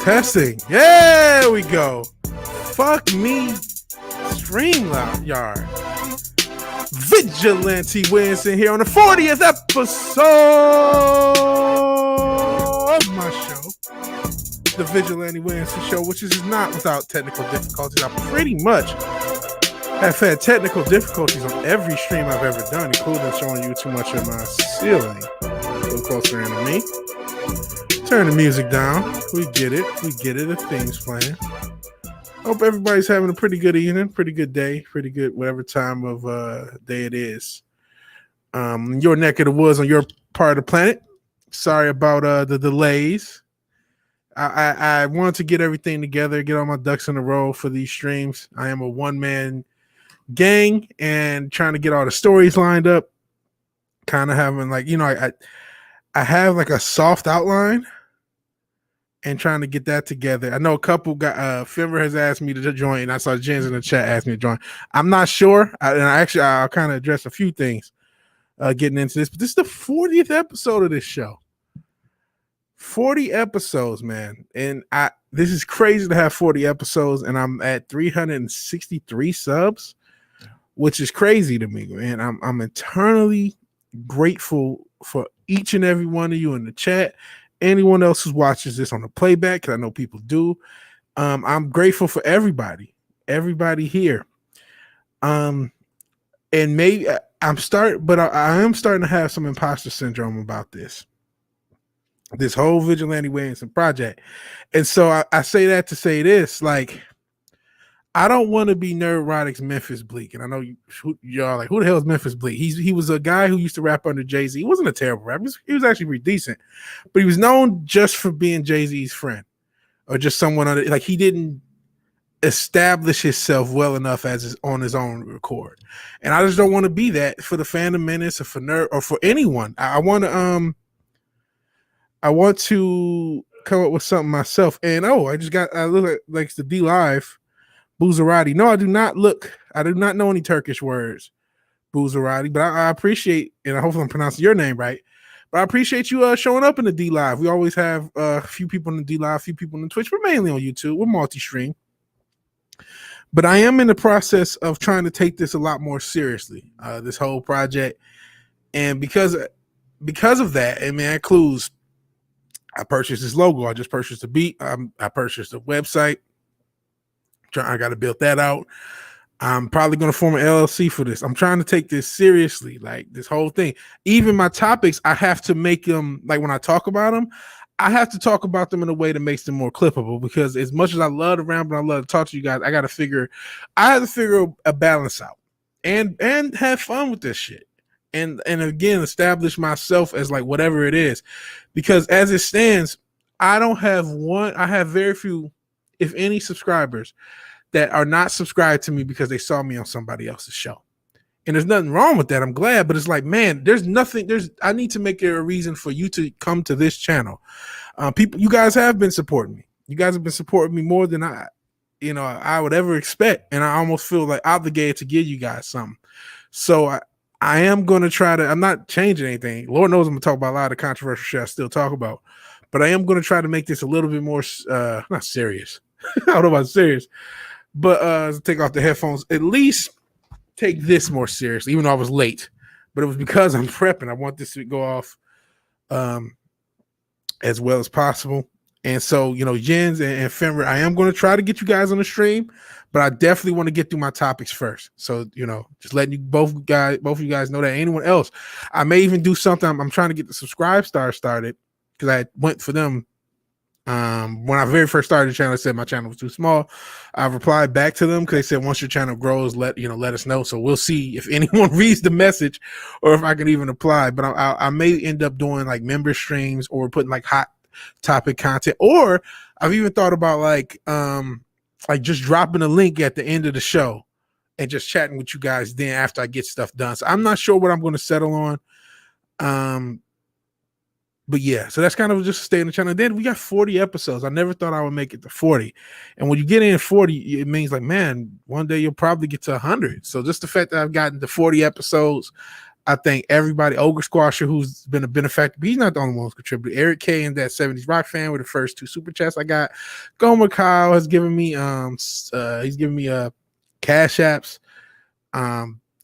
Testing. There we go. Fuck me. StreamYard. Vigilante Williamson here on the 40th episode of my show, the Vigilante Williamson Show, which is not without technical difficulties. I pretty much have had technical difficulties on every stream I've ever done, including showing you too much of my ceiling. A little closer in to me. Turn the music down. We get it. The theme's playing. Hope everybody's having a pretty good evening, pretty good day, pretty good whatever time of day it is. Your neck of the woods on your part of the planet. Sorry about the delays. I wanted to get everything together, get all my ducks in a row for these streams. I am a one-man gang and trying to get all the stories lined up. Kind of having I have like a soft outline and trying to get that together. I know a couple got Fimber has asked me to join. I saw Jens in the chat ask me to join. I'm not sure. I'll kind of address a few things getting into this, but this is the 40th episode of this show. 40 episodes, man. And this is crazy to have 40 episodes, and I'm at 363 subs, which is crazy to me, man. I'm eternally grateful for each and every one of you in the chat. Anyone else who watches this on the playback, because I know people do. I'm grateful for everybody here. And maybe I am starting to have some imposter syndrome about this whole Vigilante Williamson project. And so I say that to say this, like, I don't want to be Neurotic's Memphis Bleak. And I know y'all like, who the hell is Memphis Bleak? He was a guy who used to rap under Jay-Z. He wasn't a terrible rapper. He was actually pretty decent. But he was known just for being Jay-Z's friend. Or just someone like he didn't establish himself well enough on his own record. And I just don't want to be that for the Phantom Menace or for Nerd or for anyone. I want to come up with something myself. And I look at like the D Live. Boozerati. No, I do not know any Turkish words, Boozerati, but I appreciate, and I hope I'm pronouncing your name right, but I appreciate you showing up in the D Live. We always have a few people in the D Live, a few people on Twitch. We're mainly on YouTube. We're multi-stream. But I am in the process of trying to take this a lot more seriously, this whole project. And because of that, I mean, that includes, I purchased this logo. I just purchased the beat. I purchased a website. I got to build that out. I'm probably going to form an LLC for this. I'm trying to take this seriously, like this whole thing. Even my topics, I have to make them, like when I talk about them, I have to talk about them in a way that makes them more clippable, because as much as I love to ramble and I love to talk to you guys, I have to figure a balance out and have fun with this shit. And again, establish myself as like whatever it is, because as it stands, I have very few, if any, subscribers that are not subscribed to me because they saw me on somebody else's show. And there's nothing wrong with that. I'm glad, but it's like, man, I need to make it a reason for you to come to this channel. You guys have been supporting me. You guys have been supporting me more than I would ever expect. And I almost feel like obligated to give you guys something. So I am going to try to, I'm not changing anything. Lord knows I'm going to talk about a lot of controversial shit I still talk about, but I am going to try to make this a little bit more, not serious. I don't know about serious, but take off the headphones, at least take this more seriously, even though I was late. But it was because I'm prepping. I want this to go off as well as possible. And so, Jens and Fenrir, I am going to try to get you guys on the stream, but I definitely want to get through my topics first. So, just letting you both of you guys know that. Anyone else, I may even do something. I'm trying to get the Subscribe Star started, because I went for them. When I very first started the channel, I said my channel was too small. I replied back to them because they said, once your channel grows, let us know. So we'll see if anyone reads the message or if I can even apply. But I may end up doing like member streams or putting like hot topic content, or I've even thought about like just dropping a link at the end of the show and just chatting with you guys then after I get stuff done. So I'm not sure what I'm going to settle on. But yeah, so that's kind of just stay in the channel. Then we got 40 episodes. I never thought I would make it to 40. And when you get in 40, it means like, man, one day you'll probably get to 100. So just the fact that I've gotten to 40 episodes, I thank everybody. Ogre Squasher, who's been a benefactor, but he's not the only one who's contributed. Eric K and that 70s Rock fan were the first 2 super chats I got. Gomer Kyle has given me he's given me cash apps,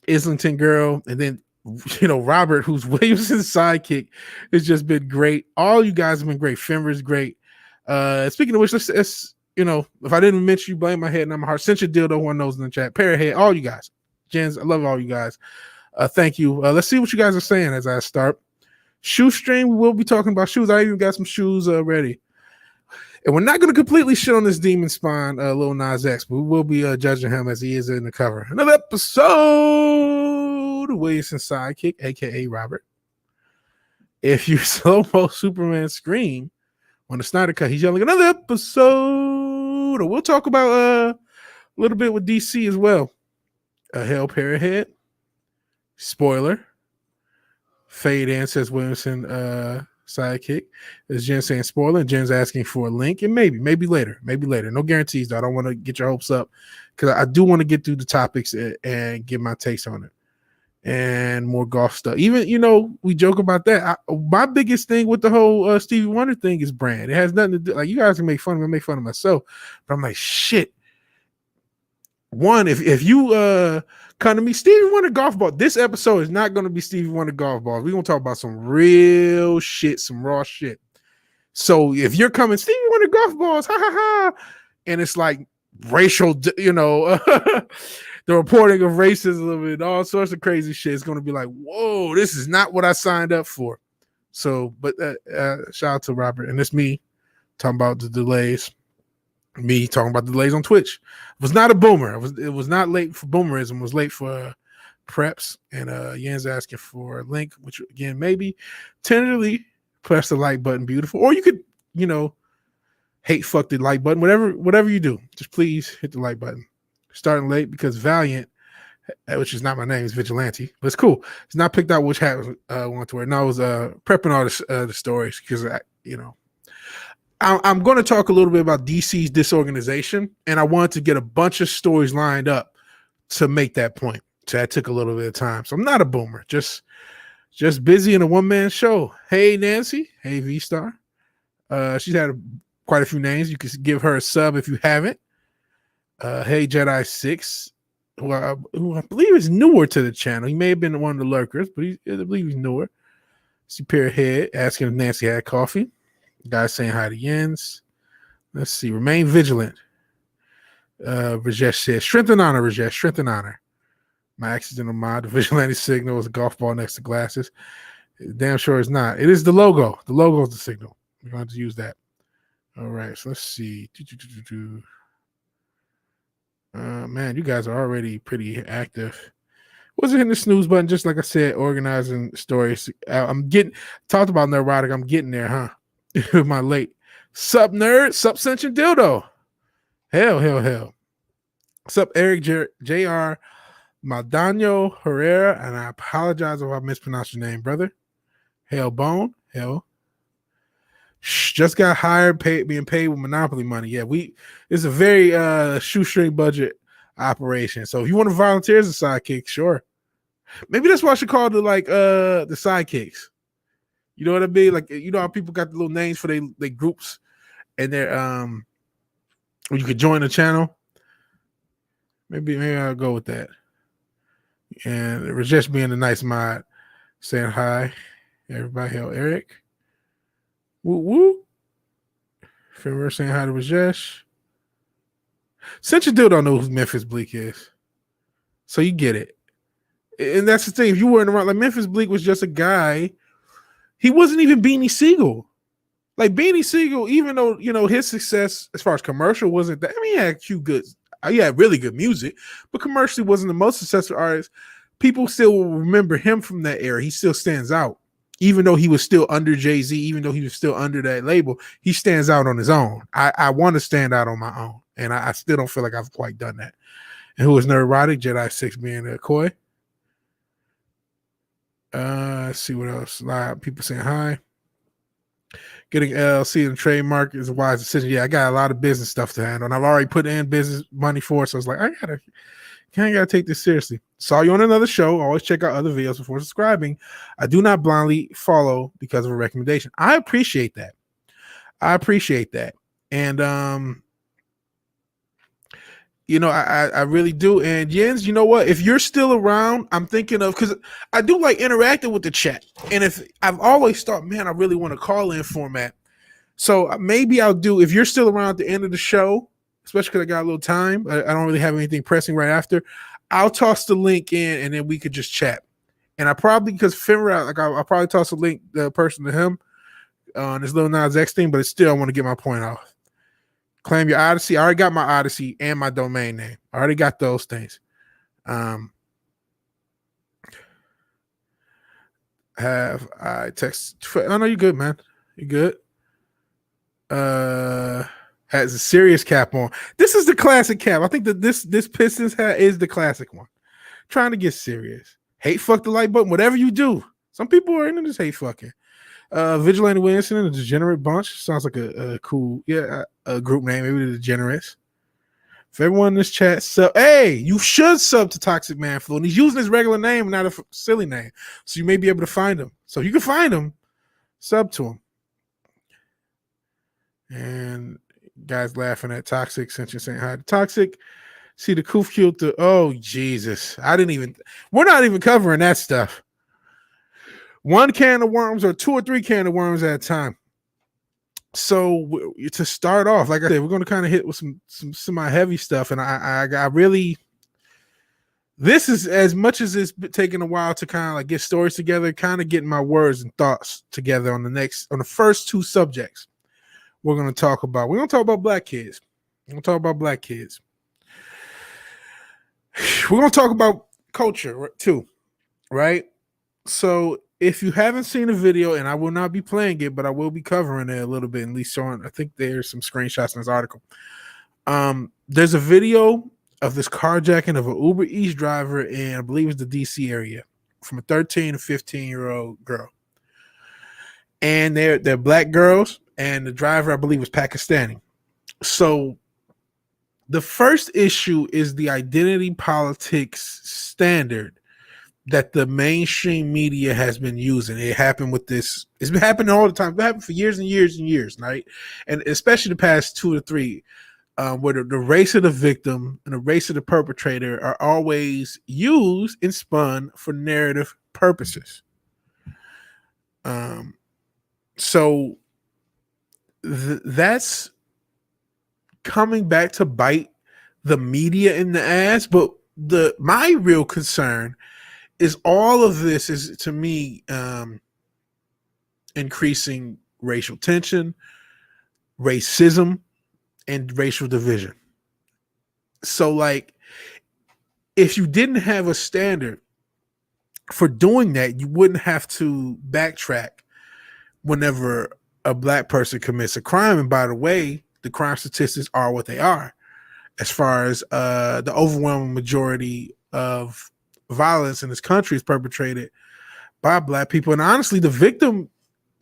Islington Girl, and then Robert, who's Williamson's sidekick, has just been great. All you guys have been great. Fenrir's great. Speaking of which, let's if I didn't mention you, blame my head and I'm heart. Sent your dildo, one knows in the chat. Parrot all you guys. Jens, I love all you guys. Thank you. Let's see what you guys are saying as I start. Shoestring, we will be talking about shoes. I even got some shoes ready. And we're not going to completely shit on this Demon Spawn, Lil Nas X, but we will be judging him as he is in the cover. Another episode of Williamson's sidekick, a.k.a. Robert. If you slow-mo Superman scream on the Snyder Cut, he's yelling, another episode. We'll talk about a little bit with DC as well. Hell Parrot. Spoiler. Fade in, says Williamson sidekick. Is Jen saying spoiler? And Jen's asking for a link. And maybe later. No guarantees, though. I don't want to get your hopes up because I do want to get through the topics and give my takes on it. And more golf stuff. Even, we joke about that. My biggest thing with the whole Stevie Wonder thing is brand. It has nothing to do. Like, you guys can make fun of me, make fun of myself. But I'm like, shit. One, if you come to me, Stevie Wonder golf ball. This episode is not going to be Stevie Wonder golf balls. We're going to talk about some real shit, some raw shit. So if you're coming, Stevie Wonder golf balls, ha ha ha, and it's like racial, the reporting of racism and all sorts of crazy shit, it's going to be like, whoa, this is not what I signed up for. So, but shout out to Robert, and it's me talking about the delays. Me talking about delays on Twitch. It was not a boomer. It was not late for boomerism. It was late for preps. And Yen's asking for a link, which again, maybe tentatively press the like button, beautiful. Or you could, hate fuck the like button. Whatever you do, just please hit the like button. Starting late because Valiant, which is not my name, is Vigilante. But it's cool. It's not picked out which hat I want to wear. No, I was prepping all the stories because I'm going to talk a little bit about DC's disorganization, and I wanted to get a bunch of stories lined up to make that point. So that took a little bit of time. So I'm not a boomer, just busy in a one-man show. Hey, Nancy. Hey, V-Star. She's had quite a few names. You can give her a sub if you haven't. Hey, Jedi 6, who I believe is newer to the channel. He may have been one of the lurkers, but I believe he's newer. Superior Head asking if Nancy had coffee. Guys saying hi to Jens. Let's see. Remain vigilant. Rajesh says, strength and honor, Rajesh. Strength and honor. My accidental mod. The vigilante signal is a golf ball next to glasses. Damn sure it's not. It is the logo. The logo is the signal. We're going to use that. All right. So let's see. Man, you guys are already pretty active. Wasn't hitting the snooze button, just like I said, organizing stories. I'm talked about neurotic. I'm getting there, huh? My late sup nerd, sup Sentient Dildo. Hell. Sup Eric Jr. Maldano Herrera, and I apologize if I mispronounced your name, brother. Hell Bone. Just got hired, being paid with Monopoly money. Yeah, it's a very shoestring budget operation. So if you want to volunteer as a sidekick, sure. Maybe that's what I should call the sidekicks. You know what I mean? Like, how people got the little names for their groups and their you could join the channel. Maybe I'll go with that. And Rajesh being a nice mod, saying hi. Everybody, hell, Eric. Woo. Fenrir saying hi to Rajesh. Since you don't know who Memphis Bleak is. So you get it. And that's the thing. If you weren't around, like, Memphis Bleak was just a guy. He wasn't even Beanie Siegel. Like, Beanie Siegel, even though, his success as far as commercial wasn't that. I mean, he had really good music, but commercially wasn't the most successful artist. People still will remember him from that era. He still stands out. Even though he was still under Jay-Z, even though he was still under that label, he stands out on his own. I want to stand out on my own, and I still don't feel like I've quite done that. And who was Neurotic? Jedi 6 being Koi. Let's see what else. A lot of people saying hi. Getting LLC and trademark is a wise decision. Yeah, I got a lot of business stuff to handle, and I've already put in business money for it, so it's like I gotta Can't gotta take this seriously. Saw you on another show. Always check out other videos before subscribing. I do not blindly follow because of a recommendation. I appreciate that. And I really do. And Jens, you know what? If you're still around, I'm thinking of, because I do like interacting with the chat. And if I've always thought, man, I really want a call-in format. So maybe I'll do, if you're still around at the end of the show, especially because I got a little time, I don't really have anything pressing right after, I'll toss the link in and then we could just chat. And I probably, because Finra, like I'll probably toss a link, the person to him on this little Nas X thing, but it's still, I want to get my point off. Claim your Odyssey. I already got my Odyssey and my domain name. I already got those things. Have I text? Oh no, you're good, man. You're good. Has a serious cap on. This is the classic cap. I think that this Pistons hat is the classic one. Trying to get serious. Hate fuck the like button. Whatever you do. Some people are into this hate fucking. Vigilante Williamson and the Degenerate Bunch. Sounds like a cool, a group name. Maybe the Degenerates. If everyone in this chat sub, hey, you should sub to Toxic Man Flu. And he's using his regular name, not a silly name. So you may be able to find him. So if you can find him, sub to him. And guys laughing at Toxic since you're saying hi to Toxic. See the Koof killed oh, Jesus. We're not even covering that stuff. One can of worms or 2 or 3 can of worms at a time. So to start off, like I said, we're going to kind of hit with some semi-heavy stuff. And I really, this is, as much as it's taking a while to kind of like get stories together, kind of getting my words and thoughts together on the first 2 subjects we're going to talk about. We're going to talk about black kids. We're going to talk about black kids. We're going to talk about culture too, right? So if you haven't seen the video, and I will not be playing it, but I will be covering it a little bit, at least showing, I think there's some screenshots in this article. There's a video of this carjacking of an Uber Eats driver in, I believe it's the DC area, from a 13 to 15-year-old girl. And they're black girls, and the driver, I believe, was Pakistani. So the first issue is the identity politics standard that the mainstream media has been using. It happened with this. It's been happening all the time. It's happened for years and years and years, right? And especially the past 2 to 3, where the race of the victim and the race of the perpetrator are always used and spun for narrative purposes. So that's coming back to bite the media in the ass. But my real concern is all of this is, to me, increasing racial tension, racism, and racial division. So, like, if you didn't have a standard for doing that, you wouldn't have to backtrack whenever a black person commits a crime. And by the way, the crime statistics are what they are, as far as the overwhelming majority of violence in this country is perpetrated by black people. And honestly, the victim,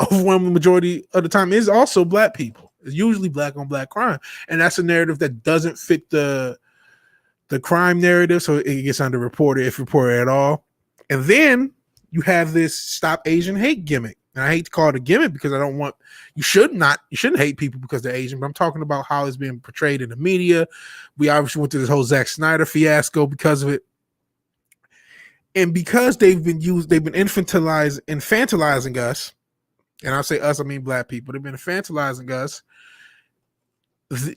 overwhelming majority of the time, is also black people. It's usually black on black crime. And that's a narrative that doesn't fit the crime narrative, so it gets underreported, if reported at all. And then you have this Stop Asian Hate gimmick. And I hate to call it a gimmick because I don't want, you shouldn't hate people because they're Asian, but I'm talking about how it's being portrayed in the media. We obviously went through this whole Zack Snyder fiasco because of it. And because they've been infantilizing us, and I'll say us, I mean black people, they've been infantilizing us.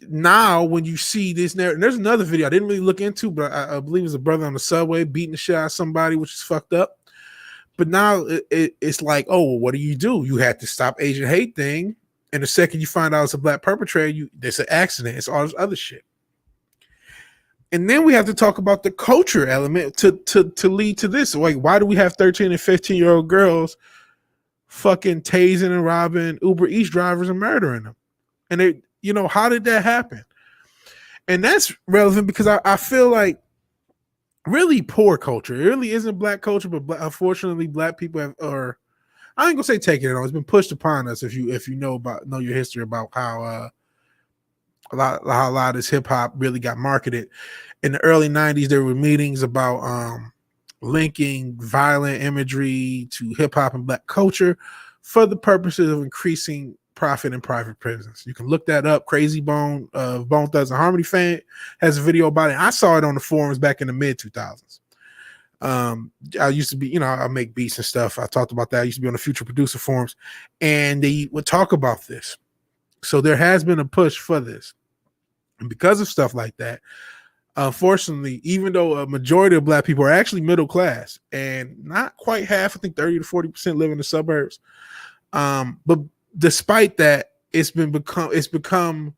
Now, when you see this narrative, there's another video I didn't really look into, but I believe it was a brother on the subway beating the shit out of somebody, which is fucked up. But now it's like, oh, what do? You had to Stop Asian Hate thing, and the second you find out it's a black perpetrator, there's an accident. It's all this other shit. And then we have to talk about the culture element to lead to this. Like, why do we have 13 and 15-year-old girls fucking tasing and robbing Uber Eats drivers and murdering them? And how did that happen? And that's relevant because I feel like really poor culture. It really isn't black culture, but unfortunately, black people have, or I ain't gonna say taking it on. It's been pushed upon us. If you know your history about how how a lot of this hip hop really got marketed. In the early 90s, there were meetings about linking violent imagery to hip hop and black culture for the purposes of increasing profit in private prisons. You can look that up. Crazy Bone, Bone Thugs and Harmony fan, has a video about it. I saw it on the forums back in the mid 2000s. I used to be, I make beats and stuff. I talked about that. I used to be on the Future Producer forums, and they would talk about this. So there has been a push for this. And because of stuff like that, unfortunately, even though a majority of black people are actually middle class and not quite half, I think 30 to 40% live in the suburbs. But despite that, it's become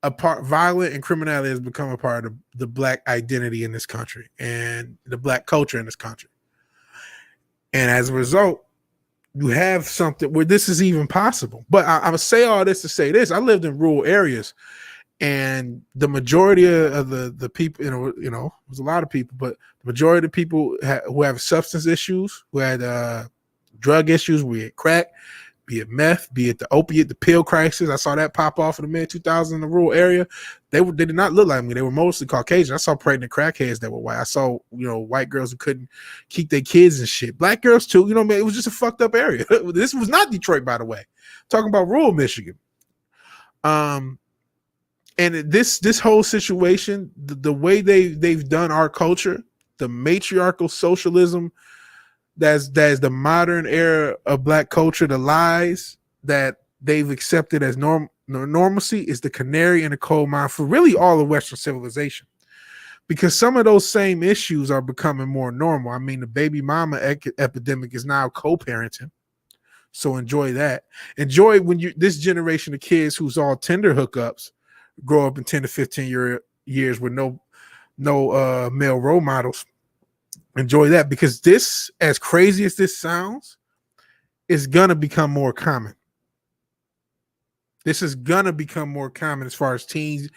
a part, violent and criminality has become a part of the black identity in this country and the black culture in this country. And as a result, you have something where this is even possible. But I would say all this to say this: I lived in rural areas, and the majority of the people, there's a lot of people, but the majority of the people who have substance issues, who had drug issues, be it crack, be it meth, be it the opiate, the pill crisis. I saw that pop off in the mid 2000s in the rural area. They did not look like me. They were mostly Caucasian. I saw pregnant crackheads that were white. I saw, white girls who couldn't keep their kids and shit. Black girls too. Man, it was just a fucked up area. This was not Detroit, by the way. Talking about rural Michigan. And this whole situation, the way they've done our culture, the matriarchal socialism, that's the modern era of black culture, the lies that they've accepted as normalcy is the canary in the coal mine for really all of Western civilization. Because some of those same issues are becoming more normal. I mean, the baby mama epidemic is now co-parenting. So enjoy that. Enjoy when this generation of kids who's all Tinder hookups grow up in 10 to 15 years with no male role models. Enjoy that, because this, as crazy as this sounds, is gonna become more common. This is gonna become more common as far as teens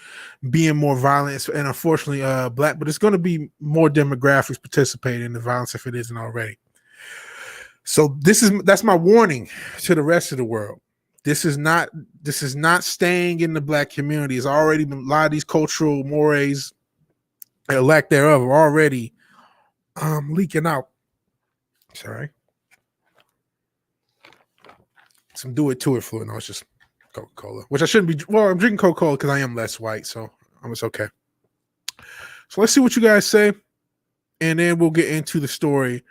being more violent, and unfortunately black, but it's gonna be more demographics participating in the violence if it isn't already. So that's my warning to the rest of the world. This is not staying in the black community. It's already been, a lot of these cultural mores, lack thereof, are already leaking out. Sorry. Some do it to it fluid. No, it's just Coca-Cola, which I shouldn't be. Well, I'm drinking Coca-Cola because I am less white, so it's okay. So let's see what you guys say, and then we'll get into the story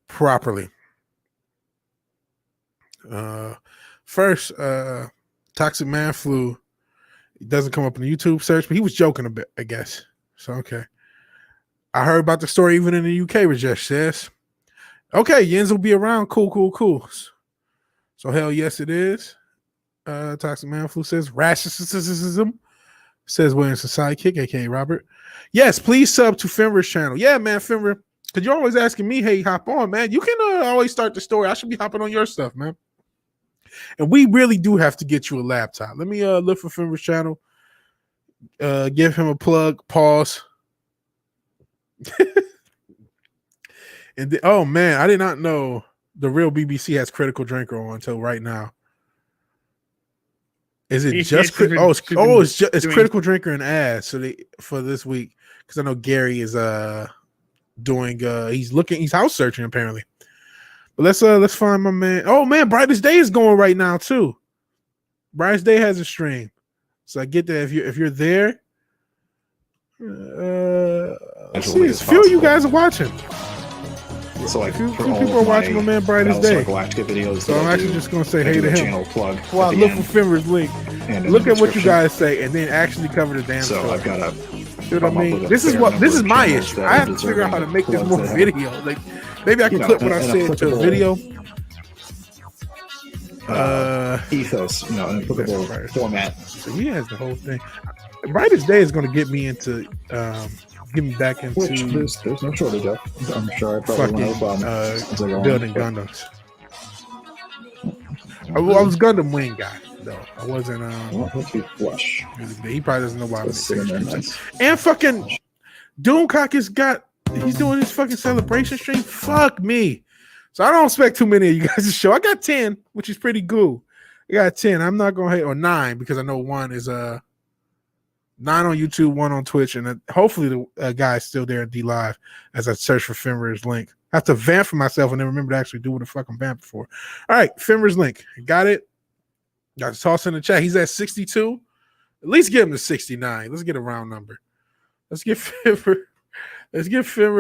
properly. First, Toxic Man Flu. It doesn't come up in the YouTube search, but he was joking a bit, I guess. So okay. I heard about the story even in the UK, Rajesh says. Okay, Yens will be around. Cool. So hell yes, it is. Toxic Man Flu says racism. Says Williamson sidekick, aka Robert. Yes, please sub to Fenrir's channel. Yeah, man, Fenrir. Because you're always asking me, hey, hop on, man. You can always start the story. I should be hopping on your stuff, man. And we really do have to get you a laptop. Let me look for Fenrir's channel. Give him a plug. Pause. And oh man, I did not know the real BBC has Critical Drinker on until right now. Is it just it's Critical Drinker and ads for this week, because I know Gary is doing he's house searching apparently. But let's find my man. Oh man, Brightest Day is going right now too. Brightest Day has a stream, so I get that if you're there. Let's see, a few of you guys are watching. So like, few people are watching my man Brightest Day. Videos, so I'm actually just gonna say hey to him. Plug well, look for Fenrir's link. Look at what you guys say, and then actually cover the damn. So I've got to. You know what I mean? This is my issue. I have to figure out how to make this more video. Like maybe I can clip what I said to a video. Ethos, an applicable format. So he has the whole thing. Brightest Day is going to get me into, get me back into. Which there's no shortage of. I'm sure I probably won't have building Gundams. I was Gundam Wing guy though. I wasn't. Let's be flush. He probably doesn't know why I'm nice. And fucking Doomcock he's doing his fucking celebration stream. Fuck me. So I don't expect too many of you guys to show. I got 10, which is pretty cool. I got 10. I'm not gonna hate, or 9, because I know one is 9 on YouTube, 1 on Twitch, and hopefully the guy's still there in D Live as I search for Fenrir's link. I have to vamp for myself and then remember to actually do what the fuck I'm vamping for. All right, Fenrir's link. Got it? Got to toss in the chat. He's at 62. At least get him to 69. Let's get a round number. Let's get Fenrir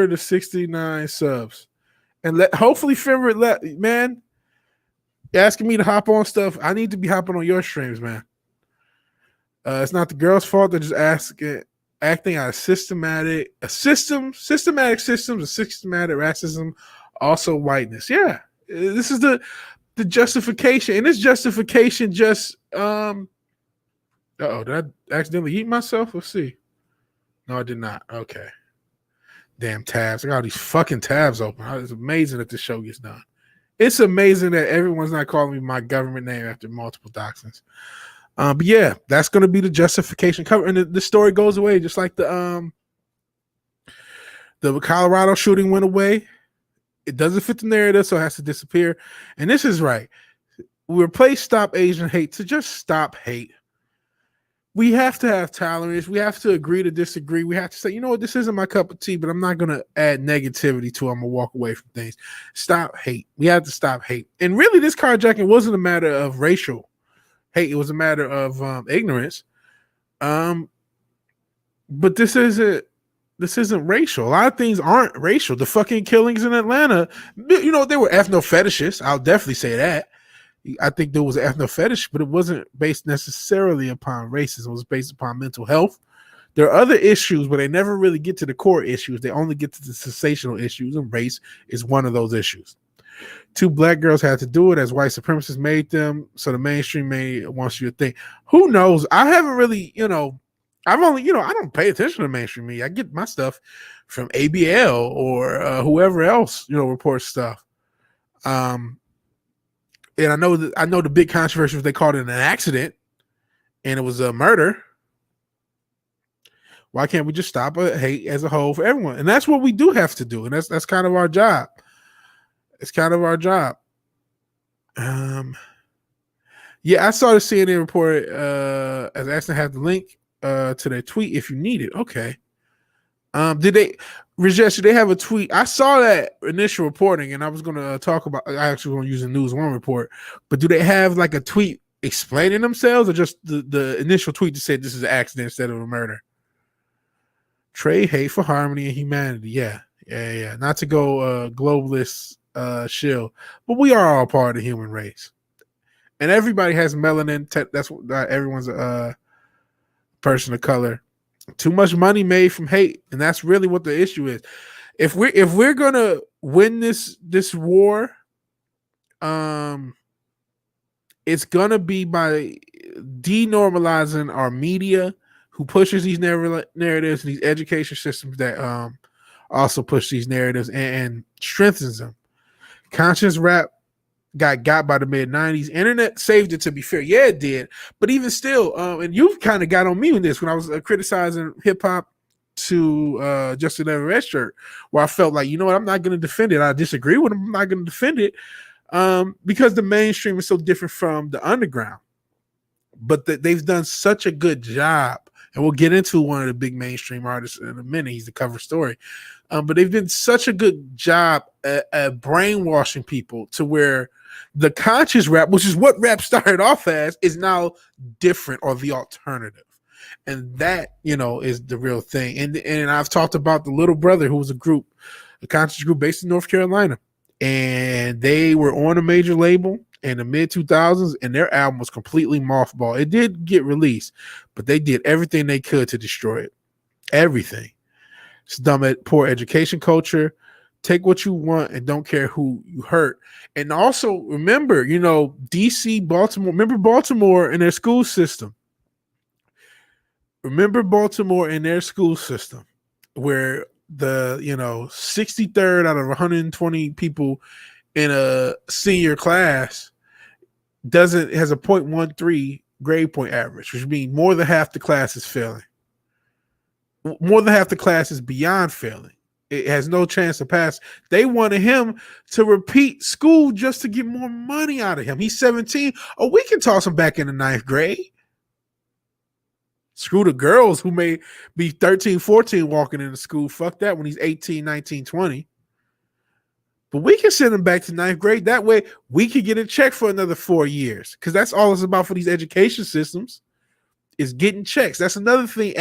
to 69 subs. And hopefully Fenrir man, asking me to hop on stuff. I need to be hopping on your streams, man. It's not the girl's fault. They're just acting out of systematic systems, a systematic racism, also whiteness. Yeah, this is the justification, and this justification just did I accidentally eat myself? Let's see. No, I did not. Okay. Damn tabs. I got all these fucking tabs open. It's amazing that this show gets done. It's amazing that everyone's not calling me my government name after multiple doxings. But yeah, that's going to be the justification cover, and the story goes away just like the Colorado shooting went away. It doesn't fit the narrative, so it has to disappear. And this is right. We replace "Stop Asian Hate" to just "Stop Hate." We have to have tolerance. We have to agree to disagree. We have to say, you know what, this isn't my cup of tea, but I'm not going to add negativity to it. I'm going to walk away from things. Stop hate. We have to stop hate. And really, this carjacking wasn't a matter of racial hate. It was a matter of ignorance. But this isn't racial. A lot of things aren't racial. The fucking killings in Atlanta, you know, they were ethno-fetishists. I'll definitely say that. I think there was an ethno fetish, but it wasn't based necessarily upon racism. It was based upon mental health. There are other issues, but they never really get to the core issues. They only get to the sensational issues, and race is one of those issues. 2 black girls had to do it as white supremacists made them, so the mainstream wants you to think. Who knows? I haven't really, I don't pay attention to mainstream media. I get my stuff from ABL or whoever else, reports stuff. And I know the big controversy was they called it an accident and it was a murder. Why can't we just stop hate as a whole for everyone? And that's what we do have to do. And that's kind of our job. It's kind of our job. Yeah, I saw the CNN report as Ashton had the link to their tweet if you need it. Okay. Did they have a tweet? I saw that initial reporting, and I was going to talk about. I actually going to use a News One report, but do they have like a tweet explaining themselves, or just the initial tweet that said this is an accident instead of a murder? Trade hate for harmony and humanity. Yeah. Not to go globalist shill, but we are all part of the human race, and everybody has melanin. That's what everyone's a person of color. Too much money made from hate, and that's really what the issue is. If we're gonna win this war, it's gonna be by denormalizing our media, who pushes these narratives, and these education systems that also push these narratives and strengthens them. Conscious rap got by the mid-90s. Internet saved it, to be fair. Yeah, it did. But even still, and you've kind of got on me with this when I was criticizing hip-hop to Just Another Red Shirt, where I felt like, you know what, I'm not going to defend it. I disagree with him. I'm not going to defend it because the mainstream is so different from the underground. But they've done such a good job, and we'll get into one of the big mainstream artists in a minute. He's the cover story. But they've done such a good job at brainwashing people to where the conscious rap, which is what rap started off as, is now different, or the alternative. And that, is the real thing. And I've talked about the Little Brother, who was a conscious group based in North Carolina. And they were on a major label in the mid-2000s, and their album was completely mothballed. It did get released, but they did everything they could to destroy it. Everything. It's dumb, poor education culture. Take what you want and don't care who you hurt. And also remember, DC, Baltimore. Remember Baltimore and their school system. Where the 63rd out of 120 people in a senior class has a 0.13 grade point average, which means more than half the class is failing. More than half the class is beyond failing. It has no chance to pass. They wanted him to repeat school just to get more money out of him. He's 17. Oh, we can toss him back in the 9th grade. Screw the girls who may be 13, 14 walking into school. Fuck that when he's 18, 19, 20. But we can send him back to ninth grade. That way we can get a check for another 4 years. Because that's all it's about for these education systems is getting checks. That's another thing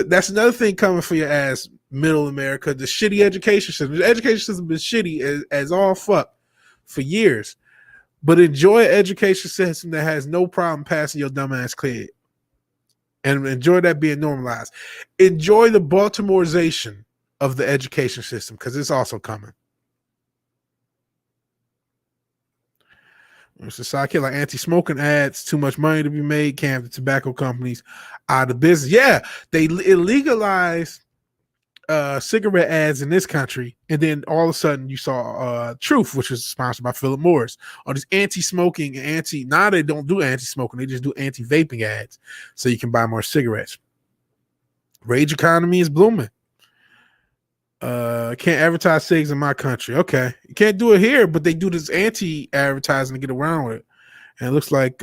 that's another thing coming for your ass, middle America. The shitty education system. The education system has been shitty as all fuck for years. But enjoy an education system that has no problem passing your dumbass kid. And enjoy that being normalized. Enjoy the Baltimoreization of the education system because it's also coming. Mr. Sidekick, like anti-smoking ads, too much money to be made, can't have the tobacco companies out of business. Yeah, they legalized cigarette ads in this country, and then all of a sudden you saw Truth, which was sponsored by Philip Morris, on these anti-smoking and now they don't do anti-smoking, they just do anti-vaping ads so you can buy more cigarettes. Rage economy is blooming. Can't advertise cigs in my country. Okay, you can't do it here, but they do this anti-advertising to get around with it. And it looks like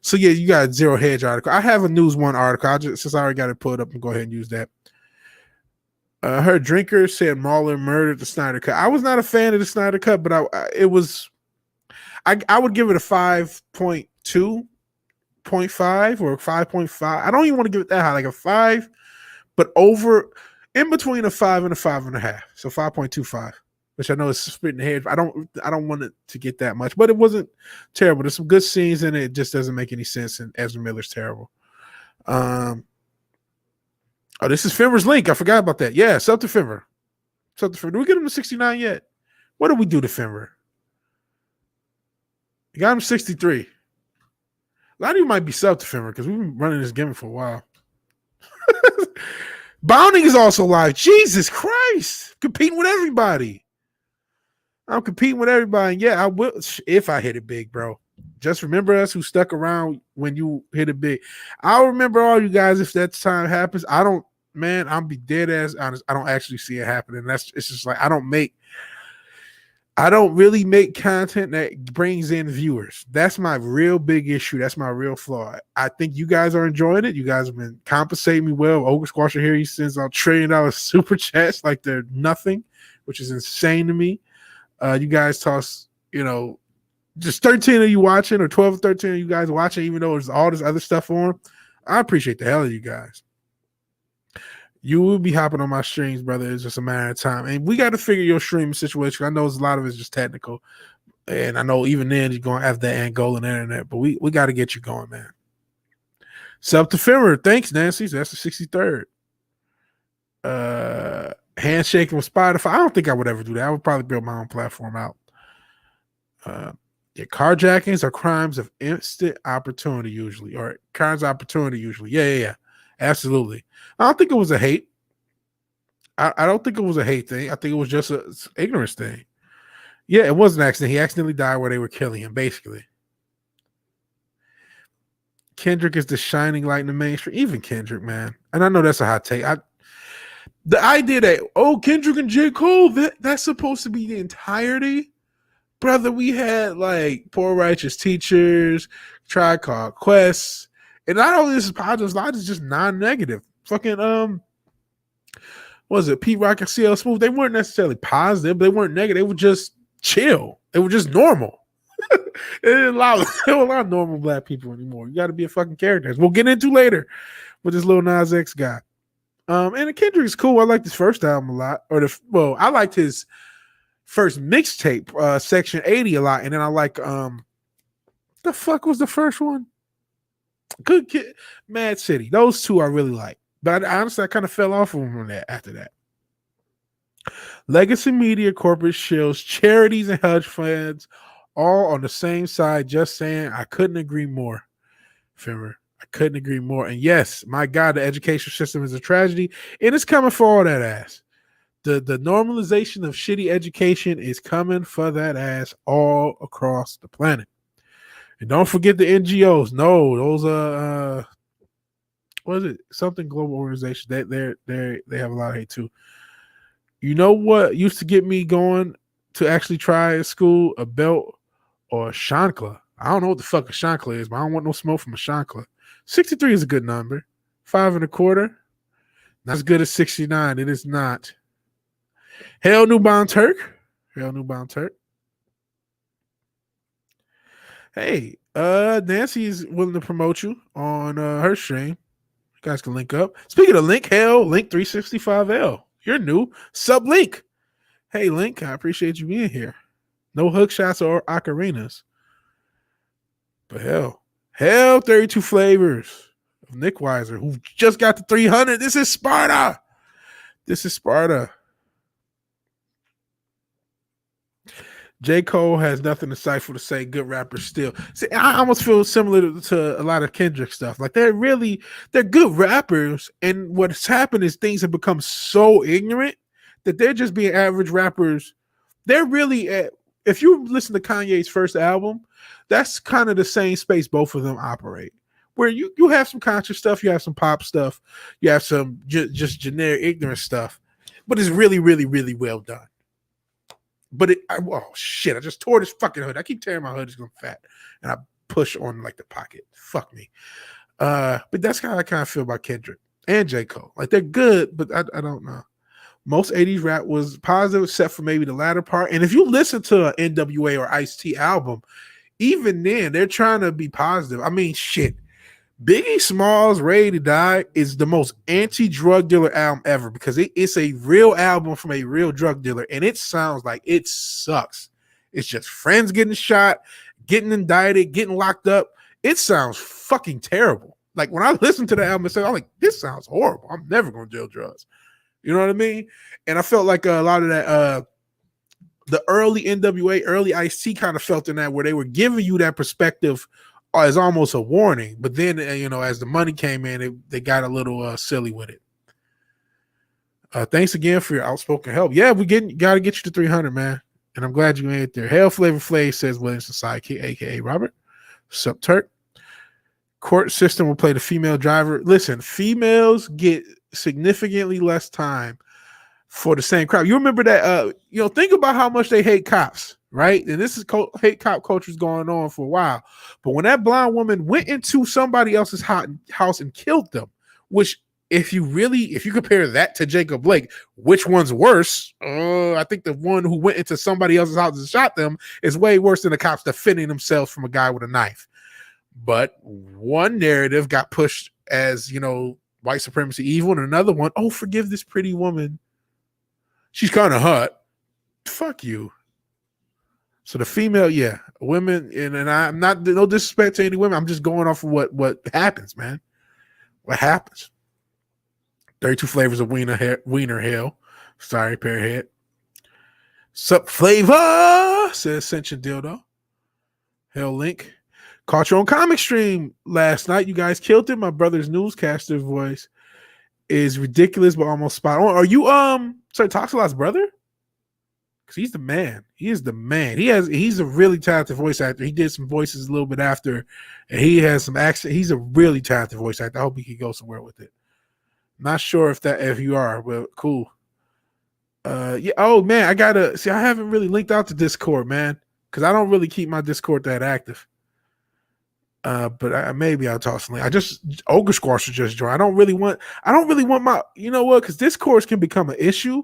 so yeah, you got a Zero Hedge article. I have a News One article. Since I already got it put up, and go ahead and use that. Her drinker said Mahler murdered the Snyder Cut. I was not a fan of the Snyder Cut, but I would give it a 5.2.5 or 5.5. I don't even want to give it that high, like a 5, but over in between a 5 and a 5.5. So 5.25. Which I know is splitting the head. I don't want it to get that much, but it wasn't terrible. There's some good scenes in it. It just doesn't make any sense, and Ezra Miller's terrible. Oh, this is Fimmer's link. I forgot about that. Yeah, sub to Fimmer. Sub to Fimmer. Do we get him to 69 yet? What did we do to Fimmer? You got him 63. A lot of you might be sub to Fimmer because we've been running this gimmick for a while. Bounding is also live. Jesus Christ. Competing with everybody. I'm competing with everybody. And yeah, I will if I hit it big, bro. Just remember us who stuck around when you hit it big. I'll remember all you guys if that time happens. I'll be dead ass honest. I don't actually see it happening. It's just like I don't really make content that brings in viewers. That's my real big issue. That's my real flaw. I think you guys are enjoying it. You guys have been compensating me well. Ogre Squasher here, he sends out $1 trillion super chats like they're nothing, which is insane to me. You guys toss, just 13 of you watching or 12 or 13 of you guys watching, even though there's all this other stuff on. I appreciate the hell of you guys. You will be hopping on my streams, brother. It's just a matter of time. And we got to figure your streaming situation. I know a lot of it's just technical. And I know even then you're going to have that Angolan internet. But we got to get you going, man. Sub to Fimmer. Thanks, Nancy. That's the 63rd. Handshaking with Spotify. I don't think I would ever do that. I would probably build my own platform out. Carjackings are crimes of instant opportunity usually. Or crimes of opportunity usually. Yeah. Absolutely. I don't think it was a hate. I don't think it was a hate thing. I think it was just an ignorance thing. Yeah, it was an accident. He accidentally died where they were killing him, basically. Kendrick is the shining light in the mainstream. Even Kendrick, man. And I know that's a hot take. The idea that, Kendrick and J. Cole, that's supposed to be the entirety? Brother, we had like Poor Righteous Teachers, Tribe Called Quest, and not only this is positive, a lot is just non-negative. Fucking what was it, Pete Rock and CL Smooth? They weren't necessarily positive, but they weren't negative. They were just chill. They were just normal. They didn't allow normal black people anymore. You got to be a fucking character. As we'll get into later with this Lil Nas X guy. And Kendrick is cool. I liked his first album a lot. I liked his first mixtape, Section 80 a lot. And then I like the fuck was the first one? Good Kid, Mad City. Those two I really like. But honestly, I kind of fell off from that after that. Legacy media, corporate shills, charities, and hedge funds all on the same side. Just saying, I couldn't agree more. Fimmer, I couldn't agree more. And yes, my God, the education system is a tragedy, and it's coming for all that ass. The normalization of shitty education is coming for that ass all across the planet. And don't forget the NGOs. No, those what is it? Something global organization. They have a lot of hate too. You know what used to get me going to actually try at school? A belt or a chancla. I don't know what the fuck a chancla is, but I don't want no smoke from a chancla. 63 is a good number. 5.25. Not as good as 69. It is not. Hail Newbound Turk. Hail Newbound Turk. Hey, Nancy is willing to promote you on her stream. You guys can link up. Speaking of link, hail Link 365L. You're new. Sub Link. Hey, Link, I appreciate you being here. No hook shots or ocarinas. But hell, 32 flavors of Nick Weiser, who just got to 300. This is Sparta. J. Cole has nothing insightful to say. Good rappers still. See, I almost feel similar to a lot of Kendrick stuff. Like they're good rappers, and what's happened is things have become so ignorant that they're just being average rappers. They're really if you listen to Kanye's first album, that's kind of the same space both of them operate. Where you have some conscious stuff, you have some pop stuff, you have some just generic ignorant stuff, but it's really, really, really well done. But oh shit, I just tore this fucking hood. I keep tearing my hood, it's going fat. And I push on like the pocket. Fuck me. But that's how I kind of feel about Kendrick and J. Cole. Like they're good, but I don't know. Most 80s rap was positive, except for maybe the latter part. And if you listen to an NWA or Ice-T album, even then, they're trying to be positive. I mean, shit. Biggie Smalls' Ready to Die is the most anti-drug dealer album ever because it's a real album from a real drug dealer, and it sounds like it sucks. It's just friends getting shot, getting indicted, getting locked up. It sounds fucking terrible. Like, when I listen to the album, I'm like, this sounds horrible. I'm never going to deal drugs. You know what I mean? And I felt like a lot of that, the early NWA, early Ice-T kind of felt in that where they were giving you that perspective as almost a warning. But then, as the money came in, they got a little silly with it. Thanks again for your outspoken help. Yeah, we got to get you to 300, man. And I'm glad you made it there. Hail Flavor Flav, says Williamson sidekick, a.k.a. Robert. Sup, Turk? Court system will play the female driver. Listen, females get significantly less time for the same crowd. You remember that, think about how much they hate cops, right? And this is hate cop culture is going on for a while. But when that blonde woman went into somebody else's house and killed them, which if you compare that to Jacob Blake, which one's worse? I think the one who went into somebody else's house and shot them is way worse than the cops defending themselves from a guy with a knife. But one narrative got pushed as, white supremacy evil, and another one, oh, forgive this pretty woman. She's kind of hot. Fuck you. So the female, yeah, women, and I'm not, no disrespect to any women. I'm just going off of what happens, man. What happens? 32 flavors of wiener hell. Sorry, Pearhead. Sup, flavor, says Ascension Dildo. Hell Link. Caught you on comic stream last night. You guys killed it. My brother's newscaster voice is ridiculous, but almost spot on. Are you Toxalot's brother? Because he's the man. He is the man. He's a really talented voice actor. He did some voices a little bit after, and he has some accent. He's a really talented voice actor. I hope he can go somewhere with it. Not sure if you are, but cool. Yeah. Oh man, I haven't really linked out to Discord, man, because I don't really keep my Discord that active. But maybe I'll toss a link. Ogre Squash just joined. I don't really want my, because Discords can become an issue.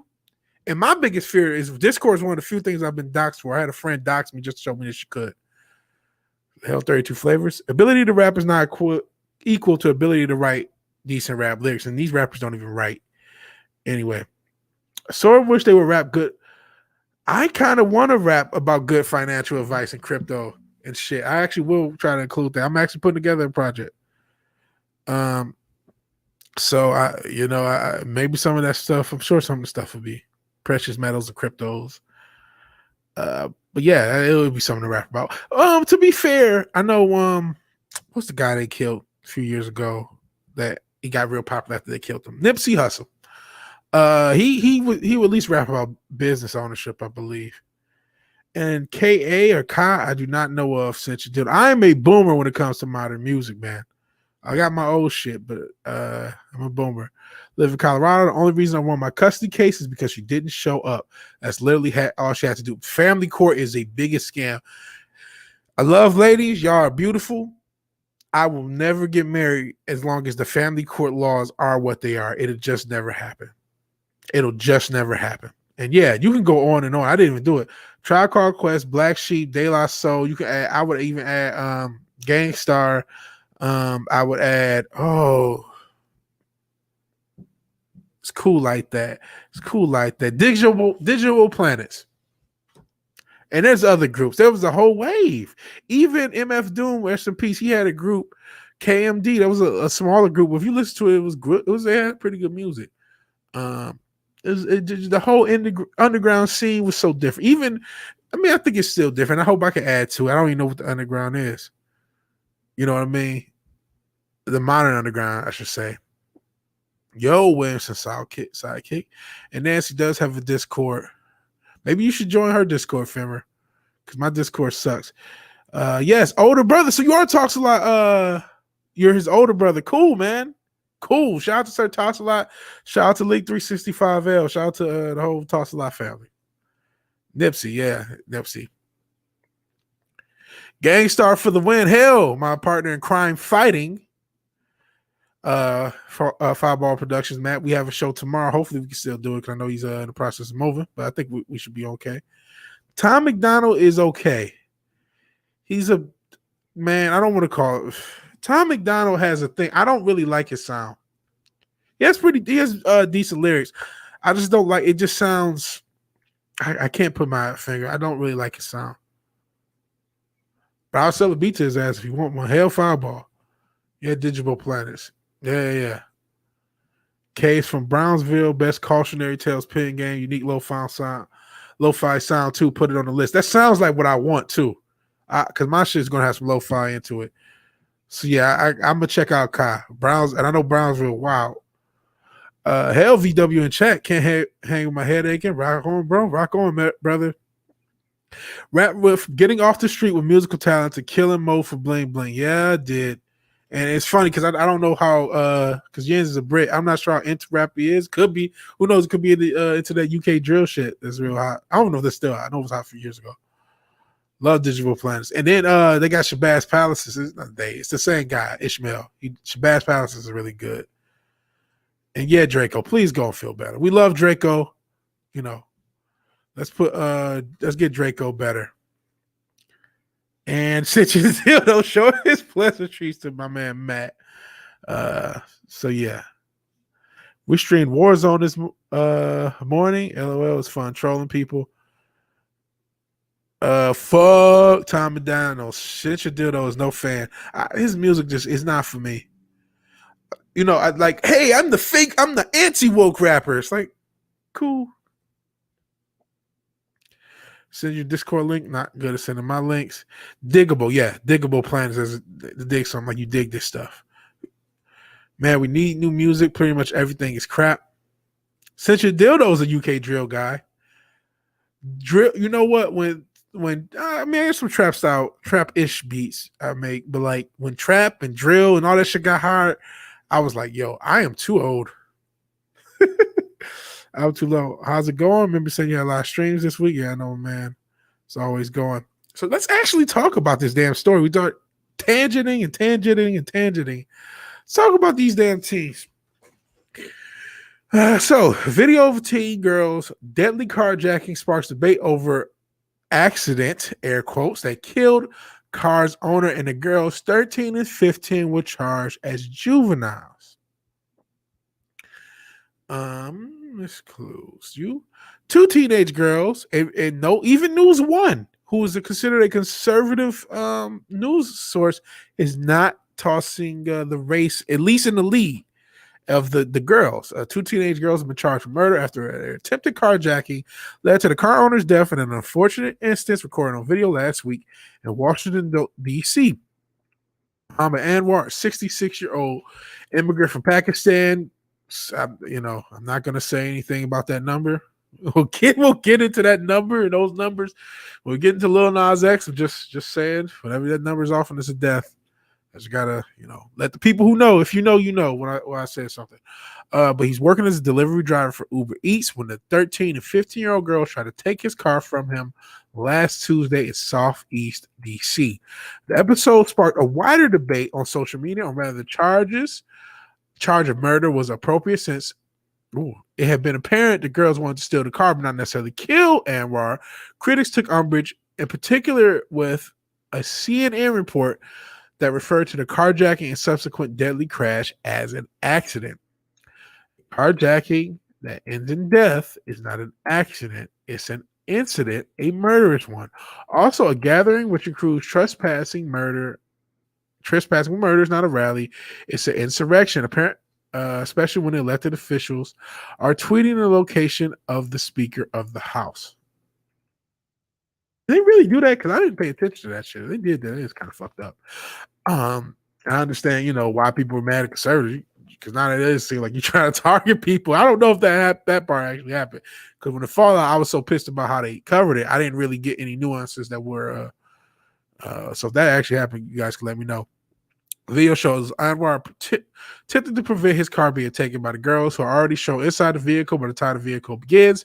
And my biggest fear is Discord is one of the few things I've been doxxed for. I had a friend dox me just to show me that she could. Hell 32 flavors. Ability to rap is not equal to ability to write decent rap lyrics. And these rappers don't even write. Anyway, I sort of wish they would rap good. I kind of want to rap about good financial advice and crypto and shit. I actually will try to include that. I'm actually putting together a project. So I maybe some of that stuff, I'm sure some of the stuff would be precious metals and cryptos. But yeah, it would be something to rap about. To be fair, I know what's the guy they killed a few years ago that he got real popular after they killed him? Nipsey Hussle. He would at least rap about business ownership, I believe. And K.A. or Kai, I do not know of since you did. I am a boomer when it comes to modern music, man. I got my old shit, but I'm a boomer. Live in Colorado. The only reason I won my custody case is because she didn't show up. That's literally all she had to do. Family court is the biggest scam. I love ladies. Y'all are beautiful. I will never get married as long as the family court laws are what they are. It'll just never happen. It'll just never happen. And yeah, you can go on and on. I didn't even do it. Tribe Called Quest, Black Sheep, De La Soul. You can add. I would even add Gangstar. I would add. Oh, it's cool like that. It's cool like that. Digital Planets. And there's other groups. There was a whole wave. Even MF Doom, rest in peace, he had a group, KMD. That was a smaller group. If you listen to it, it was good. They had pretty good music. The whole underground scene was so different. Even, I mean, I think it's still different. I hope I can add to it. I don't even know what the underground is. You know what I mean? The modern underground, I should say. Yo, Williamson sidekick. And Nancy does have a Discord. Maybe you should join her Discord, Femmer, because my Discord sucks. Yes, older brother. So you talks a lot. You're his older brother. Cool, man. Cool. Shout out to Sir Talks a Lot. Shout out to League 365L. Shout out to the whole Talks a Lot family. Nipsey, yeah, Nipsey. Gangstar for the win. Hell, my partner in crime fighting. For Fireball Productions, Matt. We have a show tomorrow. Hopefully we can still do it because I know he's in the process of moving, but I think we should be okay. Tom McDonald is okay. He's a man. I don't want to call it. Tom McDonald has a thing. I don't really like his sound. He has decent lyrics. I just don't like it. Just sounds. I can't put my finger. I don't really like his sound. But I'll sell a beat to his ass if you want one. Hell Fireball. Yeah, Digital Planets. Yeah. Case from Brownsville, best cautionary tales pen game, unique lo-fi sound too. Put it on the list. That sounds like what I want too, because my shit's gonna have some lo-fi into it. So yeah, I'm gonna check out Kai Browns, and I know Brownsville. Wow. Hell, VW in chat. Can't hang with my head aching. Rock on, bro. Rock on, brother. Rap with getting off the street with musical talent to killing Mo for bling bling. Yeah, I did. And it's funny because I don't know how because Jens is a Brit. I'm not sure how into rap he is. Could be. Who knows? It could be into that UK drill shit that's real hot. I don't know if that's still hot. I know it was hot a few years ago. Love Digital Planets. And then they got Shabazz Palaces. It's the same guy, Ishmael. Shabazz Palaces is really good. And yeah, Draco, please go and feel better. We love Draco. You know, let's get Draco better. And since you still show his pleasantries to my man Matt. So yeah. We streamed Warzone this morning. LOL was fun trolling people. Fuck Tom McDonald. Shit your dildo is no fan. His music just is not for me. You know, I like, hey, I'm the anti-woke rapper. It's like, cool. Send your Discord link. Not good at sending my links. Diggable, yeah. Diggable Planets as the dig something like you dig this stuff. Man, we need new music. Pretty much everything is crap. Since your dildo is a UK drill guy. Drill, you know what? When I mean, there's some trap-ish beats I make, but like when trap and drill and all that shit got hard, I was like, yo, I am too old. I'm too low. How's it going? Remember saying you had a lot of streams this week? Yeah, I know, man. It's always going. So let's actually talk about this damn story. We start tangenting. Let's talk about these damn teens. So, video of teen girls deadly carjacking sparks debate over accident, air quotes, that killed car's owner, and the girls 13 and 15 were charged as juveniles. This clues you. Two teenage girls, and no, even News One, who is considered a conservative news source, is not tossing the race, at least in the lead of the girls. Two teenage girls have been charged for murder after an attempted carjacking led to the car owner's death in an unfortunate instance recorded on video last week in Washington, D.C. Muhammad Anwar, 66-year-old immigrant from Pakistan. I'm not going to say anything about that number. We'll get into that number and those numbers. We'll get into Lil Nas X. I'm just saying, whenever that number is off and it's a death, I just gotta, let the people who know, if you know, when I said something. But he's working as a delivery driver for Uber Eats when the 13 and 15-year-old girls tried to take his car from him last Tuesday in Southeast DC. The episode sparked a wider debate on social media on whether the charge of murder was appropriate since it had been apparent the girls wanted to steal the car but not necessarily kill Anwar. Critics took umbrage in particular with a CNN report that referred to the carjacking and subsequent deadly crash as an accident. Carjacking that ends in death is not an accident. It's an incident, a murderous one. Also, a gathering which includes trespassing with murder is not a rally. It's an insurrection. Especially when elected officials are tweeting the location of the Speaker of the House. Did they really do that? Because I didn't pay attention to that shit. They did that. It's kind of fucked up. I understand, why people were mad at conservatives, because now it does seem like you're trying to target people. I don't know if that part actually happened. Because when the fallout, I was so pissed about how they covered it. I didn't really get any nuances that were. So if that actually happened, you guys can let me know. The video shows Anwar attempted to prevent his car being taken by the girls who are already shown inside the vehicle by the time the vehicle begins.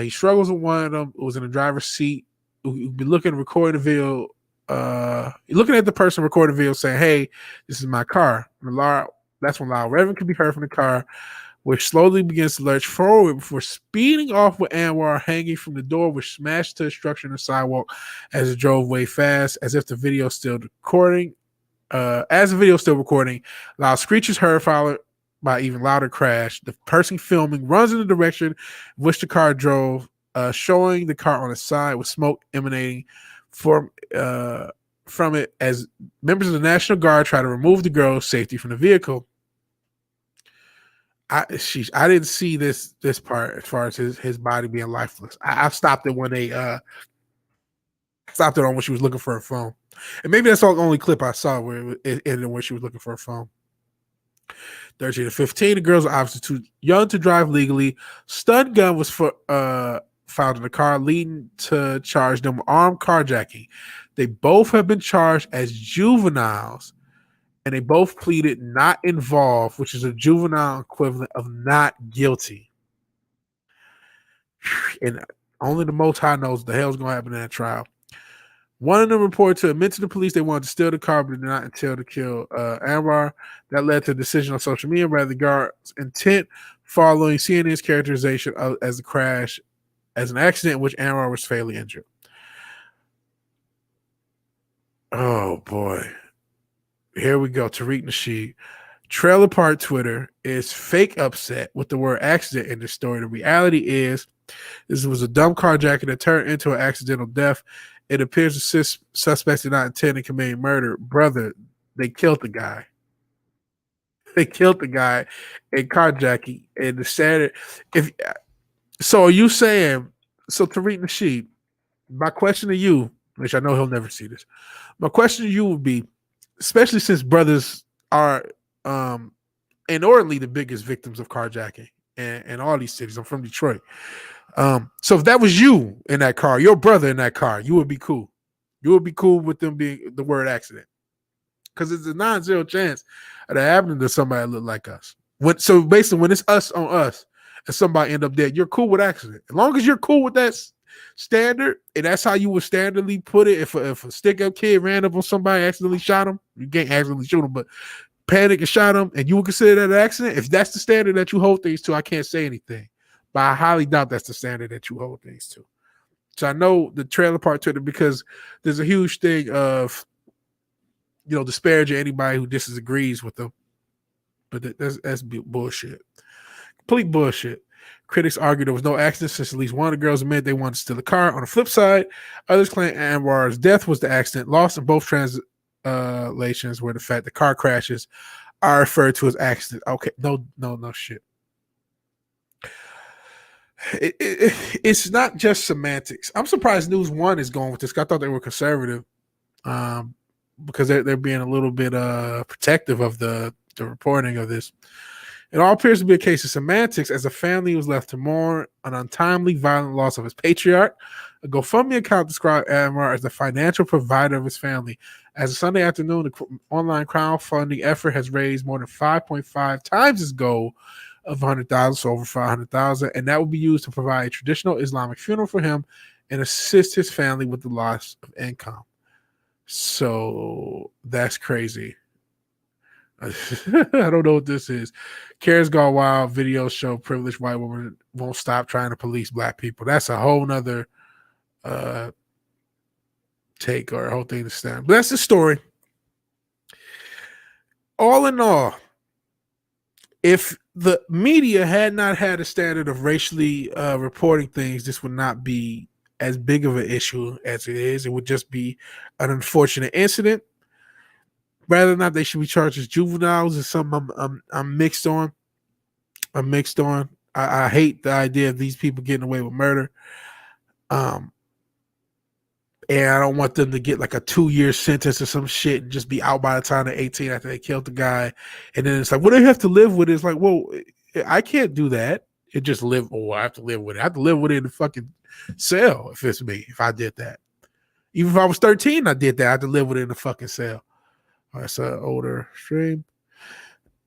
He struggles with one of them who was in the driver's seat, who'd be looking at the video. Looking at the person recording the video saying, "Hey, this is my car." That's when loud revving can be heard from the car, which slowly begins to lurch forward before speeding off with Anwar hanging from the door, which smashed to a structure in the sidewalk as it drove way fast, as if the video is still recording. Loud screeches heard, followed by even louder crash. The person filming runs in the direction in which the car drove, showing the car on its side with smoke emanating from it as members of the National Guard try to remove the girl's safety from the vehicle. I didn't see this part as far as his body being lifeless. I stopped it when they stopped it on when she was looking for her phone. And maybe that's the only clip I saw where it ended when she was looking for her phone. 13 to 15, the girls are obviously too young to drive legally. Stun gun was found in the car, leading to charge them with armed carjacking. They both have been charged as juveniles, and they both pleaded not involved, which is a juvenile equivalent of not guilty. And only the Most High knows what the hell's going to happen in that trial. One of them reported to admit to the police they wanted to steal the car, but did not intend to kill Anwar. That led to a decision on social media rather the guard's intent, following CNN's characterization as the crash as an accident in which Anwar was fatally injured. Oh boy. Here we go. Tariq Nasheed. Trailer Park Twitter is fake upset with the word accident in this story. The reality is this was a dumb carjacking that turned into an accidental death. It appears the suspects did not intend to commit murder. Brother, they killed the guy. They killed the guy in carjacking. And the standard, so are you saying, so Tariq Nasheed, my question to you, which I know he'll never see this, my question to you would be, especially since brothers are inordinately the biggest victims of carjacking in all these cities. I'm from Detroit. So if that was you in that car, your brother in that car, you would be cool. You would be cool with them being the word accident. Because it's a non-zero chance of that happening to somebody that look like us. So basically, when it's us on us and somebody end up dead, you're cool with accident. As long as you're cool with that standard, and that's how you would standardly put it. If a stick-up kid ran up on somebody, accidentally shot him, you can't accidentally shoot him, but panic and shot him, and you would consider that an accident, if that's the standard that you hold things to, I can't say anything. But I highly doubt that's the standard that you hold things to. So I know the trailer part to it, because there's a huge thing of, disparaging anybody who disagrees with them. But that's bullshit. Complete bullshit. Critics argue there was no accident since at least one of the girls admitted they wanted to steal the car. On the flip side, others claim Anwar's death was the accident. Lost in both translations where the fact the car crashes are referred to as accident. Okay, no shit. It's not just semantics. I'm surprised News One is going with this. I thought they were conservative, because they're being a little bit protective of the reporting of this. It all appears to be a case of semantics, as a family was left to mourn an untimely, violent loss of its patriarch. A GoFundMe account described Amar as the financial provider of his family. As of Sunday afternoon, the online crowdfunding effort has raised more than 5.5 times its goal of 100,000, so over 500,000, and that will be used to provide a traditional Islamic funeral for him and assist his family with the loss of income. So that's crazy. I don't know what this is. Cares Gone Wild videos show privileged white woman won't stop trying to police black people. That's a whole nother take or a whole thing to stand. But that's the story. All in all, if the media had not had a standard of racially reporting things, this would not be as big of an issue as it is. It would just be an unfortunate incident. Rather than not, they should be charged as juveniles. Is something I'm mixed on. I'm mixed on. I hate the idea of these people getting away with murder. And I don't want them to get like a 2-year sentence or some shit and just be out by the time they're 18 after they killed the guy. And then it's like, what do they have to live with? It's like, well, I can't do that. It just live. Oh, I have to live with it. I have to live with it in the fucking cell if it's me. If I did that, even if I was 13, I did that. I have to live with it in the fucking cell. That's an older stream.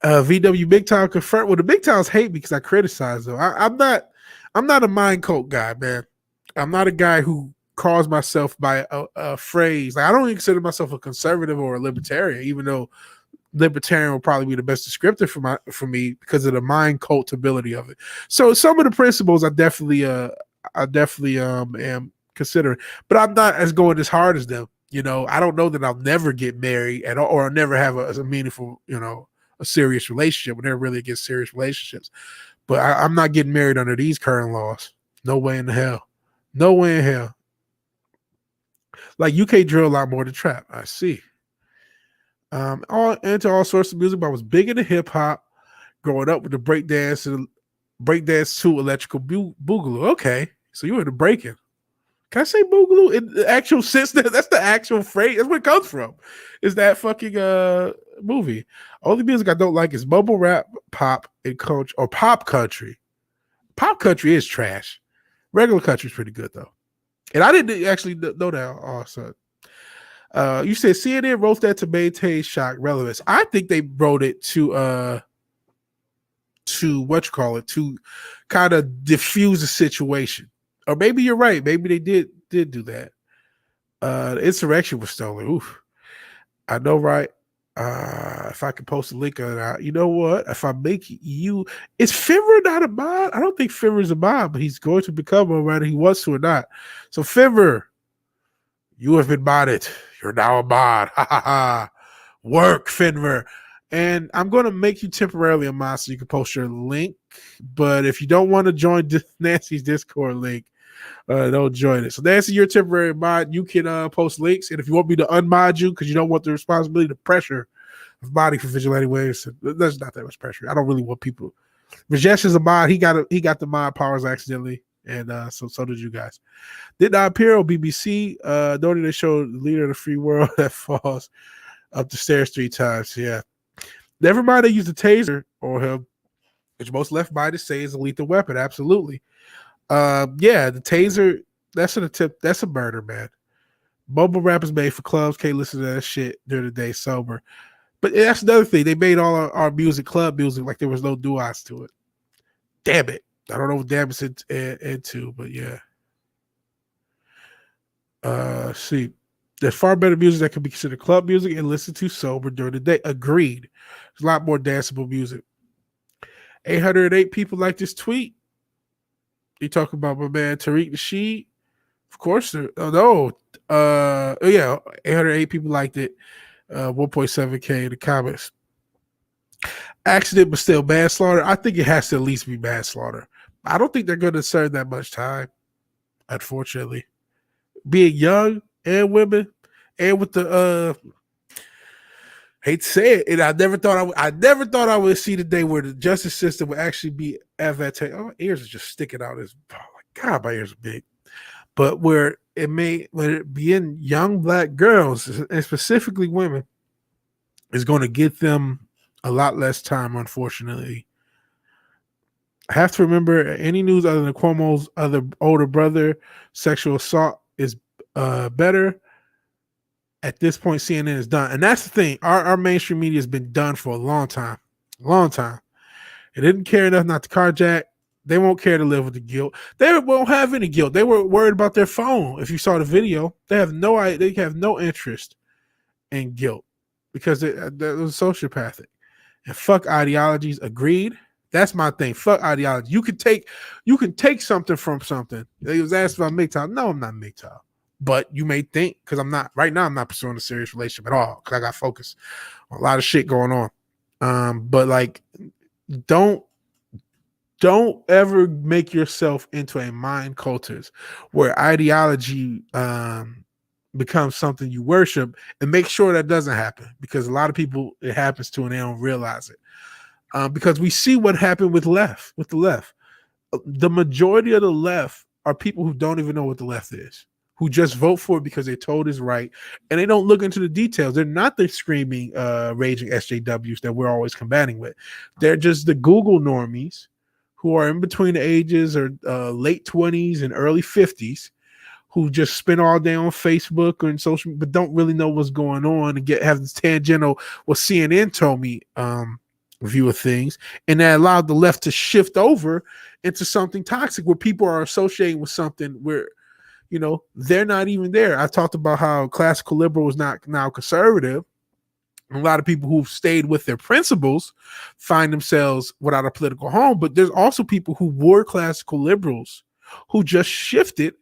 VW Big Time confirmed. Well, the Big Times hate me because I criticize them. I'm not a mind cult guy, man. I'm not a guy who calls myself by a phrase. Like, I don't even consider myself a conservative or a libertarian, even though libertarian will probably be the best descriptor for me because of the mind cult ability of it. So some of the principles I definitely am considering, but I'm not as going as hard as them. You know, I don't know that I'll never get married at all, or I'll never have a meaningful, a serious relationship. We're never really against serious relationships. But I'm not getting married under these current laws. No way in the hell. No way in hell. Like, you can't drill a lot more than trap. I see. All into all sorts of music, but I was big into hip hop growing up with the breakdance to electrical boogaloo. Okay, so you were into breaking. Can I say boogaloo in the actual sense? That's the actual phrase. That's where it comes from. Is that fucking movie? Only music I don't like is mumble rap, pop, and coach or pop country. Pop country is trash. Regular country is pretty good though. And I didn't actually know that also. You said CNN wrote that to maintain shock relevance. I think they wrote it to to kind of diffuse the situation. Or maybe you're right. Maybe they did do that. The insurrection was stolen. Oof. I know, right? If I can post a link on that, you know what? If I make you, is Fivver not a mod? I don't think Fivver is a mod, but he's going to become one whether he wants to or not. So Fivver, you have been modded. You're now a mod. Ha ha ha. Work, Fivver. And I'm going to make you temporarily a mod so you can post your link. But if you don't want to join Nancy's Discord link, don't join it. So Nancy, you're a temporary mod. You can post links. And if you want me to unmod you because you don't want the responsibility, the pressure of modding for Vigilante Williamson, there's not that much pressure. I don't really want people. Rajesh is a mod. He got the mod powers accidentally. And so did you guys. Did not appear on BBC. Noting they showed the leader of the free world that falls up the stairs 3 times. Yeah. Never mind they used a taser on him, which most left-minded say is a lethal weapon. Absolutely. Yeah, the taser, that's an attempt. That's a murder, man. Mumble rap is made for clubs. Can't listen to that shit during the day sober. But that's another thing. They made all our music club music like there was no nuance to it. Damn it. I don't know what damn it's into, but yeah. See, there's far better music that can be considered club music and listened to sober during the day. Agreed. There's a lot more danceable music. 808 people like this tweet. You talk about my man Tariq Nasheed. Of course. Yeah, 808 people liked it. 1.7K in the comments. Accident, but still manslaughter. I think it has to at least be manslaughter. I don't think they're going to serve that much time, unfortunately. Being young and women, and with the hate to say it, and I never thought I would see the day where the justice system would actually be advantageous. Oh, my ears are just sticking out. Oh my God, my ears are big. But when it being young black girls, and specifically women, is going to get them a lot less time, unfortunately. I have to remember any news other than Cuomo's other older brother sexual assault is better. At this point, CNN is done. And that's the thing. Our mainstream media has been done for a long time. Long time. It didn't care enough not to carjack. They won't care to live with the guilt. They won't have any guilt. They were worried about their phone. If you saw the video, they have no interest in guilt because that was sociopathic. And fuck ideologies. Agreed. That's my thing. Fuck ideology. You can take something from something. They was asked about MGTOW. No, I'm not MGTOW. But you may think, because I'm not right now, I'm not pursuing a serious relationship at all because I got focus on a lot of shit going on. But like, don't ever make yourself into a mind cultist where ideology becomes something you worship, and make sure that doesn't happen, because a lot of people it happens to and they don't realize it. Because we see what happened with the left. The majority of the left are people who don't even know what the left is, who just vote for it because they're told is right, and they don't look into the details. They're not the screaming, raging SJWs that we're always combating with. They're just the Google normies who are in between the ages or late 20s and early 50s, who just spend all day on Facebook or in social, but don't really know what's going on and have this tangential, what CNN told me, view of things, and that allowed the left to shift over into something toxic where people are associating with something where, you know, they're not even there. I talked about how classical liberal is not now conservative. A lot of people who've stayed with their principles find themselves without a political home, but there's also people who were classical liberals who just shifted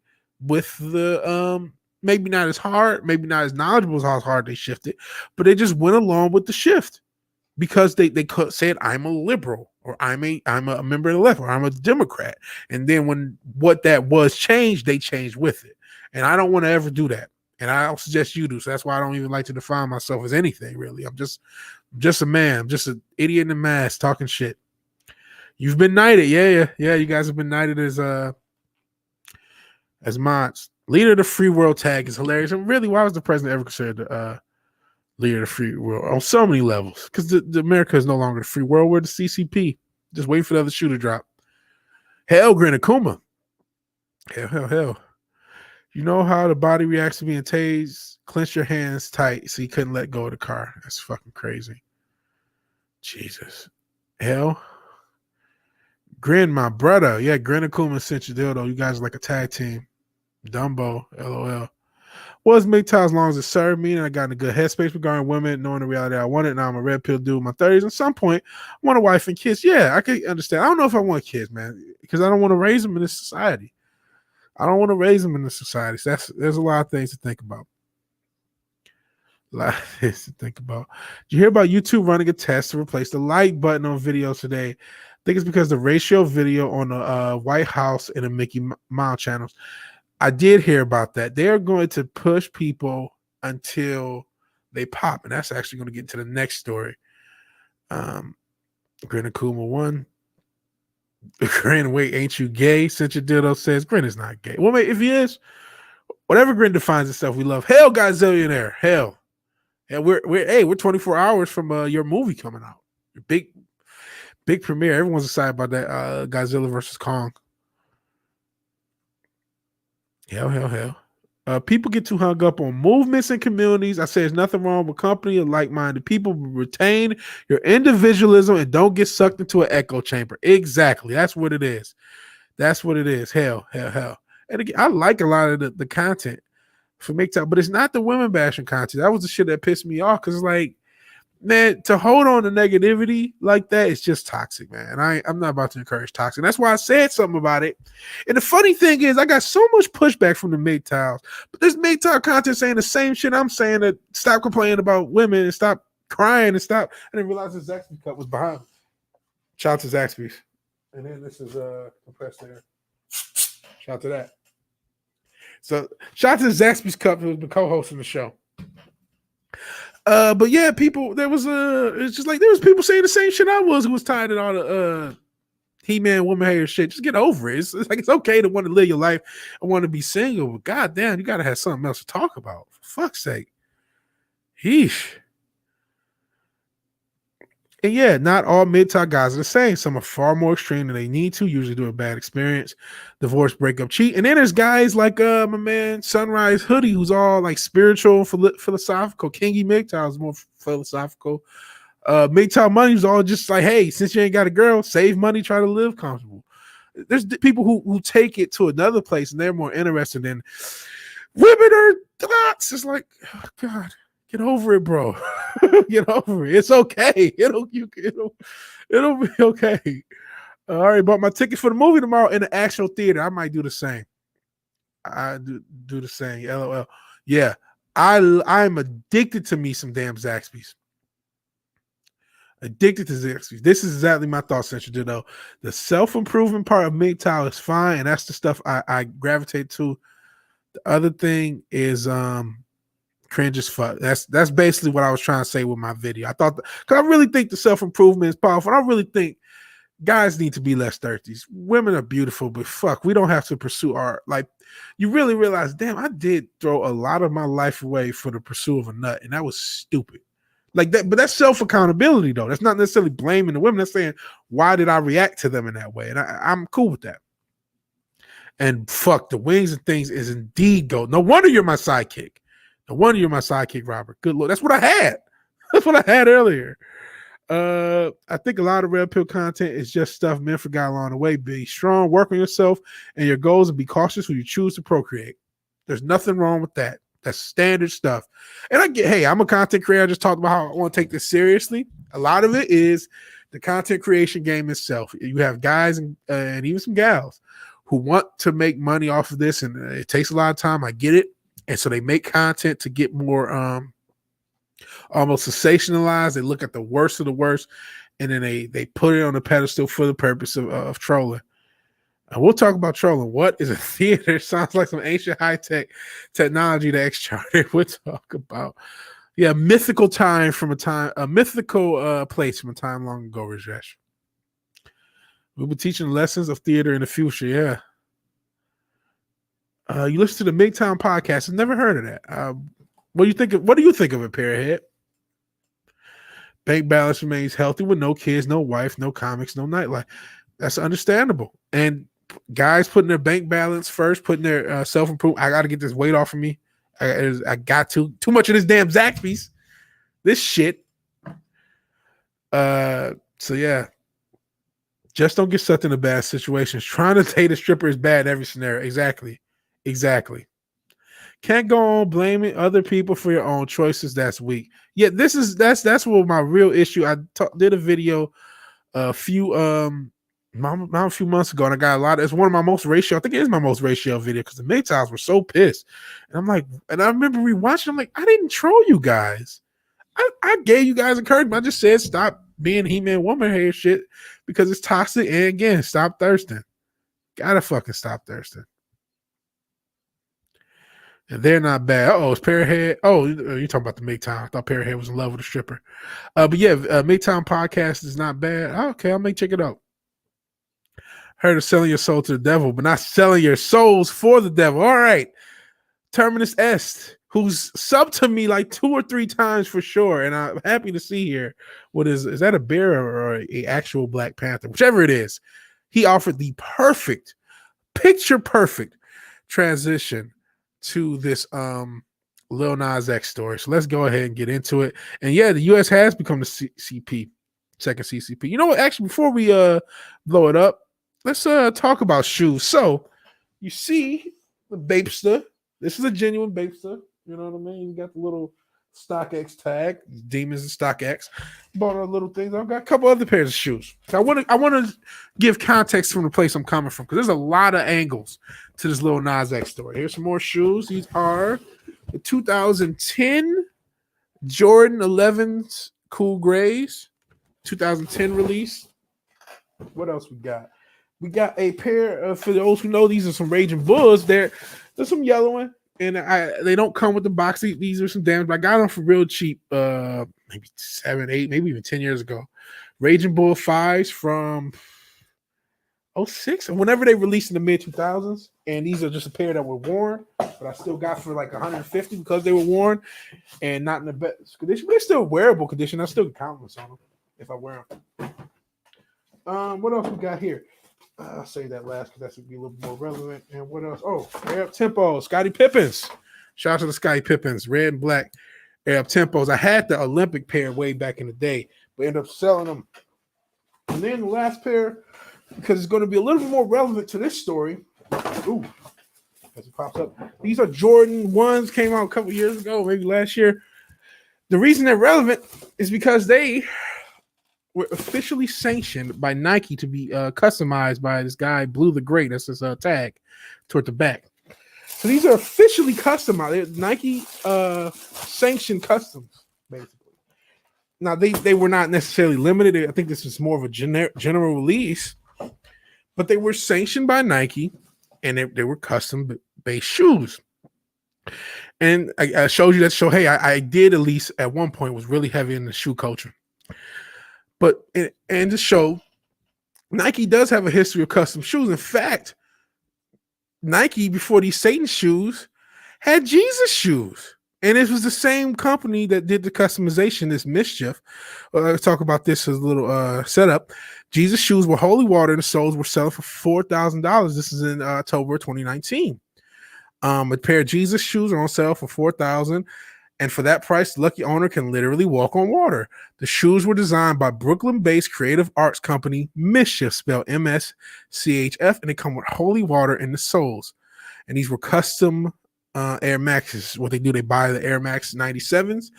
with the maybe not as hard, maybe not as knowledgeable as how hard they shifted, but they just went along with the shift because they said, I'm a liberal, or I'm a member of the left, or I'm a Democrat. And then when what that was changed, they changed with it. And I don't want to ever do that. And I don't suggest you do. So that's why I don't even like to define myself as anything, really. I'm just a man. I'm just an idiot in a mask talking shit. You've been knighted. Yeah. You guys have been knighted as mods. Leader of the free world tag is hilarious. And really, why was the president ever considered the leader of the free world on so many levels? Because the America is no longer the free world. We're the CCP. Just wait for the other shoe to drop. Hell, Grinakuma. Hell. You know how the body reacts to being tased? Clench your hands tight so you couldn't let go of the car. That's fucking crazy. Jesus. Hell. Grin, my brother. Yeah, Grinakuma sent you dildo. You guys are like a tag team. Dumbo. LOL. Was MGTOW as long as it served me, and I got in a good headspace regarding women, knowing the reality I wanted. Now I'm a red pill dude in my 30s. At some point, I want a wife and kids. Yeah, I can understand. I don't know if I want kids, man, because I don't want to raise them in this society. So there's a lot of things to think about. Did you hear about YouTube running a test to replace the like button on videos today? I think it's because the ratio video on the White House and the Mickey Mouse channels. I did hear about that. They're going to push people until they pop, and that's actually going to get into the next story. Grinakuma 1. Grin, wait, ain't you gay? Since your dildo says Grin is not gay. Well, mate, if he is, whatever Grin defines itself, we love. Hell, Godzillionaire. Hell. Yeah, we're 24 hours from your movie coming out. Big premiere. Everyone's excited about that. Godzilla versus Kong. Hell. People get too hung up on movements and communities. I say there's nothing wrong with company of like-minded people. Retain your individualism and don't get sucked into an echo chamber. Exactly. That's what it is. Hell. And again, I like a lot of the content for MGTOW, but it's not the women bashing content. That was the shit that pissed me off, because like, man, to hold on to negativity like that is just toxic, man. And I'm not about to encourage toxic. That's why I said something about it. And the funny thing is, I got so much pushback from the MGTOWs, but this MGTOW content saying the same shit I'm saying, that stop complaining about women and stop crying and stop. I didn't realize the Zaxby's cup was behind me. Shout out to Zaxby's. And then this is compressed air. Shout out to that. So shout out to Zaxby's cup, who's been co-hosting the show. But yeah, people, it's just like there was people saying the same shit I was, who was tired of all the He-Man woman hater shit. Just get over it. It's like, it's okay to want to live your life and want to be single, but goddamn, you gotta have something else to talk about. For fuck's sake. Yeesh. And yeah, not all MGTOW guys are the same. Some are far more extreme than they need to, usually do a bad experience, divorce, breakup, cheat. And then there's guys like my man Sunrise Hoodie, who's all like spiritual, philosophical. Kingy MGTOW is more philosophical. MGTOW Money is all just like, hey, since you ain't got a girl, save money, try to live comfortable. There's people who take it to another place and they're more interested in women are thoughts. It's like, oh God. Get over it, bro. Get over it. It's okay. It'll be okay. I already bought my ticket for the movie tomorrow in the actual theater. I might do the same. I do the same. LOL. Yeah, I'm addicted to me some damn Zaxby's. Addicted to Zaxby's. This is exactly my thought central, though. The self-improvement part of MGTOW is fine, and that's the stuff I gravitate to. The other thing is cringe as fuck. That's basically what I was trying to say with my video. I thought, because I really think the self-improvement is powerful. I really think guys need to be less thirsty. Women are beautiful, but fuck, we don't have to pursue art. Like, you really realize, damn, I did throw a lot of my life away for the pursuit of a nut, and that was stupid. Like that, but that's self-accountability, though. That's not necessarily blaming the women. That's saying, why did I react to them in that way? And I'm cool with that. And fuck, the wings and things is indeed gold. No wonder you're my sidekick. No wonder you're my sidekick, Robert. Good Lord. That's what I had. That's what I had earlier. I think a lot of red pill content is just stuff men forgot along the way. Be strong, work on yourself and your goals, and be cautious when you choose to procreate. There's nothing wrong with that. That's standard stuff. And I get, hey, I'm a content creator. I just talked about how I want to take this seriously. A lot of it is the content creation game itself. You have guys and even some gals who want to make money off of this, and it takes a lot of time. I get it. And so they make content to get more almost sensationalized. They look at the worst of the worst, and then they put it on a pedestal for the purpose of trolling. And we'll talk about trolling. What is a theater? Sounds like some ancient high-tech technology that X-Charted. We'll talk about. Yeah, mythical time from a mythical place from a time long ago, Rajesh. We'll be teaching lessons of theater in the future, yeah. You listen to the MGTOW podcast. I've never heard of that. What do you think of it, Parrot? Bank balance remains healthy with no kids, no wife, no comics, no nightlife. That's understandable. And guys putting their bank balance first, putting their self-improvement. I got to get this weight off of me. I got too much of this damn Zaxby's. This shit. So yeah. Just don't get sucked into bad situations. Trying to date a stripper is bad in every scenario. Exactly. Can't go on blaming other people for your own choices. That's weak. Yeah, that's what my real issue. I did a video a few months ago, and I got a lot. It's one of my most ratio. I think it is my most ratio video because the MGTOWs were so pissed, and I'm like, and I remember rewatching. I'm like, I didn't troll you guys. I gave you guys encouragement. I just said stop being He-Man woman hair shit because it's toxic. And again, stop thirsting. Gotta fucking stop thirsting. And they're not bad. Oh, it's Parrot. Oh, you're talking about the MGTOW. I thought Parrot was in love with a stripper. But yeah, MGTOW podcast is not bad. Oh, okay, I may check it out. Heard of selling your soul to the devil, but not selling your souls for the devil. All right. Terminus Est, who's subbed to me like 2 or 3 times for sure. And I'm happy to see here. What is that a bear or a actual Black Panther? Whichever it is. He offered the picture perfect transition to this Lil Nas X story. So let's go ahead and get into it. And yeah, the U.S. has become the second CCP. You know what? Actually, before we blow it up, let's talk about shoes. So you see the Bapester. This is a genuine Bapester. You know what I mean? You got the little StockX tag, Demons and StockX. Bought a little things. I've got a couple other pairs of shoes. So I want to give context from the place I'm coming from because there's a lot of angles to this little Nas X story. Here's some more shoes. These are the 2010 Jordan 11s Cool Grays, 2010 release. What else we got? We got a pair of, for those who know, these are some Raging Bulls. There's some yellowing. And they don't come with the box. These are some damage, but I got them for real cheap, maybe 7, 8, maybe even 10 years ago. Raging Bull 5s from 06, and whenever they released in the mid 2000s. And these are just a pair that were worn, but I still got for like 150 because they were worn and not in the best condition. But they're still wearable condition. I still get compliments on them. if I wear them. What else we got here? I'll say that last because that's gonna be a little more relevant. And what else? Oh, Air Up Tempo, Scottie Pippins. Shout out to the Scottie Pippins, red and black Air Up Tempos. I had the Olympic pair way back in the day, but ended up selling them. And then the last pair, because it's going to be a little bit more relevant to this story. Ooh, as it pops up. These are Jordan 1s, came out a couple years ago, maybe last year. The reason they're relevant is because they were officially sanctioned by Nike to be customized by this guy, Blue the Great. That's his tag toward the back. So these are officially customized. They're Nike sanctioned customs, basically. Now, they were not necessarily limited. I think this is more of a general release, but they were sanctioned by Nike, and they were custom-based shoes. And I showed you that show. Hey, I did at least at one point was really heavy in the shoe culture. But and to show, Nike does have a history of custom shoes. In fact, Nike, before these Satan shoes, had Jesus shoes. And it was the same company that did the customization, this Mischief. Let's talk about this as a little setup. Jesus shoes were holy water, and the soles were selling for $4,000. This is in October 2019. A pair of Jesus shoes are on sale for $4,000. And for that price, the lucky owner can literally walk on water. The shoes were designed by Brooklyn-based creative arts company Mischief, spelled MSCHF, and they come with holy water in the soles. And these were custom Air Maxes. What they do, they buy the Air Max 97s,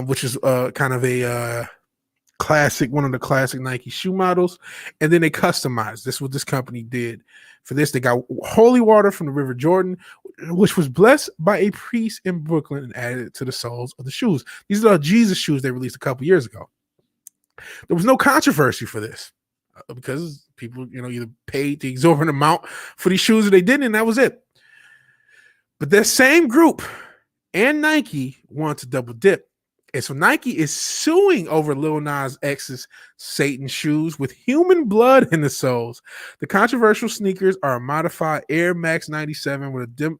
which is kind of a classic, one of the classic Nike shoe models, and then they customize. This is what this company did. For this, they got holy water from the River Jordan, which was blessed by a priest in Brooklyn and added it to the soles of the shoes. These are the Jesus shoes they released a couple years ago. There was no controversy for this because people, either paid the exorbitant amount for these shoes or they didn't, and that was it. But that same group and Nike wanted to double dip. And so Nike is suing over Lil Nas X's Satan shoes with human blood in the soles. The controversial sneakers are a modified Air Max 97 with a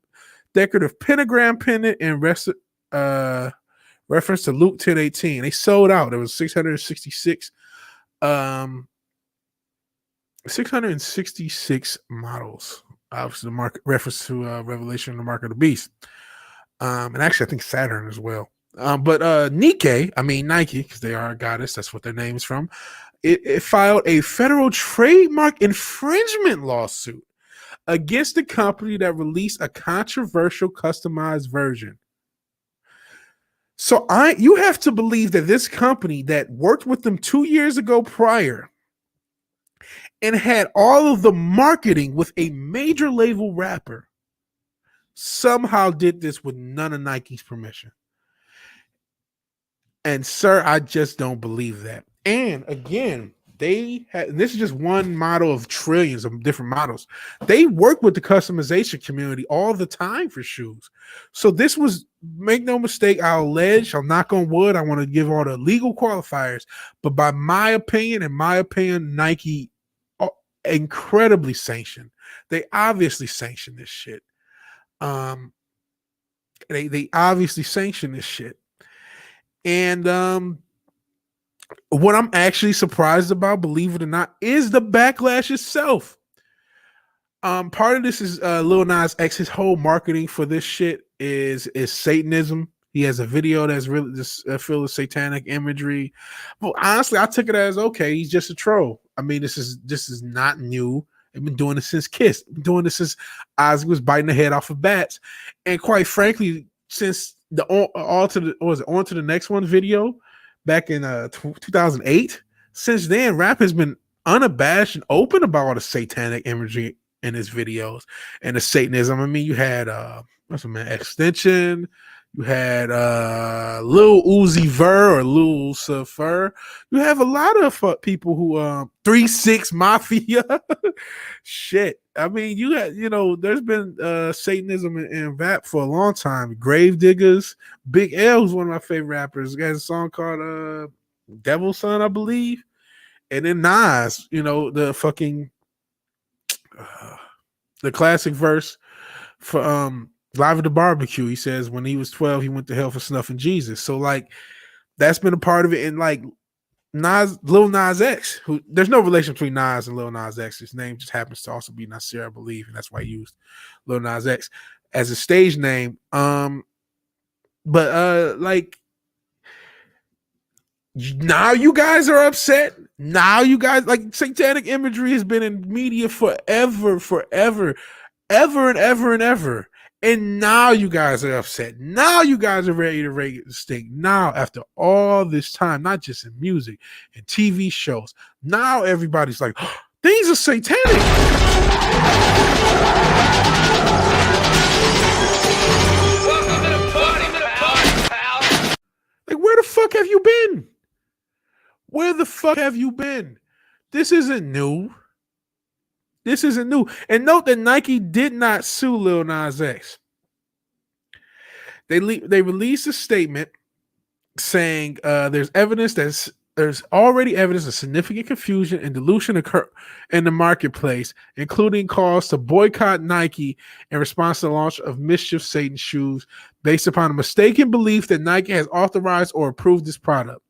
decorative pentagram pendant in reference to Luke 10:18. They sold out. It was 666 models. Obviously, the market reference to Revelation, the Mark of the Beast. And actually, I think Saturn as well. But Nike, because they are a goddess, that's what their name is from, it filed a federal trademark infringement lawsuit against the company that released a controversial customized version. So you have to believe that this company that worked with them 2 years ago prior and had all of the marketing with a major label rapper somehow did this with none of Nike's permission. And sir, I just don't believe that. And again, this is just one model of trillions of different models. They work with the customization community all the time for shoes. So this was, make no mistake, I'll knock on wood, I want to give all the legal qualifiers, but by my opinion, Nike incredibly sanctioned. They obviously sanctioned this shit. They obviously sanctioned this shit. And what I'm actually surprised about, believe it or not, is the backlash itself. Part of this is Lil Nas X. His whole marketing for this shit is Satanism. He has a video that's really just filled with satanic imagery. Well, honestly, I took it as okay. He's just a troll. This is not new. They've been doing this since Kiss. Been doing this since Ozzy was biting the head off of bats. And quite frankly, since the On to the Next One video back in 2008, since then, rap has been unabashed and open about all the satanic imagery in his videos and the Satanism. You had Extension. You had Lil Uzi Vert or Lil Safer. You have a lot of people who 3-6 Mafia. Shit. You had, there's been Satanism in rap for a long time. Gravediggers. Big L is one of my favorite rappers. He has a song called Devil's Son, I believe. And then Nas, the fucking the classic verse for Live at the Barbecue. He says when he was 12, he went to hell for snuffing Jesus. So that's been a part of it. And Lil Nas X, who there's no relation between Nas and Lil Nas X. His name just happens to also be Nasir, I believe, and that's why he used Lil Nas X as a stage name. But like now you guys are upset. Now you guys like satanic imagery has been in media forever, ever and ever and ever. And now you guys are upset. Now you guys are ready to rate the stink. Now, after all this time, not just in music and TV shows, now everybody's like, oh, things are satanic. Welcome to the party, pal. Like, where the fuck have you been? Where the fuck have you been? This isn't new. This isn't new. And note that Nike did not sue Lil Nas X. They released a statement saying there's already evidence of significant confusion and dilution occur in the marketplace, including calls to boycott Nike in response to the launch of Mischief Satan shoes based upon a mistaken belief that Nike has authorized or approved this product.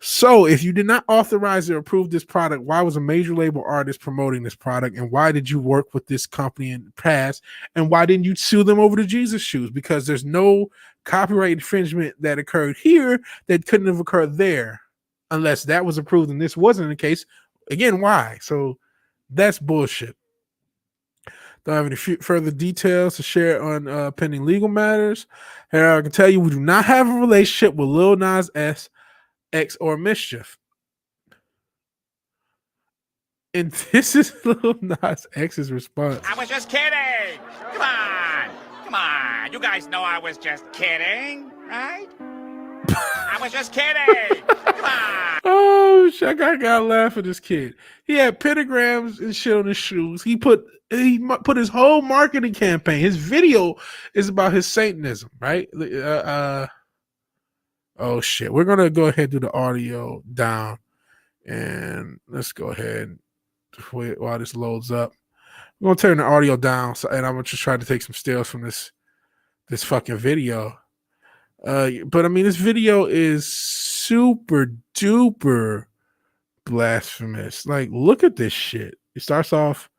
So, if you did not authorize or approve this product, why was a major label artist promoting this product? And why did you work with this company in the past? And why didn't you sue them over the Jesus shoes? Because there's no copyright infringement that occurred here that couldn't have occurred there unless that was approved and this wasn't the case. Again, why? So, that's bullshit. Don't have any further details to share on pending legal matters. Here, I can tell you we do not have a relationship with Lil Nas X or Mischief. And this is Lil Nas X's response. I was just kidding. Come on. You guys know I was just kidding, right? I was just kidding. Come on. Oh, shit, I gotta laugh at this kid. He had pentagrams and shit on his shoes. He put his whole marketing campaign. His video is about his Satanism, right? Oh shit, we're gonna go ahead and do the audio down, and let's go ahead while this loads up. I'm gonna turn the audio down, and I'm gonna just try to take some stills from this fucking video. But I mean, this video is super duper blasphemous. Like, look at this shit. It starts off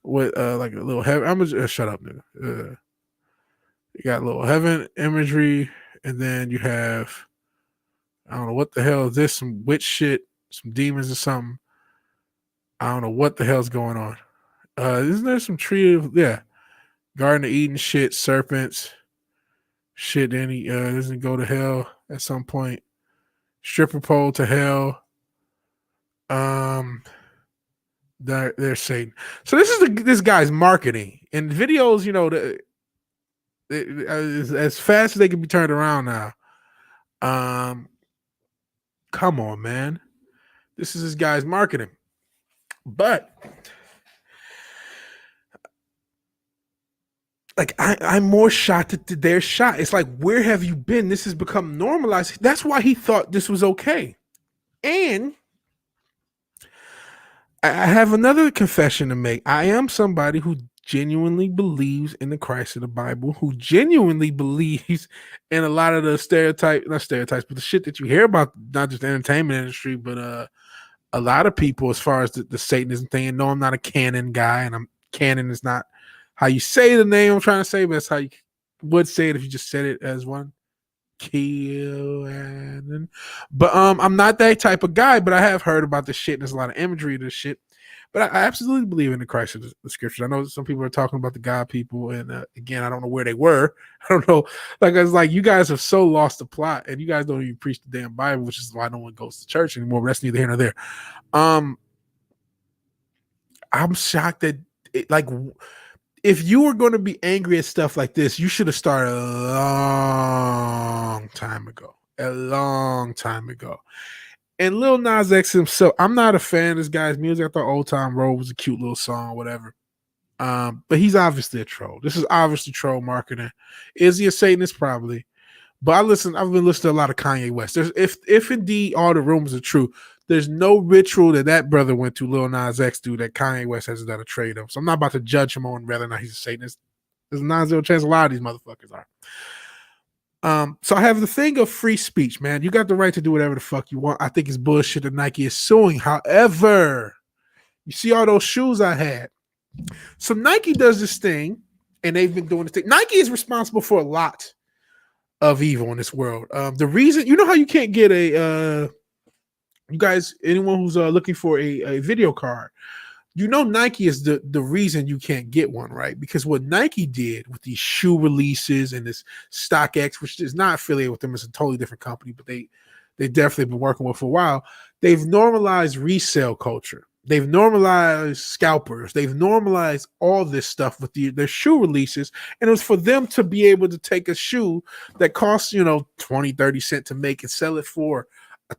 with like a little heaven. I'm gonna shut up, nigga. You got a little heaven imagery, and then you have, I don't know what the hell is this, some witch shit, some demons or something. I don't know what the hell's going on. Isn't there some tree of, Garden of Eden shit, serpents, shit, then he doesn't go to hell at some point. Stripper pole to hell. There's Satan. So this is this guy's marketing. And videos, you know, as fast as they can be turned around now. Come on, man. This is this guy's marketing. But like I'm more shocked that they're shocked. It's like, where have you been? This has become normalized. That's why he thought this was okay. And I have another confession to make. I am somebody who genuinely believes in the Christ of the Bible, who genuinely believes in a lot of the not stereotypes, but the shit that you hear about, not just the entertainment industry, but a lot of people as far as the Satanism thing. And no, I'm not a canon guy, and canon is not how you say the name I'm trying to say, but that's how you would say it if you just said it as one. But I'm not that type of guy, but I have heard about this shit, and there's a lot of imagery of this shit. But I absolutely believe in the Christ of the scriptures. I know some people are talking about the God people, and again, I don't know where they were. I don't know. Like, it's like you guys have so lost the plot, and you guys don't even preach the damn Bible, which is why no one goes to church anymore. But that's neither here nor there. I'm shocked that if you were going to be angry at stuff like this, you should have started a long time ago. And Lil Nas X himself, I'm not a fan of this guy's music. I thought Old Time Road was a cute little song, whatever. But he's obviously a troll. This is obviously troll marketing. Is he a Satanist? Probably. But I've been listening to a lot of Kanye West. If indeed all the rumors are true, there's no ritual that brother went to, Lil Nas X do, that Kanye West hasn't done a trade of. So I'm not about to judge him on whether or not he's a Satanist. There's a non-zero chance a lot of these motherfuckers are. So I have the thing of free speech, man. You got the right to do whatever the fuck you want. I think it's bullshit that Nike is suing. However, you see all those shoes I had. So Nike does this thing, and they've been doing this thing. Nike is responsible for a lot of evil in this world. The reason, you know how you can't get a you guys, anyone who's looking for a video card, you know Nike is the reason you can't get one, right? Because what Nike did with these shoe releases and this StockX, which is not affiliated with them, it's a totally different company, but they definitely been working with for a while. They've normalized resale culture. They've normalized scalpers. They've normalized all this stuff with their shoe releases. And it was for them to be able to take a shoe that costs, 20, 30 cents to make and sell it for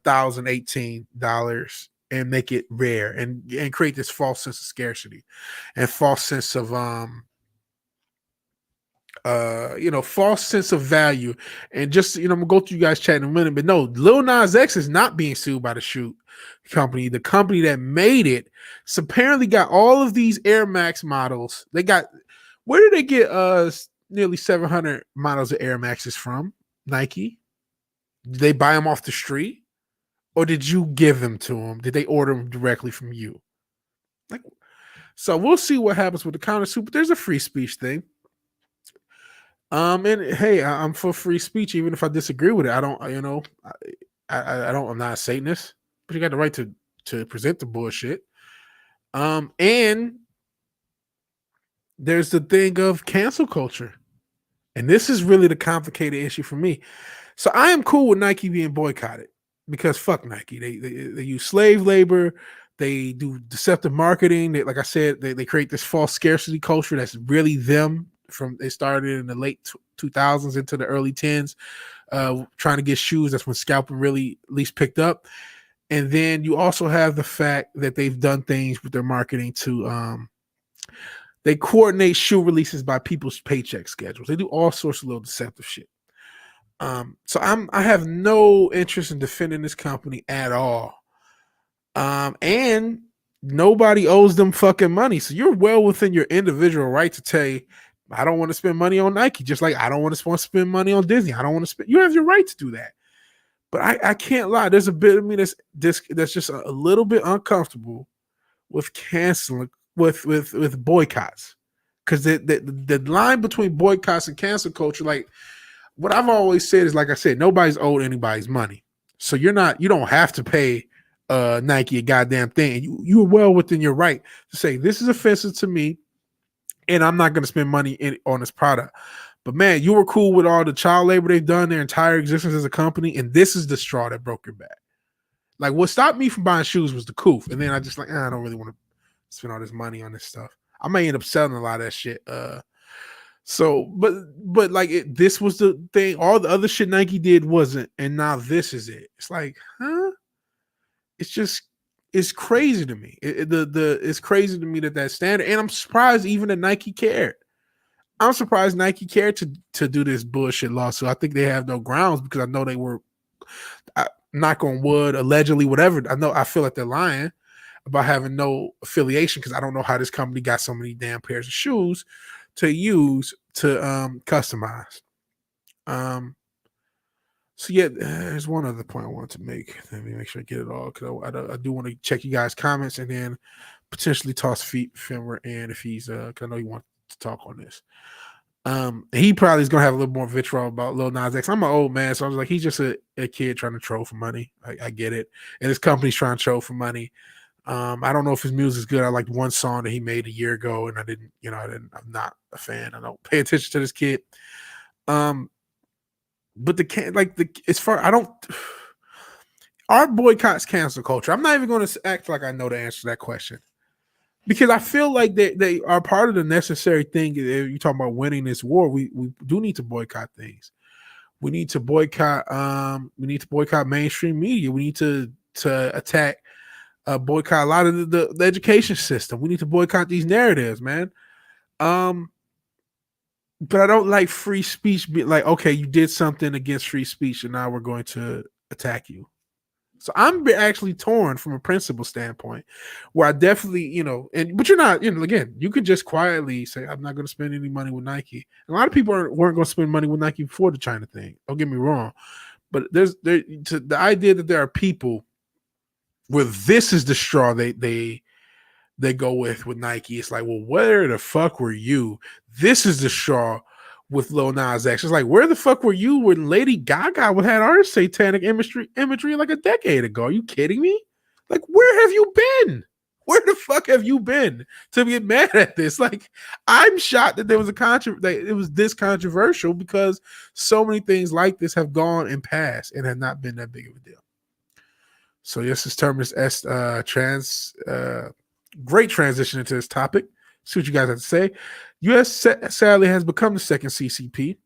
$1,018 and make it rare and create this false sense of scarcity and false sense of false sense of value. And just I'm gonna go through you guys chat in a minute, but no, Lil Nas X is not being sued by the shoe company. The company that made it apparently got all of these Air Max models. Where did they get nearly 700 models of Air Maxes from? Nike? Did they buy them off the street? Or did you give them to them? Did they order them directly from you? So we'll see what happens with the counter suit, but there's a free speech thing. And hey, I'm for free speech, even if I disagree with it. I don't, I'm not a Satanist, but you got the right to present the bullshit. And there's the thing of cancel culture. And this is really the complicated issue for me. So I am cool with Nike being boycotted. Because fuck Nike, they use slave labor, they do deceptive marketing. Like I said, they create this false scarcity culture that's really them. They started in the late 2000s into the early 10s, trying to get shoes. That's when scalping really at least picked up. And then you also have the fact that they've done things with their marketing to they coordinate shoe releases by people's paycheck schedules. They do all sorts of little deceptive shit. So I have no interest in defending this company at all. And nobody owes them fucking money. So you're well within your individual right to say, I don't want to spend money on Nike, just like I don't want to spend money on Disney. I don't want to spend. You have your right to do that. But I can't lie. There's a bit of me that's just a little bit uncomfortable with canceling with boycotts. Because the line between boycotts and cancel culture, like what I've always said is, like I said, nobody's owed anybody's money. So you don't have to pay Nike a goddamn thing. And you're well within your right to say, this is offensive to me and I'm not going to spend money on this product. But man, you were cool with all the child labor they've done their entire existence as a company. And this is the straw that broke your back. Like what stopped me from buying shoes was the coof. And then I just I don't really want to spend all this money on this stuff. I may end up selling a lot of that shit. So, but like this was the thing. All the other shit Nike did wasn't, and now this is it. It's like, huh? It's crazy to me. It's crazy to me that standard, and I'm surprised even that Nike cared. I'm surprised Nike cared to do this bullshit lawsuit. I think they have no grounds because I know they were, knock on wood, allegedly, whatever. I feel like they're lying about having no affiliation because I don't know how this company got so many damn pairs of shoes to use to customize. So yeah, there's one other point I wanted to make. Let me make sure I get it all because I do want to check you guys' comments and then potentially toss Finwer in if he's because I know he wants to talk on this. He probably is gonna have a little more vitriol about Lil Nas X. I'm an old man, so I was like, he's just a kid trying to troll for money. I get it, and his company's trying to troll for money. I don't know if his music's good. I liked one song that he made a year ago, and I'm not a fan. I don't pay attention to this kid. But our boycotts cancel culture. I'm not even going to act like I know the answer to that question because I feel like they are part of the necessary thing. You're talking about winning this war. We do need to boycott things. We need to boycott. We need to boycott mainstream media. We need to attack. Boycott a lot of the education system. We need to boycott these narratives, man. But I don't like free speech. Be like, okay, you did something against free speech, and now we're going to attack you. So I'm actually torn from a principle standpoint, where I definitely, but you're not, again, you could just quietly say, I'm not going to spend any money with Nike. A lot of people weren't going to spend money with Nike before the China thing. Don't get me wrong. But the idea that there are people where this is the straw they go with Nike. It's like, well, where the fuck were you? This is the straw with Lil Nas X. It's like, where the fuck were you when Lady Gaga had our satanic imagery like a decade ago? Are you kidding me? Like, where have you been? Where the fuck have you been to get mad at this? Like, I'm shocked that there was it was this controversial, because so many things like this have gone and passed and have not been that big of a deal. So yes, this Terminus S great transition into this topic. See what you guys have to say. U.S. sadly has become the second CCP.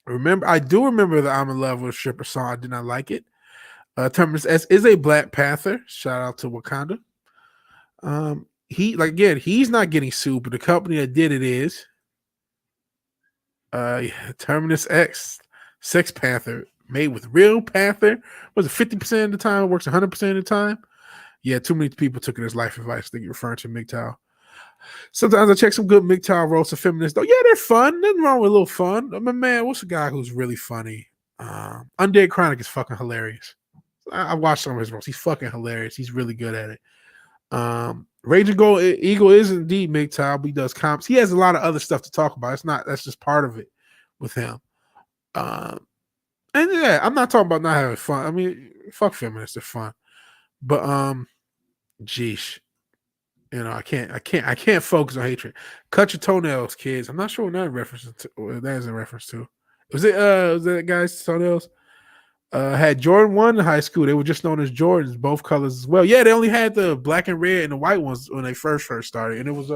I do remember the I'm in Love with a Stripper song. I did not like it. Terminus S is a Black Panther. Shout out to Wakanda. He's not getting sued, but the company that did it is Terminus X, Sex Panther, made with real Panther. Was it 50% of the time? It works 100% of the time. Yeah, too many people took it as life advice. I think you're referring to MGTOW. Sometimes I check some good MGTOW roles of feminists, though. Yeah, they're fun. Nothing wrong with a little fun. I mean, man, what's a guy who's really funny? Undead Chronic is fucking hilarious. I watched some of his roles. He's fucking hilarious. He's really good at it. Raging Gold Eagle is indeed MGTOW, but he does comps. He has a lot of other stuff to talk about. That's just part of it with him. And yeah, I'm not talking about not having fun. I mean, fuck feminists, they're fun. But geesh. I can't focus on hatred. Cut your toenails, kids. I'm not sure what that is in reference to. Was that guy's toenails? Had Jordan 1 in high school. They were just known as Jordans, both colors as well. Yeah, they only had the black and red and the white ones when they first started. And it was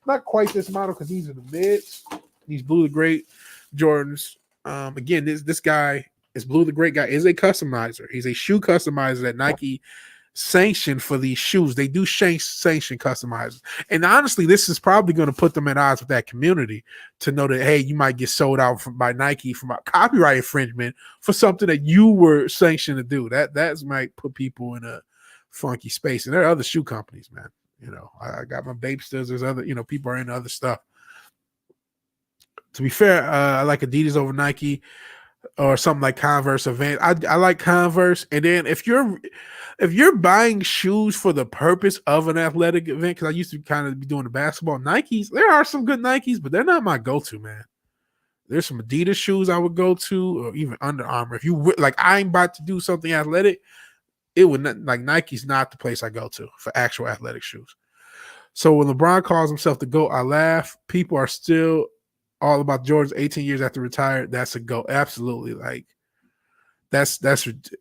not quite this model because these are the mids. These Blue the Great Jordans. Again, this guy, this Blue the Great guy, is a customizer. He's a shoe customizer that Nike sanctioned for these shoes. They do sanction customizers. And honestly, this is probably going to put them at odds with that community to know that, hey, you might get sold out by Nike from a copyright infringement for something that you were sanctioned to do. That might put people in a funky space. And there are other shoe companies, man. I got my Bapesters. There's other, people are into other stuff. To be fair, I like Adidas over Nike or something like Converse or Vans. I like Converse. And then if you're buying shoes for the purpose of an athletic event, because I used to kind of be doing the basketball, Nikes, there are some good Nikes, but they're not my go-to, man. There's some Adidas shoes I would go to, or even Under Armour. If you like, I'm about to do something athletic, it would not, like, Nike's not the place I go to for actual athletic shoes. So when LeBron calls himself the GOAT, I laugh. People are still all about Jordan's 18 years after retired. That's a GOAT. Absolutely. Like, that's I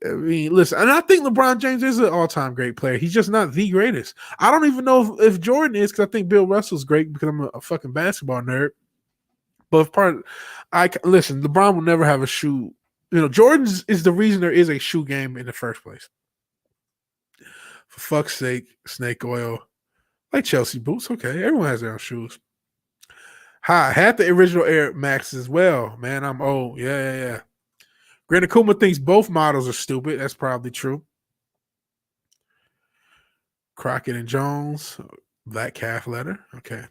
mean, listen, and I think LeBron James is an all-time great player. He's just not the greatest. I don't even know if Jordan is, because I think Bill Russell's great because I'm a fucking basketball nerd. But listen, LeBron will never have a shoe. Jordan's is the reason there is a shoe game in the first place. For fuck's sake, snake oil. Like Chelsea boots, okay. Everyone has their own shoes. I had the original Air Max as well, man. I'm old. Yeah. Grant Kuma thinks both models are stupid. That's probably true. Crockett and Jones, Black Calf Letter. Okay.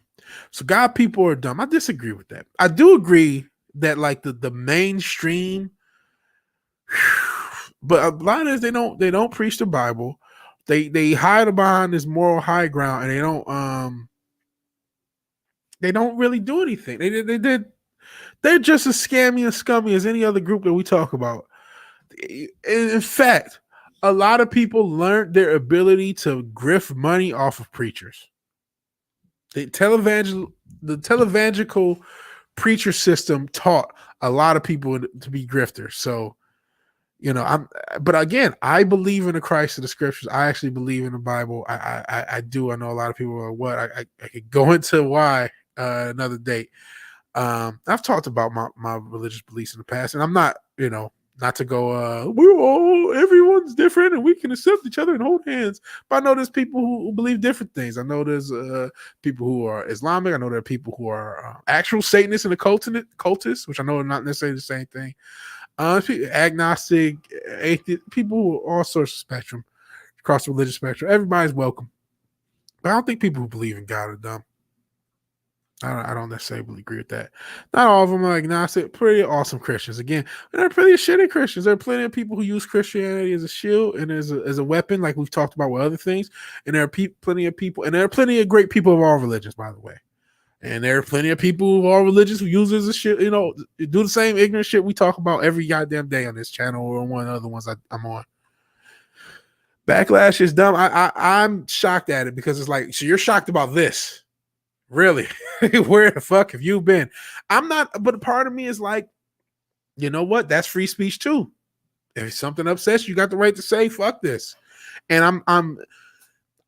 So God, people are dumb. I disagree with that. I do agree that, like, the mainstream, but a lot of this, they don't preach the Bible. They hide behind this moral high ground, and they don't really do anything. They're just as scammy and scummy as any other group that we talk about. In fact, a lot of people learned their ability to grift money off of preachers. The televangelical preacher system taught a lot of people to be grifters. So, but again, I believe in the Christ of the scriptures. I actually believe in the Bible. I do. I know a lot of people are what I could go into why another day. I've talked about my religious beliefs in the past, and I'm not, not to go, everyone's different and we can accept each other and hold hands. But I know there's people who believe different things. I know there's people who are Islamic. I know there are people who are actual Satanists and occultists, which I know are not necessarily the same thing. Agnostic, atheist, people, all sorts of spectrum, across the religious spectrum. Everybody's welcome. But I don't think people who believe in God are dumb. I don't necessarily agree with that. Not all of them are agnostic. Pretty awesome Christians. Again, there are plenty of shitty Christians. There are plenty of people who use Christianity as a shield and as a weapon, like we've talked about with other things. And there are plenty of people, and there are plenty of great people of all religions, by the way. And there are plenty of people of all religions who use it as a shit, do the same ignorant shit we talk about every goddamn day on this channel or on one of the other ones I'm on. Backlash is dumb. I'm shocked at it because it's like, so you're shocked about this. Really? Where the fuck have you been? I'm not, but a part of me is like, you know what? That's free speech too. If something upsets you, got the right to say, fuck this. And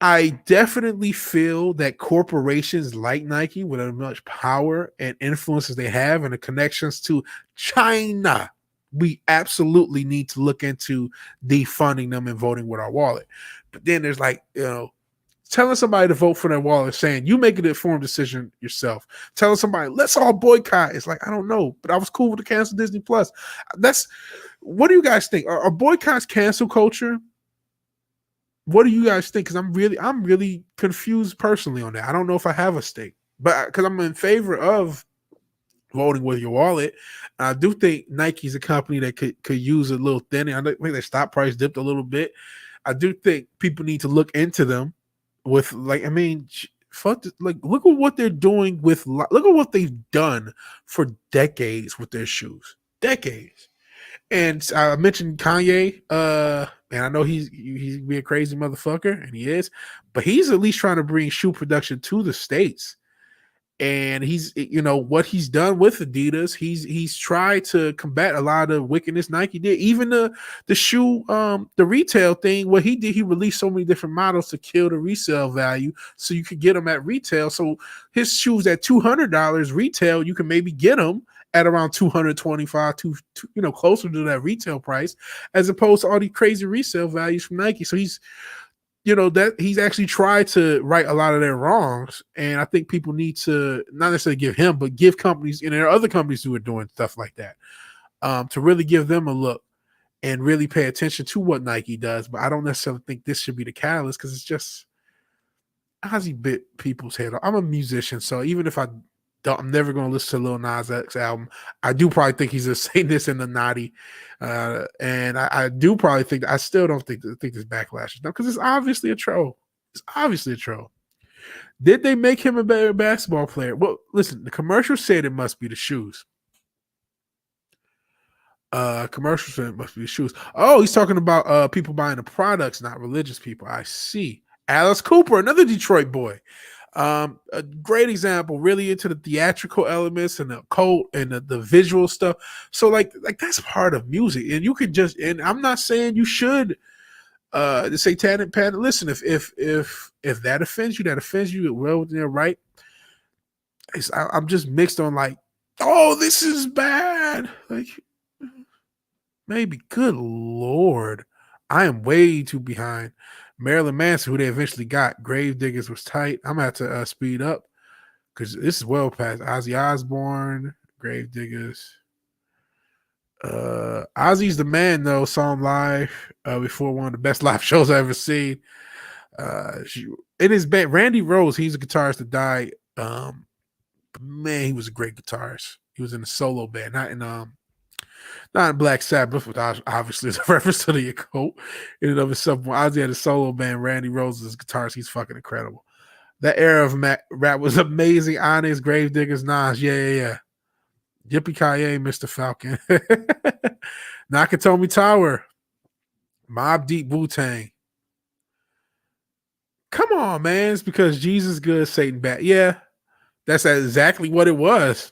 I definitely feel that corporations like Nike, with as much power and influence as they have and the connections to China, we absolutely need to look into defunding them and voting with our wallet. But then there's like, telling somebody to vote for their wallet, saying you make an informed decision yourself. Telling somebody, let's all boycott. It's like, I don't know, but I was cool with the cancel Disney Plus. What do you guys think? Are boycotts cancel culture? What do you guys think? Because I'm really confused personally on that. I don't know if I have a stake, but because I'm in favor of voting with your wallet. I do think Nike's a company that could use a little thinning. I think their stock price dipped a little bit. I do think people need to look into them. With look at what they're doing look at what they've done for decades with their shoes, decades. And I mentioned Kanye, and I know he's be a crazy motherfucker, and he is, but he's at least trying to bring shoe production to the States. And he's, what he's done with Adidas, he's tried to combat a lot of wickedness Nike did. Even the shoe, the retail thing, what he did, he released so many different models to kill the resale value, so you could get them at retail. So his shoes at $200 retail, you can maybe get them at around $225, closer to that retail price, as opposed to all these crazy resale values from Nike. So he's that he's actually tried to right a lot of their wrongs. And I think people need to not necessarily give him, but give companies, and there are other companies who are doing stuff like that, to really give them a look and really pay attention to what Nike does. But I don't necessarily think this should be the catalyst, because it's just, Ozzy bit people's head off. I'm a musician, so even if I'm never going to listen to Lil Nas X album. I do probably think he's a Satanist and a naughty. And I do probably think, I still don't think this backlash is done, because it's obviously a troll. It's obviously a troll. Did they make him a better basketball player? Well, listen, the commercial said it must be the shoes. Commercial said it must be the shoes. Oh, he's talking about people buying the products, not religious people. I see. Alice Cooper, another Detroit boy. A great example, really into the theatrical elements and the cult and the visual stuff. So like that's part of music, and you could and I'm not saying you should the satanic pattern. Listen, if that offends you, that offends you, well within their right. I'm just mixed on like, oh, this is bad. Like, maybe, good Lord, I am way too behind. Marilyn Manson, who they eventually got, Gravediggers was tight. I'm gonna have to speed up, because this is well past Ozzy Osbourne, Gravediggers. Ozzy's the man, though. Saw him live before one of the best live shows I ever seen. In his band, Randy Rose, he's a guitarist that died. Man, he was a great guitarist. He was in a solo band, not in Black Sabbath, which obviously is a reference to the occult in and of itself. When Ozzy had a solo band, Randy Rose is guitarist. He's fucking incredible. That era of rap was amazing. Honest, Gravediggers, Nas, yeah. Yippee-ki-yay, Mr. Falcon. Nakatomi Tower, Mobb Deep, Wu-Tang. Come on, man. It's because Jesus good, Satan bad. Yeah, that's exactly what it was.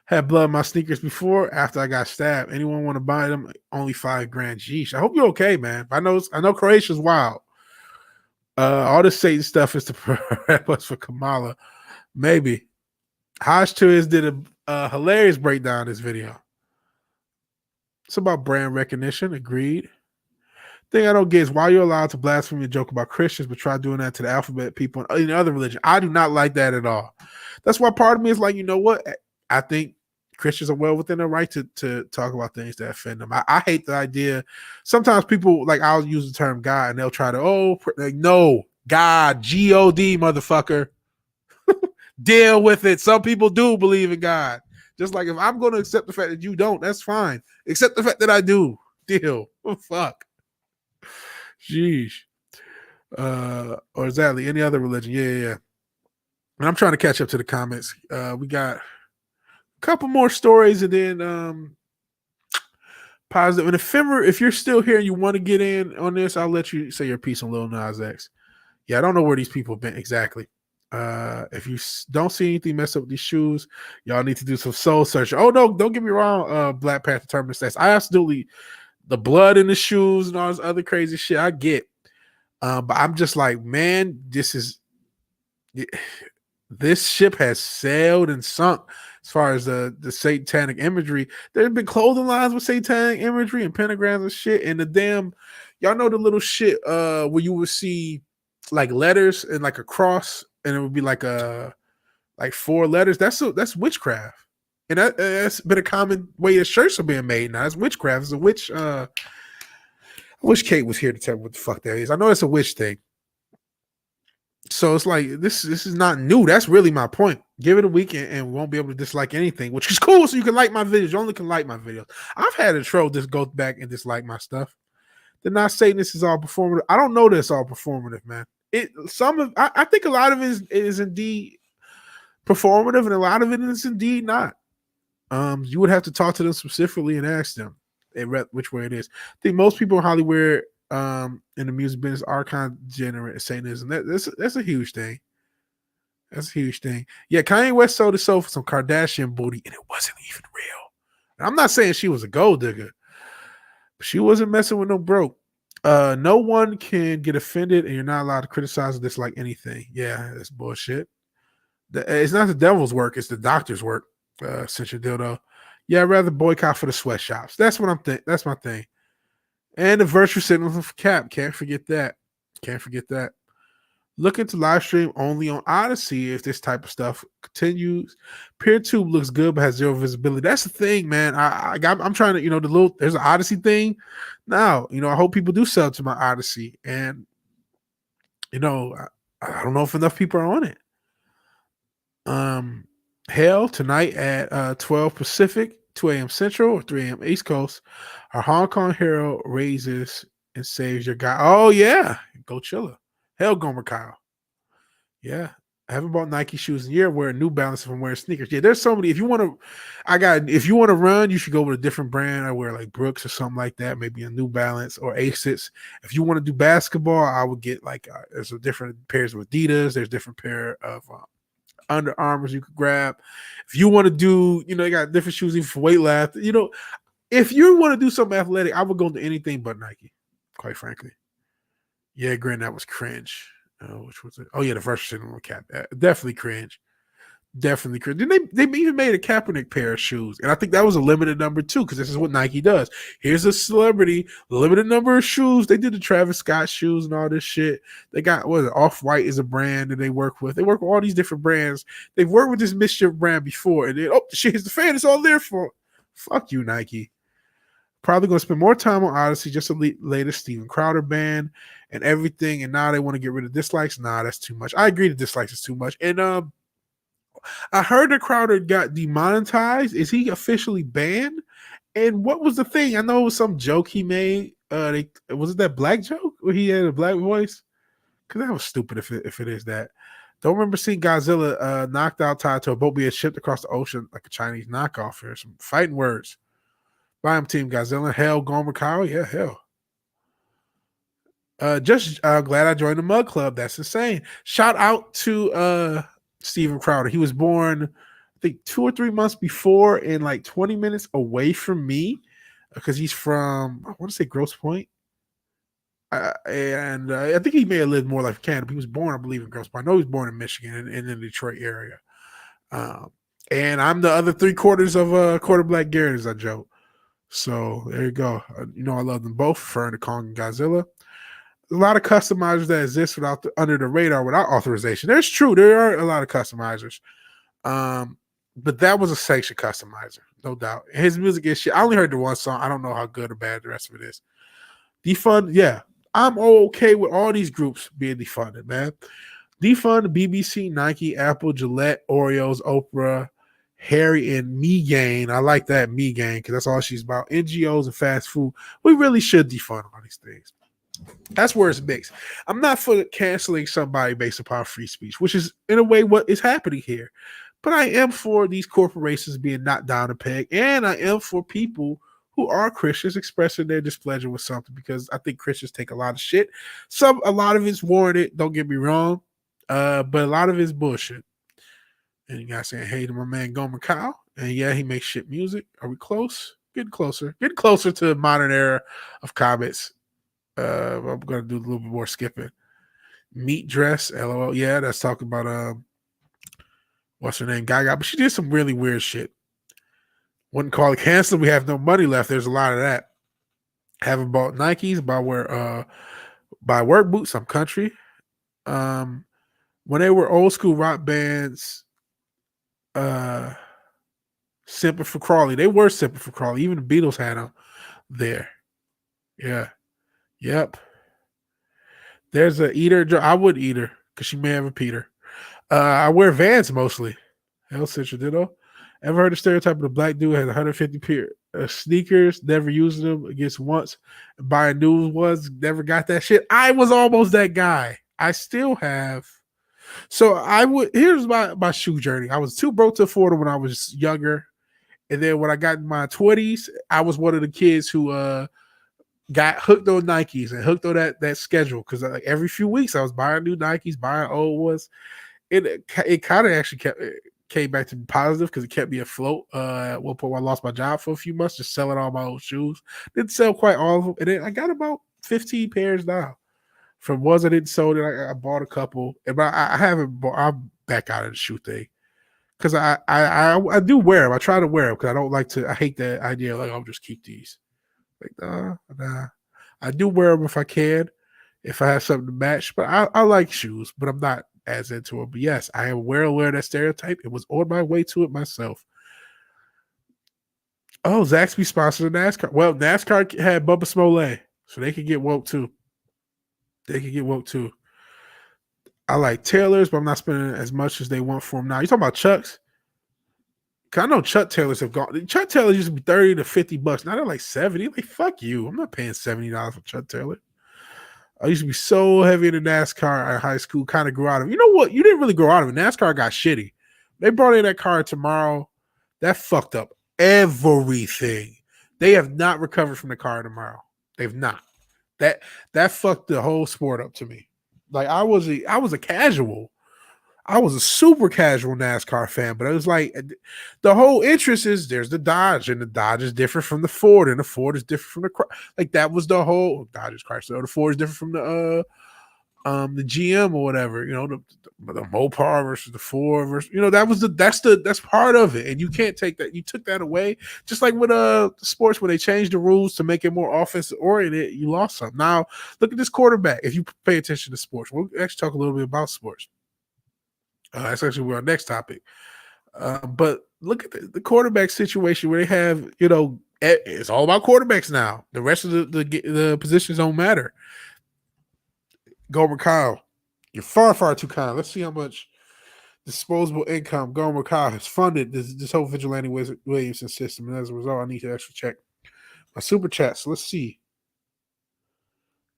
Had blood in my sneakers before, after I got stabbed. Anyone want to buy them? Only $5,000. Jeesh. I hope you're okay, man. I know Croatia's wild. All this Satan stuff is to prep us for Kamala. Maybe. Haj Tuiz did a hilarious breakdown of this video. It's about brand recognition. Agreed. Thing I don't get is why you're allowed to blaspheme and joke about Christians, but try doing that to the alphabet people in other religion. I do not like that at all. That's why part of me is like, you know what? I think Christians are well within their right to talk about things that offend them. I hate the idea. Sometimes people, like, I'll use the term God and they'll try to, like, no, God, G-O-D, motherfucker. Deal with it. Some people do believe in God. Just like if I'm going to accept the fact that you don't, that's fine. Accept the fact that I do. Deal. Fuck. Sheesh. Or exactly any other religion. Yeah. And I'm trying to catch up to the comments. We got a couple more stories and then positive. And if you're still here and you want to get in on this, I'll let you say your piece on Lil Nas X. Yeah, I don't know where these people have been exactly. If you don't see anything mess up with these shoes, y'all need to do some soul searching. Oh no, don't get me wrong, Black Panther Terminus Stats. I absolutely, the blood in the shoes and all this other crazy shit, I get. But I'm just like, man, this ship has sailed and sunk as far as the satanic imagery. There's been clothing lines with satanic imagery and pentagrams and shit. And the damn, y'all know the little shit where you would see like letters and like a cross, and it would be like 4 letters. That's witchcraft. And that's been a common way that shirts are being made now. It's witchcraft. It's a witch. I wish Kate was here to tell me what the fuck that is. I know it's a witch thing. So it's like this is not new. That's really my point. Give it a week and we won't be able to dislike anything, which is cool. So you can like my videos. You only can like my videos. I've had a troll just go back and dislike my stuff. They're not saying this is all performative. I don't know that it's all performative, man. I think a lot of it is indeed performative, and a lot of it is indeed not. You would have to talk to them specifically and ask them which way it is. I think most people in Hollywood, in the music business, are kind of degenerate Satanism. That's a huge thing. That's a huge thing. Yeah, Kanye West sold his soul for some Kardashian booty, and it wasn't even real. And I'm not saying she was a gold digger, but she wasn't messing with no broke. No one can get offended, and you're not allowed to criticize or dislike anything. Yeah, that's bullshit. It's not the devil's work; it's the doctor's work. Since your dildo, yeah, I'd rather boycott for the sweatshops. That's what I'm thinking. That's my thing. And the virtue signaling for Cap. Can't forget that. Look into live stream only on Odyssey if this type of stuff continues. PeerTube looks good but has zero visibility. That's the thing, man. I'm trying to, there's an Odyssey thing now. I hope people do sell to my Odyssey. And, I don't know if enough people are on it. Hell, tonight at 12 Pacific, 2 a.m. Central, or 3 a.m. East Coast, our Hong Kong hero raises and saves your guy. Oh, yeah. Go Chilla. Hell, Gomer Kyle. Yeah. I haven't bought Nike shoes in a year. Wear New Balance if I'm wearing sneakers. Yeah, there's so many. If you want to run, you should go with a different brand. I wear like Brooks or something like that. Maybe a New Balance or Asics. If you want to do basketball, I would get there's a different pairs of Adidas. There's different pair of Under Armours you could grab. If you want to do, you got different shoes even for weight lift. If you want to do something athletic, I would go to anything but Nike, quite frankly. Yeah, Grin, that was cringe. Which was it? Oh yeah, the first on Cap. Definitely cringe. Definitely cringe. Then they even made a Kaepernick pair of shoes, and I think that was a limited number too, because this is what Nike does. Here's a celebrity, limited number of shoes. They did the Travis Scott shoes and all this shit. They got Off-White is a brand that they work with. They work with all these different brands. They've worked with this Mischief brand before, and then shit, it's the fan. It's all there for. Fuck you, Nike. Probably going to spend more time on Odyssey, just the latest Steven Crowder band and everything. And now they want to get rid of dislikes. Nah, that's too much. I agree that dislikes is too much. And I heard that Crowder got demonetized. Is he officially banned? And what was the thing? I know it was some joke he made. Was it that black joke where he had a black voice? Because that was stupid if it is that. Don't remember seeing Godzilla knocked out tied to a boat being shipped across the ocean like a Chinese knockoff here. Some fighting words. Buy him, Team Godzilla. Hell, Gomer Kyle. Yeah, hell. Just glad I joined the Mug Club. That's insane. Shout out to Steven Crowder. He was born, I think, 2 or 3 months before and like 20 minutes away from me because he's from, I want to say Grosse Pointe. And I think he may have lived more like Canada. He was born, I believe, in Grosse Pointe. I know he was born in Michigan and in the Detroit area. And I'm the other 3/4 of Quarter Black Garrett, as I joke. So there you go. I love them both, referring to Kong and Godzilla. A lot of customizers that exist under the radar without authorization. That's true. There are a lot of customizers. But that was a sanctioned customizer, no doubt. His music is shit. I only heard the one song. I don't know how good or bad the rest of it is. Defund, yeah. I'm okay with all these groups being defunded, man. Defund BBC, Nike, Apple, Gillette, Oreos, Oprah, Harry, and Me Gain. I like that Me Gain because that's all she's about. NGOs and fast food. We really should defund all these things. That's where it's mixed. I'm not for canceling somebody based upon free speech, which is in a way what is happening here. But I am for these corporations being knocked down a peg, and I am for people who are Christians expressing their displeasure with something because I think Christians take a lot of shit. A lot of it's warranted. Don't get me wrong, but a lot of it's bullshit. And you guys saying, "Hey, to my man Gomer Kyle," and yeah, he makes shit music. Are we close? Getting closer to the modern era of comments. I'm gonna do a little bit more skipping. Meat dress, LOL. Yeah, that's talking about what's her name, Gaga, but she did some really weird shit. Wouldn't call it cancel. We have no money left. There's a lot of that. Haven't bought Nikes, buy work boots. I'm country. When they were old school rock bands, simping for Crawley. They were simping for Crawley. Even the Beatles had them there. Yeah. Yep. There's a eater. I would eat her because she may have a Peter. I wear Vans mostly. Hell, Citrus Ditto. Ever heard the stereotype of the black dude has 150 pair of sneakers, never using them, against once, buying new ones, never got that shit? I was almost that guy. I still have. So here's my shoe journey. I was too broke to afford them when I was younger. And then when I got in my 20s, I was one of the kids who got hooked on Nikes and hooked on that schedule. Because like every few weeks I was buying new Nikes, buying old ones. It kind of actually came back to be positive because it kept me afloat. At one point, I lost my job for a few months, just selling all my old shoes. Didn't sell quite all of them, and then I got about 15 pairs now. From ones I didn't sold it, I bought a couple, but I haven't. I'm back out of the shoe thing because I do wear them. I try to wear them because I don't like to. I hate that idea. Like I'll just keep these. Like nah. I do wear them if I can, if I have something to match. But I like shoes, but I'm not as into it. But yes, I am aware of that stereotype. It was on my way to it myself. Oh, Zaxby sponsored NASCAR. Well, NASCAR had Bubba Smollett, so they could get woke too. I like Taylors, but I'm not spending as much as they want for them now. You talking about Chucks? Cause I know Chuck Taylors have gone. Chuck Taylors used to be $30 to $50. Now they're like 70. Like fuck you. I'm not paying $70 for Chuck Taylor. I used to be so heavy into NASCAR at high school, kind of grew out of it. You know what? You didn't really grow out of it. NASCAR got shitty. They brought in that car tomorrow. That fucked up everything. They have not recovered from the car tomorrow. They've not. That fucked the whole sport up to me. Like I was a casual. I was a super casual NASCAR fan, but it was like the whole interest is there's the Dodge, and the Dodge is different from the Ford, and the Ford is different from like that was the whole Dodge is Chrysler. The Ford is different from the GM or whatever, you know, the Mopar versus the Ford versus, you know, that's part of it, and you can't take that. You took that away, just like with sports when they changed the rules to make it more offensive oriented. You lost something. Now look at this quarterback. If you pay attention to sports, we'll actually talk a little bit about sports. That's actually our next topic. But look at the quarterback situation where they have, you know, it's all about quarterbacks now. The rest of the positions don't matter. Gomer Kyle, you're far, far too kind. Let's see how much disposable income Gomer Kyle has funded this whole Vigilante Williamson system. And as a result, I need to actually check my super chats. Let's see.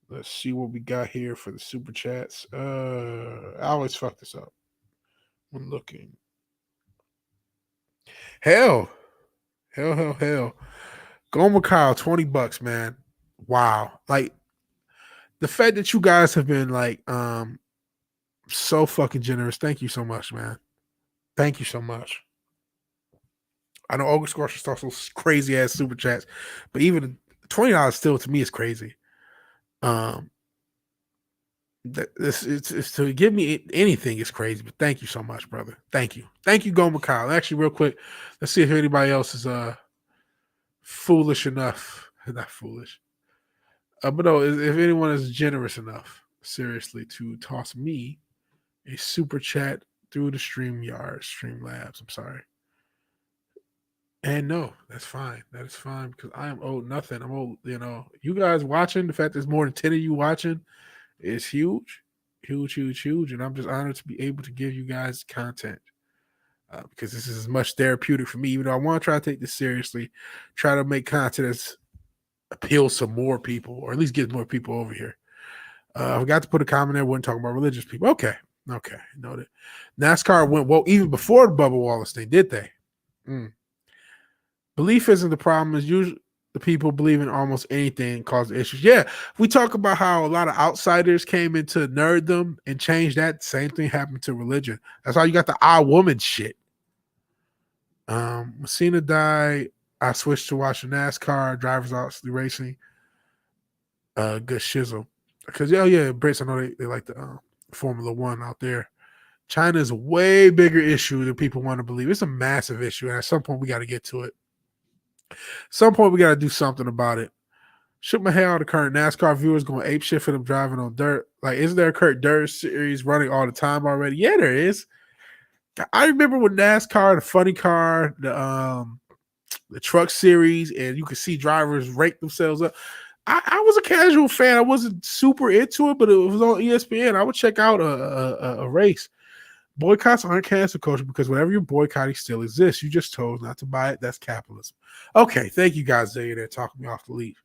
Let's see what we got here for the super chats. I always fuck this up. I'm looking. Hell. Gomer Kyle, $20, man. Wow. Like the fact that you guys have been like so fucking generous. Thank you so much, man. Thank you so much. I know August Scorcher starts those crazy ass super chats, but even $20 still to me is crazy. It's to give me anything is crazy, but thank you so much, brother. Thank you, Gomer Kyle. Actually, real quick, let's see if anybody else is foolish enough. Not foolish, but no, if anyone is generous enough, seriously, to toss me a super chat through the Streamlabs. I'm sorry. And no, that's fine. That is fine because I am owed nothing. I'm owed, you guys watching, the fact there's more than 10 of you watching is huge, huge, huge, huge. And I'm just honored to be able to give you guys content because this is as much therapeutic for me, even though I want to try to take this seriously, try to make content that appeals to more people or at least get more people over here. I forgot to put a comment there. Wasn't talking about religious people. Okay. Noted. NASCAR went well even before the Bubba Wallace thing, did they? Belief isn't the problem. It's usually the people believe in almost anything causes issues. Yeah, we talk about how a lot of outsiders came into nerddom and changed that. Same thing happened to religion. That's why you got the I woman shit. Messina died. I switched to watching NASCAR, drivers obviously racing. Good shizzle. Because, Brits, I know they like the Formula One out there. China is a way bigger issue than people want to believe. It's a massive issue, and at some point we got to get to it. Some point we got to do something about it. Shook my head on the current NASCAR viewers going ape shit for them driving on dirt. Like, isn't there a Kurt Dirt series running all the time already? Yeah, there is. I remember when NASCAR, the funny car, the truck series, and you could see drivers rake themselves up. I was a casual fan. I wasn't super into it, but it was on ESPN. I would check out a race. Boycotts aren't cancel culture because whatever you're boycotting still exists. You just chose not to buy it. That's capitalism. Okay, thank you guys, there talking me off the lead.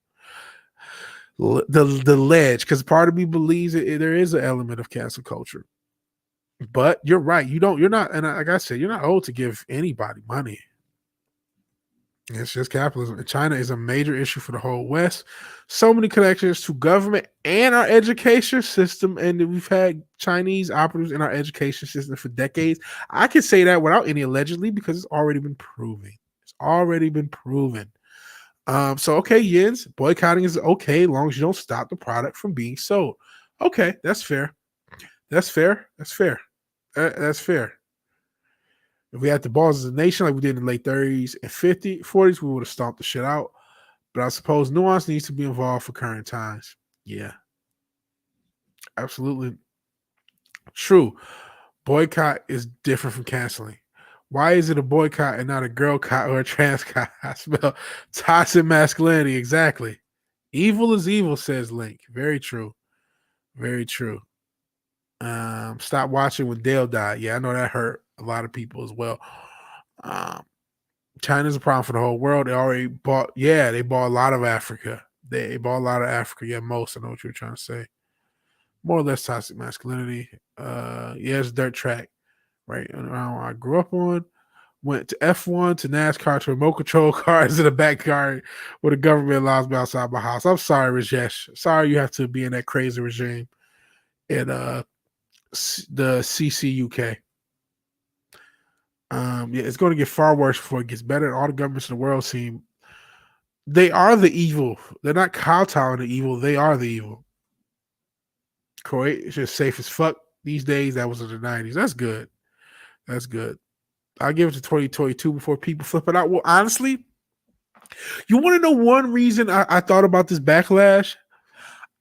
The ledge, because part of me believes there is an element of cancel culture. But you're right. You're not, and like I said, you're not owed to give anybody money. It's just capitalism. And China is a major issue for the whole West. So many connections to government and our education system. And we've had Chinese operatives in our education system for decades. I can say that without any allegedly because it's already been proven. So, okay, Yins, boycotting is okay as long as you don't stop the product from being sold. Okay, that's fair. That's fair. If we had the balls as a nation like we did in the late 30s and 40s, we would have stomped the shit out. But I suppose nuance needs to be involved for current times. Yeah. Absolutely. True. Boycott is different from canceling. Why is it a boycott and not a girl cot or a trans cot? I smell toxic masculinity. Exactly. Evil is evil, says Link. Very true. Very true. Stop watching when Dale died. Yeah, I know that hurt a lot of people as well. China's a problem for the whole world. They already bought, they bought a lot of Africa. They bought a lot of Africa. Yeah, most. I know what you're trying to say. More or less toxic masculinity. It's dirt track, right? Around I grew up on. Went to F1 to NASCAR to remote control cars in the backyard where the government allows me outside my house. I'm sorry, Rajesh. Sorry you have to be in that crazy regime in the CCUK. It's going to get far worse before it gets better. All the governments in the world they are the evil. They're not kowtowing the evil. They are the evil. Kuwait is just safe as fuck these days. That was in the 90s. That's good. I'll give it to 2022 before people flip it out. Well, honestly, you want to know one reason I thought about this backlash?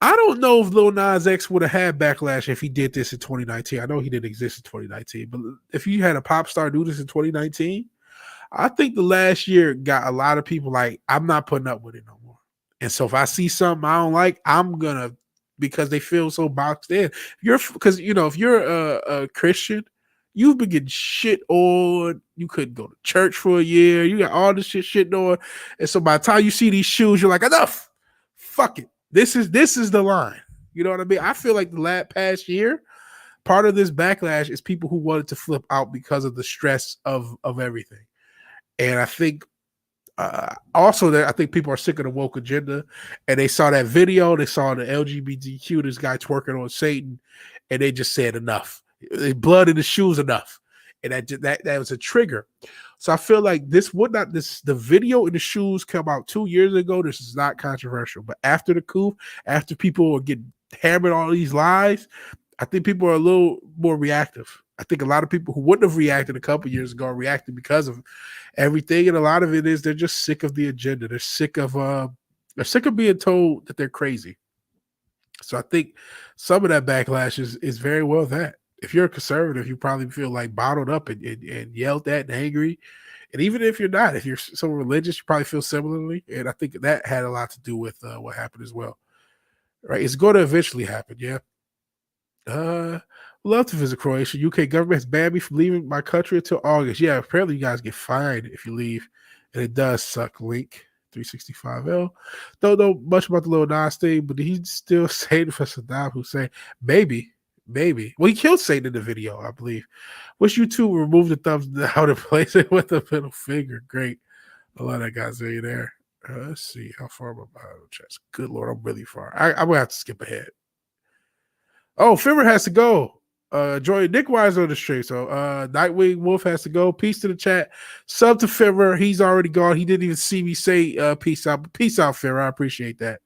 I don't know if Lil Nas X would have had backlash if he did this in 2019. I know he didn't exist in 2019, but if you had a pop star do this in 2019, I think the last year got a lot of people like, I'm not putting up with it no more. And so if I see something I don't like, I'm going to, because they feel so boxed in. Because, if you're a Christian, you've been getting shit on. You couldn't go to church for a year. You got all this shit on. And so by the time you see these shoes, you're like, enough. Fuck it. This is the line. You know what I mean? I feel like the past year, part of this backlash is people who wanted to flip out because of the stress of everything. And I think also that I think people are sick of the woke agenda, and they saw that video, they saw the LGBTQ, this guy twerking on Satan, and they just said enough. Blood in the shoes enough. And that was a trigger. So I feel like the video in the shoes come out 2 years ago. This is not controversial. But after the coup, after people are getting hammered all these lies, I think people are a little more reactive. I think a lot of people who wouldn't have reacted a couple years ago are reacting because of everything. And a lot of it is they're just sick of the agenda. They're sick of being told that they're crazy. So I think some of that backlash is very well that. if you're a conservative, you probably feel like bottled up and yelled at and angry. And even if you're not, if you're so religious, you probably feel similarly. And I think that had a lot to do with what happened as well. Right? It's going to eventually happen. Yeah. Love to visit Croatia. UK government has banned me from leaving my country until August. Yeah, apparently you guys get fined if you leave, and it does suck. Link 365L. Don't know much about the Lil Nas thing, but he's still Satan for Saddam Hussein. Maybe. Well, he killed Satan in the video, I believe. Wish you two remove the thumbs down and place it with the middle finger. Great. A lot of that guys are there. Let's see how far am I behind the chest. Good Lord, I'm really far. I'm gonna have to skip ahead. Oh, Fimmer has to go. Joy Nick Wise on the stream. So Nightwing Wolf has to go. Peace to the chat. Sub to Fimmer. He's already gone. He didn't even see me say peace out. But peace out, Fimmer. I appreciate that.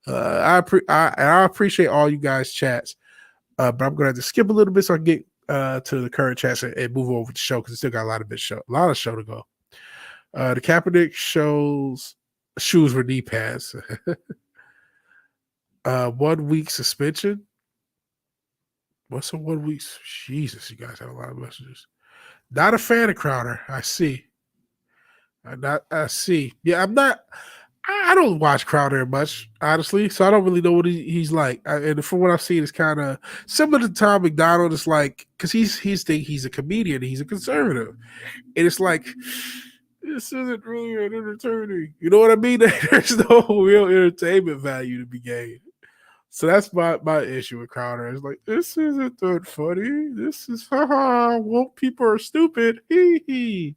I appreciate all you guys' chats. But I'm gonna have to skip a little bit so I can get to the current chats and move over to the show because it's still got a lot of show to go. The Kaepernick shoes were knee pads. 1 week suspension. What's a 1 week? Jesus, you guys have a lot of messages. Not a fan of Crowder. I see. I see. Yeah, I'm not. I don't watch Crowder much, honestly, so I don't really know what he's like. And from what I've seen, it's kind of similar to Tom McDonald. It's like because he's a comedian, he's a conservative, and it's like this isn't really entertaining. You know what I mean? There's no real entertainment value to be gained. So that's my issue with Crowder. It's like, this isn't that funny. This is, woke people are stupid. Hee.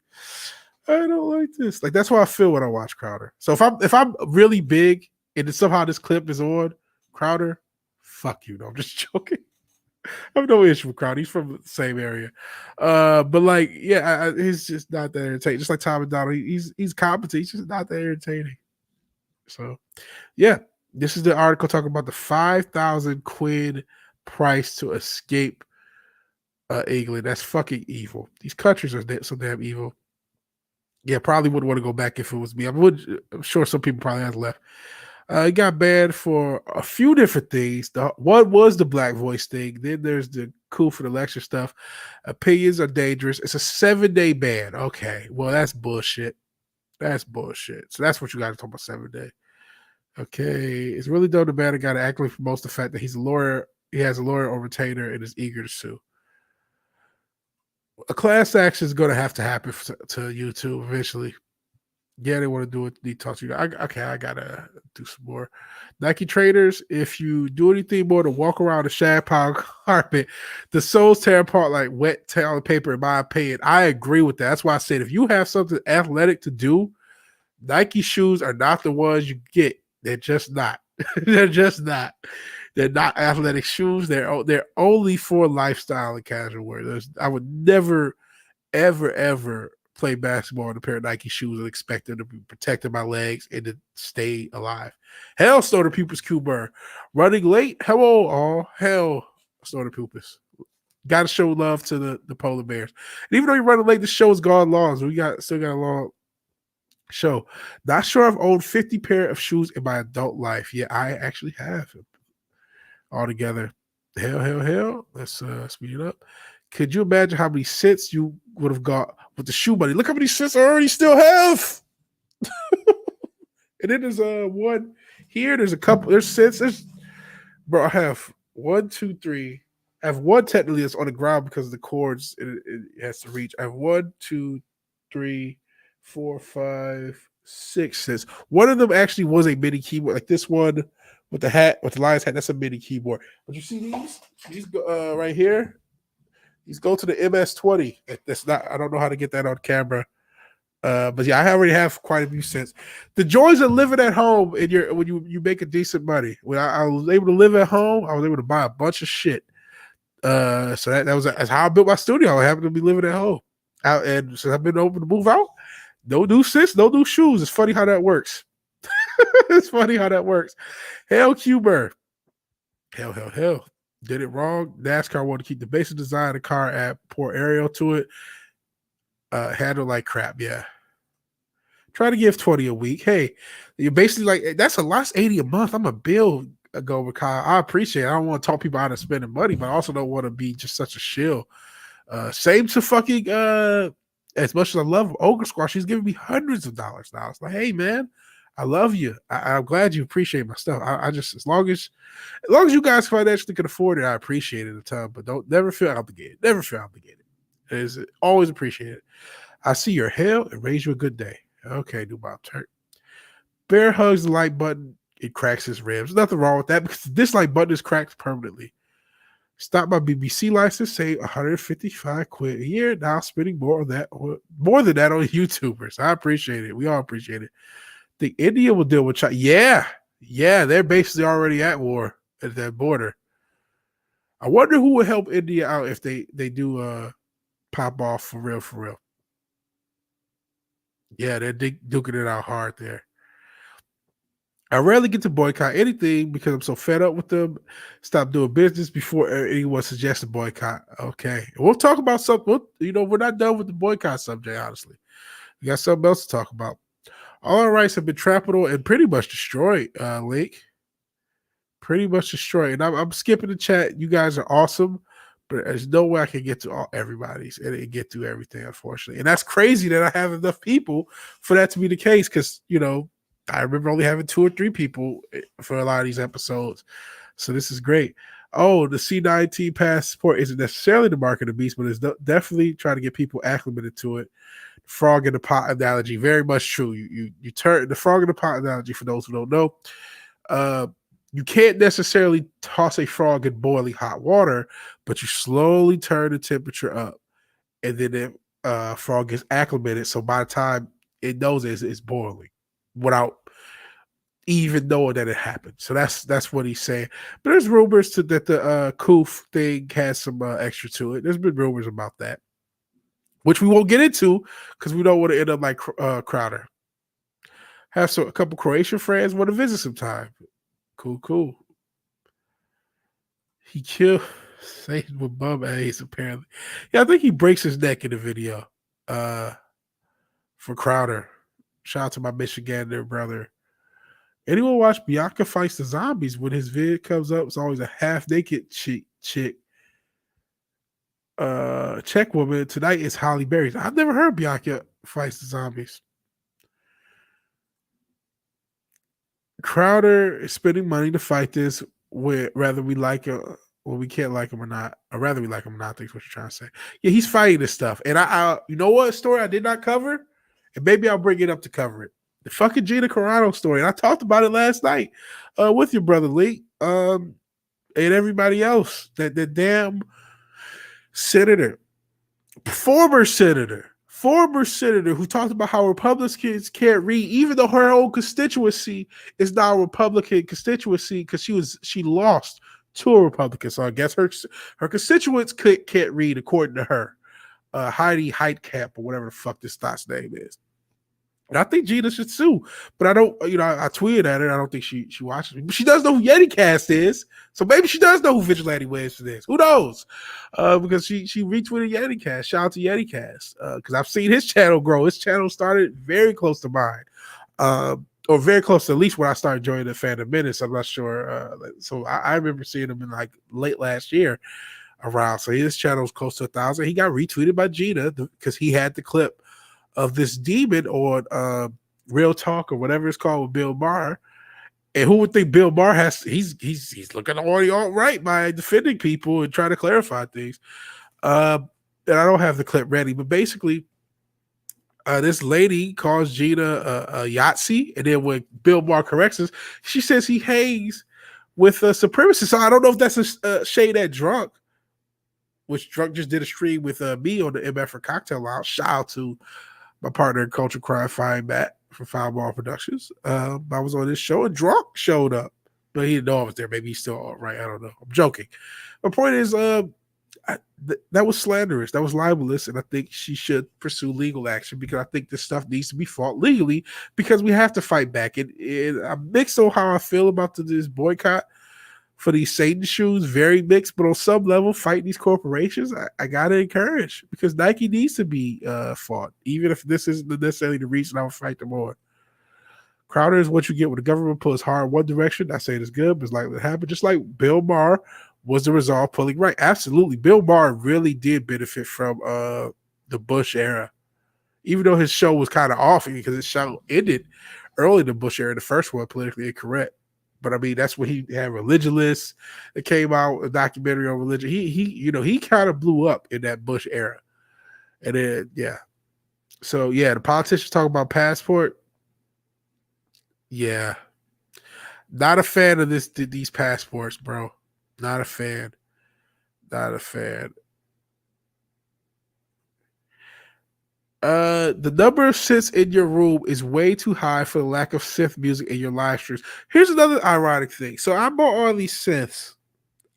I don't like this. Like, that's how I feel when I watch Crowder. So if I'm really big and somehow this clip is on, Crowder, fuck you. No, I'm just joking. I have no issue with Crowder. He's from the same area. But like, yeah, he's just not that entertaining. Just like Tom McDonald, he's competent. He's just not that entertaining. So, yeah. This is the article talking about the 5,000 quid price to escape England. That's fucking evil. These countries are so damn evil. Yeah, probably wouldn't want to go back if it was me. I'm sure some people probably have left. He got banned for a few different things. One was the black voice thing. Then there's the cool for the lecture stuff. Opinions are dangerous. It's a 7-day ban. Okay, well, that's bullshit. That's bullshit. So that's what you got to talk about 7 day. Okay, it's really dope. The man got to actively promote the fact that he's a lawyer. He has a lawyer or retainer and is eager to sue. A class action is going to have to happen to YouTube eventually. Yeah, they want to do it. They talk to you. I gotta do some more. Nike traders, if you do anything more than walk around the shag pile carpet, the soles tear apart like wet toilet paper. In my opinion, I agree with that. That's why I said if you have something athletic to do, Nike shoes are not the ones you get. They're just not. They're just not. They're not athletic shoes. They're only for lifestyle and casual wear. I would never, ever play basketball in a pair of Nike shoes and expect them to be protecting my legs and to stay alive. Hell, Stoner Pupus Q-Burr. Running late? Hello, all. Hell, Stoner Pupus. Got to show love to the polar bears. And even though you're running late, the show's gone long. So we still got a long show. Not sure I've owned 50 pair of shoes in my adult life. Yeah, I actually have altogether. Hell. Let's speed it up. Could you imagine how many cents you would have got with the shoe money? Look how many cents I already still have. And then there's one here. There's a couple. There's cents. Bro, I have 1, 2, 3. I have one technically that's on the ground because of the cords it has to reach. I have 1, 2, 3, 4, 5, 6 cents. One of them actually was a mini keyboard, like this one with the hat, with the lion's hat. That's a mini keyboard. But you see these? These go right here. These go to the MS-20. That's not. I don't know how to get that on camera. But yeah, I already have quite a few cents. The joys of living at home and when you make a decent money. When I was able to live at home, I was able to buy a bunch of shit. So that's how I built my studio. I happened to be living at home. And since I've been able to move out, no new cents, no new shoes. It's funny how that works. It's funny how that works. Hell, Q-Burr. Hell. Did it wrong. NASCAR wanted to keep the basic design of the car app, pour aerial to it. Handle like crap, yeah. Try to give 20 a week. Hey, you're basically like, that's a lot, 80 a month. I'm a bill go with Kyle. I appreciate it. I don't want to talk people out of spending money, but I also don't want to be just such a shill. Same to fucking as much as I love Ogre Squad, she's giving me hundreds of dollars now. It's like, hey man, I love you. I'm glad you appreciate my stuff. I just as long as you guys financially can afford it, I appreciate it a ton. But don't never feel obligated. Never feel obligated. It's always appreciated. I see your hell and raise you a good day. Okay, do Bob Turk. Bear hugs the like button. It cracks his ribs. Nothing wrong with that because the dislike button is cracked permanently. Stop my BBC license, save 155 quid a year. Now spending more than that on YouTubers. I appreciate it. We all appreciate it. Think India will deal with China? Yeah, they're basically already at war at that border. I wonder who would help India out if they do pop off for real. Yeah, they're duking it out hard there. I rarely get to boycott anything because I'm so fed up with them. Stop doing business before anyone suggests a boycott. Okay. We'll talk about something. We're not done with the boycott subject, honestly. We got something else to talk about. All our rights have been trampled on and pretty much destroyed, Link. Pretty much destroyed. And I'm skipping the chat. You guys are awesome, but there's no way I can get to everybody's and get through everything, unfortunately. And that's crazy that I have enough people for that to be the case because, I remember only having 2 or 3 people for a lot of these episodes. So this is great. Oh, the C19 passport isn't necessarily the mark of the beast, but it's definitely trying to get people acclimated to it. Frog in the pot analogy, very much true. You turn the frog in the pot analogy, for those who don't know. You can't necessarily toss a frog in boiling hot water, but you slowly turn the temperature up. And then the frog gets acclimated. So by the time it knows it's boiling, without even knowing that it happened. So that's what he's saying. But there's rumors that the Koof thing has some extra to it. There's been rumors about that, which we won't get into because we don't want to end up like Crowder. Have a couple Croatian friends want to visit sometime. Cool. He killed Satan with bum ass, apparently. Yeah, I think he breaks his neck in the video for Crowder. Shout out to my Michigander brother. Anyone watch Bianca Fights the Zombies? When his vid comes up, it's always a half-naked chick. Czech woman. Tonight is Holly Berry. I've never heard Bianca Fights the Zombies. Crowder is spending money to fight this, whether we like it or we can't like him or not. Or rather we like him or not, I think is what you're trying to say. Yeah, he's fighting this stuff. And I you know what story I did not cover? And maybe I'll bring it up to cover it. The fucking Gina Carano story. And I talked about it last night with your brother Lee and everybody else. That damn senator, former senator who talked about how Republicans can't read, even though her own constituency is now a Republican constituency because she lost to a Republican. So I guess her constituents can't read according to her. Heidi Heitkamp or whatever the fuck this thought's name is. And I think Gina should sue, but I don't, I tweeted at her. I don't think she watches me, but she does know who YetiCast is. So maybe she does know who Vigilante Williamson is. Who knows? Because she retweeted YetiCast. Shout out to YetiCast. Because I've seen his channel grow. His channel started very close to mine. Or very close to at least when I started joining the Phantom Menace. I'm not sure. So I remember seeing him in like late last year around. So his channel was close to 1,000. He got retweeted by Gina because he had the clip of this demon on Real Talk or whatever it's called with Bill Maher. And who would think Bill Maher he's looking all right by defending people and trying to clarify things. And I don't have the clip ready, but basically this lady calls Gina a Yahtzee, and then when Bill Maher corrects us, she says he hangs with a supremacist. So I don't know if that's a shade at Drunk, which Drunk just did a stream with me on the MF for Cocktail Lounge. Shout out to my partner in Culture Crime, Fine Matt from Fireball Productions. I was on this show and Drunk showed up, but he didn't know I was there. Maybe he's still all right. I don't know. I'm joking. My point is, that was slanderous. That was libelous, and I think she should pursue legal action because I think this stuff needs to be fought legally because we have to fight back. And I'm mixed on how I feel about this boycott for these Satan shoes, very mixed, but on some level, fighting these corporations, I gotta encourage because Nike needs to be fought, even if this isn't necessarily the reason I would fight them on. Crowder is what you get when the government pulls hard in one direction. I say it's good, but it's likely to happen. Just like Bill Maher was the result pulling right. Absolutely. Bill Maher really did benefit from the Bush era. Even though his show was kind of off because his show ended early in the Bush era, the first one, politically incorrect. But I mean, that's when he had Religionists. It came out, a documentary on religion. He kind of blew up in that Bush era. And then, yeah. So, yeah, the politicians talk about passport. Yeah. Not a fan of these passports, bro. Not a fan. Not a fan. The number of synths in your room is way too high for the lack of synth music in your live streams. Here's another ironic thing. So I bought all these synths.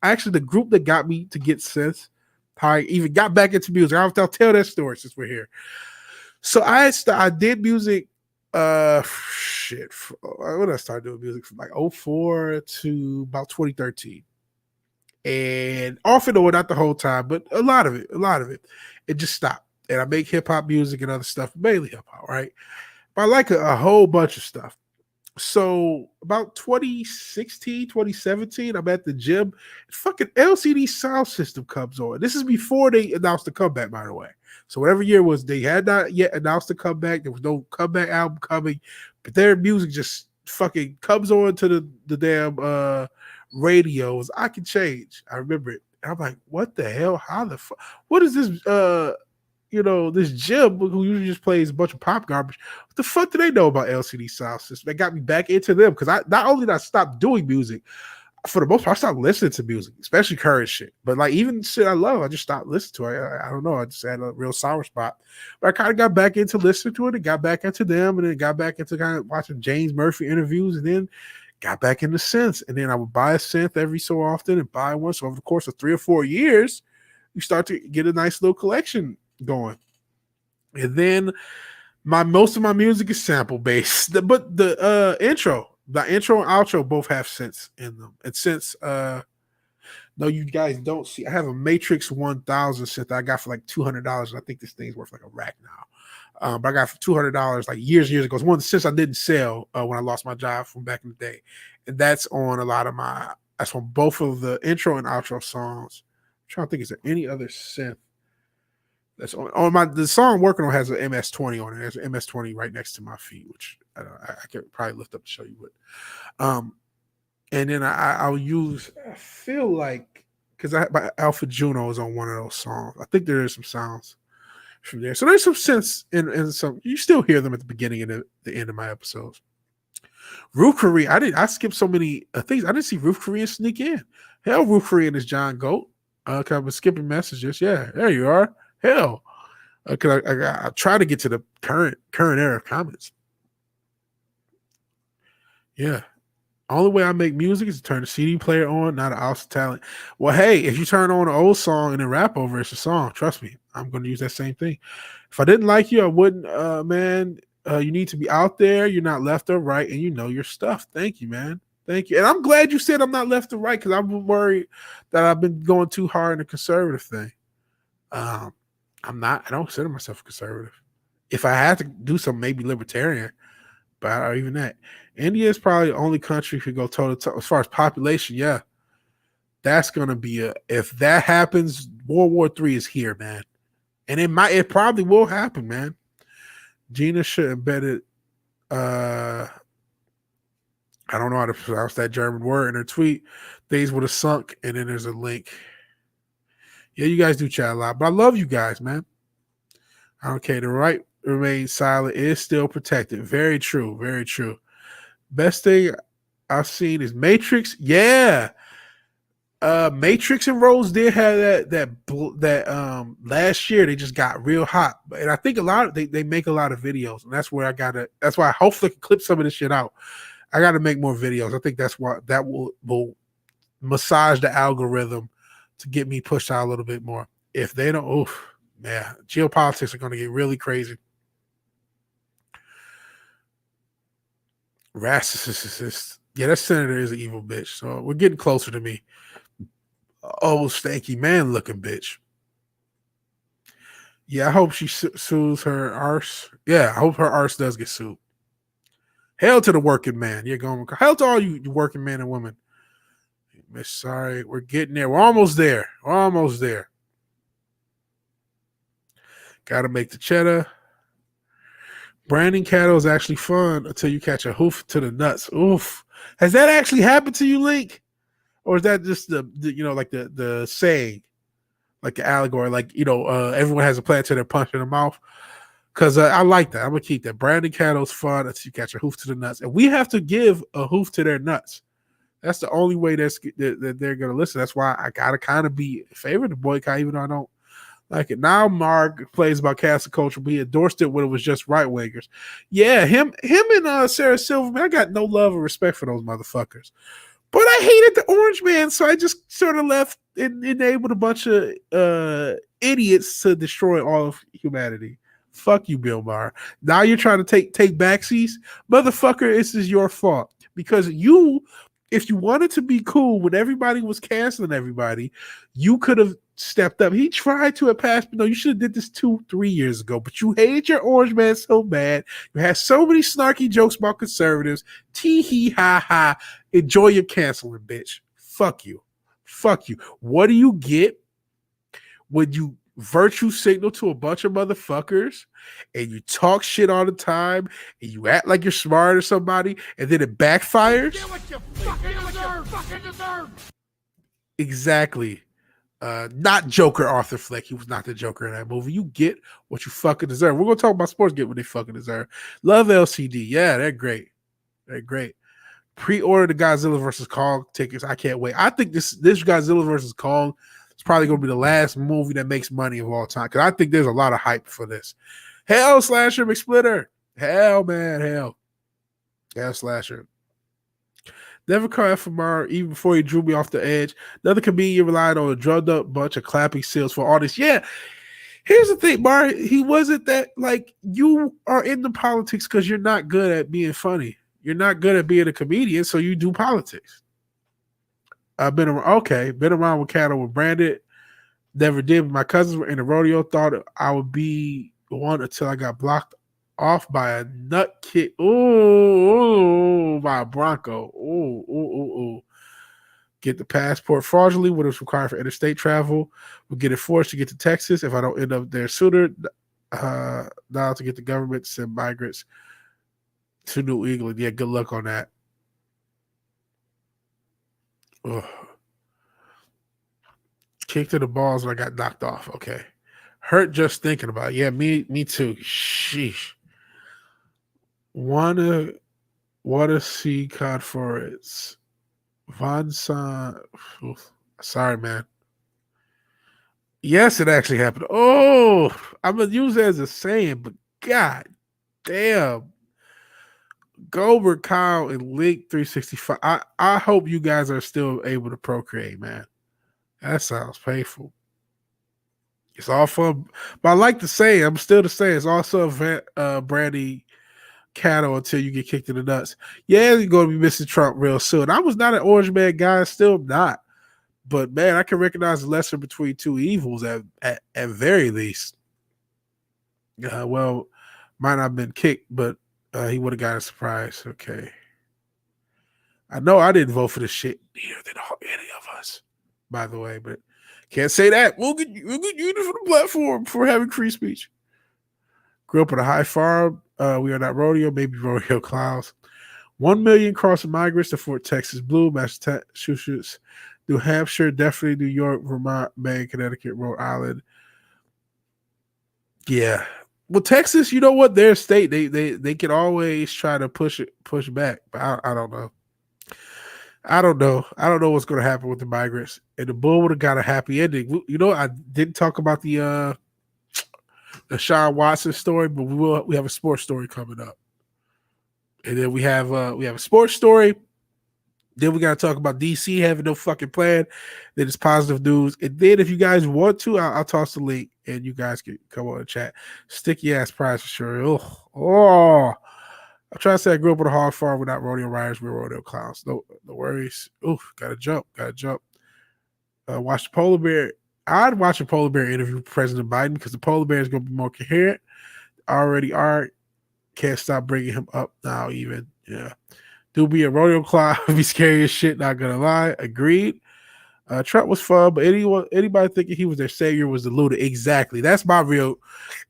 Actually, the group that got me to get synths, how I even got back into music. I'll tell that story since we're here. So I did music. When I started doing music from like 04 to about 2013, and off and on, not the whole time, but a lot of it just stopped. And I make hip hop music and other stuff, mainly hip hop, right? But I like a whole bunch of stuff. So about 2016, 2017, I'm at the gym. Fucking LCD sound system comes on. This is before they announced the comeback, by the way. So whatever year was, they had not yet announced the comeback. There was no comeback album coming, but their music just fucking comes on to the damn radios. I Can Change. I remember it. And I'm like, what the hell? How the fuck? What is this? This Jim who usually just plays a bunch of pop garbage. What the fuck do they know about LCD sound system? That got me back into them because I not only did I stop doing music, for the most part, I stopped listening to music, especially current shit. But like even shit I love, I just stopped listening to it. I don't know. I just had a real sour spot. But I kind of got back into listening to it and got back into them and then got back into kind of watching James Murphy interviews and then got back into synths. And then I would buy a synth every so often and buy one. So over the course of 3 or 4 years, you start to get a nice little collection going. And then most of my music is sample based, but the intro and outro both have synths in them. And since no, you guys don't see, I have a Matrix 1000 synth I got for like $200, and I think this thing's worth like a rack now. But I got for $200 like years ago. It's one of the synths I didn't sell when I lost my job from back in the day, and that's on that's on both of the intro and outro songs. I'm trying to think, is there any other synth that's on the song I'm working on has an MS-20 on it. There's an MS-20 right next to my feet, which I could probably lift up to show you what. And then I'll use, I feel like, because my Alpha Juno is on one of those songs. I think there is some sounds from there. So there's some synths in some, you still hear them at the beginning and the end of my episodes. Roof Korean, I skipped so many things. I didn't see Roof Korean sneak in. Hell, Roof Korean is John Goat. I've been skipping messages. Yeah, there you are. Hell, because I try to get to the current era of comments. Yeah. Only way I make music is to turn the CD player on, not an awesome talent. Well, hey, if you turn on an old song and then rap over it's a song, trust me, I'm going to use that same thing. If I didn't like you, I wouldn't, man. You need to be out there. You're not left or right, and you know your stuff. Thank you, man. Thank you. And I'm glad you said I'm not left or right because I'm worried that I've been going too hard in the conservative thing. I'm not. I don't consider myself a conservative. If I had to do something, maybe libertarian, but or even that. India is probably the only country who go toe to toe as far as population. Yeah, that's gonna be if that happens, World War III is here, man, and it probably will happen, man. Gina should embed it. I don't know how to pronounce that German word in her tweet. Things would have sunk, and then there's a link. Yeah, you guys do chat a lot, but I love you guys, man. I don't care. The right remains silent is still protected. Very true. Very true. Best thing I've seen is Matrix. Yeah. Matrix and Rose did have that last year they just got real hot. And I think they make a lot of videos, and that's where that's why I hopefully can clip some of this shit out. I gotta make more videos. I think that's why that will massage the algorithm to get me pushed out a little bit more. If they don't, man, geopolitics are going to get really crazy. Racist. Yeah, that senator is an evil bitch. So we're getting closer to me. Oh, stanky man looking bitch. Yeah, I hope she sues her arse. Yeah, I hope her arse does get sued. Hell to the working man. You're going. Hell to all you working men and women. Miss, sorry, we're getting there. We're almost there. We're almost there. Got to make the cheddar. Branding cattle is actually fun until you catch a hoof to the nuts. Oof. Has that actually happened to you, Link? Or is that just the like the saying, like the allegory, like, everyone has a plan to their punch in the mouth? Because I like that. I'm going to keep that. Branding cattle is fun until you catch a hoof to the nuts. And we have to give a hoof to their nuts. That's the only way that they're going to listen. That's why I got to kind of be in favor of the boycott, even though I don't like it. Now Mark plays about cancel culture, but he endorsed it when it was just right-wingers. Yeah, him and Sarah Silverman, I got no love or respect for those motherfuckers. But I hated the Orange Man, so I just sort of left and enabled a bunch of idiots to destroy all of humanity. Fuck you, Bill Maher. Now you're trying to take backseats? Motherfucker, this is your fault. Because if you wanted to be cool when everybody was canceling everybody, you could have stepped up. He tried to have passed, but no, you should have did this 2-3 years ago. But you hated your Orange Man so bad. You had so many snarky jokes about conservatives. Tee hee ha ha. Enjoy your canceling, bitch. Fuck you. Fuck you. What do you get when you virtue signal to a bunch of motherfuckers and you talk shit all the time and you act like you're smart or somebody and then it backfires? Get what you fucking deserve. Exactly. Not Joker Arthur Fleck. He was not the Joker in that movie. You get what you fucking deserve. We're going to talk about sports, get what they fucking deserve. Love LCD. Yeah, they're great. They're great. Pre-order the Godzilla vs. Kong tickets. I can't wait. I think this Godzilla vs. Kong is probably going to be the last movie that makes money of all time, because I think there's a lot of hype for this. Hell, Slasher McSplitter. Hell, man. Hell, Slasher. Never caught FMR even before he drew me off the edge. Another comedian relied on a drugged up bunch of clapping seals for artists. Yeah, here's the thing, Mar. He wasn't that, like, you are in the politics because you're not good at being funny. You're not good at being a comedian, so you do politics. I've been around with cattle with branded. Never did, but my cousins were in the rodeo. Thought I would be one until I got blocked off by a nut kid. Ooh, by a Bronco. Ooh. Get the passport fraudulently when it's required for interstate travel. We'll get it forced to get to Texas if I don't end up there sooner. Now to get the government to send migrants to New England. Yeah, good luck on that. Ugh. Kicked to the balls when I got knocked off. Okay. Hurt just thinking about it. Yeah, me too. Sheesh. Wanna see conference. Von Son. Sorry, man. Yes, it actually happened. Oh, I'm gonna use it as a saying, but god damn. Goldberg, Kyle, and Link 365. I hope you guys are still able to procreate, man. That sounds painful. It's all fun, but I like to say, I'm still to say, it's also a brandy cattle until you get kicked in the nuts. Yeah, you're going to be missing Trump real soon. I was not an Orange Man guy, still not. But man, I can recognize the lesser between two evils at very least. Well, might not have been kicked, but he would have got a surprise. Okay. I know I didn't vote for this shit. Neither did any of us, by the way, but can't say that. We'll get you for the platform for having free speech. Grew up on a high farm. We are not rodeo, maybe rodeo clowns. 1 million crossing migrants to Fort Texas Blue, Massachusetts, New Hampshire, definitely New York, Vermont, Maine, Connecticut, Rhode Island. Yeah. Well, Texas, you know what? Their state, they can always try to push back, but I don't know. I don't know what's going to happen with the migrants. And the bull would have got a happy ending. You know, I didn't talk about the Sean Watson story, but we have a sports story coming up. And then we have a sports story. Then we got to talk about DC having no fucking plan. Then it's positive news. And then if you guys want to, I'll toss the link and you guys can come on and chat. Sticky ass prize for sure. Oh. I'm trying to say I grew up on a hog farm. We're not rodeo riders. We're rodeo clowns. No worries. Oof, gotta jump. Watch the polar bear. I'd watch a polar bear interview with President Biden because the polar bear is going to be more coherent. Already are. Can't stop bringing him up now even. Yeah. Do be a rodeo clown. Be scary as shit. Not gonna lie. Agreed. Trump was fun, but anybody thinking he was their savior was deluded. Exactly. That's my real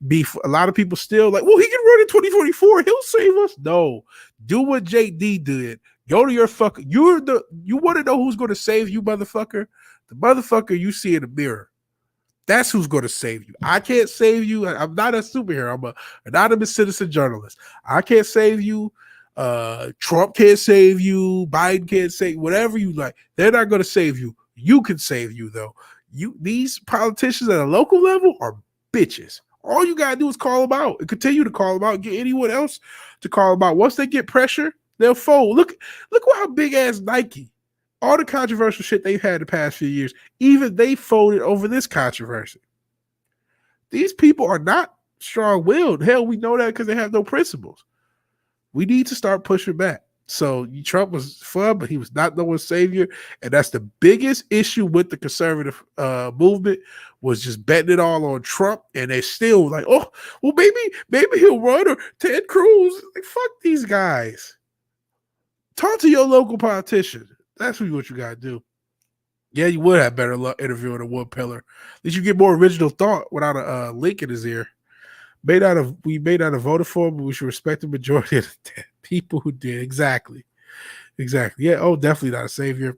beef. A lot of people still like, well, he can run in 2024. He'll save us. No. Do what JD did. Go to your fucker. You want to know who's going to save you, motherfucker? The motherfucker you see in the mirror. That's who's going to save you. I can't save you. I'm not a superhero. I'm an anonymous citizen journalist. I can't save you. Trump can't save you. Biden can't save you. Whatever you like. They're not going to save you. You can save you, though. These politicians at a local level are bitches. All you got to do is call them out and continue to call them out. Get anyone else to call them out. Once they get pressure, they'll fold. Look how big ass Nike. All the controversial shit they've had the past few years, even they folded over this controversy. These people are not strong-willed. Hell, we know that because they have no principles. We need to start pushing back. So Trump was fun, but he was not no one's savior. And that's the biggest issue with the conservative movement was just betting it all on Trump. And they still like, oh, well, maybe he'll run, or Ted Cruz. Like, fuck these guys. Talk to your local politician. That's what you got to do. Yeah, you would have better luck interviewing a wood pillar. At least you get more original thought without a link in his ear. We may not have voted for him, but we should respect the majority of the people who did. Exactly. Yeah, definitely not a savior.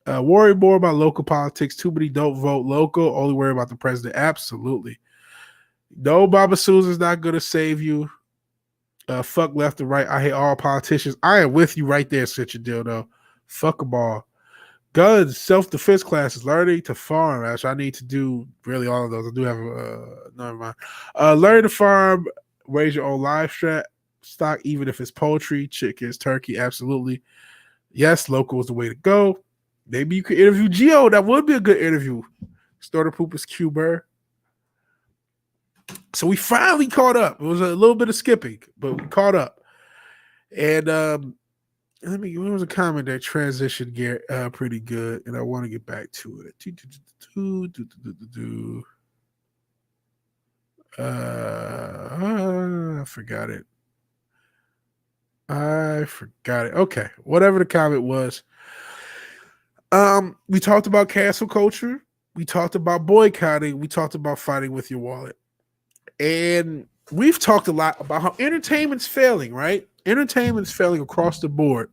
Worry more about local politics. Too many don't vote local. Only worry about the president. Absolutely. No, Baba Susan's not going to save you. Fuck left and right. I hate all politicians. I am with you right there, such a deal, though. Fuck them all. Guns, self-defense classes, learning to farm. Actually, I need to do really all of those. I do have never mind. Learn to farm, raise your own livestock, even if it's poultry, chickens, turkey. Absolutely. Yes, local is the way to go. Maybe you could interview Geo. That would be a good interview. Starter poop is Cuber. So we finally caught up. It was a little bit of skipping, but we caught up. And there was a comment that transitioned pretty good, and I want to get back to it. I forgot it. Okay, whatever the comment was. We talked about cancel culture. We talked about boycotting. We talked about fighting with your wallet. And we've talked a lot about how entertainment's failing, right? Entertainment's failing across the board.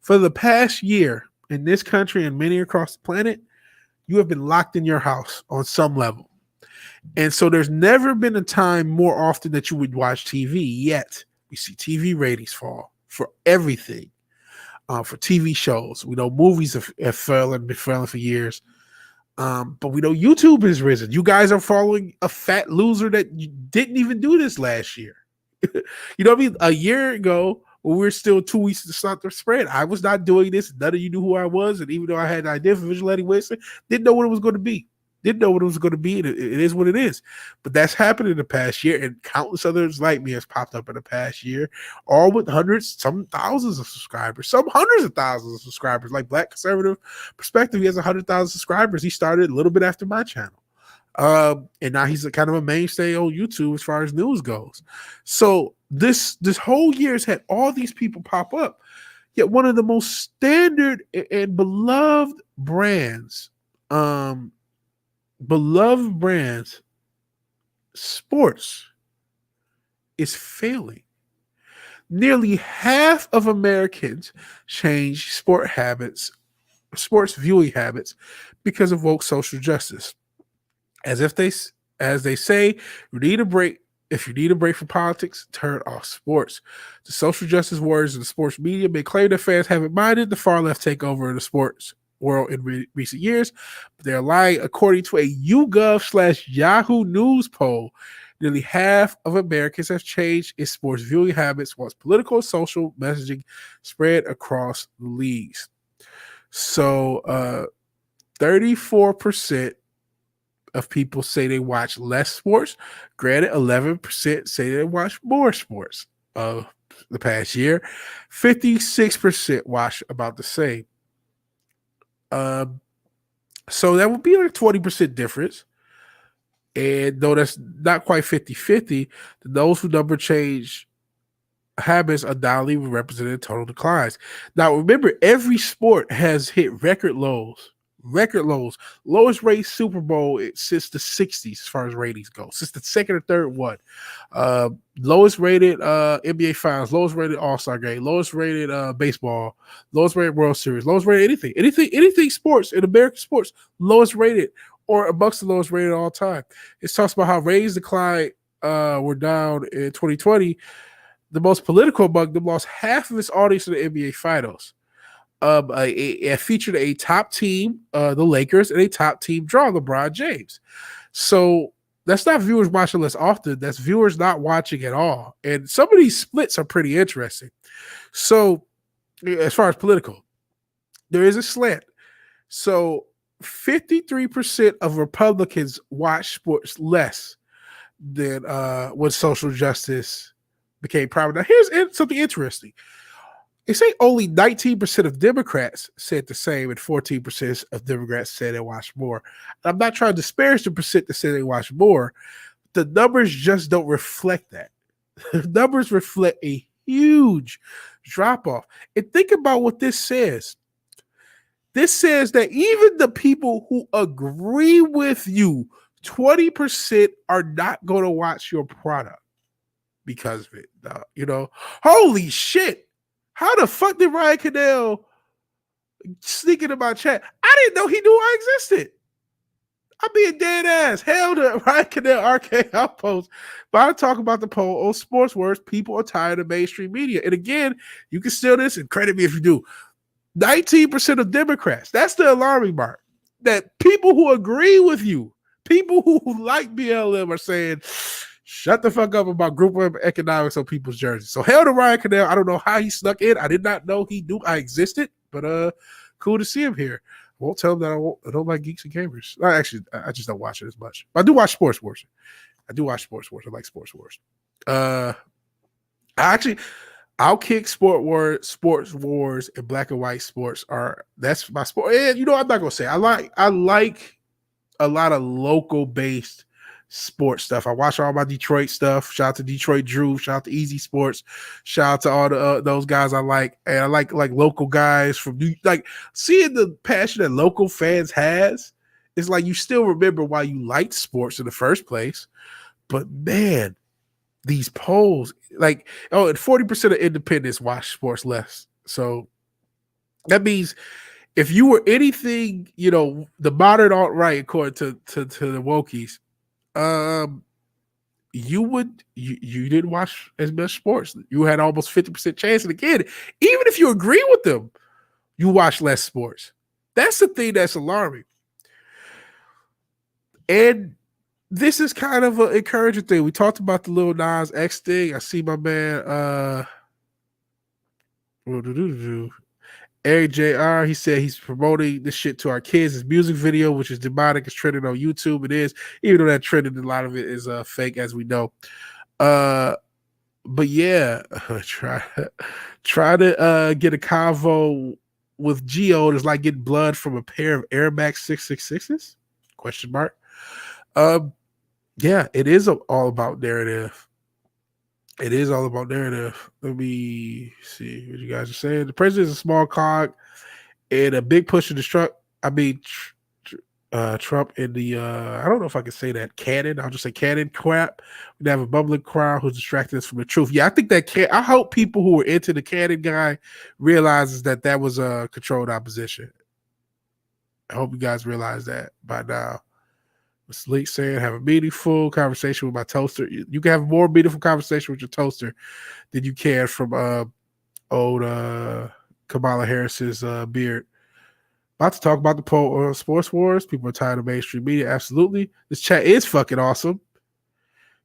For the past year in this country and many across the planet, you have been locked in your house on some level. And so there's never been a time more often that you would watch TV, yet we see TV ratings fall for everything, for TV shows. We know movies have fallen, been falling for years. But we know YouTube has risen. You guys are following a fat loser that didn't even do this last year. You know what I mean? A year ago, when we were still 2 weeks to start the spread, I was not doing this. None of you knew who I was. And even though I had an idea for Vigilante Williamson, didn't know what it was going to be. And it is what it is. But that's happened in the past year, and countless others like me has popped up in the past year, all with hundreds, some thousands of subscribers, some hundreds of thousands of subscribers. Like Black Conservative Perspective, he has 100,000 subscribers. He started a little bit after my channel. And now he's kind of a mainstay on YouTube as far as news goes. So this whole year has had all these people pop up. Yet one of the most standard and beloved brands, sports, is failing. Nearly half of Americans change sports viewing habits because of woke social justice. As they say, you need a break. If you need a break from politics, turn off sports. The social justice warriors of the sports media may claim that fans haven't minded the far left takeover of the sports world in recent years, but they're lying. According to a YouGov/Yahoo News poll, nearly half of Americans have changed its sports viewing habits once political and social messaging spread across the leagues. So 34% of people say they watch less sports. Granted, 11% say they watch more sports of the past year. 56% watch about the same. So that would be like a 20% difference. And though that's not quite 50-50, those who number change habits undoubtedly represented total declines. Now, remember, every sport has hit record lows. Record lows. Lowest rated Super Bowl since the 60s as far as ratings go. Since the second or third one. Lowest rated NBA Finals, lowest rated All-Star game, lowest rated baseball, lowest rated World Series, lowest rated anything sports in American sports, lowest rated or amongst the lowest rated all time. It talks about how ratings decline were down in 2020. The most political among them lost half of its audience in the NBA Finals. It featured a top team, the Lakers, and a top team draw, LeBron James. So that's not viewers watching less often. That's viewers not watching at all. And some of these splits are pretty interesting. So as far as political, there is a slant. So 53% of Republicans watch sports less than when social justice became prominent. Now, here's something interesting. They say only 19% of Democrats said the same, and 14% of Democrats said they watched more. I'm not trying to disparage the percent that say they watch more. The numbers just don't reflect that. The numbers reflect a huge drop-off. And think about what this says. This says that even the people who agree with you, 20% are not going to watch your product because of it. Holy shit. How the fuck did Ryan Cadell sneak into my chat? I didn't know he knew I existed. I'm being dead ass. Hell to Ryan Cadell arcade outpost. But I talk about the poll on Sports Wars. People are tired of mainstream media. And again, you can steal this and credit me if you do. 19% of Democrats. That's the alarming mark. That people who agree with you, people who like BLM are saying, shut the fuck up about group economics on people's jerseys. So hell to Ryan Cadell. I don't know how he snuck in. I did not know he knew I existed, but cool to see him here. I won't tell him that I don't like Geeks and Gamers. Actually, I just don't watch it as much. But I do watch Sports Wars. I like Sports Wars. I'll kick Sports Wars and Black and White Sports that's my sport. And I'm not gonna say I like a lot of local based sports stuff. I watch all my Detroit stuff. Shout out to Detroit Drew. Shout out to Easy Sports. Shout out to all the those guys I like. And I like local guys from seeing the passion that local fans has. It's like you still remember why you liked sports in the first place. But man, these polls, and 40% of independents watch sports less. So that means if you were anything, the modern alt-right, according to the wokies, you didn't watch as much sports. You had almost 50% chance. And again, even if you agree with them, you watch less sports. That's the thing that's alarming. And this is kind of an encouraging thing. We talked about the Lil Nas X thing. I see my man Eric JR, he said he's promoting this shit to our kids. His music video, which is demonic, is trending on YouTube. It is, even though that trending, a lot of it is fake, as we know. But yeah, try to get a convo with Geo. It's like getting blood from a pair of Air Max 666s? Question mark. Yeah, it is all about narrative. It is all about narrative. Let me see what you guys are saying. The president is a small cog and a big push to destruct. Trump in the I don't know if I can say that cannon. I'll just say cannon crap. We have a bumbling crowd who's distracting us from the truth. Yeah, I think I hope people who were into the cannon guy realizes that was a controlled opposition. I hope you guys realize that by now. Sleek saying, have a meaningful conversation with my toaster. You can have a more meaningful conversation with your toaster than you can from old Kamala Harris's beard. About to talk about the poll Sports Wars. People are tired of mainstream media. Absolutely. This chat is fucking awesome.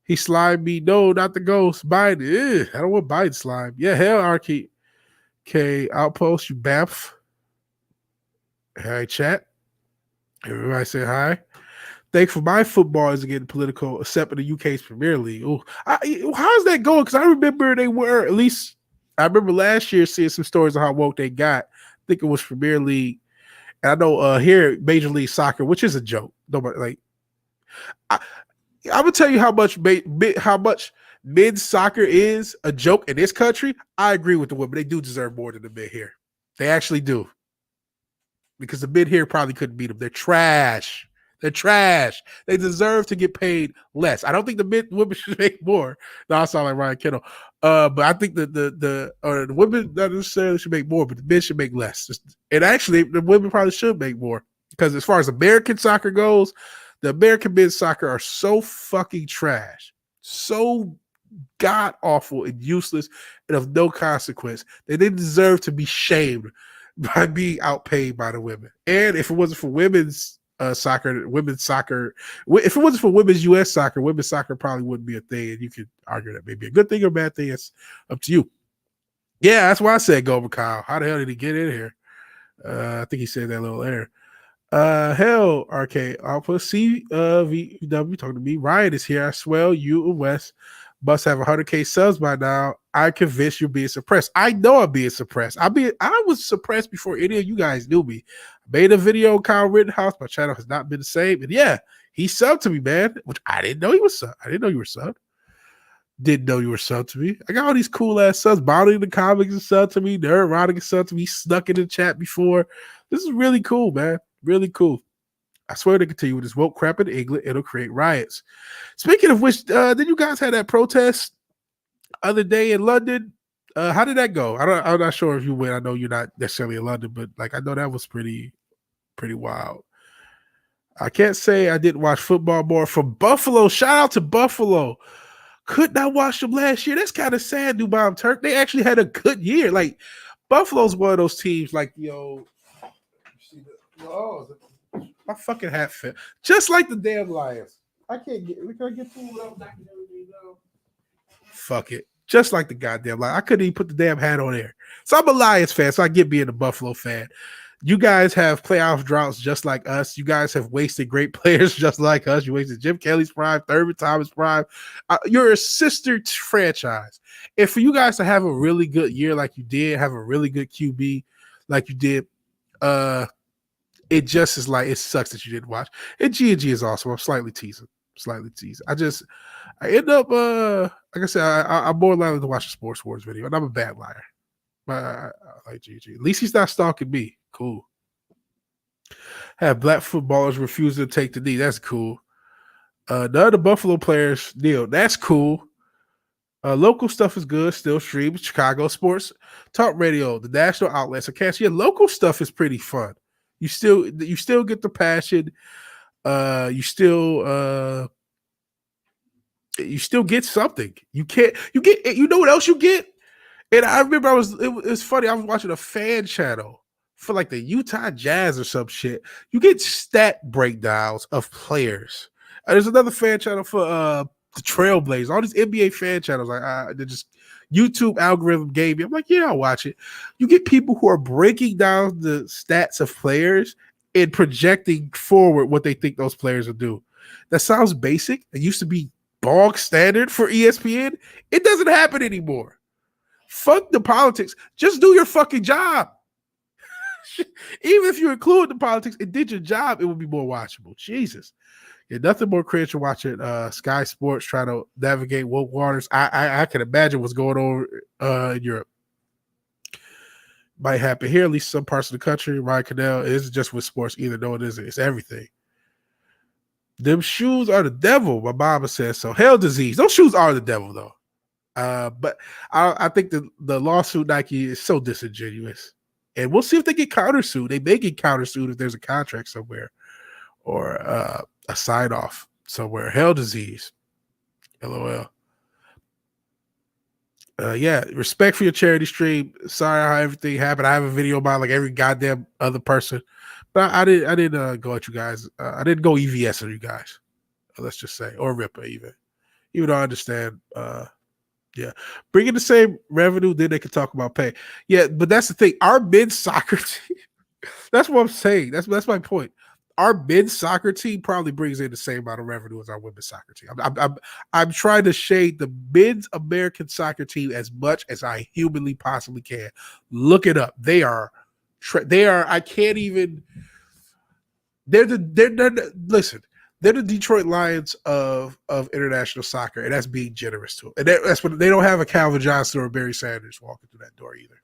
He slimed me. No, not the ghost. Biden. I don't want Biden slime. Yeah, hell, RK Outpost, you bamf. Hi, chat. Everybody say hi. Thankful my football isn't getting political, except in the UK's Premier League. Ooh, how's that going? Because I remember they were, at least, I remember last year seeing some stories of how woke they got. I think it was Premier League. And I know here, Major League Soccer, which is a joke. Nobody, I'm going to tell you how much men's soccer is a joke in this country, I agree with the women. They do deserve more than the men here. They actually do. Because the men here probably couldn't beat them. They're trash. They're trash. They deserve to get paid less. I don't think women should make more. No, I sound like Ryan Kittle. But I think the women not necessarily should make more, but the men should make less. And actually, the women probably should make more. Because as far as American soccer goes, the American men's soccer are so fucking trash. So god awful and useless and of no consequence that they deserve to be shamed by being outpaid by the women. And if it wasn't for women's soccer, if it wasn't for women's U.S. soccer, women's soccer probably wouldn't be a thing. And you could argue that maybe a good thing or a bad thing. It's up to you. Yeah, that's why I said go Kyle. How the hell did he get in here? I think he said that a little later. Hell, RK, I'll put CVW talking to me. Ryan is here. I swear you and Wes must have 100K subs by now. I'm convinced you're being suppressed. I know I'm being suppressed. I was suppressed before any of you guys knew me. I made a video on Kyle Rittenhouse. My channel has not been the same. And yeah, he subbed to me, man, which I didn't know he was subbed. I didn't know you were subbed. Didn't know you were subbed to me. I got all these cool ass subs. Bottling the comics and subbed to me. Nerd Rotting and subbed to me. Snuck in the chat before. This is really cool, man. Really cool. I swear to continue with this woke crap in England, it'll create riots. Speaking of which, did you guys have that protest other day in London? How did that go? I'm not sure if you went. I know you're not necessarily in London, but like I know that was pretty wild. I can't say I didn't watch football more from Buffalo. Shout out to Buffalo. Could not watch them last year. That's kind of sad, New Bomb Turk. They actually had a good year. Like Buffalo's one of those teams. Like my fucking hat fit. Just like the damn Lions. I can't get through without knocking everything down. Fuck it. Just like the goddamn Lions. I couldn't even put the damn hat on there. So I'm a Lions fan, so I get being a Buffalo fan. You guys have playoff droughts just like us. You guys have wasted great players just like us. You wasted Jim Kelly's prime, Thurman Thomas' prime. You're a sister franchise. And for you guys to have a really good year like you did, have a really good QB like you did, it just is like it sucks that you didn't watch. And G&G is awesome. I'm slightly teasing. I end up like I said, I'm more likely to watch a Sports Wars video, and I'm a bad liar. I like G&G. At least he's not stalking me. Cool. Have black footballers refuse to take the knee. That's cool. None of the Buffalo players kneel. That's cool. Local stuff is good. Still streams. Chicago sports talk radio, the national outlets. I can't see. Local stuff is pretty fun. You still get the passion. You still get something. You know what else you get? And I remember it's funny. I was watching a fan channel for like the Utah Jazz or some shit. You get stat breakdowns of players. There's another fan channel for the Trailblazers. All these NBA fan channels, like they're just YouTube algorithm gave me. I'm like, yeah, I'll watch it. You get people who are breaking down the stats of players and projecting forward what they think those players will do. That sounds basic. It used to be bog standard for ESPN. It doesn't happen anymore. Fuck the politics. Just do your fucking job. Even if you include the politics and did your job, it would be more watchable. Jesus. Yeah, nothing more cringe than watching Sky Sports trying to navigate woke waters. I can imagine what's going on in Europe. Might happen here, at least some parts of the country. Ryan Cadell isn't just with sports either. No, it isn't. It's everything. Them shoes are the devil, my mama says so. Hell disease. Those shoes are the devil, though. But I think the lawsuit Nike is so disingenuous. And we'll see if they get countersued. They may get countersued if there's a contract somewhere or a sign-off somewhere. Hell disease. LOL. Yeah, respect for your charity stream. Sorry how everything happened. I have a video about like every goddamn other person. But I didn't go at you guys. I didn't go EVS on you guys. Let's just say. Or Ripper even. Even though I understand yeah. Bring in the same revenue, then they can talk about pay. Yeah, but that's the thing. Our men's soccer team, that's what I'm saying. That's my point. Our men's soccer team probably brings in the same amount of revenue as our women's soccer team. I'm trying to shade the men's American soccer team as much as I humanly possibly can. Look it up. They are I can't even. Listen. They're the Detroit Lions of international soccer, and that's being generous to them. And that's what they don't have a Calvin Johnson or Barry Sanders walking through that door either.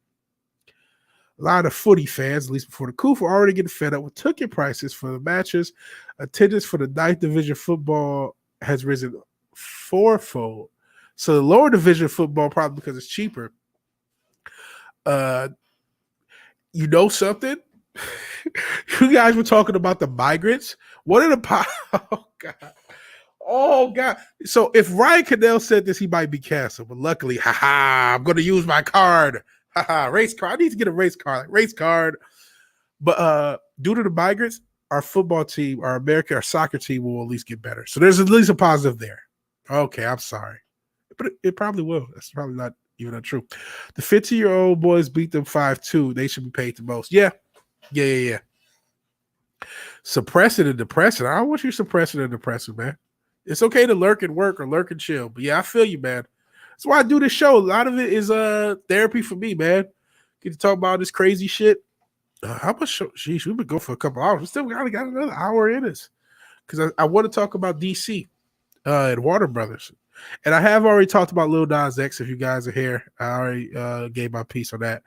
A lot of footy fans, at least before the coup, were already getting fed up with ticket prices for the matches. Attendance for the 9th Division football has risen fourfold. So the lower division football, probably because it's cheaper. You know something? You guys were talking about the migrants. What are the oh god. Oh god. So if Ryan Cadell said this, he might be canceled. But luckily, I'm gonna use my card. Race card. I need to get a race card. But due to the migrants, our football team, our soccer team will at least get better. So there's at least a positive there. Okay, I'm sorry. But it probably will. That's probably not even untrue. The 15-year-old boys beat them 5-2. They should be paid the most. Yeah. Suppressing and depressing. I don't want you suppressing and depressing, man. It's okay to lurk and work or lurk and chill. But yeah, I feel you, man. That's why I do this show. A lot of it is therapy for me, man. Get to talk about this crazy shit. How much show? Sheesh, we've been going for a couple hours. We still got another hour in us. Because I want to talk about DC and Warner Brothers. And I have already talked about Lil Nas X. If you guys are here, I already gave my piece on that.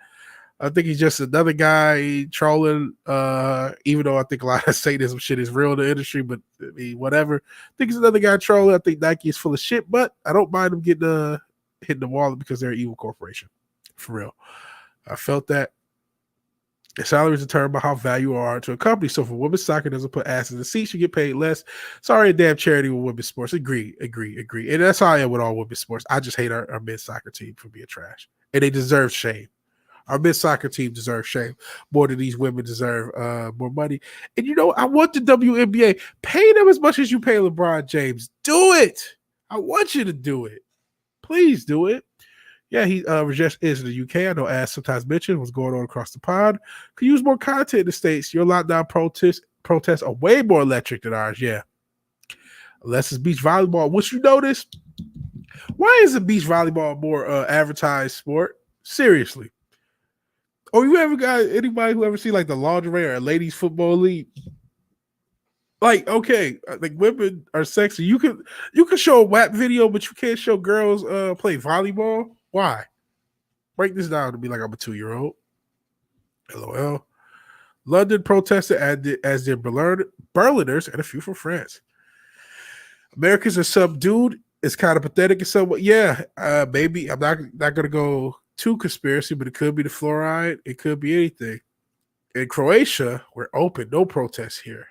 I think he's just another guy trolling, even though I think a lot of Satanism shit is real in the industry, but I mean, whatever. I think he's another guy trolling. I think Nike is full of shit, but I don't mind him getting hitting the wallet because they're an evil corporation. For real. I felt that. The salary is determined by how valuable are to a company. So if women's soccer doesn't put asses in the seats, you get paid less. Sorry, a damn charity with women's sports. Agree. And that's how I am with all women's sports. I just hate our men's soccer team for being trash. And they deserve shame. Our men's soccer team deserves shame more than these women deserve more money. And, you know, I want the WNBA. Pay them as much as you pay LeBron James. Do it. I want you to do it. Please do it. Yeah, he Rajesh is in the UK. I know as sometimes mentioned what's going on across the pond. Could use more content in the States. Your lockdown protests are way more electric than ours. Yeah. Unless it's beach volleyball. Which you notice, why isn't beach volleyball more advertised sport? Seriously. Or you ever got anybody who ever see like the lingerie or a ladies football league? Like, okay, like women are sexy. You can show a WAP video, but you can't show girls play volleyball. Why? Break this down to be like I'm a 2-year-old. LOL. London protested as did Berliners and a few from France. Americans are subdued. It's kind of pathetic in some way. Yeah, maybe I'm not gonna go too conspiracy, but it could be the fluoride. It could be anything. In Croatia, we're open. No protests here.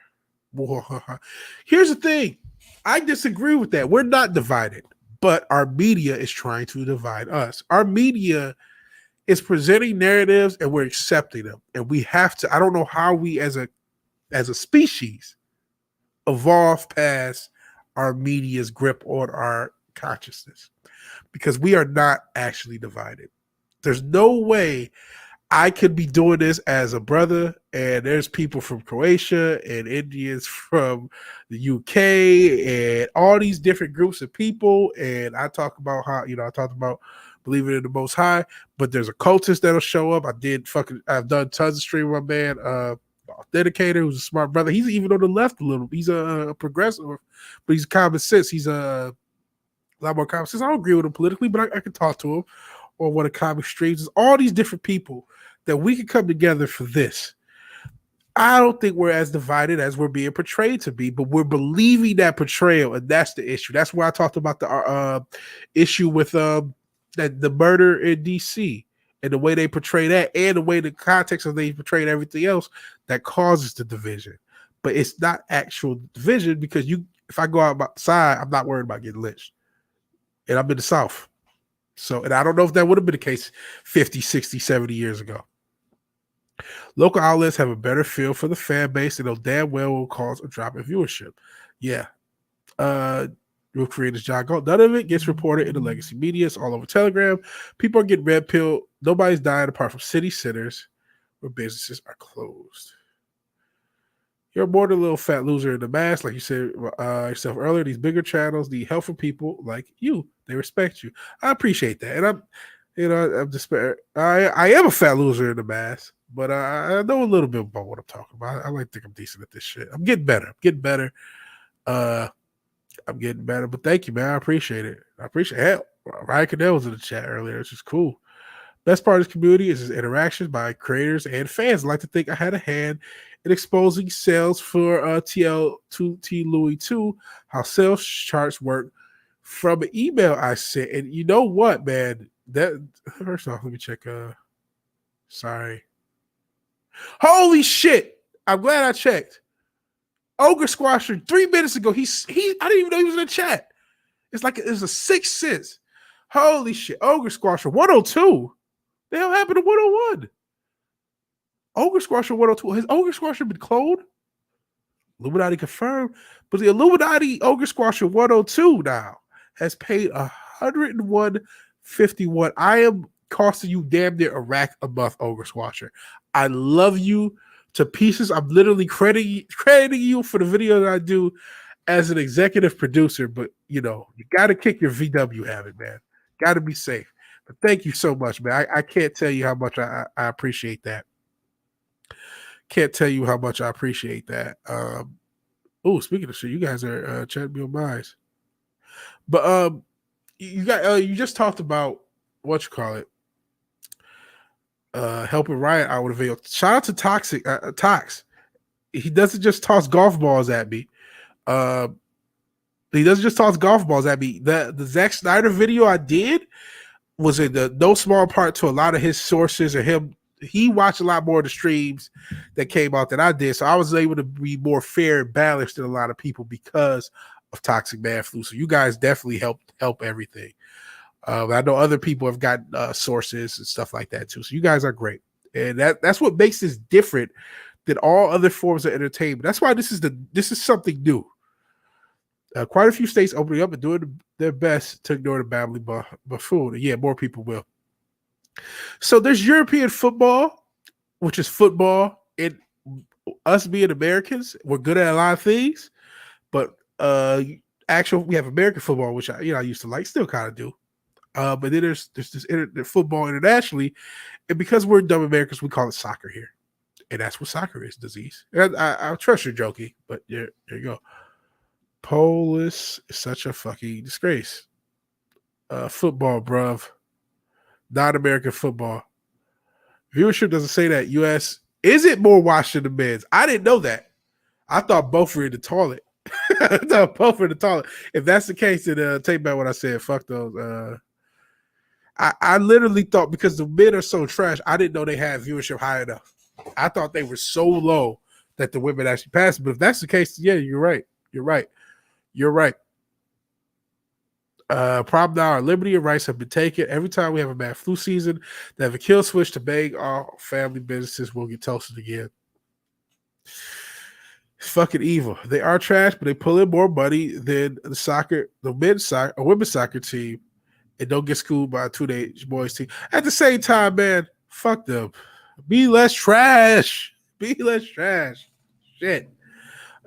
Here's the thing. I disagree with that. We're not divided, but our media is trying to divide us. Our media is presenting narratives and we're accepting them. And we have to, I don't know how we as a species evolve past our media's grip on our consciousness because we are not actually divided. There's no way I could be doing this as a brother, and there's people from Croatia and Indians from the UK and all these different groups of people. And I talk about how, I talked about believing in the Most High, but there's a cultist that'll show up. I've done tons of stream with my man, Authenticator, who's a smart brother. He's even on the left a little. He's a progressive, but he's common sense. He's a lot more common sense. I don't agree with him politically, but I can talk to him. Or one of comic streams. There's all these different people that we can come together for this. I don't think we're as divided as we're being portrayed to be, but we're believing that portrayal, and that's the issue. That's why I talked about the issue with the murder in DC and the way they portray that, and the way the context of they portrayed everything else that causes the division. But it's not actual division because if I go outside, I'm not worried about getting lynched, and I'm in the South. So, and I don't know if that would have been the case 50, 60, 70 years ago. Local outlets have a better feel for the fan base and they'll damn well will cause a drop in viewership. Yeah. Roof creators John Galt. None of it gets reported in the legacy media. It's all over Telegram. People are getting red pilled. Nobody's dying apart from city centers where businesses are closed. You're more than a little fat loser in the mask, like you said yourself earlier. These bigger channels need help from people like you. They respect you. I appreciate that, and I'm despair. I am a fat loser in the mask, but I know a little bit about what I'm talking about. I like to think I'm decent at this shit. I'm getting better. I'm getting better, but thank you, man. I appreciate it. I appreciate help. Ryan Cadell was in the chat earlier. It's just cool. Best part of this community is its interactions by creators and fans. I like to think I had a hand in exposing sales for TL2T Louis 2, how sales charts work from an email I sent. And you know what, man? That first off, let me check. Sorry. Holy shit! I'm glad I checked. Ogre Squasher 3 minutes ago. He I didn't even know he was in the chat. It's like it was a 6th sense. Holy shit. Ogre Squasher 102. The hell happened to 101? Ogre Squasher 102. Has Ogre Squasher been cloned? Illuminati confirmed. But the Illuminati Ogre Squasher 102 now has paid $101.51. I am costing you damn near a rack a month, Ogre Squasher. I love you to pieces. I'm literally crediting you for the video that I do as an executive producer, but you know, you got to kick your VW habit, man. Got to be safe. But thank you so much, man. I can't tell you how much I appreciate that. Can't tell you how much I appreciate that. Oh, speaking of shit, you guys are chatting me on minds. But you just talked about what you call it. Helping Riot out with a video. Shout out to Tox. He doesn't just toss golf balls at me. He doesn't just toss golf balls at me. The Zack Snyder video I did was in the no small part to a lot of his sources and him. He watched a lot more of the streams that came out than I did, so I was able to be more fair and balanced than a lot of people because of Toxic Man Flu. So you guys definitely help everything. I know other people have got sources and stuff like that too. So you guys are great, and that's what makes this different than all other forms of entertainment. That's why this is something new. Quite a few states opening up and doing their best to ignore the babbling buffoon. And yeah, more people will. So there's European football, which is football, and us being Americans, we're good at a lot of things. But we have American football, which I used to like, still kind of do. But then there's this football internationally, and because we're dumb Americans, we call it soccer here, and that's what soccer is. Disease. And I trust you're joking, but there you go. Polish is such a fucking disgrace. Football, bruv. Not American football. Viewership doesn't say that. U.S. is it more watched than the men's? I didn't know that. I thought both were in the toilet. I thought both were in the toilet. If that's the case, then take back what I said. Fuck those. I literally thought because the men are so trash, I didn't know they had viewership high enough. I thought they were so low that the women actually passed. But if that's the case, yeah, you're right. You're right. You're right. Problem now, our liberty and rights have been taken. Every time we have a bad flu season, they have a kill switch to bang all family businesses will get toasted again. It's fucking evil. They are trash, but they pull in more money than the women's soccer team, and don't get schooled by a teenage boys team. At the same time, man, fuck them. Be less trash. Be less trash. Shit.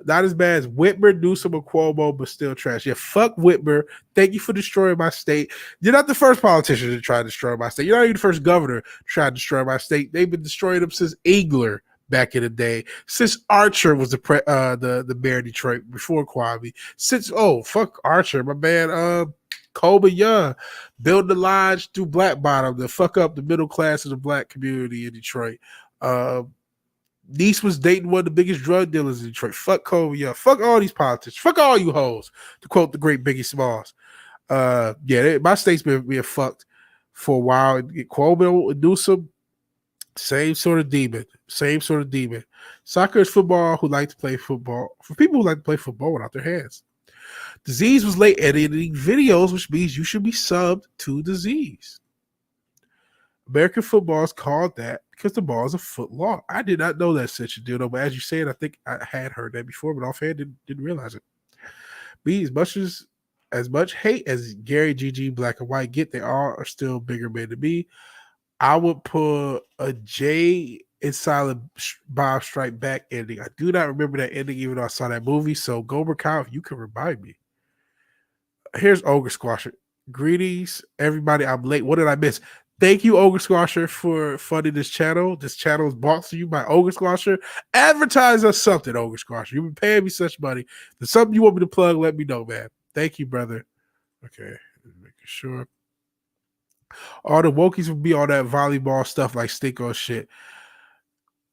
Not as bad as Whitmer, Newsom, or Cuomo, but still trash. Yeah, fuck Whitmer. Thank you for destroying my state. You're not the first politician to try to destroy my state. You're not even the first governor to try to destroy my state. They've been destroying them since Engler back in the day. Since Archer was the mayor of Detroit before Kwame. Fuck Archer, my man. Colby Young built the lodge through Black Bottom to fuck up the middle class of the black community in Detroit. Niece was dating one of the biggest drug dealers in Detroit. Fuck Kobe Young. Fuck all these politicians. Fuck all you hoes, to quote the great Biggie Smalls. My state's been being fucked for a while. Cuomo and Newsom, same sort of demon. Same sort of demon. Soccer is football who like to play football. For people who like to play football without their hands. Disease was late editing videos, which means you should be subbed to Disease. American football is called that because the ball is a foot long. I did not know that such a deal, though, but as you said, I think I had heard that before, but offhand didn't realize it. As much hate as Gary, GG, Black and White get, they all are still bigger men to me. I would put a J in Silent Bob Strike Back ending. I do not remember that ending, even though I saw that movie. So Gomer Kyle, if you can remind me. Here's Ogre Squasher. Greetings, everybody. I'm late. What did I miss? Thank you, Ogre Squasher, for funding this channel. This channel is brought to you by Ogre Squasher. Advertise us something, Ogre Squasher. You've been paying me such money. If there's something you want me to plug, let me know, man. Thank you, brother. Okay, making sure. All the wokies will be all that volleyball stuff like stick or shit.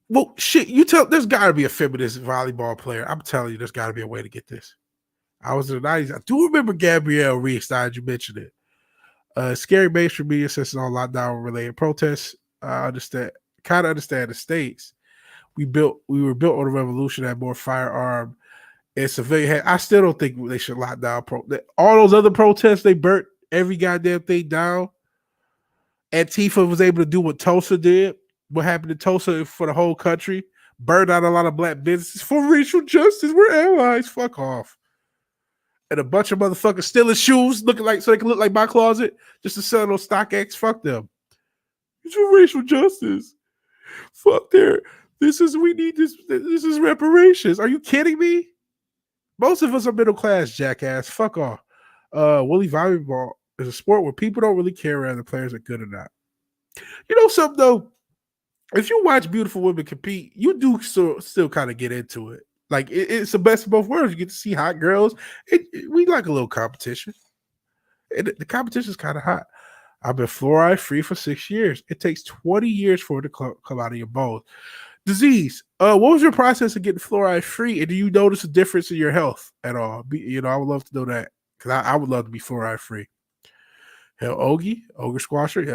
Well, shit, you tell there's gotta be a feminist volleyball player. I'm telling you, there's gotta be a way to get this. I was in the 90s. I do remember Gabrielle Reese, now that you mentioned it. Scary mainstream media says on lockdown related protests. I understand the stakes. We were built on a revolution that had more firearm and civilian. I still don't think they should lock down all those other protests. They burnt every goddamn thing down. Antifa was able to do what Tulsa did. What happened in Tulsa for the whole country? Burned out a lot of black businesses for racial justice. We're allies. Fuck off. And a bunch of motherfuckers stealing shoes, looking like so they can look like my closet, just to sell those StockX. Fuck them. It's for racial justice. Fuck there. We need this. This is reparations. Are you kidding me? Most of us are middle class, jackass. Fuck off. Woolly volleyball is a sport where people don't really care whether the players are good or not. You know something though? If you watch beautiful women compete, you do still kind of get into it. Like it's the best of both worlds. You get to see hot girls. We like a little competition. The competition is kind of hot. I've been fluoride free for 6 years. It takes 20 years for it to come out of your bones. Disease. What was your process of getting fluoride free? And do you notice a difference in your health at all? I would love to know that because I would love to be fluoride free. Hell, Ogre Squasher. Yeah,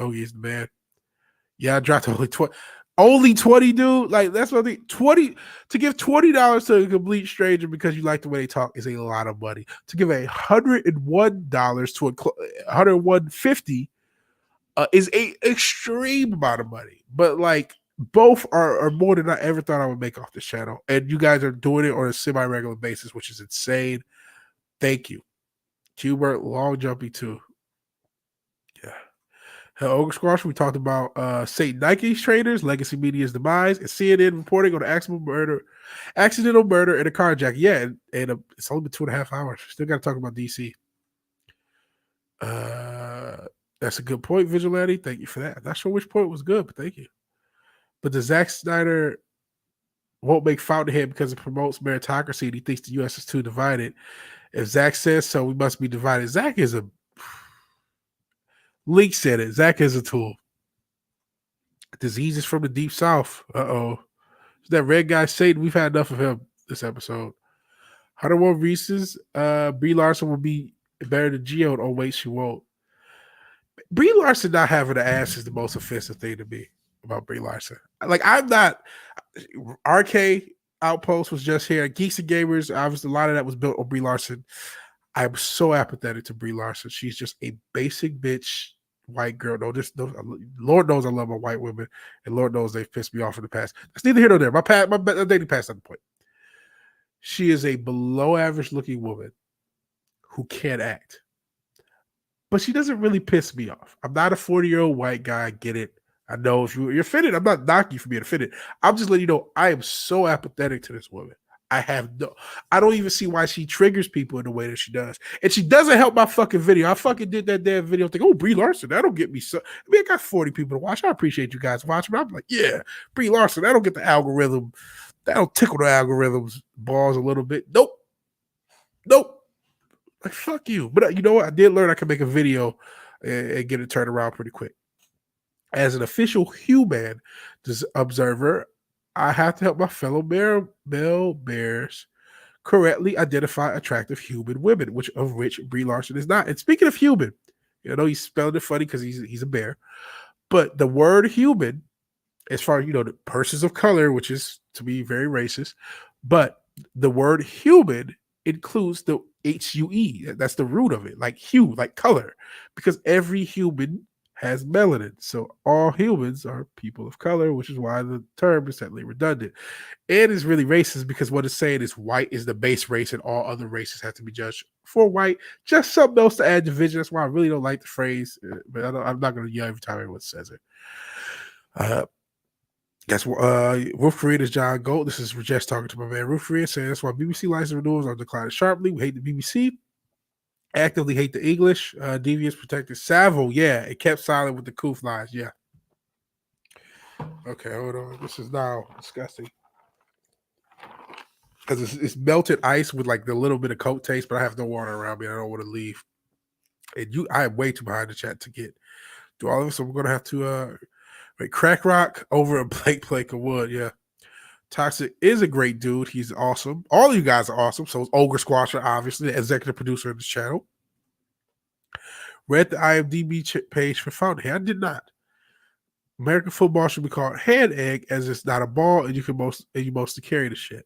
Ogie is the man. Yeah, I dropped only 20. Only 20, dude. Like that's what I think. 20 to give $20 to a complete stranger because you like the way they talk is a lot of money. To give $101 to $150 is a extreme amount of money. But like both are more than I ever thought I would make off this channel. And you guys are doing it on a semi-regular basis, which is insane. Thank you. Hubert, long jumpy too. Yeah. Ogre Squash, we talked about St. Nike's traders, legacy media's demise, and CNN reporting on accidental murder and a carjacking. Yeah, and it's only been 2.5 hours. Still got to talk about DC. That's a good point, Vigilante. Thank you for that. I'm not sure which point was good, but thank you. But the Zack Snyder won't make Fountainhead because it promotes meritocracy and he thinks the U.S. is too divided. If Zack says so, we must be divided. Zack is a... Leak said it. Zack is a tool. Diseases from the deep south. Uh-oh. That red guy Satan. We've had enough of him this episode. 101 Reese's. Brie Larson will be better than Geo. Oh, wait, she won't. Brie Larson not having an ass is the most offensive thing to me about Brie Larson. Like, I'm not... RK Outpost was just here. Geeks and Gamers, obviously, a lot of that was built on Brie Larson. I'm so apathetic to Brie Larson. She's just a basic bitch white girl. Lord knows I love my white women, and Lord knows they've pissed me off in the past. That's neither here nor there. My dating past at the point. She is a below average looking woman who can't act, but she doesn't really piss me off. I'm not a 40-year-old white guy. I get it. I know if you're offended, I'm not knocking you for being offended. I'm just letting you know I am so apathetic to this woman. I don't even see why she triggers people in the way that she does. And she doesn't help my fucking video. I fucking did that damn video thing. Oh, Brie Larson, that'll get me so. I mean, I got 40 people to watch. I appreciate you guys watching. But I'm like, yeah, Brie Larson, that'll get the algorithm. That'll tickle the algorithm's balls a little bit. Nope. Like, fuck you. But you know what? I did learn I can make a video and get it turned around pretty quick. As an official human observer, I have to help my fellow male bears correctly identify attractive human women, which Brie Larson is not. And speaking of human, he's spelling it funny because he's a bear. But the word human, as far as the persons of color, which is to be very racist, but the word human includes the HUE. That's the root of it, like hue, like color, because every human has melanin. So all humans are people of color, which is why the term is certainly redundant. And it's really racist because what it's saying is white is the base race and all other races have to be judged for white. Just something else to add division. That's why I really don't like the phrase, but I'm not going to yell every time everyone says it. That's Roof Korean is John Gold. This is Rajesh talking to my man Roof Korean saying that's why BBC license renewals are declining sharply. We hate the BBC. Actively hate the English. Devious protected. Savile, yeah. It kept silent with the coof lies, yeah. Okay, hold on. This is now disgusting. Because it's melted ice with like the little bit of Coke taste, but I have no water around me. I don't want to leave. And I am way too behind the chat to get through all of it, so we're gonna have to wait. Crack Rock over a Plank of Wood, yeah. Toxic is a great dude. He's awesome. All of you guys are awesome. So is Ogre Squasher, obviously, the executive producer of this channel. Read the IMDb page for Fountainhead. I did not. American football should be called hand egg, as it's not a ball, and you mostly carry the shit.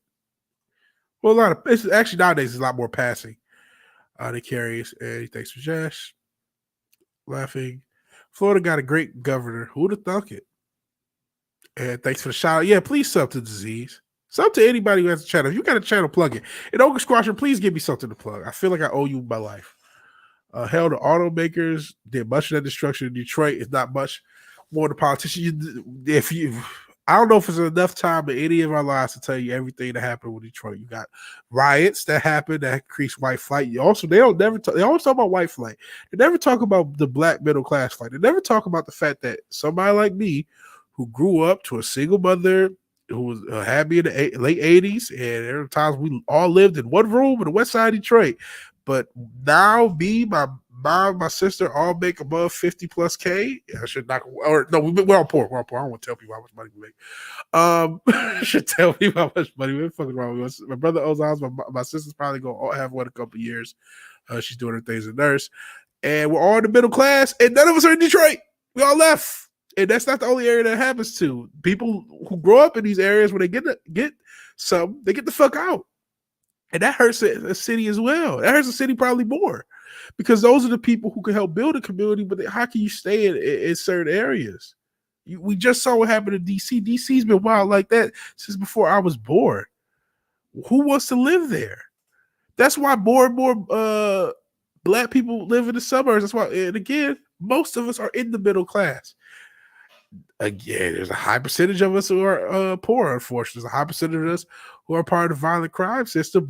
Well, it's actually nowadays it's a lot more passing. The carries, and thanks for Josh. Laughing. Florida got a great governor. Who'd have thunk it? And thanks for the shout out. Yeah, please sub to Disease. Sub to anybody who has a channel. If you got a channel, plug it. And Ogre Squasher, please give me something to plug. I feel like I owe you my life. Hell, the automakers did much of that destruction in Detroit. It's not much more the politicians. I don't know if it's enough time in any of our lives to tell you everything that happened with Detroit. You got riots that happened that increased white flight. They always talk about white flight. They never talk about the black middle class flight. They never talk about the fact that somebody like me, who grew up to a single mother, who was happy in the late 80s, and there were times we all lived in one room in the west side of Detroit. But now me, my mom, my sister all make above 50 plus K. I should not, or no, we're all poor. We're all poor. I don't want to tell people how much money we make. I should tell people how much money we're fucking wrong with us. My brother owns a house. My sister's probably going to have one in a couple of years. She's doing her things as a nurse. And we're all in the middle class, and none of us are in Detroit. We all left. And that's not the only area that happens to. People who grow up in these areas, when they get some, they get the fuck out. And that hurts a city as well. That hurts a city probably more, because those are the people who can help build a community. But how can you stay in certain areas? We just saw what happened in DC. DC's been wild like that since before I was born. Who wants to live there? That's why more and more black people live in the suburbs. That's why, and again, most of us are in the middle class. Again, there's a high percentage of us who are poor, unfortunately. There's a high percentage of us who are part of the violent crime system,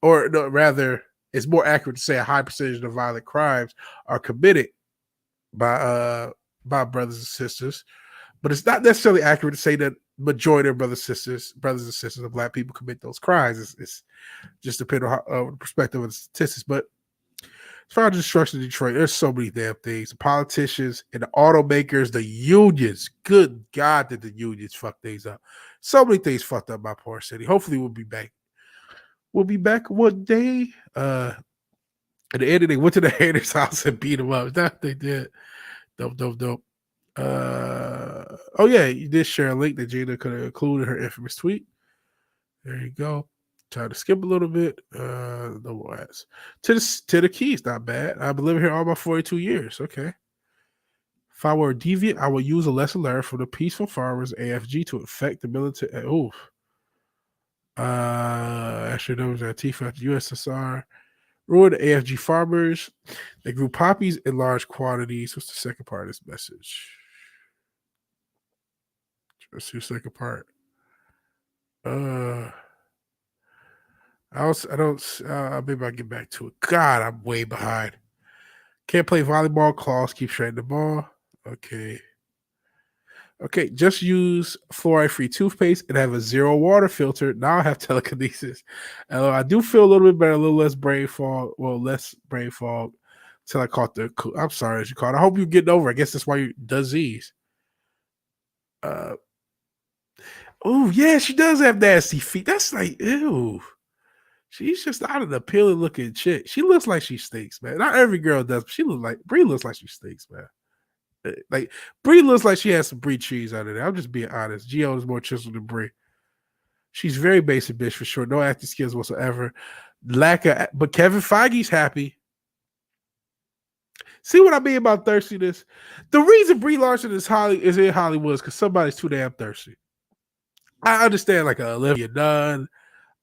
rather, it's more accurate to say a high percentage of violent crimes are committed by brothers and sisters. But it's not necessarily accurate to say that majority of brothers and sisters of black people commit those crimes. It's just depending on the perspective of the statistics. But as far as destruction in Detroit, there's so many damn things. The politicians and the automakers, the unions. Good God, did the unions fuck things up. So many things fucked up my poor city. Hopefully we'll be back. We'll be back one day. At the end, they went to the haters' house and beat them up. That they did. Dope. Oh yeah, you did share a link that Gina could have included in her infamous tweet. There you go. Try to skip a little bit. No more ads. To the keys, not bad. I've been living here all my 42 years. Okay. If I were a deviant, I would use a lesson learned from the peaceful farmers AFG to affect the military. Actually, those are Tifa, USSR. Ruined the AFG farmers. They grew poppies in large quantities. What's the second part of this message? Let's see the second part. Maybe I'll get back to it. God, I'm way behind. Can't play volleyball. Claws keep shredding the ball. Okay, just use fluoride-free toothpaste and have a zero water filter. Now I have telekinesis. Although I do feel a little bit better, a little less brain fog. Well, less brain fog until I caught I'm sorry, as you caught. I hope you're getting over. I guess that's why you're disease. Oh yeah, she does have nasty feet. That's like, ew. She's just not an appealing looking chick. She looks like she stinks, man. Not every girl does, but Bree looks like she stinks, man. Like Bree looks like she has some Brie cheese out of there. I'm just being honest. Gio is more chiseled than Bree. She's very basic bitch for sure. No acting skills whatsoever. But Kevin Feige's happy. See what I mean about thirstiness? The reason Brie Larson is in Hollywood is because somebody's too damn thirsty. I understand like a Olivia Dunn.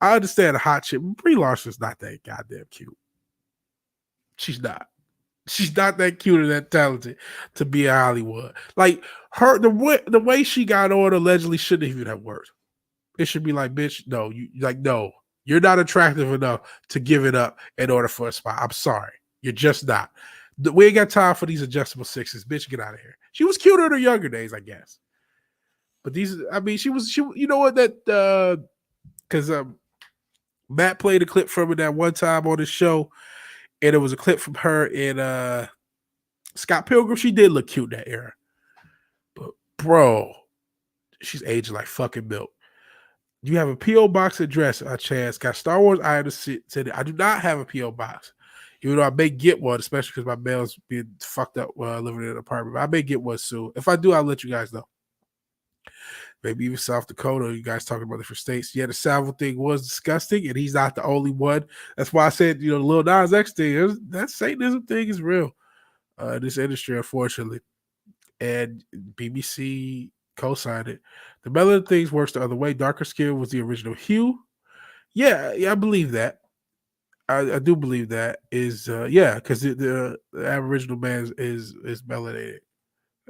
I understand a hot chick. Brie Larson's not that goddamn cute. She's not. She's not that cute or that talented to be in Hollywood. Like her, the way she got on allegedly shouldn't even have worked. It should be like, bitch, no, you're not attractive enough to give it up in order for a spot. I'm sorry. You're just not. We ain't got time for these adjustable sixes. Bitch, get out of here. She was cuter in her younger days, I guess. But these, I mean, she you know what, that, because Matt played a clip from it that one time on his show, and it was a clip from her in Scott Pilgrim. She did look cute in that era. But, bro, she's aging like fucking milk. You have a P.O. box address, Chance. Got Star Wars items sent. I do not have a P.O. box. Even though I may get one, especially because my mail's being fucked up while living in an apartment. But I may get one soon. If I do, I'll let you guys know. Maybe even South Dakota. You guys talking about different states. Yeah, the Salvo thing was disgusting, and he's not the only one. That's why I said, the Lil Nas X thing, that Satanism thing is real. This industry, unfortunately. And BBC co-signed it. The melanin things works the other way. Darker skin was the original hue. Yeah, I believe that. I do believe that is because the Aboriginal man is melanated.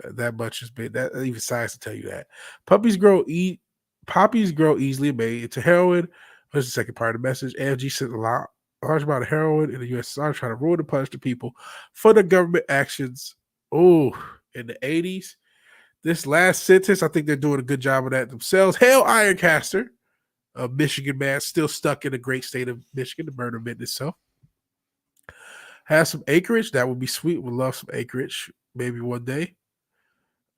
That much has been that even science to tell you that. Poppies grow easily made into heroin. What's the second part of the message? AFG sent a large amount of heroin in the USSR trying to ruin and punish the people for the government actions. Oh, in the 80s. This last sentence, I think they're doing a good job of that themselves. Hail Ironcaster, a Michigan man still stuck in the great state of Michigan, the murder bit itself. Has some acreage. That would be sweet. Would love some acreage maybe one day.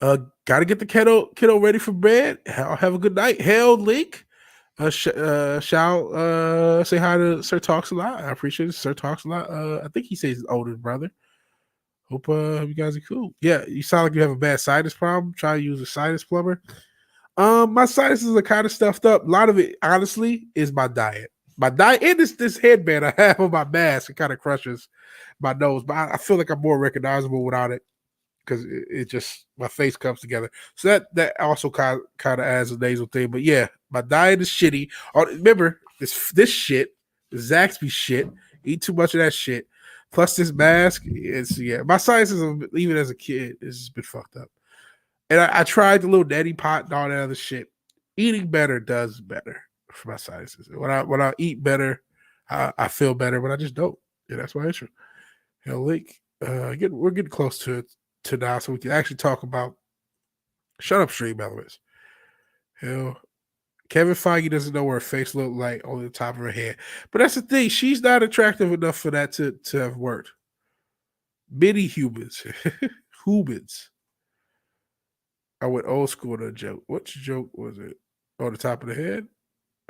Got to get the kiddo ready for bed. Have a good night. Hail Link. Shall say hi to Sir Talks a Lot. I appreciate it. Sir Talks a Lot. I think he says his oldest brother. Hope you guys are cool. Yeah, you sound like you have a bad sinus problem. Try to use a sinus plumber. My sinuses are kind of stuffed up. A lot of it, honestly, is my diet. My diet and this headband I have on my mask. It kind of crushes my nose, but I feel like I'm more recognizable without it because it just my face comes together. So that also kind of adds a nasal thing. But yeah, my diet is shitty. Remember this shit, Zaxby shit. Eat too much of that shit. Plus this mask, my sinuses, even as a kid, it's just been fucked up. And I tried the little neti pot and all that other shit. Eating better does better for my sinuses. When I eat better, I feel better, but I just don't. Yeah, that's my issue. Link, we're getting close to now, so we can actually talk about shut up stream elements. Kevin Feige doesn't know what her face looked like on the top of her head. But that's the thing. She's not attractive enough for that to have worked. Many humans. I went old school to a joke. Which joke was it? On the top of the head?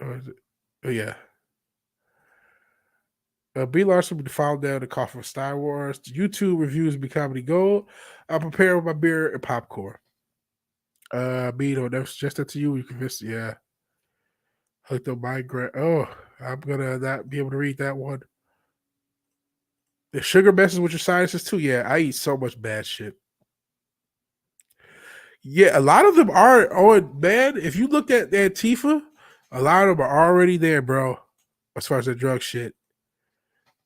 Or is it? Oh, yeah. B. Larson found down the coffin of Star Wars. YouTube reviews be comedy gold. I'm prepared with my beer and popcorn. Beat or never suggest that to you. You convinced, yeah. Hooked on migraine. Oh, I'm gonna not be able to read that one. The sugar messes with your sinuses too. Yeah, I eat so much bad shit. Yeah, a lot of them are. Oh, man, if you look at Antifa, a lot of them are already there, bro. As far as the drug shit,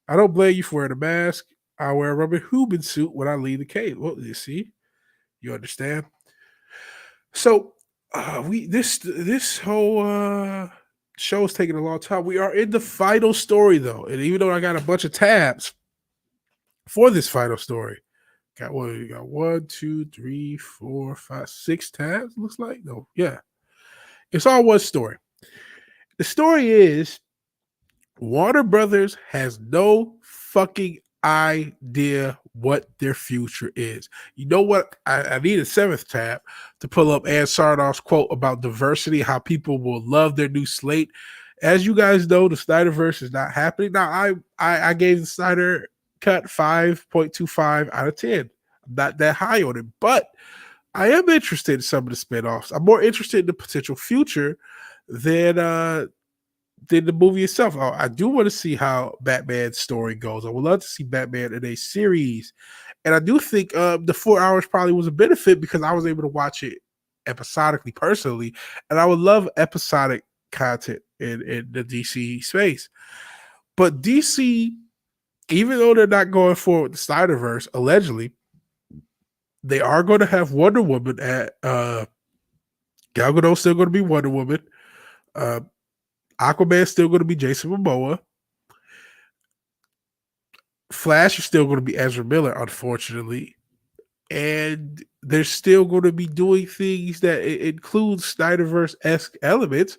I don't blame you for wearing a mask. I wear a rubber human suit when I leave the cave. Well, you see, you understand. So, this whole show is taking a long time. We are in the final story though, and even though I got a bunch of tabs for this final story, got 1, 2, 3, 4, 5, 6 tabs. Looks like it's all one story. The story is Warner Brothers has no fucking idea what their future is. You know what? I need a 7th tab to pull up Ann Sarnoff's quote about diversity, how people will love their new slate. As you guys know, the Snyderverse is not happening. Now, I gave the Snyder Cut 5.25 out of 10. I'm not that high on it, but I am interested in some of the spinoffs. I'm more interested in the potential future than the movie itself. I do want to see how Batman's story goes. I would love to see Batman in a series. And I do think the 4 hours probably was a benefit because I was able to watch it episodically personally. And I would love episodic content in the DC space. But DC, even though they're not going forward with the Snyderverse, allegedly, they are going to have Wonder Woman at Gal Gadot's still going to be Wonder Woman. Aquaman's still going to be Jason Momoa. Flash is still going to be Ezra Miller, unfortunately. And they're still going to be doing things that include Snyderverse-esque elements,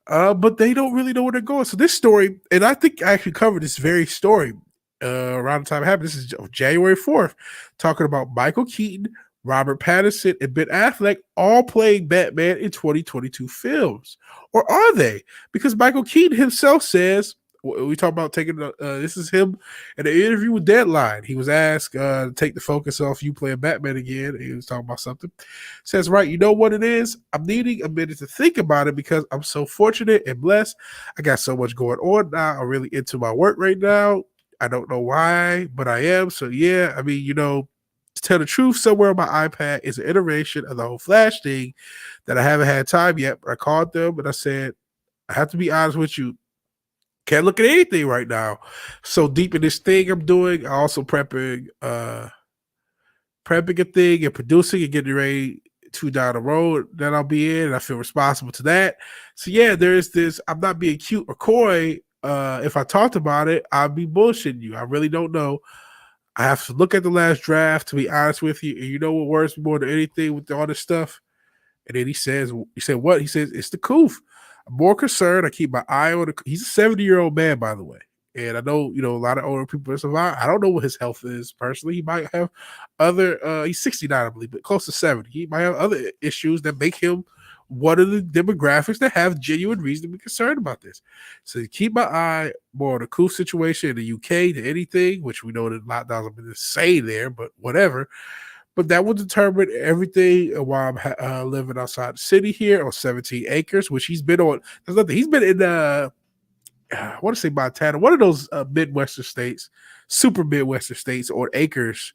but they don't really know where they're going. So this story, and I think I actually covered this very story around the time it happened. This is January 4th, talking about Michael Keaton, Robert Pattinson, and Ben Affleck all playing Batman in 2022 films. Or are they? Because Michael Keaton himself says, we talk about taking this is him in an interview with Deadline. He was asked to take the focus off you playing Batman again. He was talking about something. Says, right, you know what it is? I'm needing a minute to think about it because I'm so fortunate and blessed. I got so much going on now. I'm really into my work right now. I don't know why, but I am. So yeah, I mean, to tell the truth, somewhere on my iPad is an iteration of the whole Flash thing that I haven't had time yet. But I called them and I said, I have to be honest with you. Can't look at anything right now. So deep in this thing I'm doing, I also prepping a thing and producing and getting ready to down the road that I'll be in. And I feel responsible to that. So yeah, there's this. I'm not being cute or coy. If I talked about it, I'd be bullshitting you. I really don't know. I have to look at the last draft, to be honest with you. And you know what worries me more than anything with all this stuff? And then he said, what? He says, it's the coof. I'm more concerned. I keep my eye on he's a 70-year-old man, by the way. And I know, a lot of older people survive. I don't know what his health is personally. He might have other, he's 69, I believe, but close to 70. He might have other issues that make him one of the demographics that have genuine reason to be concerned about this. So keep my eye more on the coof situation in the UK than anything, which we know that lockdowns have been insane there, but whatever. But that will determine everything while I'm living outside the city here on 17 acres, which he's been on. There's nothing. He's been in, I want to say Montana, one of those Midwestern states, super Midwestern states, on acres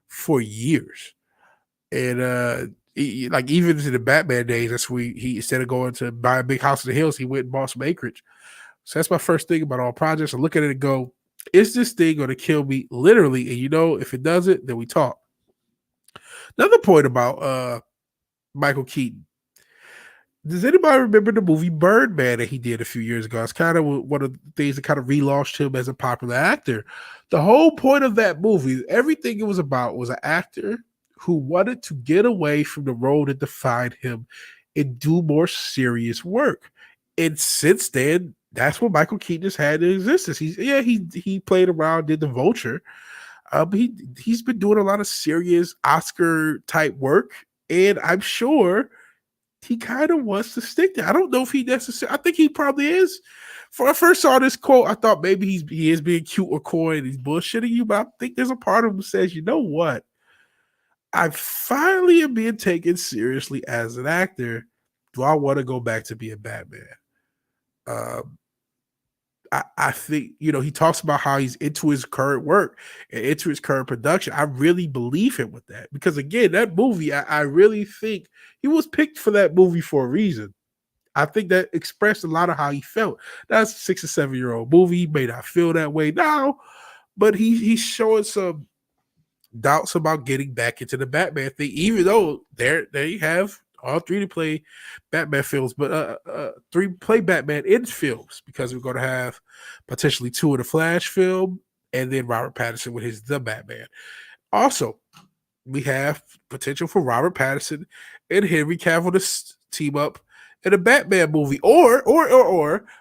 for years. And even to the Batman days, that's where he instead of going to buy a big house in the hills, he went and bought some acreage. So that's my first thing about all projects. I look at it and go, is this thing going to kill me literally? And if it doesn't, then we talk. Another point about Michael Keaton. Does anybody remember the movie Birdman that he did a few years ago? It's kind of one of the things that kind of relaunched him as a popular actor. The whole point of that movie, everything it was about, was an actor who wanted to get away from the role that defined him and do more serious work. And since then, that's what Michael Keaton has had in existence. He played around, did The Vulture. But he's been doing a lot of serious Oscar type work, and I'm sure he kind of wants to stick there. I don't know if he necessarily. I think he probably is. When I first saw this quote, I thought maybe he is being cute or coy and he's bullshitting you. But I think there's a part of him that says, you know what? I finally am being taken seriously as an actor. Do I want to go back to being Batman? I think, he talks about how he's into his current work and into his current production. I really believe him with that because, again, that movie, I really think he was picked for that movie for a reason. I think that expressed a lot of how he felt. That's a 6 or 7-year-old movie. He may not feel that way now, but he's showing some doubts about getting back into the Batman thing, even though they have all three to play Batman films, but three play Batman in films because we're going to have potentially 2 in the Flash film and then Robert Pattinson with his The Batman. Also, we have potential for Robert Pattinson and Henry Cavill to team up in a Batman movie, or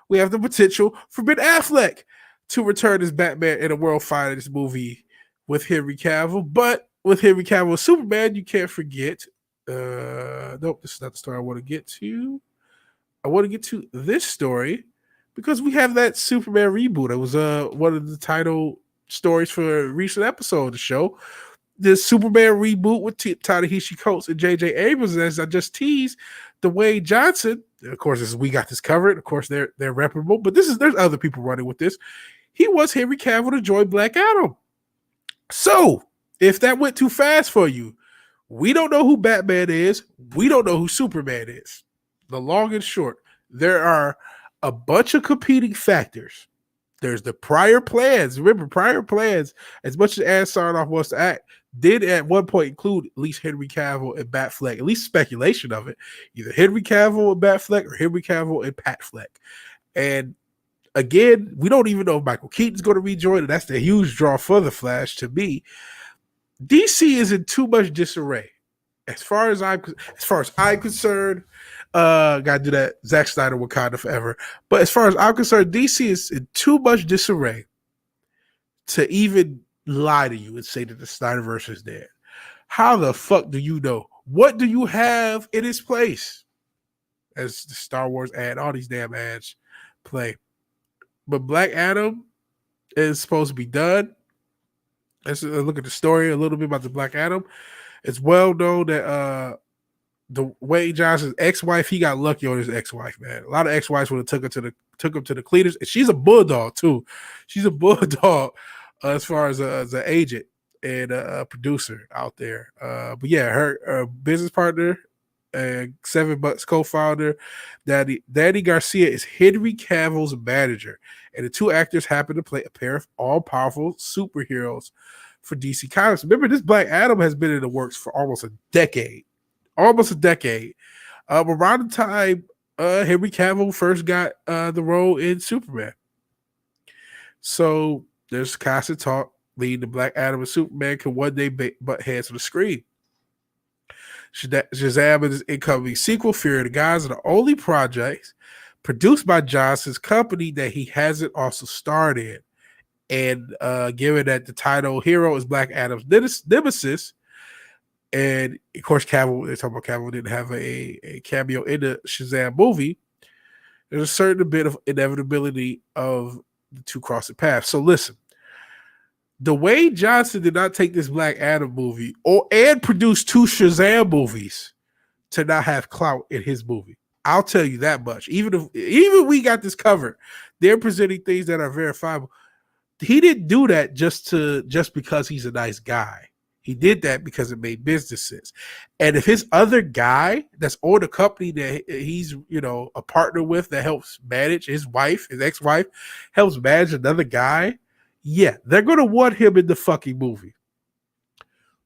we have the potential for Ben Affleck to return as Batman in a World Finest movie with Henry Cavill. But with Henry Cavill as Superman, you can't forget. Nope, this is not the story I want to get to. I want to get to this story because we have that Superman reboot. It was one of the title stories for a recent episode of the show. The Superman reboot with Ta-Nehisi Coates and J.J. Abrams, as I just teased, Dwayne Johnson. Of course, we got this covered. Of course, they're reputable, but there's other people running with this. He wants Henry Cavill to join Black Adam. So, if that went too fast for you, we don't know who Batman is. We don't know who Superman is. The long and short, there are a bunch of competing factors. There's the prior plans. Remember, prior plans, as much as Aaron Sarnoff wants to act, did at one point include at least Henry Cavill and Batfleck, at least speculation of it. Either Henry Cavill and Batfleck or Henry Cavill and Pat Fleck. And again, we don't even know if Michael Keaton's going to rejoin, and that's the huge draw for the Flash to me. DC is in too much disarray. As far as I'm concerned, gotta do that. Zack Snyder, Wakanda forever. But as far as I'm concerned, DC is in too much disarray to even lie to you and say that the Snyderverse is dead. How the fuck do you know? What do you have in its place? As the Star Wars ad, all these damn ads play. But Black Adam is supposed to be done. Let's look at the story a little bit about the Black Adam. It's well known that the Wayne Johnson's ex-wife, he got lucky on his ex-wife, man. A lot of ex-wives would have took him to the cleaners. And she's a bulldog too. She's a bulldog as far as an agent and a producer out there. But yeah, her business partner and 7 Bucks co-founder, Danny Garcia, is Henry Cavill's manager. And the two actors happen to play a pair of all-powerful superheroes for DC Comics. Remember, this Black Adam has been in the works for almost a decade. Around the time Henry Cavill first got the role in Superman. So there's constant talk leading to Black Adam and Superman can one day butt heads on the screen. Shazam and his incoming sequel, Fear of the Gods, are the only projects produced by Johnson's company that he hasn't also starred in. And given that the title hero is Black Adam's nemesis, and of course they're talking about Cavill didn't have a cameo in the Shazam movie, there's a certain bit of inevitability of the two crossing paths. So listen, Dwayne Johnson did not take this Black Adam movie and produce 2 Shazam movies to not have clout in his movie. I'll tell you that much. Even we got this covered, they're presenting things that are verifiable. He didn't do that just because he's a nice guy. He did that because it made business sense. And if his other guy that's on the company that he's, a partner with that helps manage his ex-wife, helps manage another guy, yeah, they're going to want him in the fucking movie.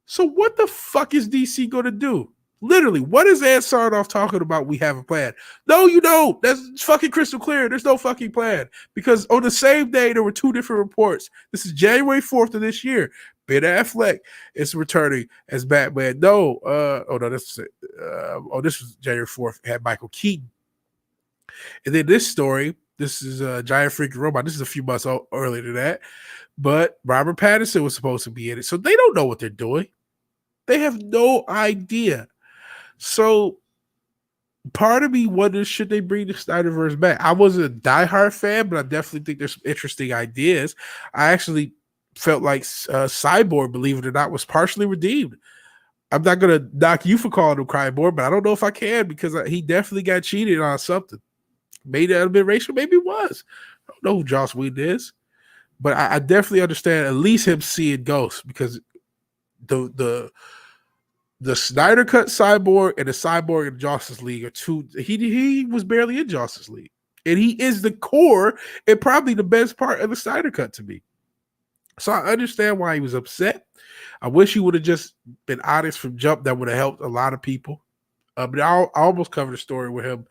So what the fuck is DC going to do? Literally, what is Ed Sarnoff talking about? We have a plan. No, you don't. That's fucking crystal clear. There's no fucking plan. Because on the same day, there were 2 different reports. This is January 4th of this year. Ben Affleck is returning as Batman. This was January 4th. It had Michael Keaton. And then this story, this is Giant Freaking Robot. This is a few months earlier than that. But Robert Pattinson was supposed to be in it. So they don't know what they're doing. They have no idea. So part of me wonders, should they bring the Snyderverse back? I wasn't a diehard fan, but I definitely think there's some interesting ideas. I actually felt like Cyborg, believe it or not, was partially redeemed. I'm not going to knock you for calling him Cyborg, but I don't know if I can, because he definitely got cheated on something. Maybe that have been racial, maybe it was. I don't know who Joss Whedon is, but I definitely understand at least him seeing ghosts, because the Snyder Cut Cyborg and the Cyborg in Justice League are two. He was barely in Justice League, and he is the core and probably the best part of the Snyder Cut to me. So I understand why he was upset. I wish he would have just been honest from jump. That would have helped a lot of people. But I almost covered a story with him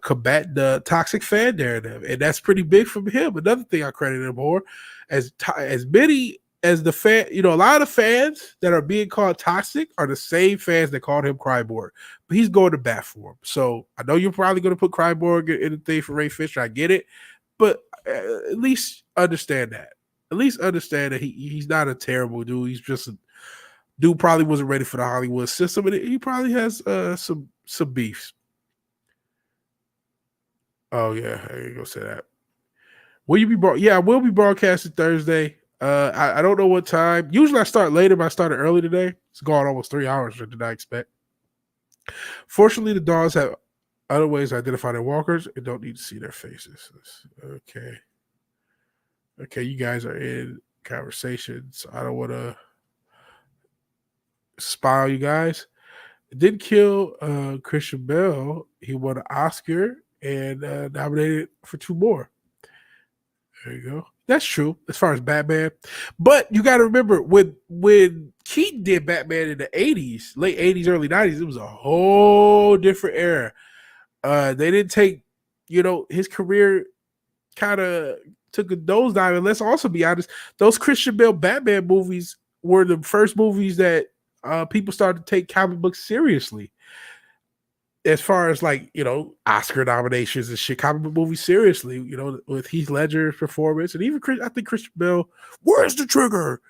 combating the toxic fan narrative, and that's pretty big from him. Another thing I credit him for, as many as the fan, a lot of fans that are being called toxic are the same fans that called him Cyborg, but he's going to bat for him. So I know you're probably going to put Cyborg in the thing for Ray Fisher. I get it, but at least understand that. At least understand that he's not a terrible dude. He's just a dude probably wasn't ready for the Hollywood system, and he probably has some beefs. Oh yeah, I ain't gonna say that. Will you be Yeah, I will be broadcasting Thursday. I don't know what time. Usually I start later, but I started early today. It's gone almost 3 hours. What did I expect? Fortunately, the dogs have other ways to identify their walkers and don't need to see their faces. Okay, you guys are in conversation, so I don't want to spy on you guys. It did kill Christian Bale. He won an Oscar and nominated for 2 more. There you go. That's true as far as Batman. But you got to remember, when Keaton did Batman in the 80s, late 80s, early 90s, it was a whole different era. They didn't take, his career kind of took a nosedive. And let's also be honest, those Christian Bale Batman movies were the first movies that people started to take comic books seriously. As far as like, Oscar nominations and shit, comic book movies seriously, with Heath Ledger's performance. And even I think Christian Bale, where's the trigger?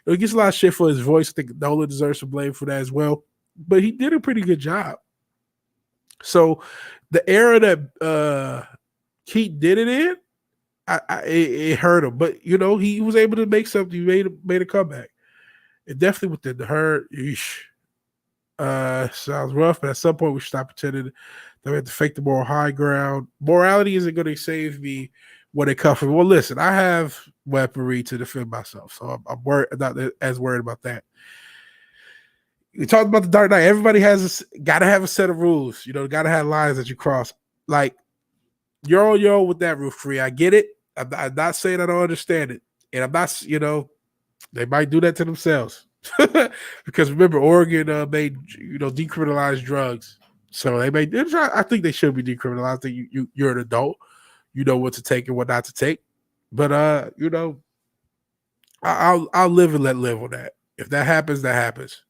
He gets a lot of shit for his voice. I think Nolan deserves some blame for that as well. But he did a pretty good job. So the era that Keaton did it in, it hurt him. But, he was able to make something. He made a comeback. It definitely within the hurt. Sounds rough, but at some point we should stop pretending that we have to fake the moral high ground. Morality isn't going to save me when it comes from. Well, listen, I have weaponry to defend myself, so I'm worried, not as worried about that. We talked about the Dark Knight. Everybody got to have a set of rules. Got to have lines that you cross. Like, you're on your own with that, Roof Free. I get it. I'm not saying I don't understand it, and I'm not. They might do that to themselves. Because remember, Oregon made decriminalized drugs, so they made. I think they should be decriminalized. I think you're an adult, you know what to take and what not to take. But I'll live and let live on that. If that happens, that happens.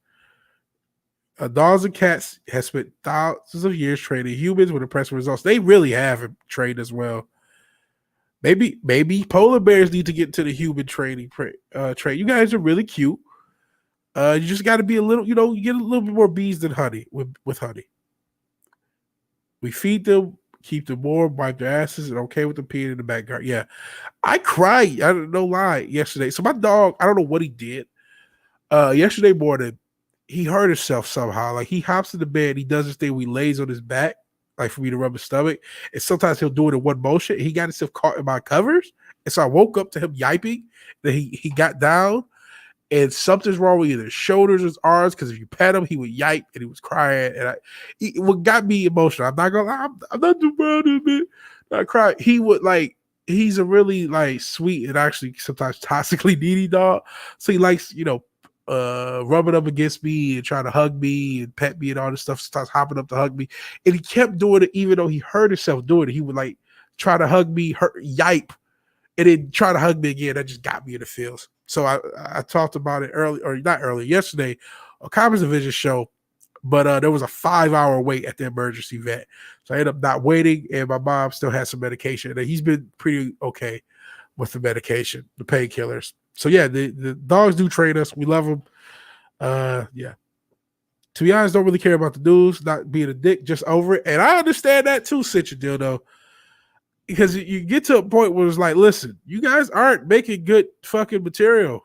Dogs and cats have spent thousands of years training humans with impressive results. They really have trained as well. Maybe polar bears need to get into the human training. You guys are really cute. You just got to be a little, you get a little bit more bees than honey with honey. We feed them, keep them warm, wipe their asses, and okay with them peeing in the backyard. Yeah, I cried. I don't know lie yesterday. So my dog, I don't know what he did. Yesterday morning, he hurt himself somehow. Like he hops in the bed, he does this thing where he lays on his back, like for me to rub his stomach. And sometimes he'll do it in one motion. He got himself caught in my covers, and so I woke up to him yiping. Then he got down. And something's wrong with either his shoulders or his arms, because if you pet him, he would yipe and he was crying. And what got me emotional, I'm not gonna lie, I'm not too proud of it. I cried. He would he's a really sweet and actually sometimes toxically needy dog. So he likes, rubbing up against me and trying to hug me and pet me and all this stuff. Starts hopping up to hug me. And he kept doing it even though he hurt himself doing it. He would try to hug me, yipe, and then try to hug me again. That just got me in the feels. So I talked about it yesterday, a Commons Division show, but there was a 5-hour wait at the emergency vet. So I ended up not waiting, and my mom still has some medication. And he's been pretty okay with the medication, the painkillers. So yeah, the dogs do train us. We love them. Yeah. To be honest, don't really care about the news, not being a dick, just over it. And I understand that too, Citadel, though. Because you get to a point where it's like, listen, you guys aren't making good fucking material.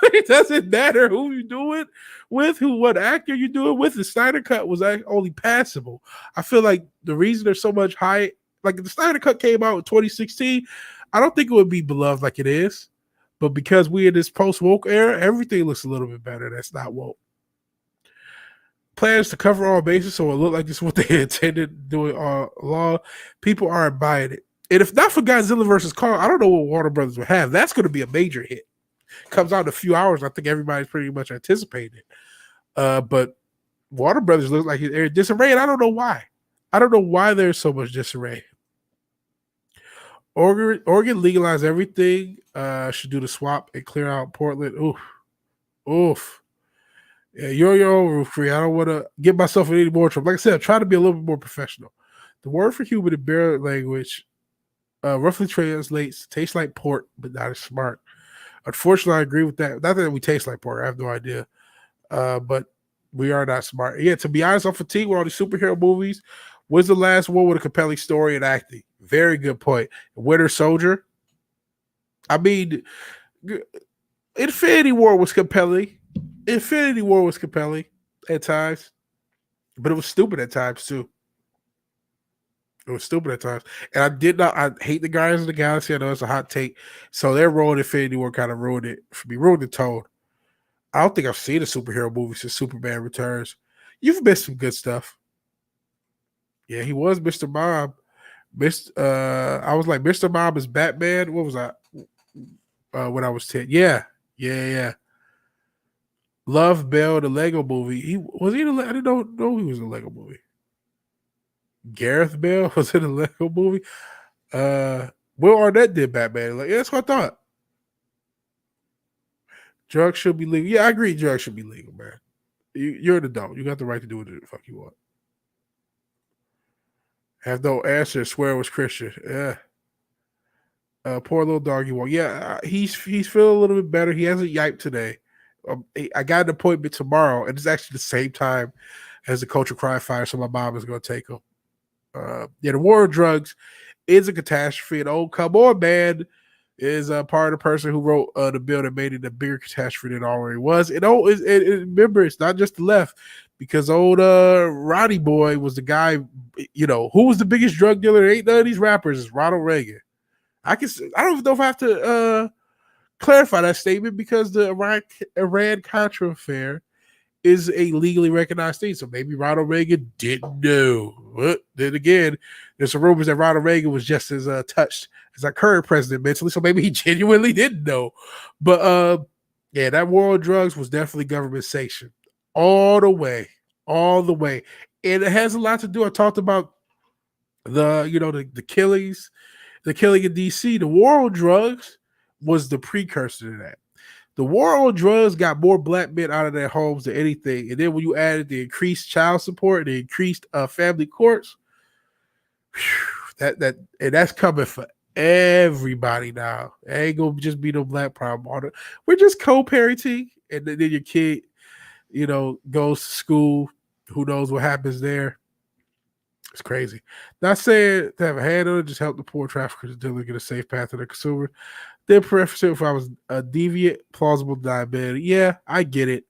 It doesn't matter who you do it with, what actor you do it with. The Snyder Cut was only passable. I feel like the reason there's so much hype, like if the Snyder Cut came out in 2016, I don't think it would be beloved like it is. But because we're in this post-woke era, everything looks a little bit better. That's not woke. Plans to cover all bases, so it looked like this is what they intended doing all along. People aren't buying it. And if not for Godzilla vs. Kong, I don't know what Warner Brothers would have. That's going to be a major hit. Comes out in a few hours. I think everybody's pretty much anticipating it. But Warner Brothers looks like they're in disarray, and I don't know why. I don't know why there's so much disarray. Oregon legalized everything. Should do the swap and clear out Portland. Oof. Yeah, you're your own, Roof Free. I don't want to get myself in any more trouble. Like I said, I'm trying to be a little bit more professional. The word for human in bear language roughly translates tastes like pork, but not as smart. Unfortunately, I agree with that. Not that we taste like pork. I have no idea. But we are not smart. Yeah, to be honest, I'm fatigued with all these superhero movies. When's the last one with a compelling story and acting? Very good point. Winter Soldier. I mean, Infinity War was compelling. Infinity War was compelling at times, but it was stupid at times too. It was stupid at times. And I hate the Guardians of the Galaxy. I know it's a hot take. So their role in Infinity War kind of ruined it for me, ruined the tone. I don't think I've seen a superhero movie since Superman Returns. You've missed some good stuff. Yeah, he was Mr. Mom. I was like, Mr. Mom is Batman. What was I? When I was 10. Yeah. Love Bell, the Lego movie. I didn't know he was in a Lego movie. Gareth Bale was in a Lego movie. Will Arnett did Batman. Like, yeah, that's what I thought. Drugs should be legal. Yeah, I agree. Drugs should be legal, man. You're an adult. You got the right to do what the fuck you want. Have no answer. Swear it was Christian. Yeah. Poor little doggy walk. Yeah, he's feeling a little bit better. He hasn't yiped today. I got an appointment tomorrow, and it's actually the same time as the Culture Cry fire, so my mom is going to take him. Yeah, the war on drugs is a catastrophe. And oh, come on, man, is part of the person who wrote the bill that made it a bigger catastrophe than it already was. And remember, it's not just the left, because old Roddy Boy was the guy, who was the biggest drug dealer. Ain't none of these rappers. It's Ronald Reagan. I don't even know if I have to clarify that statement, because the Iran-Contra affair is a legally recognized thing. So maybe Ronald Reagan didn't know. But then again, there's some rumors that Ronald Reagan was just as touched as our current president mentally. So maybe he genuinely didn't know. But yeah, that war on drugs was definitely government sanctioned all the way. And it has a lot to do. I talked about the killings. The killing in D.C., the war on drugs was the precursor to that. The war on drugs got more black men out of their homes than anything. And then when you added the increased child support, the increased family courts, that's coming for everybody now. It ain't gonna just be no black problem. We're just co-parenting, and then your kid, goes to school. Who knows what happens there? It's crazy. Not saying to have a hand on it, just help the poor traffickers dealer get a safe path to the consumer. Then preference if I was a deviant, plausible diabetic. Yeah, I get it.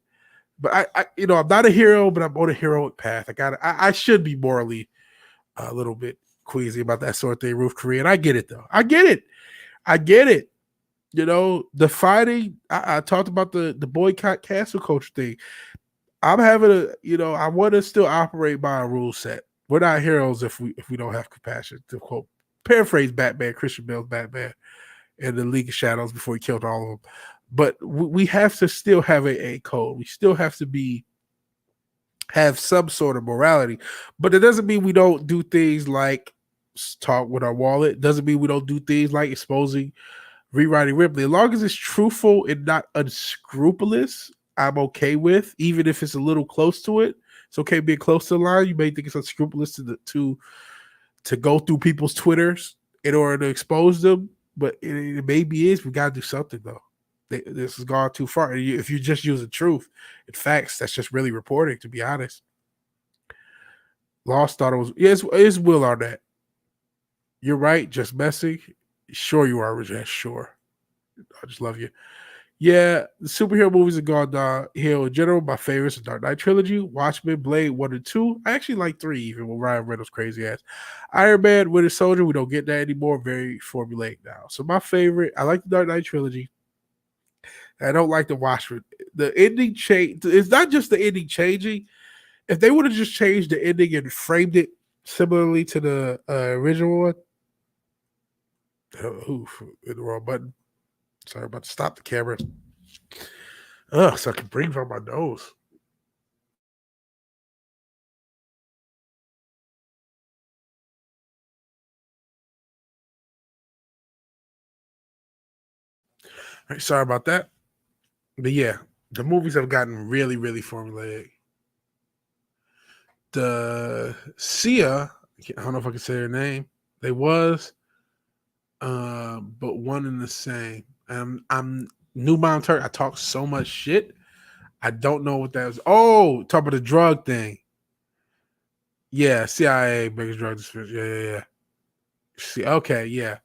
But I'm not a hero, but I'm on a heroic path. I should be morally a little bit queasy about that sort of thing, Ruth Korean. I get it though. I get it. The fighting, I talked about the boycott cancel culture thing. I'm having I want to still operate by a rule set. We're not heroes if we don't have compassion. To quote, paraphrase Batman, Christian Bale's Batman, in the League of Shadows before he killed all of them. But we have to still have a code. We still have to have some sort of morality. But it doesn't mean we don't do things like talk with our wallet. It doesn't mean we don't do things like exposing, rewriting Ripley. As long as it's truthful and not unscrupulous, I'm okay with, even if it's a little close to it. It's okay being close to the line. You may think it's unscrupulous to go through people's Twitters in order to expose them, but it maybe is. We got to do something, though. This has gone too far. If you just use the truth and facts, that's just really reporting, to be honest. Lost thought it was, it's Will Arnett. You're right, just messing. Sure you are, Rajesh, sure. I just love you. Yeah, the superhero movies have gone downhill in general. My favorites are Dark Knight trilogy, Watchmen, Blade 1 and 2. I actually like 3, even with Ryan Reynolds' crazy ass. Iron Man, Winter Soldier, we don't get that anymore. Very formulaic now. So my favorite, I like the Dark Knight trilogy. I don't like the Watchmen. The ending change. It's not just the ending changing. If they would have just changed the ending and framed it similarly to the original one. Oof, hit the wrong button. Sorry, I'm about to stop the camera. So I can breathe from my nose. All right, sorry about that. But yeah, the movies have gotten really, really formulaic. The Sia, I don't know if I can say her name. They was, but one and the same. I'm New Mom Turk. I talk so much shit. I don't know what that was. Oh, talk about the drug thing. Yeah, CIA, biggest drug distributor. Yeah. See, okay, yeah.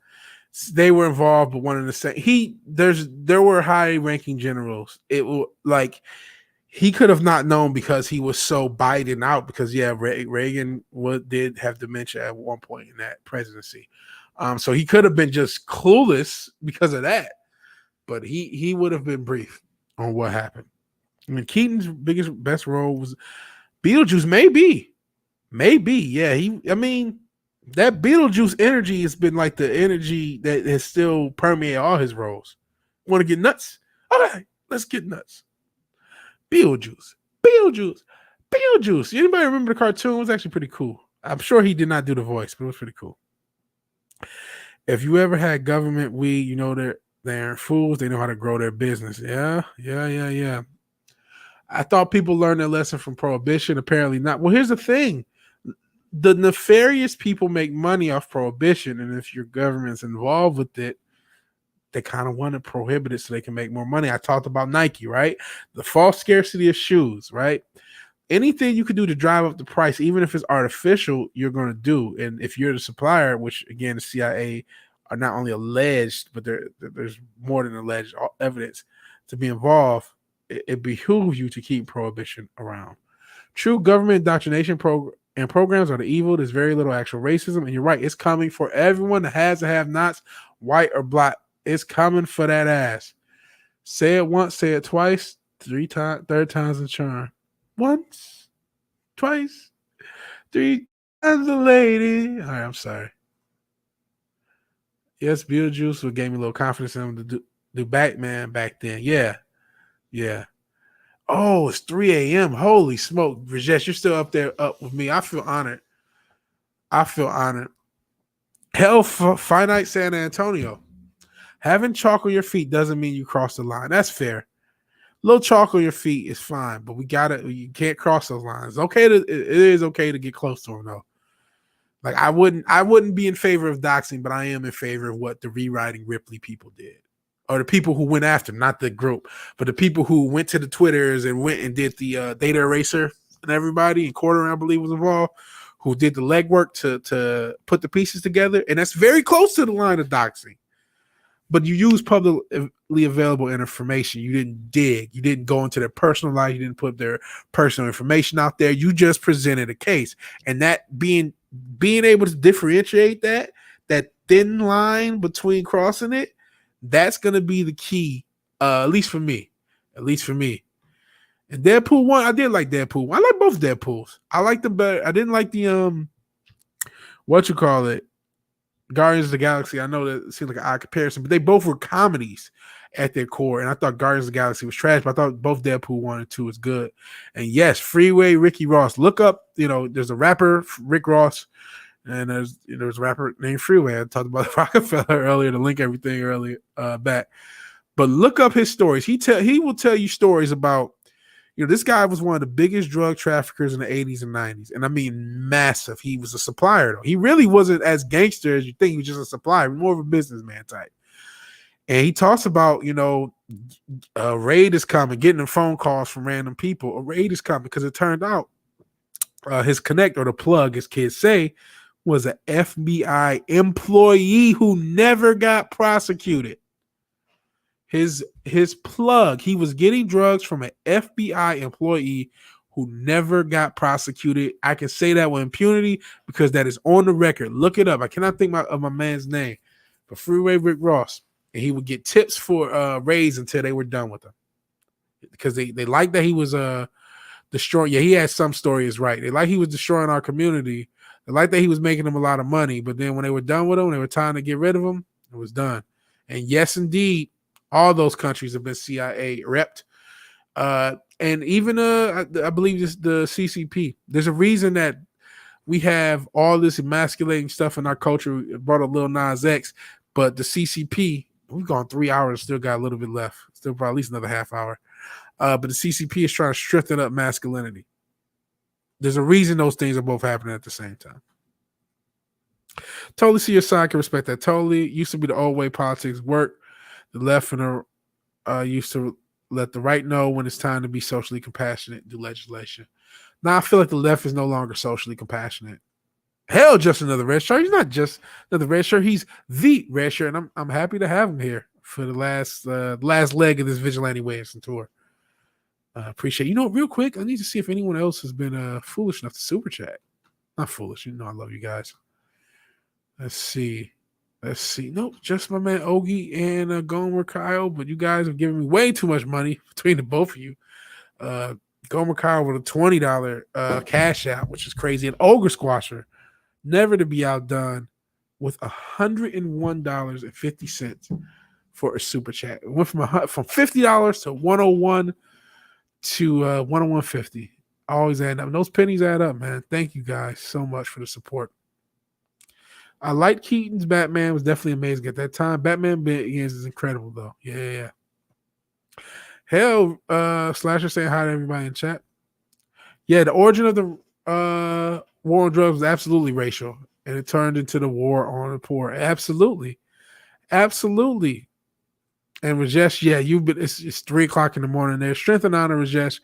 They were involved, but one in the same. There were high-ranking generals. It will he could have not known because he was so Biden out. Because Reagan did have dementia at one point in that presidency. So he could have been just clueless because of that. But he would have been brief on what happened. I mean, Keaton's best role was Beetlejuice. Maybe, yeah. That Beetlejuice energy has been like the energy that has still permeated all his roles. Want to get nuts? All right, let's get nuts. Beetlejuice. Anybody remember the cartoon? It was actually pretty cool. I'm sure he did not do the voice, but it was pretty cool. If you ever had government weed, you know they're fools. They know how to grow their business. Yeah. I thought people learned their lesson from prohibition. Apparently not. Well, here's the thing. The nefarious people make money off prohibition, and if your government's involved with it, they kind of want to prohibit it so they can make more money. I talked about Nike, right? The false scarcity of shoes, right? Anything you can do to drive up the price, even if it's artificial, you're going to do. And if you're the supplier, which again, the CIA are not only alleged, but there's more than alleged evidence to be involved, it behooves you to keep prohibition around. True government indoctrination and programs are the evil. There's very little actual racism. And you're right, it's coming for everyone that has to have nots, white or black. It's coming for that ass. Say it once, say it twice, 3 times, third time's a charm. Once, twice, 3 times a lady. All right, I'm sorry. Yes, Beetlejuice what gave me a little confidence in him to do Batman back then. Yeah. Oh, it's 3 a.m. Holy smoke. Rajesh, you're still up there up with me. I feel honored. Hell, finite San Antonio. Having chalk on your feet doesn't mean you cross the line. That's fair. Little chalk on your feet is fine, but you can't cross those lines. It is okay to get close to them though. Like I wouldn't be in favor of doxing, but I am in favor of what the rewriting Ripley people did. Or the people who went after, not the group, but the people who went to the Twitters and went and did the data eraser and everybody, and Quarter, I believe, was involved, who did the legwork to put the pieces together. And that's very close to the line of doxing. But you use publicly available information. You didn't dig. You didn't go into their personal life. You didn't put their personal information out there. You just presented a case. And that being able to differentiate that thin line between crossing it, that's going to be the key, at least for me. And Deadpool 1, I did like Deadpool. I like both Deadpools. I like them better. I didn't like the, Guardians of the Galaxy. I know that it seemed like an odd comparison, but they both were comedies at their core. And I thought Guardians of the Galaxy was trash, but I thought both Deadpool 1 and 2 was good. And yes, Freeway, Ricky Ross. Look up, there's a rapper, Rick Ross, and there's a rapper named Freeway. I talked about Rockefeller earlier to link everything earlier back. But look up his stories. He will tell you stories about, this guy was one of the biggest drug traffickers in the 80s and 90s. And I mean, massive. He was a supplier, though. He really wasn't as gangster as you think. He was just a supplier, more of a businessman type. And he talks about, a raid is coming, getting phone calls from random people. A raid is coming because it turned out his connect, or the plug, as kids say, was an FBI employee who never got prosecuted. His plug, he was getting drugs from an FBI employee who never got prosecuted. I can say that with impunity because that is on the record. Look it up. I cannot think of my man's name, but Freeway Rick Ross. And he would get tips for raids until they were done with him. Because they liked that he was destroying. Yeah, he had some stories right. They like he was destroying our community. They like that he was making them a lot of money. But then when they were done with him, they were time to get rid of him. It was done. And yes, indeed, all those countries have been CIA repped. And even, I believe this the CCP. There's a reason that we have all this emasculating stuff in our culture. It brought up Lil Nas X, but the CCP, we've gone 3 hours, still got a little bit left. Still probably at least another half hour. But the CCP is trying to strengthen up masculinity. There's a reason those things are both happening at the same time. Totally see your side, can respect that. Totally. Used to be the old way politics work. The left and the used to let the right know when it's time to be socially compassionate, do legislation. Now I feel like the left is no longer socially compassionate. Hell, just another red shirt. He's not just another red shirt. He's the red shirt, and I'm happy to have him here for the last leg of this Vigilante Williamson tour. Appreciate it. Real quick, I need to see if anyone else has been foolish enough to super chat. Not foolish. I love you guys. Let's see. Nope, just my man Ogie and Gomer Kyle, but you guys have given me way too much money between the both of you. Gomer Kyle with a $20 cash out, which is crazy. An Ogre Squasher, never to be outdone, with $101.50 for a super chat. It went from $50 to $101 to $101.50. Always add up. And those pennies add up, man. Thank you guys so much for the support. I like Keaton's Batman. Was definitely amazing at that time. Batman Begins is incredible though. Yeah. Hell, Slasher saying hi to everybody in chat. Yeah, the origin of the war on drugs was absolutely racial, and it turned into the war on the poor. Absolutely. And Rajesh, yeah, it's 3:00 in the morning there. Strength and honor, Rajesh.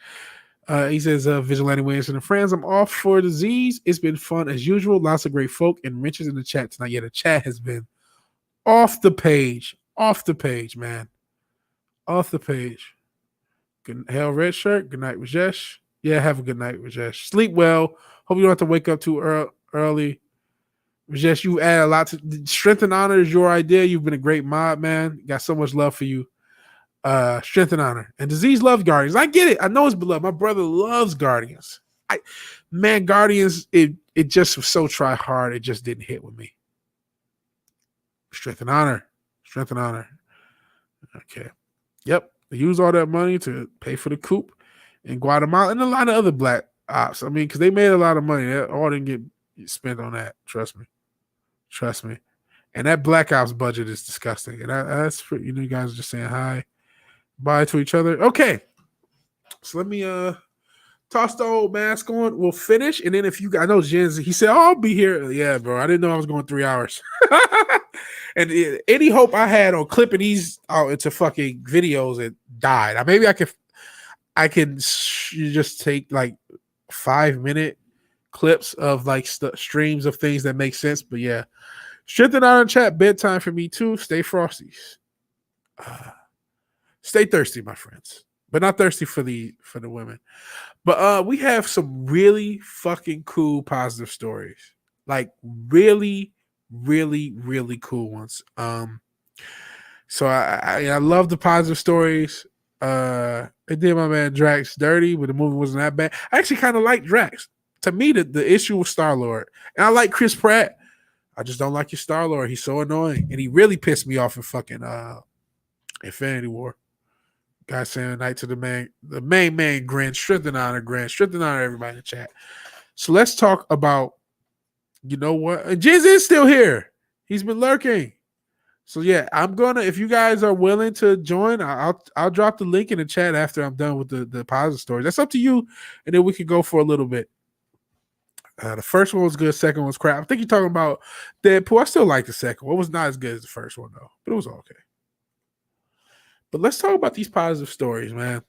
He says, Vigilante Williamson and friends, I'm off for disease. It's been fun as usual. Lots of great folk and riches in the chat tonight. Yeah, the chat has been off the page, man. Off the page. Good hell, red shirt. Good night, Rajesh. Yeah, have a good night, Rajesh. Sleep well. Hope you don't have to wake up too early. Rajesh, you add a lot to strength and honor is your idea. You've been a great mod, man. Got so much love for you. Strength and honor. And disease loves Guardians. I get it. I know it's beloved. My brother loves Guardians. Guardians, it just was so try hard. It just didn't hit with me. Strength and honor. Okay. Yep. They use all that money to pay for the coup in Guatemala and a lot of other black ops. I mean, because they made a lot of money. That all didn't get spent on that. Trust me. And that Black Ops budget is disgusting. And that's for, you guys are just saying hi, bye to each other. Okay. So let me toss the old mask on. We'll finish. And then if you guys, I know Jen's, he said, I'll be here. Yeah, bro. I didn't know I was going 3 hours. And any hope I had on clipping these out into fucking videos, it died. Maybe I can just take like 5-minute clips of like streams of things that make sense. But yeah, strength and honor chat, bedtime for me too. Stay frosties. Stay thirsty, my friends, but not thirsty for the women. But we have some really fucking cool positive stories, like really, really, really cool ones. So I love the positive stories. It did my man Drax dirty, but the movie wasn't that bad. I actually kind of like Drax. To me, the issue was Star-Lord. And I like Chris Pratt. I just don't like your Star-Lord. He's so annoying. And he really pissed me off in fucking Infinity War. Guy saying night to the main man, Grant. Strength and honor, everybody in the chat. So let's talk about, you know what? Jizz is still here. He's been lurking. So yeah, I'm gonna. If you guys are willing to join, I'll drop the link in the chat after I'm done with the positive stories. That's up to you, and then we can go for a little bit. The first one was good. Second one was crap. I think you're talking about Deadpool. I still like the second one. It was not as good as the first one though, but it was okay. But let's talk about these positive stories, man.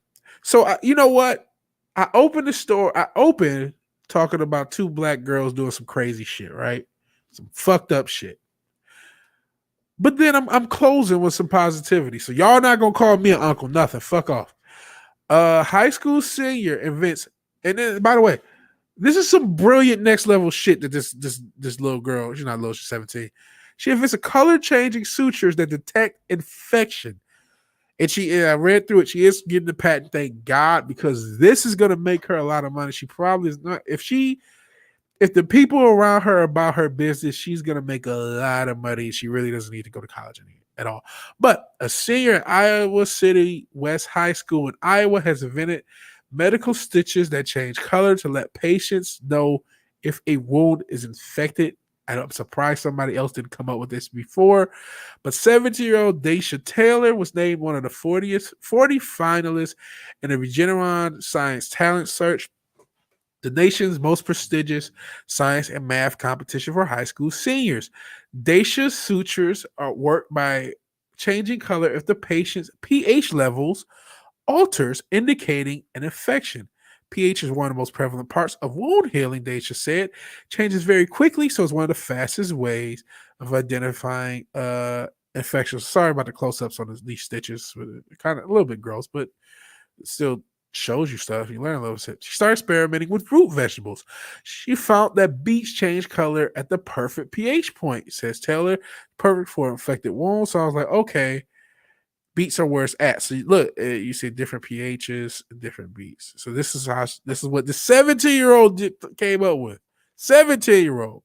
So you know what? I opened talking about 2 black girls doing some crazy shit, right? Some fucked up shit. But then I'm closing with some positivity. So y'all not gonna call me an uncle, nothing. Fuck off. High school senior invents, and then by the way, this is some brilliant next level shit that this little girl, she's not little, she's 17. She invents a color changing sutures that detect infection. And I read through it. She is getting the patent, thank God, because this is gonna make her a lot of money. She probably is not. If the people around her about her business, she's gonna make a lot of money. She really doesn't need to go to college at all. But a senior at Iowa City West High School in Iowa has invented medical stitches that change color to let patients know if a wound is infected. I'm surprised somebody else didn't come up with this before. But 17-year-old Daisha Taylor was named one of the 40 finalists in the Regeneron Science Talent Search, the nation's most prestigious science and math competition for high school seniors. Daisha's sutures are worked by changing color if the patient's pH levels alters, indicating an infection. pH is one of the most prevalent parts of wound healing, Daisha said. Changes very quickly, so it's one of the fastest ways of identifying infections. Sorry about the close-ups on these stitches. Kind of a little bit gross, but it still shows you stuff. You learn a little bit. She started experimenting with root vegetables. She found that beets change color at the perfect pH point, says Taylor. Perfect for infected wounds. So I was like, okay, beets are where it's at. So look, you see different pHs, different beets. So this is what the 17-year-old came up with. 17-year-old.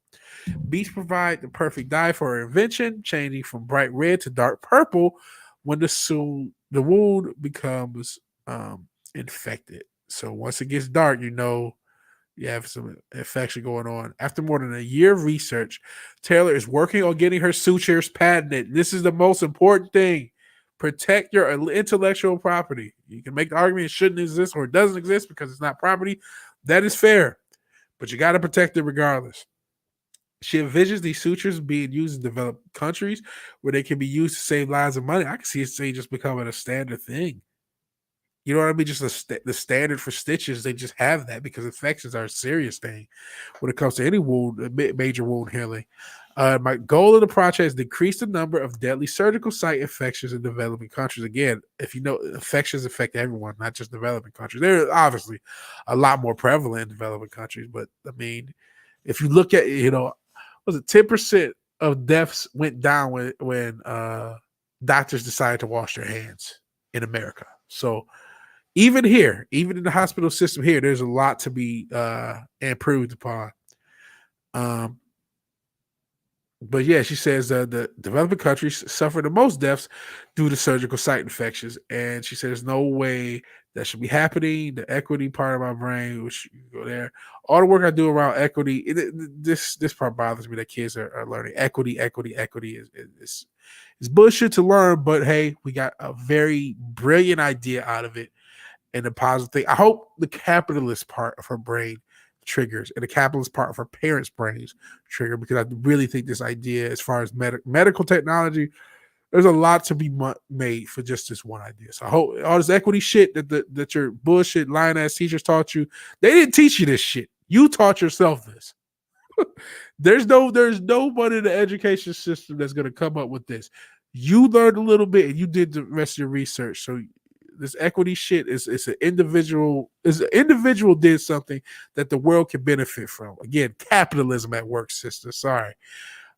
Beets provide the perfect dye for her invention, changing from bright red to dark purple when the wound becomes infected. So once it gets dark, you know You have some infection going on. After more than a year of research, Taylor is working on getting her sutures patented. This is the most important thing. Protect your intellectual property. You can make the argument it shouldn't exist or it doesn't exist because it's not property. That is fair, but you got to protect it regardless. She envisions these sutures being used in developed countries where they can be used to save lives and money. I can see it just becoming a standard thing. You know what I mean? Just the standard for stitches, they just have that because infections are a serious thing when it comes to any wound, major wound healing. My goal of the project is to decrease the number of deadly surgical site infections in developing countries. Again, if you know, infections affect everyone, not just developing countries. They're obviously a lot more prevalent in developing countries, but I mean, if you look at, was it 10% of deaths went down when doctors decided to wash their hands in America. So even here, even in the hospital system here, there's a lot to be improved upon. But yeah, she says the developing countries suffer the most deaths due to surgical site infections. And she says there's no way that should be happening. The equity part of my brain, which you go there. All the work I do around equity, this part bothers me that kids are learning. Equity is bullshit to learn, but hey, we got a very brilliant idea out of it. And the positive thing, I hope the capitalist part of her brain triggers and the capitalist part of her parents' brains trigger, because I really think this idea, as far as medical technology, there's a lot to be made for just this one idea. So I hope all this equity shit that your bullshit lying ass teachers taught you, they didn't teach you this shit. You taught yourself this. There's nobody in the education system that's going to come up with this. You learned a little bit and you did the rest of your research. So this equity shit is an individual. Is an individual did something that the world can benefit from. Again, capitalism at work, sister. Sorry.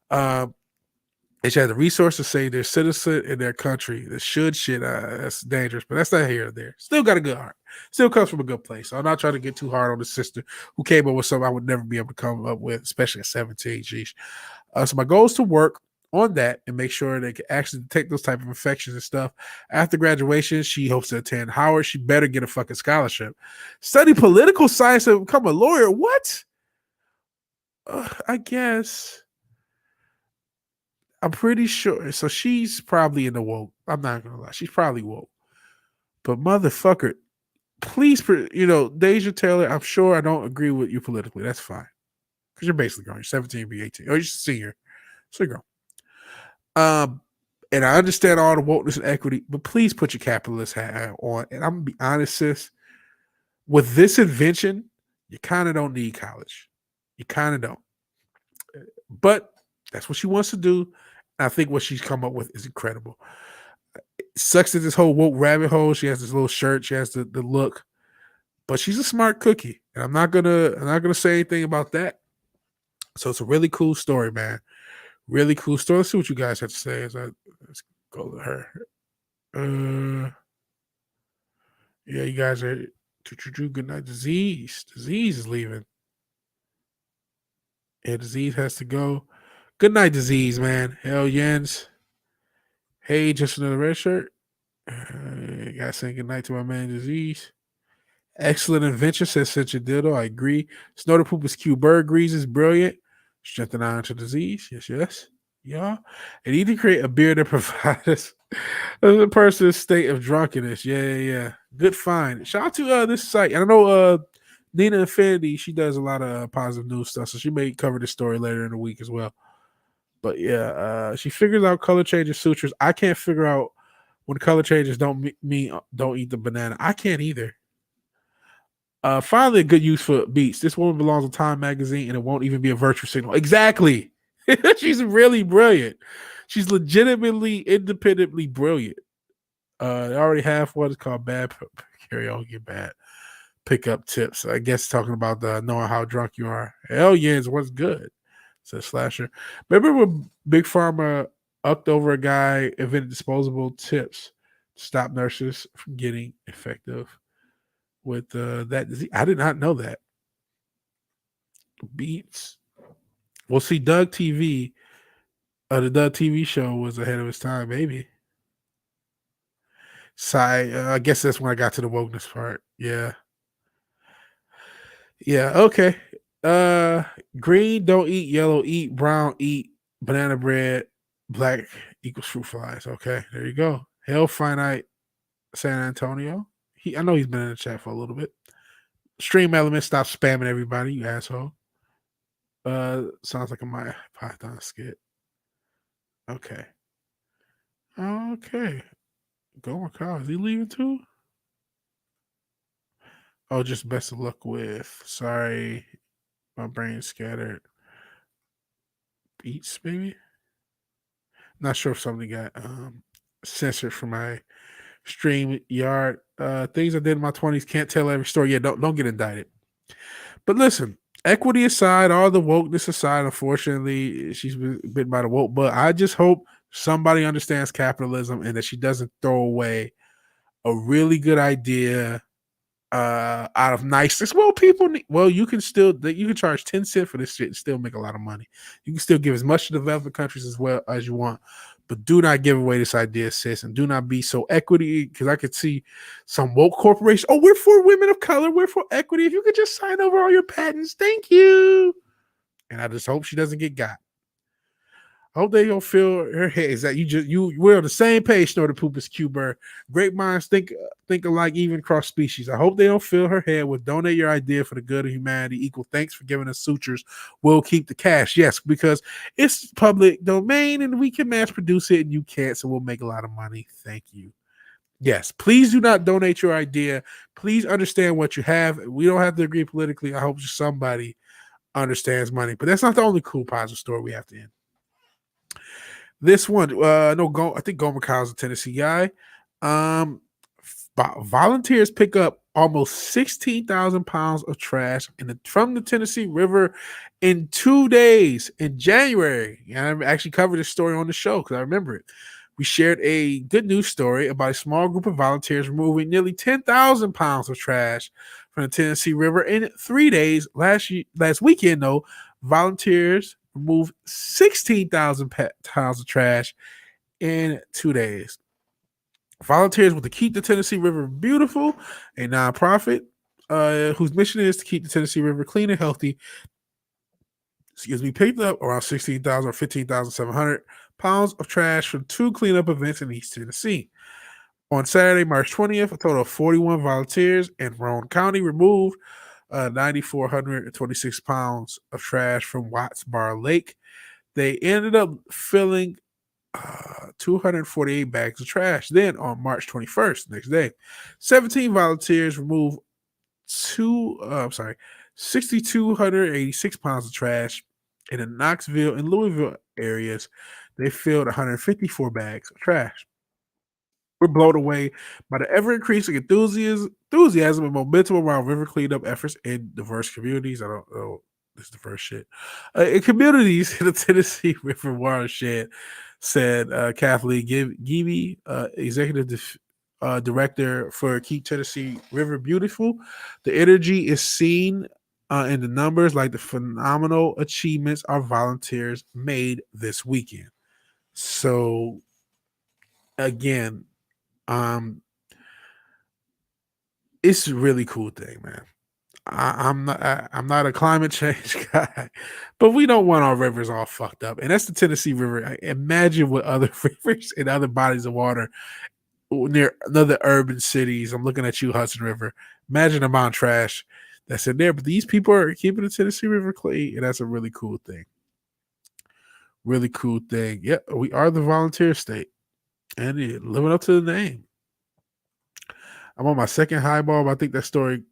They should have the resources to say they're citizen in their country. The should shit, that's dangerous, but that's not here or there. Still got a good heart. Still comes from a good place. So I'm not trying to get too hard on the sister who came up with something I would never be able to come up with, especially at 17. Geez. So my goal is to work on that and make sure they can actually detect those type of infections and stuff. After graduation, she hopes to attend Howard. She better get a fucking scholarship. Study political science and become a lawyer. What? I guess. I'm pretty sure. So she's probably in the woke. I'm not going to lie. She's probably woke. But motherfucker, please, Deja Taylor, I'm sure I don't agree with you politically. That's fine. Because you're basically grown. You're 17, be 18. Or you're a senior. So you're grown. And I understand all the wokeness and equity, but please put your capitalist hat on. And I'm gonna be honest, sis. With this invention, you kind of don't need college. You kind of don't. But that's what she wants to do. And I think what she's come up with is incredible. It sucks that this whole woke rabbit hole. She has this little shirt. She has the look, but she's a smart cookie. And I'm not gonna say anything about that. So it's a really cool story, man. Really cool story. Let's see what you guys have to say let's go to her. Yeah, you guys are good night. Disease is leaving. Yeah, Disease has to go. Good night, Disease, man. Hell Jens. Hey, just another red shirt. Gotta say good night to my man Disease. Excellent invention, says Cincha Dildo. I agree. Snorter Poop is cute. Bird Grease is brilliant. Strengthen iron to disease. Yes. Yeah. And need to create a beer that provides a person's state of drunkenness. Yeah. Good find. Shout out to this site. And I know Nina Infinity, she does a lot of positive news stuff, so she may cover this story later in the week as well. But yeah, she figures out color changes sutures. I can't figure out when color changes don't mean don't eat the banana. I can't either. Finally, a good use for beats. This woman belongs on Time magazine, and it won't even be a virtue signal. Exactly. She's really brilliant. She's legitimately, independently brilliant. They already have what is called bad karaoke, bad pickup tips. I guess talking about the knowing how drunk you are. Hell yeah, is what's good, says Slasher. Remember when Big Pharma upped over a guy, invented disposable tips to stop nurses from getting effective with that disease? I did not know that. Beats. Well, see, Doug TV, the Doug TV show was ahead of its time, maybe. I guess that's when I got to the wokeness part. Yeah. Yeah, okay. Green, don't eat. Yellow, eat. Brown, eat. Banana bread. Black equals fruit flies. Okay, there you go. Hell Finite San Antonio. I know he's been in the chat for a little bit. Stream Element, stop spamming everybody, you asshole. Sounds like a my Python skit. Okay. Okay. Go Macau. Is he leaving too? Oh, just best of luck with. Sorry, my brain scattered. Beats, maybe. Not sure if something got censored from my stream yard. Things I did in my 20s, can't tell every story. Yeah, don't get indicted. But listen, equity aside, all the wokeness aside, unfortunately, she's been bitten by the woke. But I just hope somebody understands capitalism and that she doesn't throw away a really good idea out of niceness. Well, people need, well, you can charge 10 cents for this shit and still make a lot of money. You can still give as much to developing countries as well as you want, but do not give away this idea, sis, and do not be so equity, because I could see some woke corporation. Oh, we're for women of color, we're for equity. If you could just sign over all your patents, thank you. And I just hope she doesn't get got. I hope they don't feel her head is that we're on the same page, Snorter Poopus Cuber. Great minds think alike, even cross species. I hope they don't fill her head with donate your idea for the good of humanity. Equal thanks for giving us sutures. We'll keep the cash. Yes, because it's public domain and we can mass produce it and you can't, so we'll make a lot of money. Thank you. Yes, please do not donate your idea. Please understand what you have. We don't have to agree politically. I hope somebody understands money. But that's not the only cool positive story we have to end. This one, I think Gomer Kyle's a Tennessee guy. Volunteers pick up almost 16,000 pounds of trash from the Tennessee River in 2 days in January. And I actually covered this story on the show because I remember it. We shared a good news story about a small group of volunteers removing nearly 10,000 pounds of trash from the Tennessee River in 3 days. Last weekend, though, volunteers removed 16,000 pounds of trash in 2 days. Volunteers with the Keep the Tennessee River Beautiful, a nonprofit whose mission is to keep the Tennessee River clean and healthy, picked up around 16,000 or 15,700 pounds of trash from 2 cleanup events in East Tennessee. On Saturday, March 20th, a total of 41 volunteers in Roane County removed 9,426 pounds of trash from Watts Bar Lake. They ended up filling 248 bags of trash. Then on March 21st, next day, 17 volunteers removed 6,286 pounds of trash in the Knoxville and Louisville areas. They filled 154 bags of trash. We're blown away by the ever-increasing enthusiasm and momentum around river cleanup efforts in diverse communities. I don't know. This is the first shit. In communities in the Tennessee River watershed, said Kathleen Gibby, executive director for Keep Tennessee River Beautiful. The energy is seen in the numbers, like the phenomenal achievements our volunteers made this weekend. So, again, it's a really cool thing, man. I'm not a climate change guy, but we don't want our rivers all fucked up. And that's the Tennessee River. Imagine what other rivers and other bodies of water near other urban cities. I'm looking at you, Hudson River. Imagine the amount of trash that's in there. But these people are keeping the Tennessee River clean, and that's a really cool thing. Really cool thing. Yeah, we are the volunteer state, and living up to the name. I'm on my second highball, but I think that story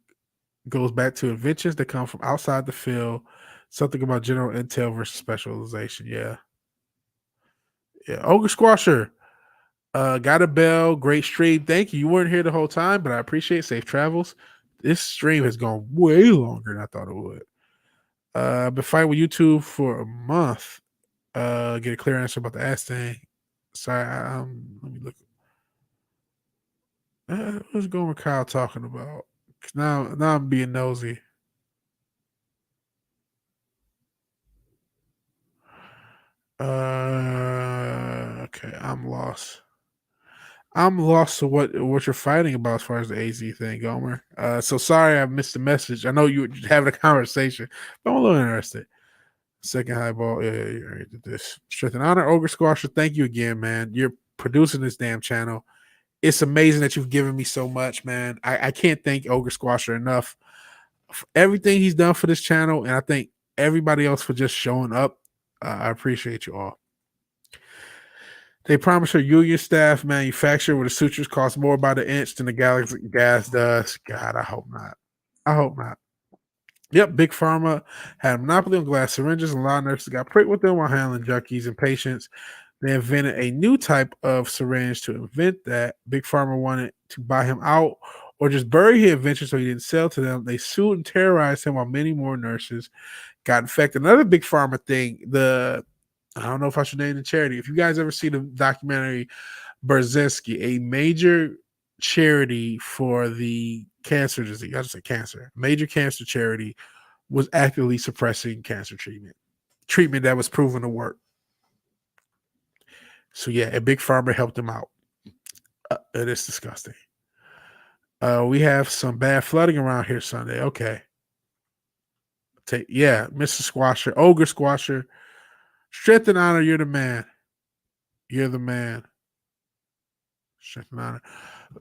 goes back to inventions that come from outside the field. Something about general intel versus specialization. Yeah. Ogre Squasher. Got a bell. Great stream. Thank you. You weren't here the whole time, but I appreciate it. Safe travels. This stream has gone way longer than I thought it would. Been fighting with YouTube for a month. Get a clear answer about the ass thing. Sorry, let me look. What's going with Kyle talking about? Now I'm being nosy. Okay, I'm lost. I'm lost to what you're fighting about as far as the AZ thing, Gomer. So sorry I missed the message. I know you were having a conversation, but I'm a little interested. Second highball. Yeah, you already did this. Strength and Honor, Ogre Squasher. Thank you again, man. You're producing this damn channel. It's amazing that you've given me so much, man. I can't thank Ogre Squasher enough for everything he's done for this channel, and I thank everybody else for just showing up. I appreciate you all. They promise her union staff manufacture where the sutures cost more by the inch than the Galaxy gas does. God, I hope not. I hope not. Yep, Big Pharma had a monopoly on glass syringes, and a lot of nurses got pricked with them while handling junkies and patients. They invented a new type of syringe to invent that. Big Pharma wanted to buy him out or just bury his invention so he didn't sell to them. They sued and terrorized him while many more nurses got infected. Another Big Pharma thing, I don't know if I should name the charity. If you guys ever see the documentary Brzezinski, a major charity for the cancer disease, I just say cancer, major cancer charity, was actively suppressing cancer treatment that was proven to work. So yeah, a Big Pharma helped them out. It is disgusting. We have some bad flooding around here Sunday. Okay. Mr. Squasher, Ogre Squasher. Strength and Honor, you're the man. You're the man. Strength and Honor.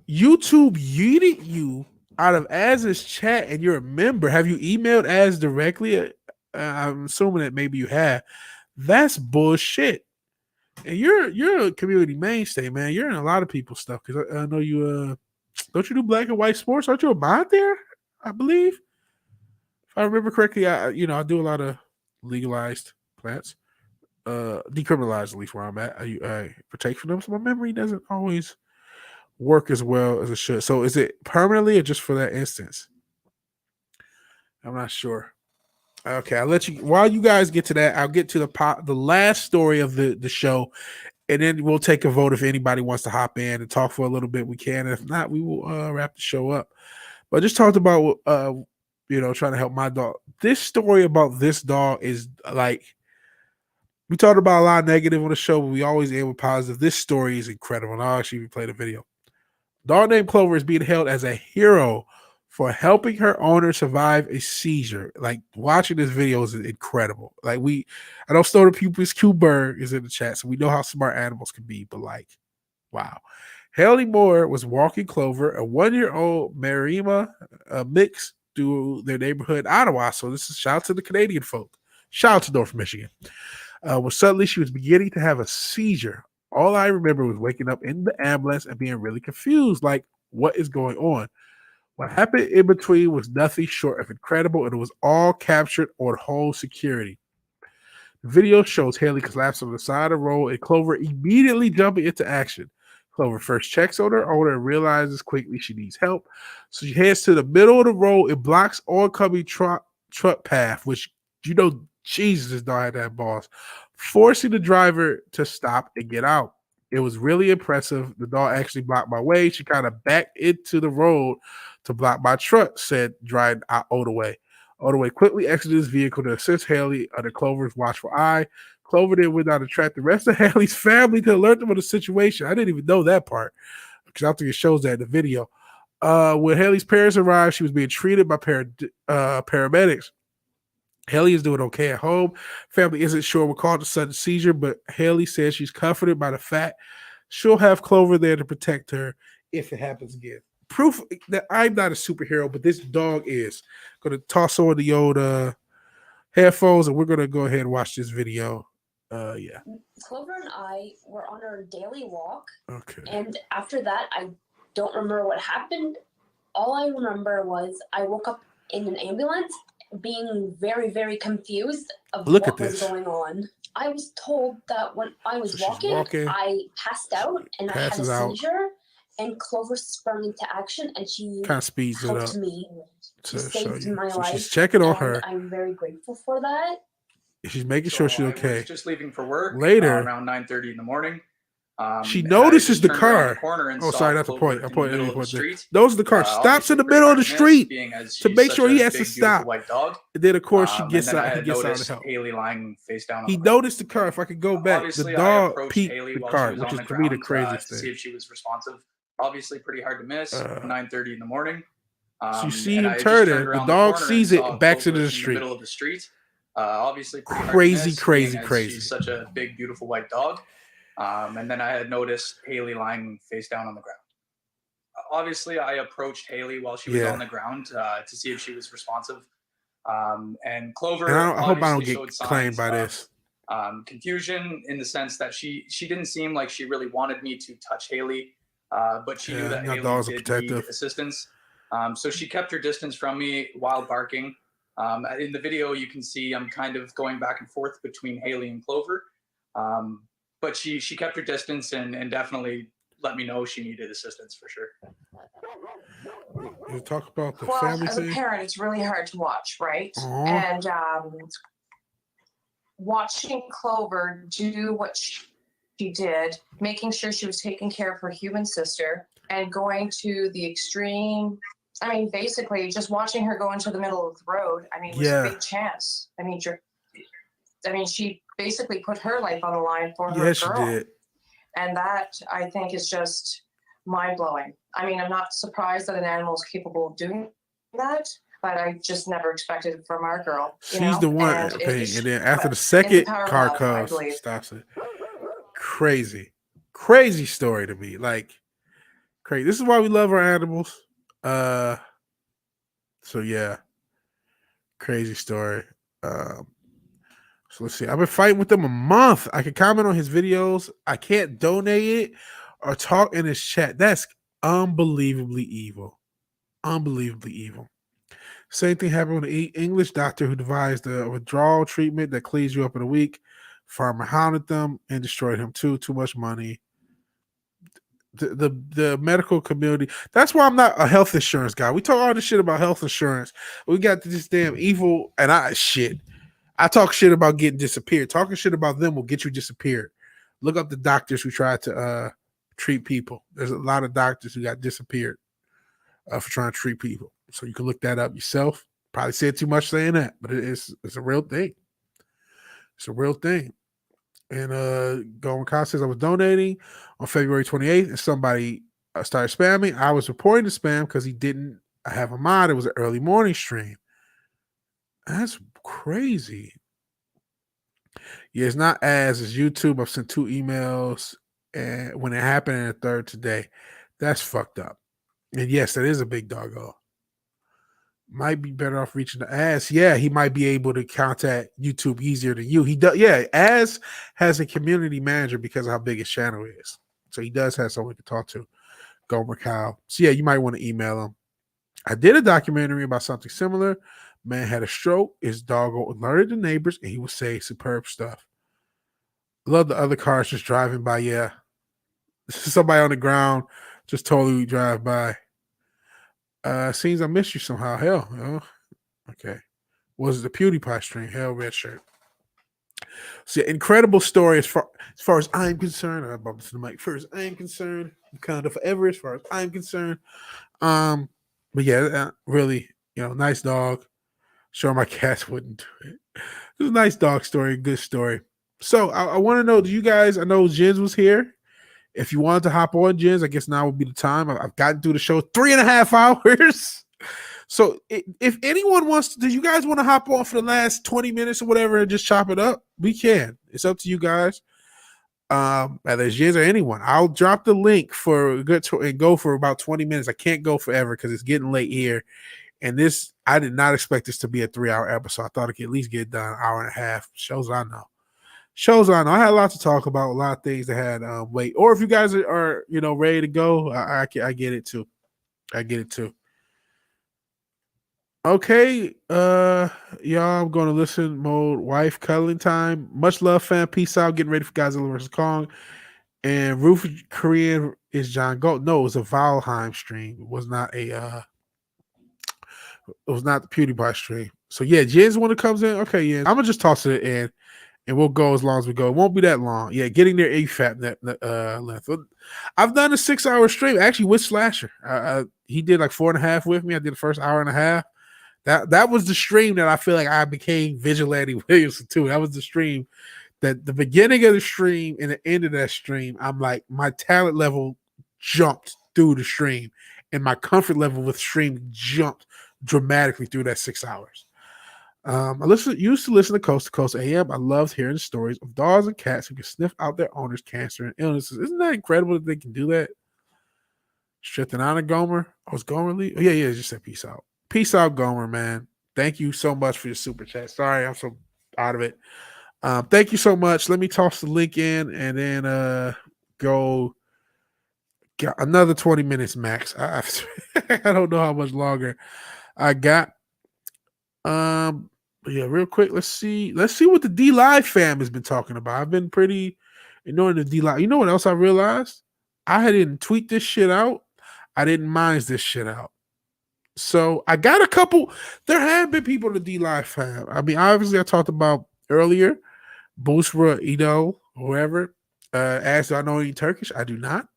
YouTube yeeted you out of Az's chat and you're a member. Have you emailed Az directly? I'm assuming that maybe you have. That's bullshit. And you're a community mainstay, man. You're in a lot of people's stuff because I know you don't you do black and white sports? Aren't you a mod there? I believe. If I remember correctly, I do a lot of legalized plants. Decriminalized, at least where I'm at. I partake from them, so my memory doesn't always work as well as it should. So is it permanently or just for that instance? I'm not sure. Okay, I'll let you while you guys get to that, I'll get to the last story of the show, and then we'll take a vote if anybody wants to hop in and talk for a little bit. We can. If not, we will wrap the show up. But I just talked about trying to help my dog. This story about this dog is like, we talked about a lot of negative on the show, but we always end with positive. This story is incredible, and I'll actually even play the video. Dog named Clover is being held as a hero for helping her owner survive a seizure. Like, watching this video is incredible. Like, I don't know the people's Q-Bird is in the chat, so we know how smart animals can be, but like, wow. Haley Moore was walking Clover, a 1-year-old Marima mix, through their neighborhood in Ottawa. So this is shout out to the Canadian folk. Shout out to North Michigan. Well, suddenly she was beginning to have a seizure. All I remember was waking up in the ambulance and being really confused, like, what is going on? What happened in between was nothing short of incredible, and it was all captured on whole security. The video shows Haley collapse on the side of the road and Clover immediately jumping into action. Clover first checks on her owner and realizes quickly she needs help. So she heads to the middle of the road and blocks oncoming truck path, which, Jesus, this dog had that balls, forcing the driver to stop and get out. It was really impressive. The dog actually blocked my way. She kind of backed into the road to block my truck, said driving Oldaway. Oldaway quickly exited his vehicle to assist Haley under Clover's watchful eye. Clover then went out to track the rest of Haley's family to alert them of the situation. I didn't even know that part because I think it shows that in the video. When Haley's parents arrived, she was being treated by paramedics. Haley is doing okay at home. Family isn't sure what caused the sudden seizure, but Haley says she's comforted by the fact she'll have Clover there to protect her if it happens again. Proof that I'm not a superhero, but this dog is. Going to toss on the old headphones, and we're going to go ahead and watch this video. Yeah. Clover and I were on our daily walk. Okay. And after that, I don't remember what happened. All I remember was I woke up in an ambulance being very, very confused of what was going on. I was told that when I was walking, I passed out and I had a seizure, and Clover sprung into action, and she kind of speeds it up me. She saved my so life. She's checking on her. I'm very grateful for that. She's making sure she's okay. I was just leaving for work later around 9:30 in the morning. She notices the car. Oh, sorry, that's the Clover point. in the middle of the street. Notices the car. Stops in the middle of the street to make sure he has to stop. White dog. And then, of course, she And gets then I out. He had gets out to noticed help. Haley lying face down on He the ground. noticed the car. If I could go back, Obviously, the I dog approached peeked Haley the while car, she was which on is the to me the ground, craziest to see thing. if she was responsive. Obviously, pretty hard to miss. 9:30 in the morning. So you see and him I just turn turned it. The around dog corner sees and it, saw and backs Clover into the in street. middle of the street. Obviously, pretty hard Crazy, to miss, crazy, being as crazy. She's such a big, beautiful white dog. And then I had noticed Haley lying face down on the ground. Obviously, I approached Haley while she was on the ground to see if she was responsive. And Clover, and I hope I don't showed get claimed by this. Confusion in the sense that she didn't seem like she really wanted me to touch Haley, but she knew that Haley did need assistance. So she kept her distance from me while barking. In the video, you can see I'm kind of going back and forth between Haley and Clover. But she kept her distance and definitely let me know she needed assistance for sure. You talk about the family as thing? a parent, it's really hard to watch, right? And watching Clover do what she did, making sure she was taking care of her human sister, and going to the extreme. I mean, basically, just watching her go into the middle of the road. I mean, it was a big chance. I mean, she basically put her life on the line for her girl. She did. And that, I think, is just mind-blowing. I mean, I'm not surprised that an animal is capable of doing that, but I just never expected it from our girl. She's the one. And then after the second car comes, stops it. Crazy story to me. Like, crazy. This is why we love our animals. So yeah, crazy story. So let's see. I've been fighting with him a month. I can comment on his videos. I can't donate it or talk in his chat. That's unbelievably evil. Unbelievably evil. Same thing happened with the English doctor who devised a withdrawal treatment that cleans you up in a week. Farmer hounded them and destroyed him too. Too much money. The medical community. That's why I'm not a health insurance guy. We talk all this shit about health insurance. We got this damn evil, and I talk shit about getting disappeared. Talking shit about them will get you disappeared. Look up the doctors who tried to treat people. There's a lot of doctors who got disappeared for trying to treat people. So you can look that up yourself. Probably said too much saying that, but it's a real thing. It's a real thing. And Goldman Kyle says I was donating on February 28th, and somebody started spamming. I was reporting the spam because he didn't have a mod. It was an early morning stream. That's crazy. Yeah, it's not it's YouTube. I've sent 2 emails, and when it happened, and a third today. That's fucked up. And yes, that is a big doggo. Might be better off reaching the ass. Yeah, he might be able to contact YouTube easier than you. He does. Yeah, Az has a community manager because of how big his channel is. So he does have someone to talk to. Gomer Kyle. So yeah, you might want to email him. I did a documentary about something similar. Man had a stroke. His dog alerted the neighbors, and he would say superb stuff. Love the other cars just driving by. Yeah, somebody on the ground just totally drive by. Seems I missed you somehow. Hell, okay. Was it the PewDiePie stream? Hell, red shirt. So yeah, incredible story as far as I'm concerned. I bumped to the mic first. I am concerned. Kind of forever as far as I'm concerned. But yeah, really, nice dog. Sure, my cats wouldn't do it. It was a nice dog story, good story. So I want to know, do you guys? I know Jens was here. If you wanted to hop on, Jens, I guess now would be the time. I've gotten through the show 3.5 hours. So if anyone wants to, do you guys want to hop on for the last 20 minutes or whatever and just chop it up? We can. It's up to you guys. Whether it's Jens or anyone. I'll drop the link for and go for about 20 minutes. I can't go forever because it's getting late here. And I did not expect this to be a 3-hour episode. I thought I could at least get done an hour and a half. Shows I know. I had a lot to talk about, a lot of things that had wait. Or if you guys are ready to go, I get it too. Okay, y'all, I'm going to listen mode. Wife cuddling time. Much love, fam. Peace out. Getting ready for Godzilla vs Kong. And Roof Korean is John Gold. No, it was a Valheim stream. It was not a. It was not the PewDiePie stream. So yeah, Jens when it comes in. Okay, yeah, I'm gonna just toss it in. and we'll go as long as we go. It won't be that long. Yeah, getting there AFAP length. I've done a 6-hour stream actually with Slasher. He did like 4.5 with me. I did the first hour and a half. That was the stream that I feel like I became Vigilante Williamson too. That was the stream that the beginning of the stream and the end of that stream, I'm like, my talent level jumped through the stream and my comfort level with stream jumped dramatically through that 6 hours. I used to listen to Coast AM. I loved hearing stories of dogs and cats who can sniff out their owners' cancer and illnesses. Isn't that incredible that they can do that? Strethanana Gomer. Oh, was Gomer Lee? Oh, yeah, just said peace out. Peace out, Gomer, man. Thank you so much for your super chat. Sorry, I'm so out of it. Thank you so much. Let me toss the link in and then go got another 20 minutes max. I don't know how much longer I got. Yeah, real quick, let's see what the D Live fam has been talking about. I've been pretty ignoring the D Live. You know what else I realized? I didn't tweet this shit out. I didn't mind this shit out. So I got a couple. There have been people in the D Live fam. I mean, obviously, I talked about earlier, Busra, whoever. Asked, do I know any Turkish? I do not.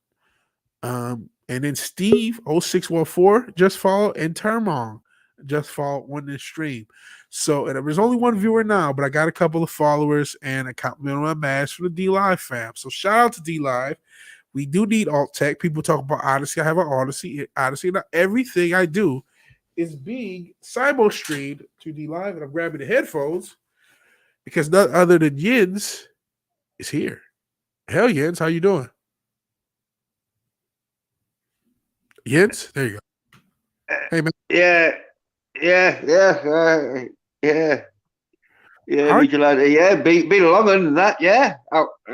And then Steve 0614 just followed, and Termong just followed on this stream. So and there's only one viewer now, but I got a couple of followers and a complimentary mask for the D Live fam. So shout out to D Live. We do need alt tech. People talk about Odyssey. I have an Odyssey. Not everything I do is being cyber streamed to D Live, and I'm grabbing the headphones because none other than Yins is here. Hell, Yins, how you doing? Yins, there you go. Hey man. Yeah. Vigilante. Yeah, been longer than that. Yeah,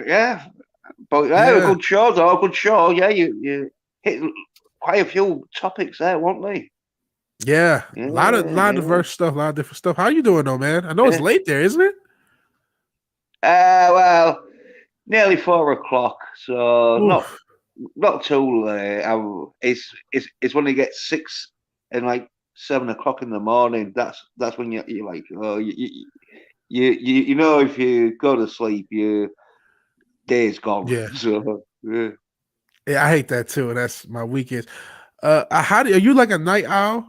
yeah. But a good show though. Good show. Yeah, you hit quite a few topics there, weren't they? Yeah, a lot of diverse stuff, a lot of different stuff. How you doing though, man? I know it's late there, isn't it? Well, nearly 4 o'clock, so not too late. It's when you get 6 and like 7 o'clock in the morning. That's when you're like, oh, you know, if you go to sleep, your day's gone. Yeah. So yeah, I hate that too. That's my weekend. Are you like a night owl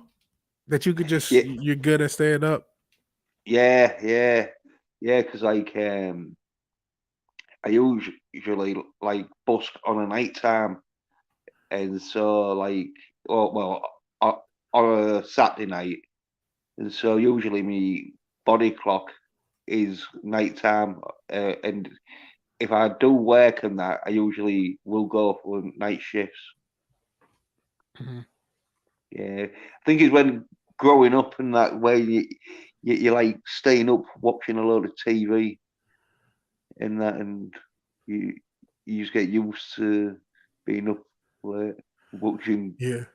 that you could just you're good at staying up? Yeah. Because like I usually like busk on a night time, and so like on a Saturday night, and so usually my body clock is nighttime, and if I do work and that, I usually will go for night shifts. Mm-hmm. Yeah, I think it's when growing up and that way you're like staying up watching a load of TV and that, and you just get used to being up late watching. Yeah.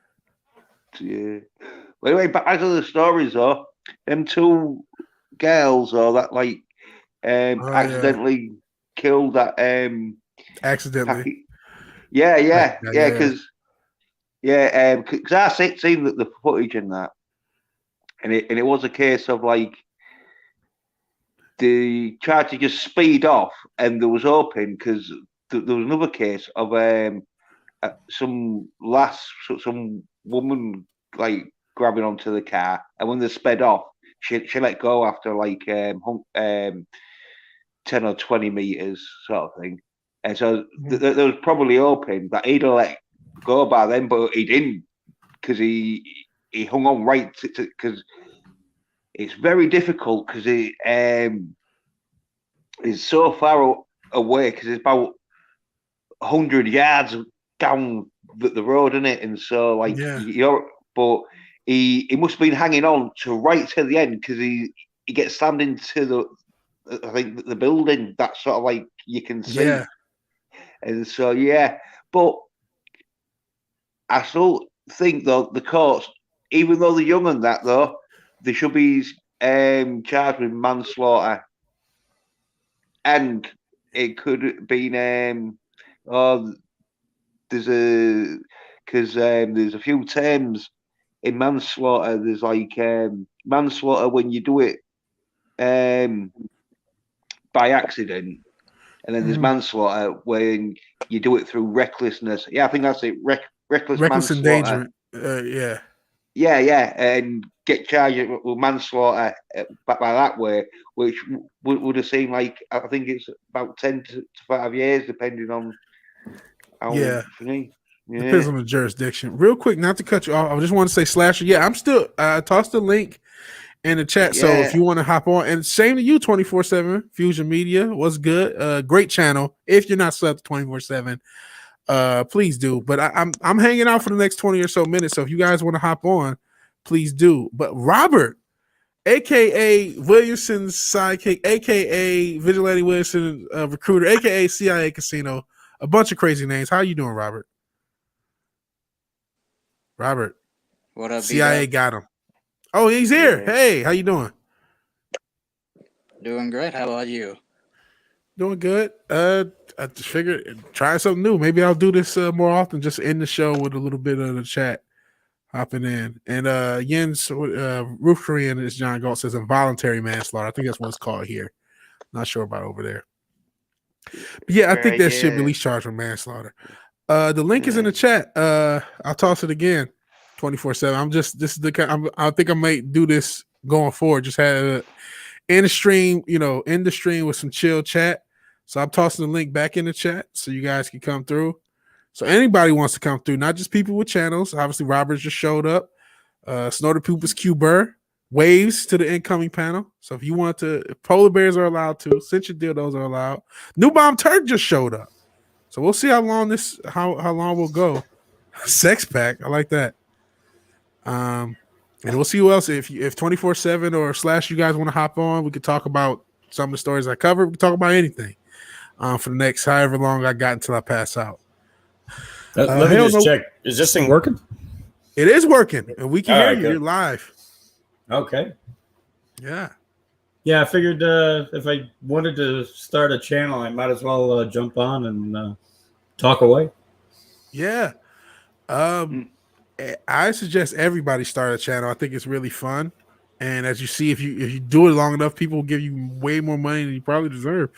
But anyway, back to the stories though. Them two girls that like accidentally killed that accidentally. Because I seen the footage in that, and it was a case of like they tried to just speed off, and there was open because there was another case of some woman like grabbing onto the car, and when they sped off, she let go after like 10 or 20 meters sort of thing, and so there was probably open that he'd have let go by then, but he didn't because he hung on right because it's very difficult because it's so far away because it's about 100 yards down the road, isn't it? And so like but he must have been hanging on to right to the end because he gets slammed into I think the building that sort of like you can see, and so but I still think though the courts, even though they're young and that though, they should be charged with manslaughter, and it could have been there's a few terms in manslaughter. There's like manslaughter when you do it by accident, and then there's manslaughter when you do it through recklessness. Yeah, I think that's it. Reckless manslaughter. Endangerment. Yeah, and get charged with manslaughter by that way, which would have seemed like, I think it's about 10 to 5 years, depending on how. Depends on the jurisdiction. Real quick, not to cut you off, I just want to say, Slasher. Yeah, I'm still. I tossed the link in the chat, so if you want to hop on, and same to you, 24/7 Fusion Media was good. Great channel. If you're not subbed 24/7. Please do. But I'm hanging out for the next 20 or so minutes. So if you guys want to hop on, please do. But Robert, aka Williamson's sidekick, aka Vigilante Williamson recruiter, aka CIA Casino, a bunch of crazy names. How you doing, Robert? Robert. What up, CIA got him. Oh, he's here. Yeah. Hey, how you doing? Doing great. How about you? Doing good. I just figured try something new. Maybe I'll do this more often. Just end the show with a little bit of the chat hopping in. And Jens Roof Korean is John Galt says involuntary manslaughter. I think that's what it's called here. Not sure about over there. But yeah, I think that should be at least charged with manslaughter. The link is in the chat. I'll toss it again. 24/7. I think I might do this going forward. Just have in the stream, in the stream with some chill chat. So I'm tossing the link back in the chat so you guys can come through. So anybody wants to come through, not just people with channels. Obviously, Robert just showed up. Snorted Poopers Q Burr. Waves to the incoming panel. So if you want to, polar bears are allowed to. Cinch your dildos are allowed. New Bomb Turk just showed up. So we'll see how long we'll go. Sex pack. I like that. And we'll see who else. If 24/7 or Slash you guys want to hop on, we could talk about some of the stories I covered. We can talk about anything for the next however long I got until I pass out. Let me just check. Is this thing working? It is working, and we can hear you. You're live. Okay. Yeah. Yeah, I figured if I wanted to start a channel, I might as well jump on and talk away. Yeah. I suggest everybody start a channel. I think it's really fun. And as you see, if you do it long enough, people will give you way more money than you probably deserve.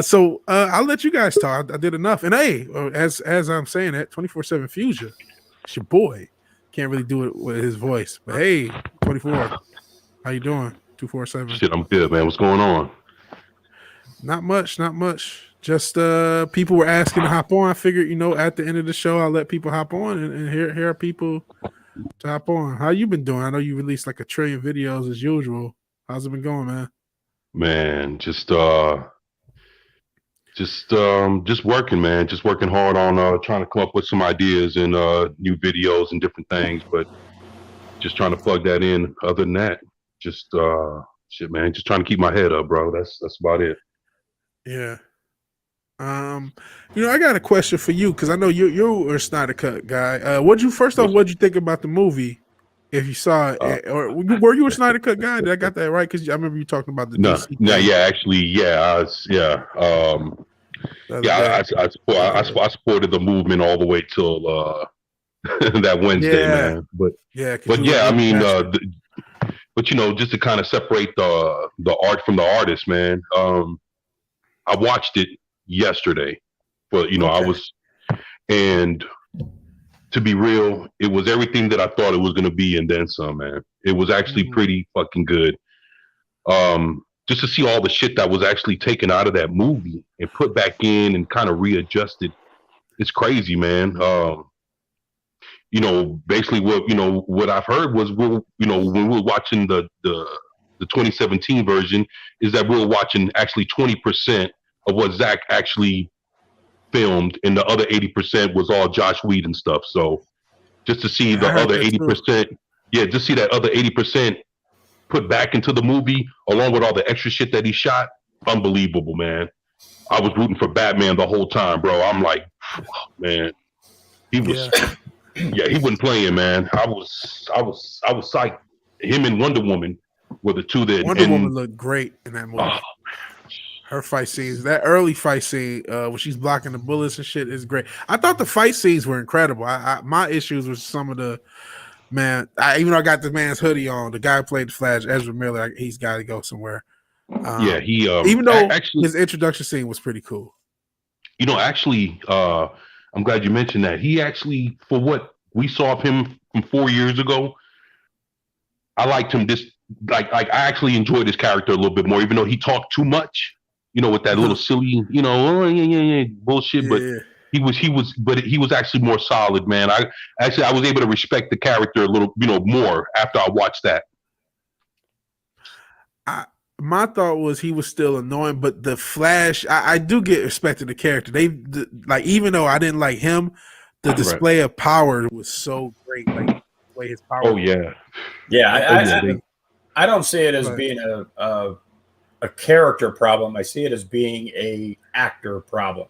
So I'll let you guys talk. I did enough. And hey, as I'm saying that, 24/7 Fusion, it's your boy. Can't really do it with his voice. But hey, 24, how you doing? 247. Shit, I'm good, man. What's going on? Not much. Just people were asking to hop on. I figured, at the end of the show, I'll let people hop on and here are people to hop on. How you been doing? I know you released like 1 trillion videos as usual. How's it been going, man? Man, just working, man. Just working hard on trying to come up with some ideas and new videos and different things, but just trying to plug that in. Other than that, just shit, man. Just trying to keep my head up, bro. That's about it. Yeah. I got a question for you because I know you're a Snyder Cut guy. What'd you think about the movie? If you saw it, or were you a Snyder Cut guy? Did I got that right? Because I remember you talking about the DC I supported the movement all the way till that Wednesday, man. But I mean, just to kind of separate the art from the artist, man. I watched it yesterday, but and to be real, it was everything that I thought it was going to be and then some, man. It was actually pretty fucking good. Just to see all the shit that was actually taken out of that movie and put back in and kind of readjusted, it's crazy, man. Basically what I've heard was when we were watching the 2017 version is that we were watching actually 20% of what Zach actually filmed, and the other 80% was all Josh Whedon stuff. So just to see the other 80%, just see that other 80% put back into the movie along with all the extra shit that he shot, unbelievable, man. I was rooting for Batman the whole time, bro. I'm like, oh, man, he was, he wasn't playing, man. I was psyched. Him and Wonder Woman were the two that Wonder Woman looked great in that movie. Her fight scenes, that early fight scene where she's blocking the bullets and shit is great. I thought the fight scenes were incredible. My issues with some of the even though I got the man's hoodie on, the guy who played the Flash, Ezra Miller, he's got to go somewhere. Yeah, he even though actually his introduction scene was pretty cool. You know, actually, I'm glad you mentioned that. He actually, for what we saw of him from 4 years ago, I liked him. I actually enjoyed his character a little bit more, even though he talked too much. You know, with that little silly, oh yeah, bullshit. But he was actually more solid, man. I was able to respect the character a little, more after I watched that. My thought was he was still annoying, but the Flash, I do get respect to the character. Even though I didn't like him, the display of power was so great. Like the way his power. Oh yeah, I don't see it as being a character problem. I see it as being a actor problem.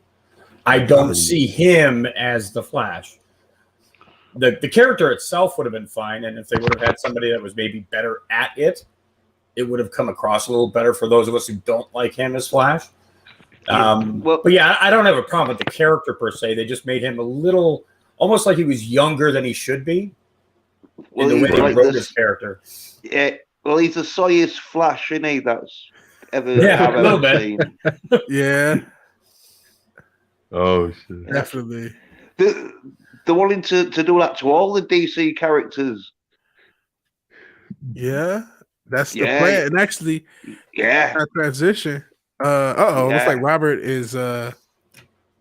I don't see him as the Flash. The character itself would have been fine, and if they would have had somebody that was maybe better at it, it would have come across a little better for those of us who don't like him as Flash. But yeah, I don't have a problem with the character per se. They just made him a little, almost like he was younger than he should be in the way they wrote his character. Yeah, well, he's the soyest Flash, isn't he? That's ever I've ever bit. seen. Yeah. Oh shit. Definitely. They're wanting to do that to all the DC characters. Yeah. That's the plan. And actually, that transition. Looks like Robert is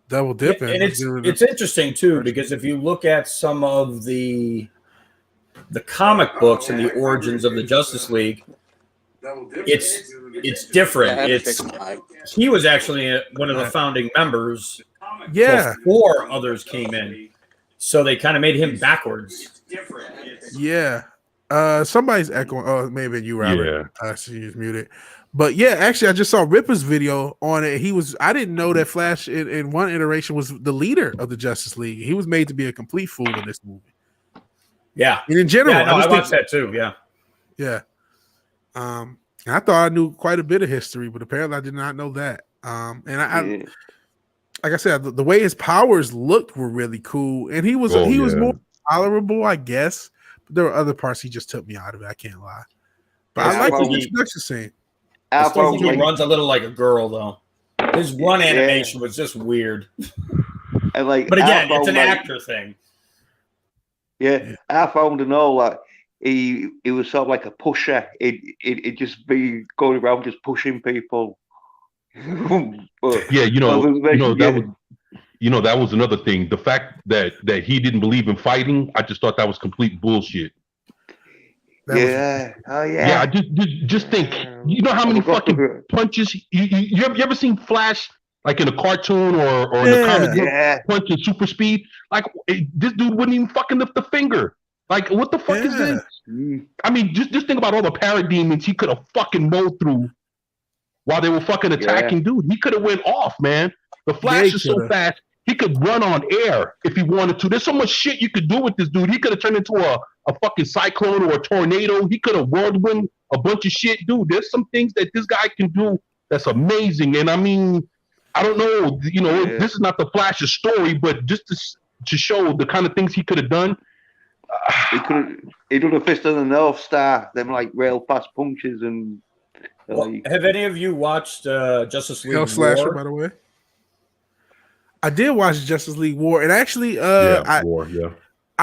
double dipping. And it's interesting too, because if you look at some of the comic books and the origins of the Justice League, it's different. He was actually one of the founding members before others came in. So they kind of made him backwards. Yeah. Somebody's echoing. Oh, maybe you, Robert. Yeah. She's muted. But yeah, actually, I just saw Ripper's video on it. I didn't know that Flash in one iteration was the leader of the Justice League. He was made to be a complete fool in this movie. Yeah. And in general, I watched that too. Yeah. Yeah. And I thought I knew quite a bit of history, but apparently I did not know that. And like I said, the way his powers looked were really cool, and he was more tolerable, I guess. But there were other parts he just took me out of it. I can't lie. But I like the introduction scene. I still think he runs a little like a girl, though. His run animation was just weird. And but again, it's an actor thing. Yeah, I found and all that he was sort of like a pusher. It just be going around just pushing people. That was another thing. The fact that he didn't believe in fighting, I just thought that was complete bullshit. Yeah. I just think, you know how many fucking punches you ever seen Flash like in a cartoon or in a comic book punching super speed? Like this dude wouldn't even fucking lift a finger. Like what the fuck is this? I mean, just think about all the parademons he could have fucking mowed through while they were fucking attacking dude. He could have went off, man. The Flash is so fast. He could run on air if he wanted to. There's so much shit you could do with this dude. He could have turned into a fucking cyclone or a tornado. He could have whirlwind a bunch of shit. Dude, there's some things that this guy can do that's amazing. And I mean, I don't know, this is not the Flash's story, but just to show the kind of things he could have done. He done a fist of the North Star, them like real fast punches and. Have any of you watched Justice League Slasher, War? by the way? I did watch Justice League War, and actually, I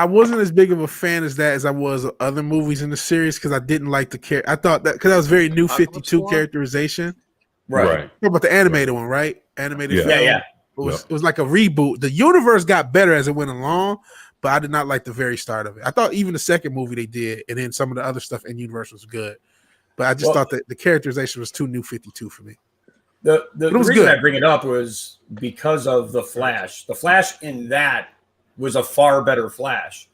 wasn't as big of a fan as I was of other movies in the series because I didn't like the character. I thought that because that was very new 52 characterization. Right. About the animated one, right? Animated film. Yeah. It was like a reboot. The universe got better as it went along, but I did not like the very start of it. I thought even the second movie they did, and then some of the other stuff in universe was good. But I just thought that the characterization was too new 52 for me. The reason I bring it up was because of the Flash. The Flash in that was a far better Flash.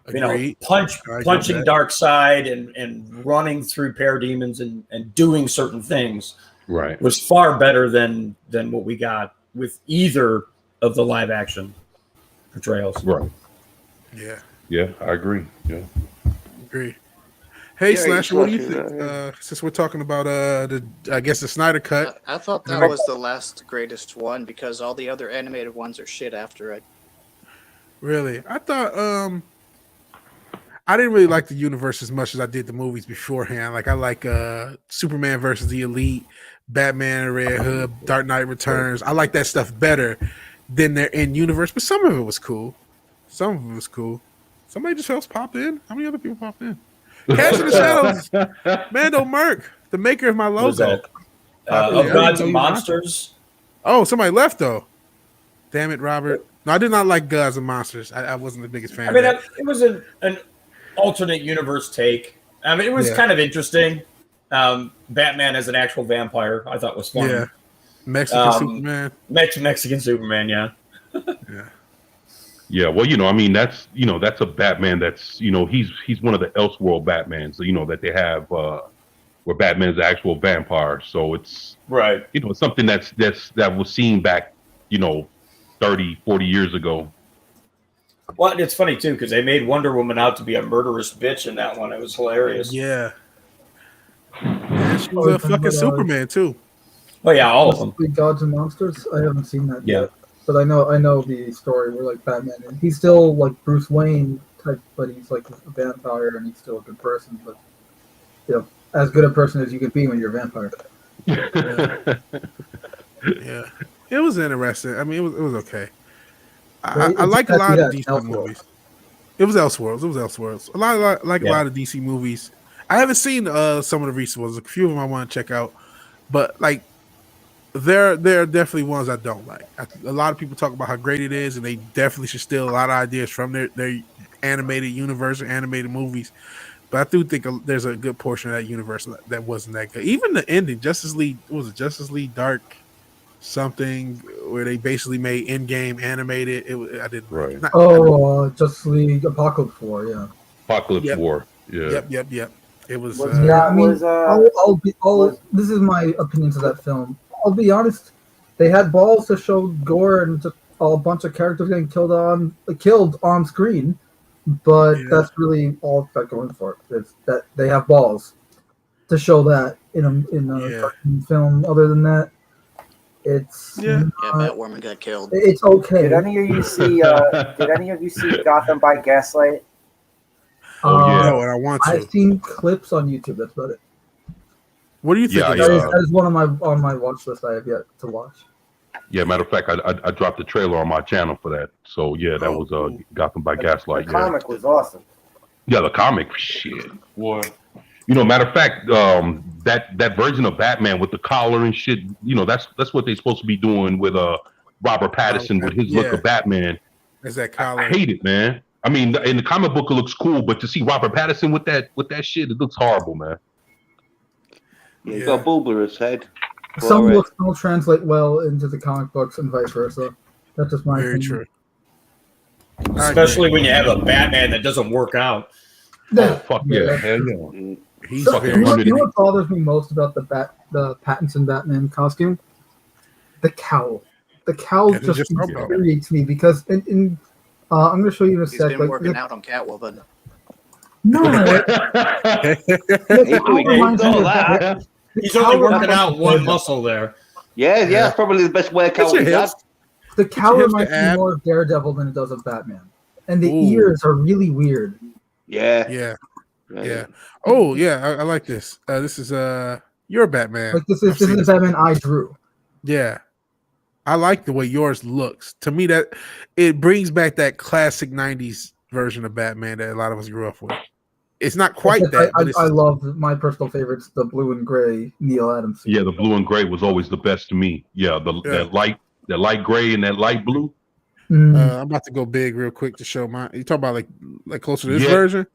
Agreed. Punching Darkseid and running through parademons and doing certain things was far better than what we got with either of the live action portrayals. Right. Yeah. Yeah, I agree. Yeah. Agree. Hey, Slasher, what do you think? Since we're talking about the Snyder Cut. I thought that was the last greatest one because all the other animated ones are shit after it. Really? I thought I didn't really like the universe as much as I did the movies beforehand. Like I like Superman versus the Elite, Batman and Red Hood, Dark Knight Returns. I like that stuff better than their in universe, but some of it was cool. Some of it was cool. Somebody just else popped in. How many other people popped in? Cash in the Shadows. Mando Merc, the maker of my logo. Of Gods and Monsters. Oh, somebody left though. Damn it, Robert. No, I did not like Gods and Monsters. I wasn't the biggest fan. I mean, it was an alternate universe take. I mean, it was kind of interesting. Batman as an actual vampire, I thought was fun. Yeah, Mexican Superman. Mexican Superman, yeah. Yeah. Yeah, well, I mean, that's a Batman that's he's one of the Elseworld Batmans, that they have where Batman's the actual vampire. So it's right. It's something that was seen back 30, 40 years ago. Well, and it's funny too because they made Wonder Woman out to be a murderous bitch in that one. It was hilarious. Yeah. She was a fucking Superman too. Oh yeah, all of them. Gods and Monsters. I haven't seen that yet, but I know the story where like Batman, and he's still like Bruce Wayne type, but he's like a vampire and he's still a good person. But as good a person as you can be when you're a vampire. Yeah, it was interesting. I mean, it was okay. I like a lot of DC movies. It was Elseworlds. A lot of DC movies. I haven't seen some of the recent ones. A few of them I want to check out, but like there are definitely ones I don't like. A lot of people talk about how great it is, and they definitely should steal a lot of ideas from their animated universe or animated movies. But I do think there's a good portion of that universe that wasn't that good. Even the ending, Justice League Dark something, where they basically made Endgame animated. I didn't. Right. Justice League Apocalypse War. Yeah. Apocalypse War. Yeah. Yep. It was. This is my opinions of that film. I'll be honest. They had balls to show gore and just a bunch of characters getting killed on screen, but that's really all they're going for. It's that they have balls to show that in a film. Other than that, it's Batwoman got killed. It's okay. Did any of you see? Gotham by Gaslight? No, and I want to. I've seen clips on YouTube. That's about it. What do you think? That is one on my watch list. I have yet to watch. Yeah, matter of fact, I dropped the trailer on my channel for that. So yeah, that was Gotham by Gaslight. The comic was awesome. Yeah, the comic, shit. What? Matter of fact, that version of Batman with the collar and shit, that's what they're supposed to be doing with Robert Pattinson with his look of Batman. Is that collar? I hate it, man. I mean, in the comic book it looks cool, but to see Robert Pattinson with that shit, it looks horrible, man. Yeah, he's got a bulbous head. Some looks don't translate well into the comic books and vice versa. That's just my opinion. True. Especially when you have a Batman that doesn't work out. Fuck yeah. Hell yeah. He's you know what bothers me most about the Pattinson Batman costume? The cowl. The cowl just infuriates me because I'm going to show you in a sec. He's been working out on Catwoman. No. He's only working out one muscle there. Yeah, probably the best workout he's had. The cowl reminds me more of Daredevil than it does of Batman. And the ears are really weird. Yeah. Oh, yeah, I like this. This is your Batman. Like this is the Batman I drew. Yeah. I like the way yours looks. To me, that it brings back that classic 90s version of Batman that a lot of us grew up with. It's not quite that. I love my personal favorites, the blue and gray Neil Adams. Yeah, the blue and gray was always the best to me. Yeah, that light gray and that light blue. I'm about to go big real quick to show my. You talk about like closer to this version.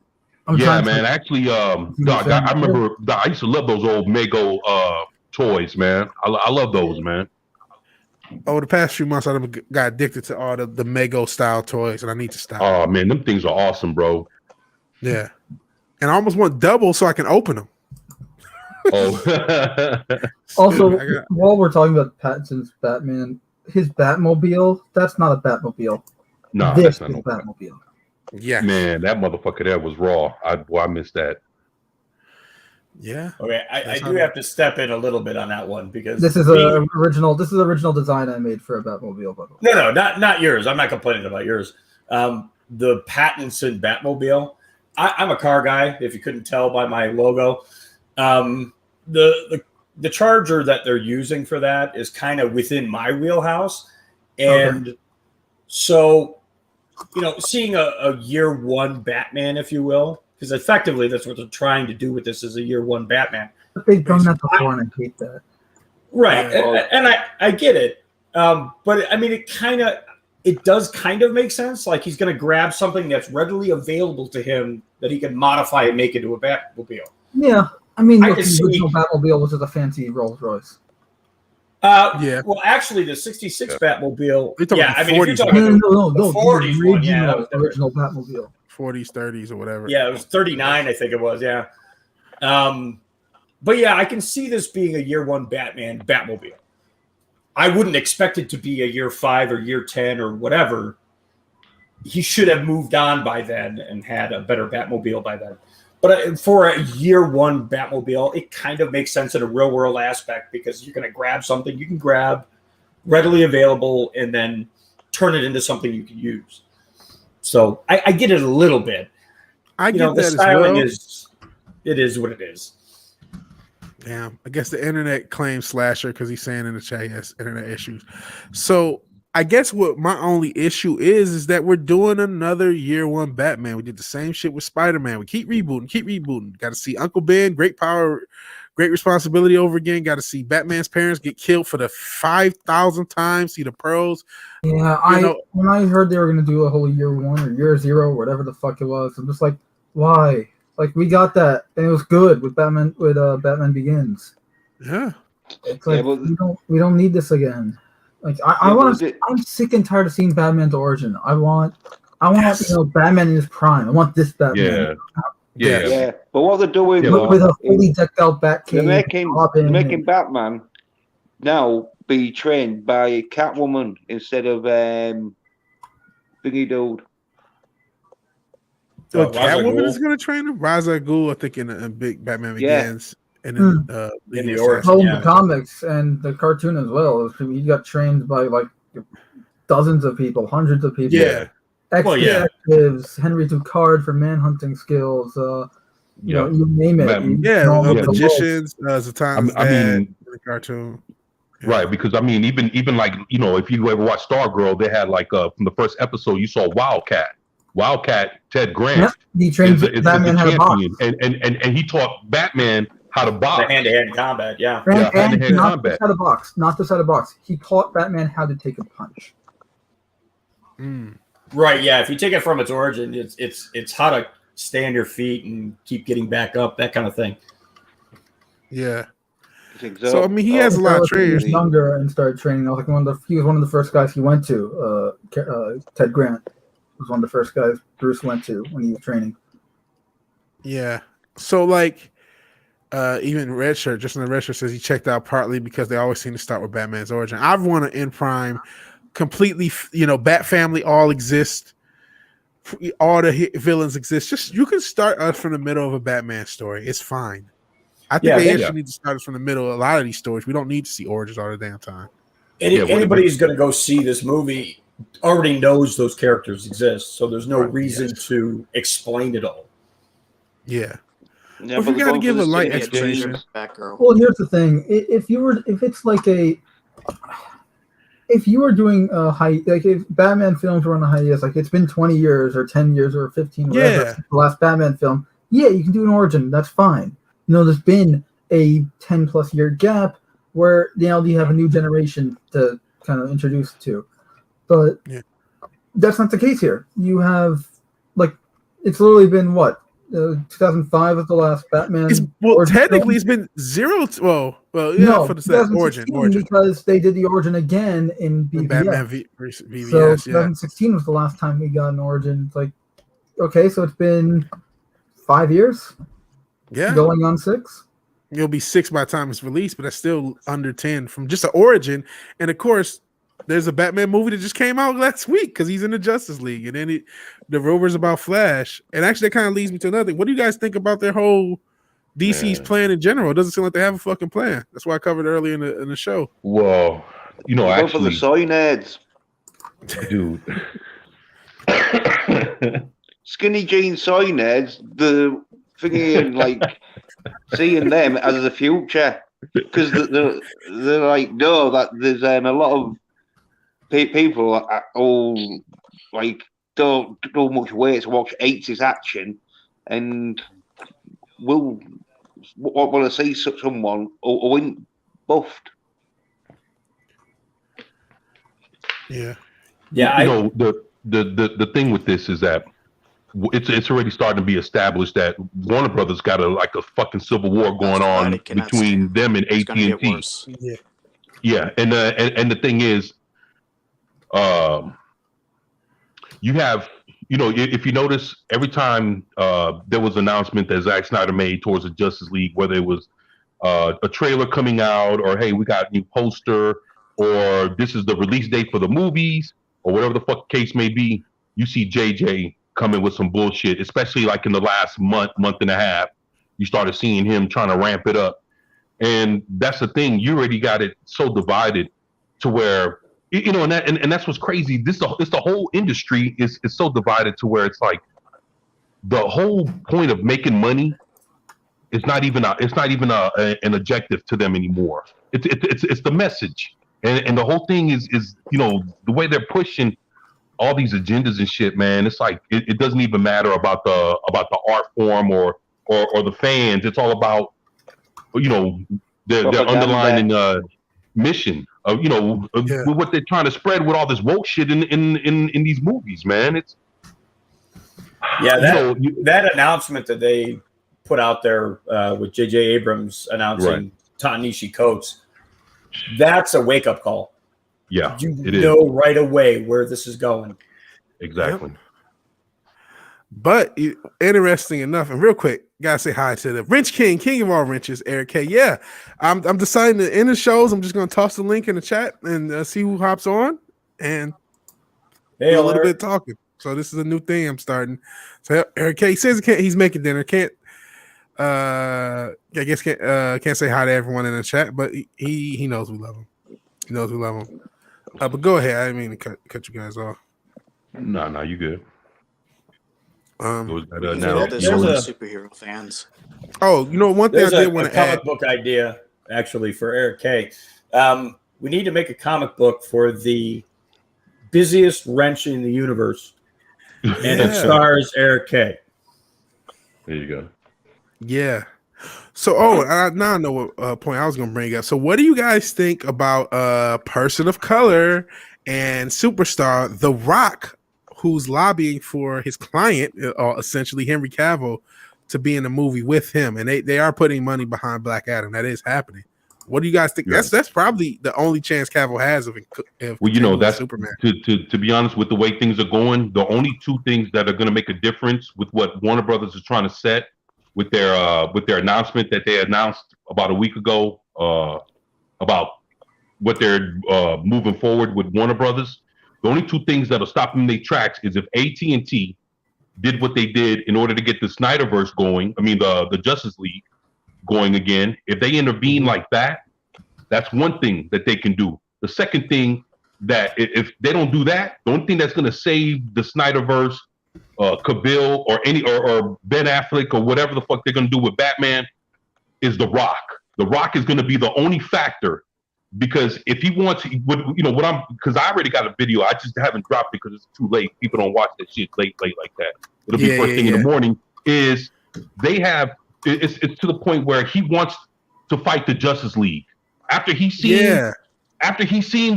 Man. Actually, I remember I used to love those old Mego toys, man. I love those, man. Over the past few months, I got addicted to all the Mego style toys, and I need to stop. Oh man, them things are awesome, bro. Yeah, and I almost want double so I can open them. Oh. Also, while we're talking about Pattinson's Batman, his Batmobile, that's not a Batmobile. No, this that's not is Batmobile. Yeah, man, that motherfucker there was raw. I missed that. Yeah. Okay, I do have to step in a little bit on that one because this is original. This is original design I made for a Batmobile. By the way. No, not yours. I'm not complaining about yours. The Pattinson Batmobile I'm a car guy, if you couldn't tell by my logo. The Charger that they're using for that is kind of within my wheelhouse. And so, seeing a year one Batman, if you will, because effectively that's what they're trying to do with this is a year one Batman. But they've done that before, and I hate that. Right, and I get it, but I mean, it does kind of make sense. Like he's going to grab something that's readily available to him that he can modify and make into a Batmobile. Yeah, I mean, the original Batmobile was just a fancy Rolls Royce. Well, actually, the '66 Batmobile. Yeah, I mean, if you're talking the 40s original Batmobile, 40s, 30s, or whatever. Yeah, it was 39, I think it was. Yeah, but yeah, I can see this being a year one Batmobile. I wouldn't expect it to be a year 5 or year 10 or whatever. He should have moved on by then and had a better Batmobile by then. But for a year one Batmobile, it kind of makes sense in a real world aspect because you're going to grab something you can grab readily available and then turn it into something you can use. So I get it a little bit. I get the that styling as well. It is what it is. Damn, I guess the internet claims Slasher because he's saying in the chat he has internet issues. So I guess what my only issue is that we're doing another year one Batman. We did the same shit with Spider-Man. We keep rebooting. Got to see Uncle Ben, great power, great responsibility over again. Got to see Batman's parents get killed for the 5,000th time. See the pearls. Yeah, when I heard they were going to do a whole year 1 or year 0, or whatever the fuck it was, I'm just like, why? Like we got that, and it was good with Batman. With Batman Begins. Yeah, it's like we don't need this again. Like I want to. I'm sick and tired of seeing Batman's origin. I want Batman in his prime. I want this Batman. Yeah. But what they're doing with a fully decked out Batcave, they're making Batman now be trained by Catwoman instead of Thingy Dude. So Catwoman is going to train him. Ra's al Ghul, I think, in Big Batman Begins, and in the origin, comics and the cartoon as well. He got trained by like dozens of people, hundreds of people. Yeah, ex-detectives, Henry Ducard for manhunting skills. You name it. Magicians. Zatanna's dad in the cartoon. Right, because I mean, even like if you ever watch Stargirl, they had like from the first episode you saw Wildcat Ted Grant. He trained Batman how to box, and he taught Batman how to box. Hand-to-hand combat, hand-to-hand combat. Not just how to box. He taught Batman how to take a punch. Right, yeah. If you take it from its origin, it's how to stay on your feet and keep getting back up, that kind of thing. Yeah. So I mean, he has a lot of training. He was younger and started training. I was like he was one of the first guys he went to. Ted Grant was one of the first guys Bruce went to when he was training. Yeah. So like, even Red Shirt, just in the Red Shirt says he checked out partly because they always seem to start with Batman's origin. I've won an in prime, completely. Bat family all exist. All the villains exist. Just you can start us from the middle of a Batman story. It's fine. I think they actually need to start us from the middle of a lot of these stories. We don't need to see origins all the damn time. Anybody who's going to go see this movie already knows those characters exist, so there's no reason to explain it all. Yeah. If we got to give a light explanation. Well, here's the thing: if you were doing if Batman films were on a hiatus, like it's been 20 years or 10 years or 15, whatever, since the last Batman film, you can do an origin. That's fine. There's been a 10+ year gap where you have a new generation to kind of introduce to, but that's not the case here. You have it's literally been 2005 was the last Batman. Technically, it's been zero. For the origin because they did the origin again in BVS. Batman VBS. So 2016 was the last time we got an origin. It's like, okay, so it's been 5 years. Yeah, going on 6. It'll be 6 by the time it's released, but that's still under 10 from just an origin. And of course, there's a Batman movie that just came out last week because he's in the Justice League, and then the rumors about Flash. And actually, that kind of leads me to another thing. What do you guys think about their whole DC's plan in general? It doesn't seem like they have a fucking plan. That's why I covered earlier in the show. Well, actually, for the soy nerds, dude. skinny jean signheads, the thingy, and like seeing them as the future, because they're like, no, that there's a lot of people all like don't much wait to watch 80s action, and will want to see someone or win buffed. Yeah. You know, the thing with this is that it's already starting to be established that Warner Brothers got a fucking civil war going on between them and AT&T. Yeah, and the thing is, you have, you know, if you notice, every time there was an announcement that Zack Snyder made towards the Justice League, whether it was a trailer coming out, or hey, we got a new poster, or this is the release date for the movies, or whatever the fuck case may be, you see JJ coming with some bullshit, especially like in the last month and a half. You started seeing him trying to ramp it up. And that's the thing, you already got it so divided to where, you know, and that's what's crazy. It's the whole industry is so divided to where it's like the whole point of making money is not even an objective to them anymore. It's the message. And the whole thing is, you know, the way they're pushing all these agendas and shit, man. It's like it doesn't even matter about the art form or the fans. It's all about, you know, their underlying mission of, you know, what they're trying to spread with all this woke shit in these movies, man. It's that announcement that they put out there with J.J. Abrams announcing Ta-Nehisi Coates. That's a wake-up call. Yeah, you know right away where this is going. Exactly. Yep. But interesting enough, and real quick, gotta say hi to the Wrench King of all wrenches, Eric K. Yeah, I'm deciding to end the shows. I'm just gonna toss the link in the chat and see who hops on and do a little bit of talking. So this is a new thing I'm starting. So Eric K says he's making dinner. I guess can't say hi to everyone in the chat, but he knows we love him. He knows we love him. But go ahead. I didn't mean to cut you guys off. No, you good. Now superhero fans. Oh, you know, one thing I did want to add. Comic book idea, actually, for Eric K. We need to make a comic book for the busiest wrench in the universe, and it stars Eric K. There you go. Yeah. So, now I know what point I was going to bring up. So, what do you guys think about person of color and superstar The Rock, who's lobbying for his client, essentially Henry Cavill, to be in a movie with him? And they are putting money behind Black Adam. That is happening. What do you guys think? Yeah. That's probably the only chance Cavill has of well, you know, that's Superman. To be honest, with the way things are going, the only two things that are going to make a difference with what Warner Brothers is trying to set with their announcement that they announced about a week ago about what they're moving forward with Warner Brothers. The only two things that'll stop them in their tracks is if AT&T did what they did in order to get the Snyderverse going. I mean, the Justice League going again. If they intervene like that, that's one thing that they can do. The second thing, that if they don't do that, the only thing that's going to save the Snyderverse, Cavill or Ben Affleck or whatever the fuck they're going to do with Batman is The Rock. The Rock is going to be the only factor, because if he wants, because I already got a video, I just haven't dropped it because it's too late. People don't watch that shit late like that. It'll be first thing in the morning. Is they have it's to the point where he wants to fight the Justice League after he's seen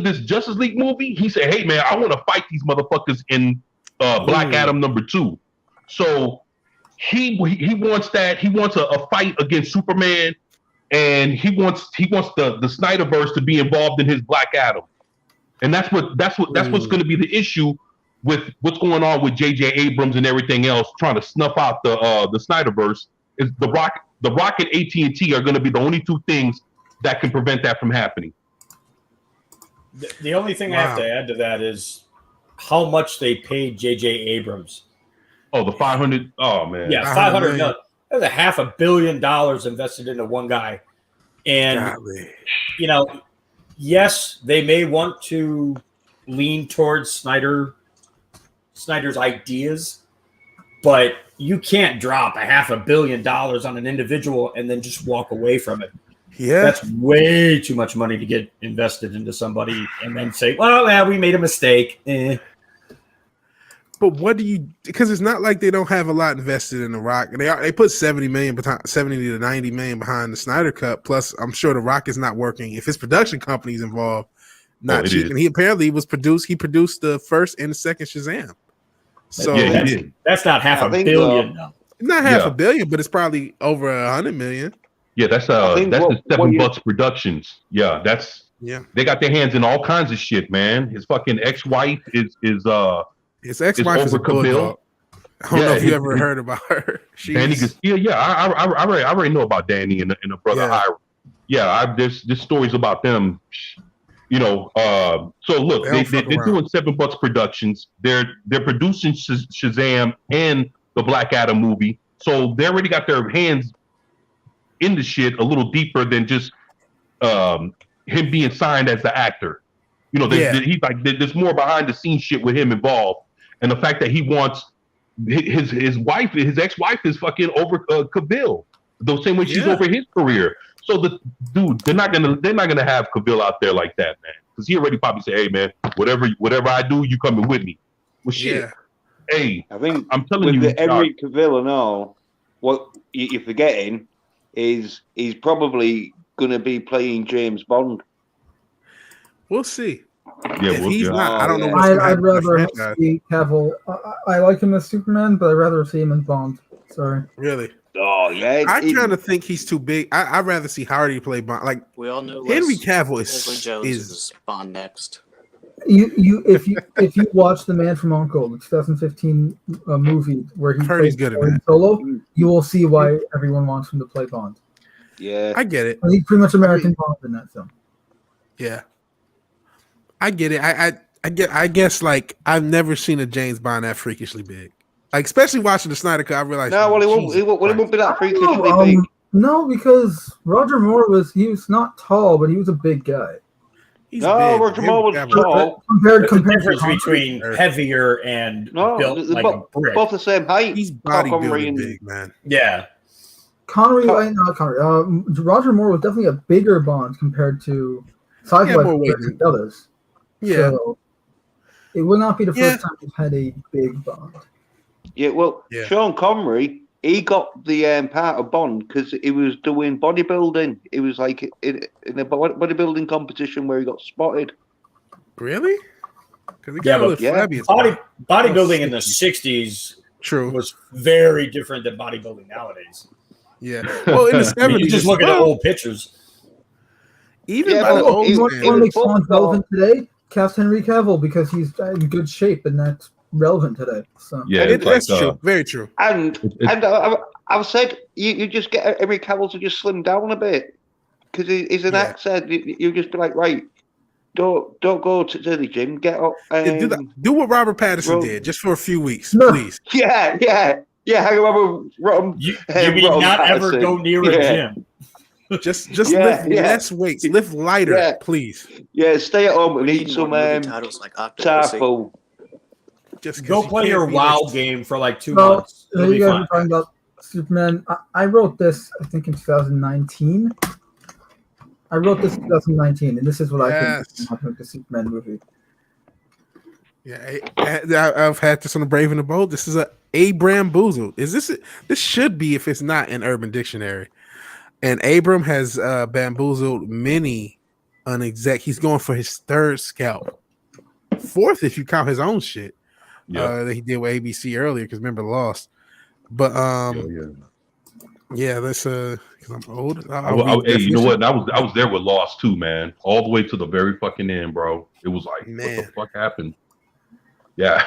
this Justice League movie. He said, "Hey man, I want to fight these motherfuckers in Black Adam #2." So he wants that. He wants a fight against Superman, and he wants the Snyderverse to be involved in his Black Adam, and that's what's going to be the issue with what's going on with J.J. Abrams and everything else, trying to snuff out the Snyderverse. Is The Rock and AT&T are going to be the only two things that can prevent that from happening. The only thing I have to add to that is how much they paid J.J. Abrams. Oh, the 500. Oh man, yeah, 500 million. That's $500 million invested into one guy, and yes, they may want to lean towards Snyder's ideas, but you can't drop $500 million on an individual and then just walk away from it. Yeah, that's way too much money to get invested into somebody and then say, well, yeah, we made a mistake. But what do you? Because it's not like they don't have a lot invested in The Rock, and they put $70 to $90 million behind the Snyder Cut. Plus, I'm sure The Rock is not working if his production company's involved. Not cheap, and he apparently He produced the first and the second Shazam. So that's not $500 million. Not $500 million, but it's probably over $100 million. Yeah, that's the $7 Productions. Yeah, they got their hands in all kinds of shit, man. His fucking ex-wife is his ex-wife is a bulldog. I don't know if you ever heard about her. Danny Garcia. Yeah, I already know about Danny and the brother Hiram. Yeah, there's stories about them. You know, so look, they're doing $7 Productions. They're producing Shazam and the Black Adam movie, so they already got their hands in the shit a little deeper than just him being signed as the actor. You know, he's like there's more behind the scenes shit with him involved, and the fact that he wants his wife, his ex-wife, is fucking over Cavill the same way she's over his career. So they're not gonna have Cavill out there like that, man, because he already probably say, hey man, whatever I do, you coming with me. Well, shit. Hey, I think I'm telling you, Henry Cavill and all, what you're forgetting is he's probably gonna be playing James Bond. We'll see. Yeah, if he's not, I don't know. I'd rather see Cavill. I like him as Superman, but I'd rather see him as Bond. Sorry. Really? Oh yeah. I kind of think he's too big. I'd rather see Hardy play Bond. Like we all know, Henry Cavill is Bond next. If you watch The Man from U.N.C.L.E., the 2015 movie where he plays good at solo, you will see why everyone wants him to play Bond. Yeah, I get it. He's pretty much American Bond in that film. Yeah, I get it. I guess like I've never seen a James Bond that freakishly big. Like especially watching the Snyder Cut, I realized. No, well, it won't be that freakishly big. No, because Roger Moore was not tall, but he was a big guy. Roger Moore was tall. Compared to difference between heavier and built like a brick. Both the same height. He's bodybuilding big, man. Yeah. Roger Moore was definitely a bigger Bond compared to the others. Yeah. So it would not be the first time he's had a big Bond. Yeah, well, Sean Connery, he got the part of Bond because he was doing bodybuilding. It was like in a bodybuilding competition where he got spotted. Really? Bodybuilding in the 60s was very different than bodybuilding nowadays. Yeah. Well, in the 70s, you just look at the old pictures. Even by the old days. Relevant today, cast Henry Cavill because he's in good shape, and that's relevant today. So that's true. Very true. And I've said you just get Henry Cavill to just slim down a bit because he's an actor. You just be like, right, don't go to the gym. Get up and do what Robert Pattinson did just for a few weeks, please. Yeah. Hang on, you mean not ever go near a gym? Just lift less weights, lift lighter, please. Yeah, stay at home and eat some taco. Just go play your WoW game for like 2 months. You guys are talking about Superman. I wrote this, I think, in 2019. And this is what I think of the Superman movie. Yeah, I've had this on the Brave and the Bold. This is a bamboozled. This should be if it's not in Urban Dictionary. And Abram has bamboozled many unexec. He's going for his third scalp, fourth if you count his own shit that he did with ABC earlier. Because remember, Lost. But that's because I'm old. Hey, you know what? I was there with Lost too, man. All the way to the very fucking end, bro. It was like, what the fuck happened? Yeah.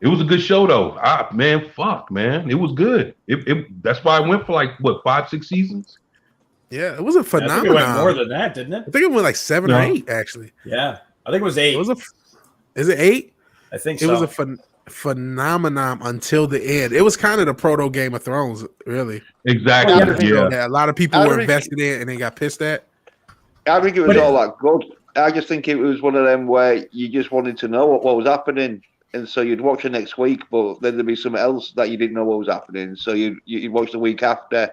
It was a good show though. Fuck, man. It was good. That's why I went for like 5-6 seasons. Yeah, it was a phenomenon. I think it went more than that, didn't it? I think it went like 7 or 8, actually. Yeah, I think it was 8. Is it 8? I think so. It was a phenomenon until the end. It was kind of the proto Game of Thrones, really. Exactly. Yeah, a lot of people were invested in and they got pissed at. I think it was all that good. I just think it was one of them where you just wanted to know what was happening. and so you'd watch the next week, but then there'd be something else that you didn't know what was happening. So you'd watch the week after,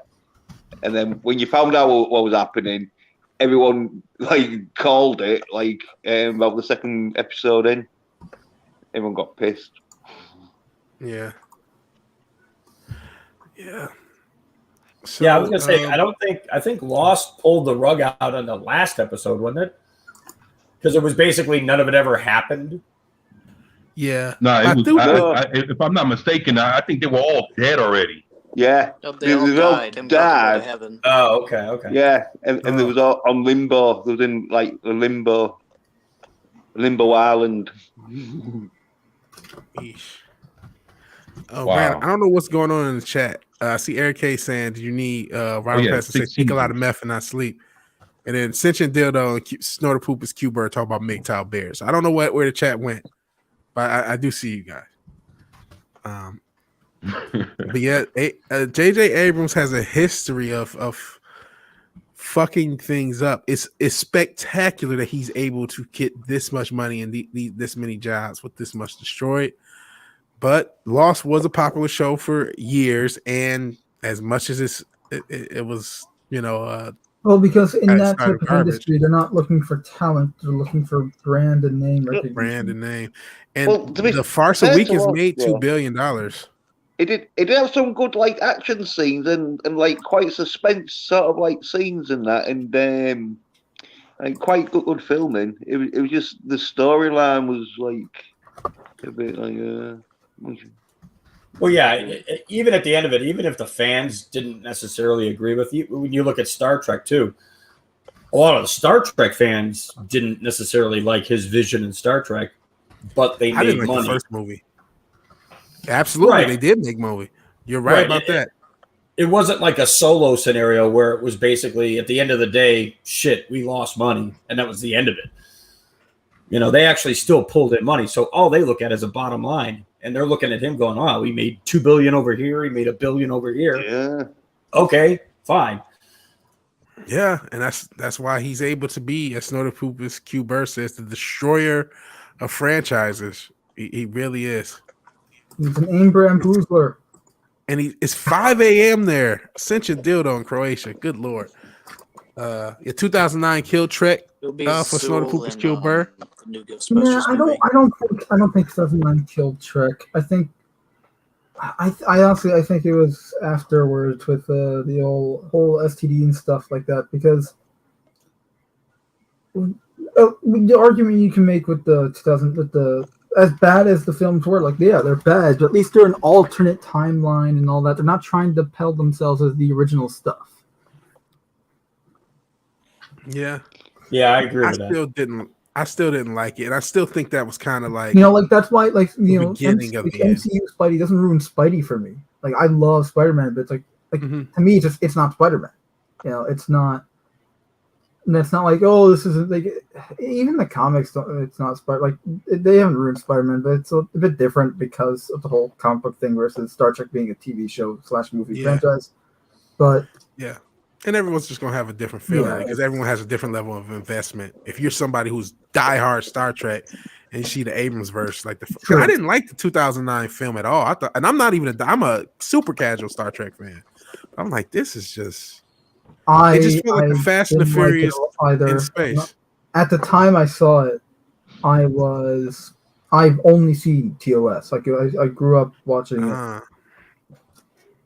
and then when you found out what was happening, everyone like called it like about the second episode in. Everyone got pissed. Yeah. So, yeah, I was gonna say I think Lost pulled the rug out on the last episode, wasn't it? Because it was basically none of it ever happened. Yeah. No, if I'm not mistaken, I think they were all dead already. Yeah, No, they all died and got to go to heaven. Oh, okay. Yeah, and there was all on limbo. There was in like the limbo island. Oh Wow. man, I don't know what's going on in the chat. I see Eric K saying, "Do you need Ryan Pass to say take a lot of meth and not sleep?" And then Sentient Dildo and Snorter Poop is Q-Bird talk about MGTOW Bears. I don't know where the chat went, but I do see you guys. But yeah, J.J. Abrams has a history of fucking things up. It's spectacular that he's able to get this much money and this many jobs with this much destroyed. But Lost was a popular show for years, and as much as it was, well, because in that type of industry, they're not looking for talent; they're looking for brand and name recognition. Brand and name, and the Farce a Week has made $2 billion. It did have some good like action scenes and like quite suspense sort of like scenes in that, and quite good filming. It was just the storyline was like a bit like Well, yeah, even at the end of it, even if the fans didn't necessarily agree with you, when you look at Star Trek too, a lot of the Star Trek fans didn't necessarily like his vision in Star Trek, but they made money. The first movie. Absolutely, right. They did make movie. You're right about that. It wasn't like a Solo scenario where it was basically at the end of the day, shit, we lost money, and that was the end of it. They actually still pulled in money, so all they look at is a bottom line. And they're looking at him going, "Oh, we made $2 billion over here. He made $1 billion over here." Yeah. Okay, fine. Yeah, and that's why he's able to be, as Snorter Poopus Q Burr says, the destroyer of franchises. He really is. He's an aim bamboozler. And it's 5 a.m. there. Sentient Dildo in Croatia. Good lord. 2009 Kill Trek for Snorter Poopus Q Burr. Yeah, I don't think 2009 killed Trek. I think I honestly think it was afterwards with the whole STD and stuff like that, because the argument you can make with the 2000 with the as bad as the films were, like, yeah, they're bad, but at least they're an alternate timeline and all that. They're not trying to pelt themselves as the original stuff. Yeah. Yeah, I agree with that. I still didn't like it, and I still think that was kind of like, like that's why, like, beginning of the MCU Spidey doesn't ruin Spidey for me. Like, I love Spider-Man, but it's like to me, it's not Spider-Man. It's not. And it's not like, oh, this isn't like, even the comics. It's not Spider. Like, they haven't ruined Spider-Man, but it's a bit different because of the whole comic book thing versus Star Trek being a TV show / movie franchise. But yeah. And everyone's just going to have a different feeling because everyone has a different level of investment. If you're somebody who's diehard Star Trek and you see the Abrams verse, like I didn't like the 2009 film at all. I thought, and I'm not even I'm a super casual Star Trek fan. I'm like, this is just. It just felt like the Fast and the Furious in space. At the time I saw it, I've only seen TOS. Like, I grew up watching it.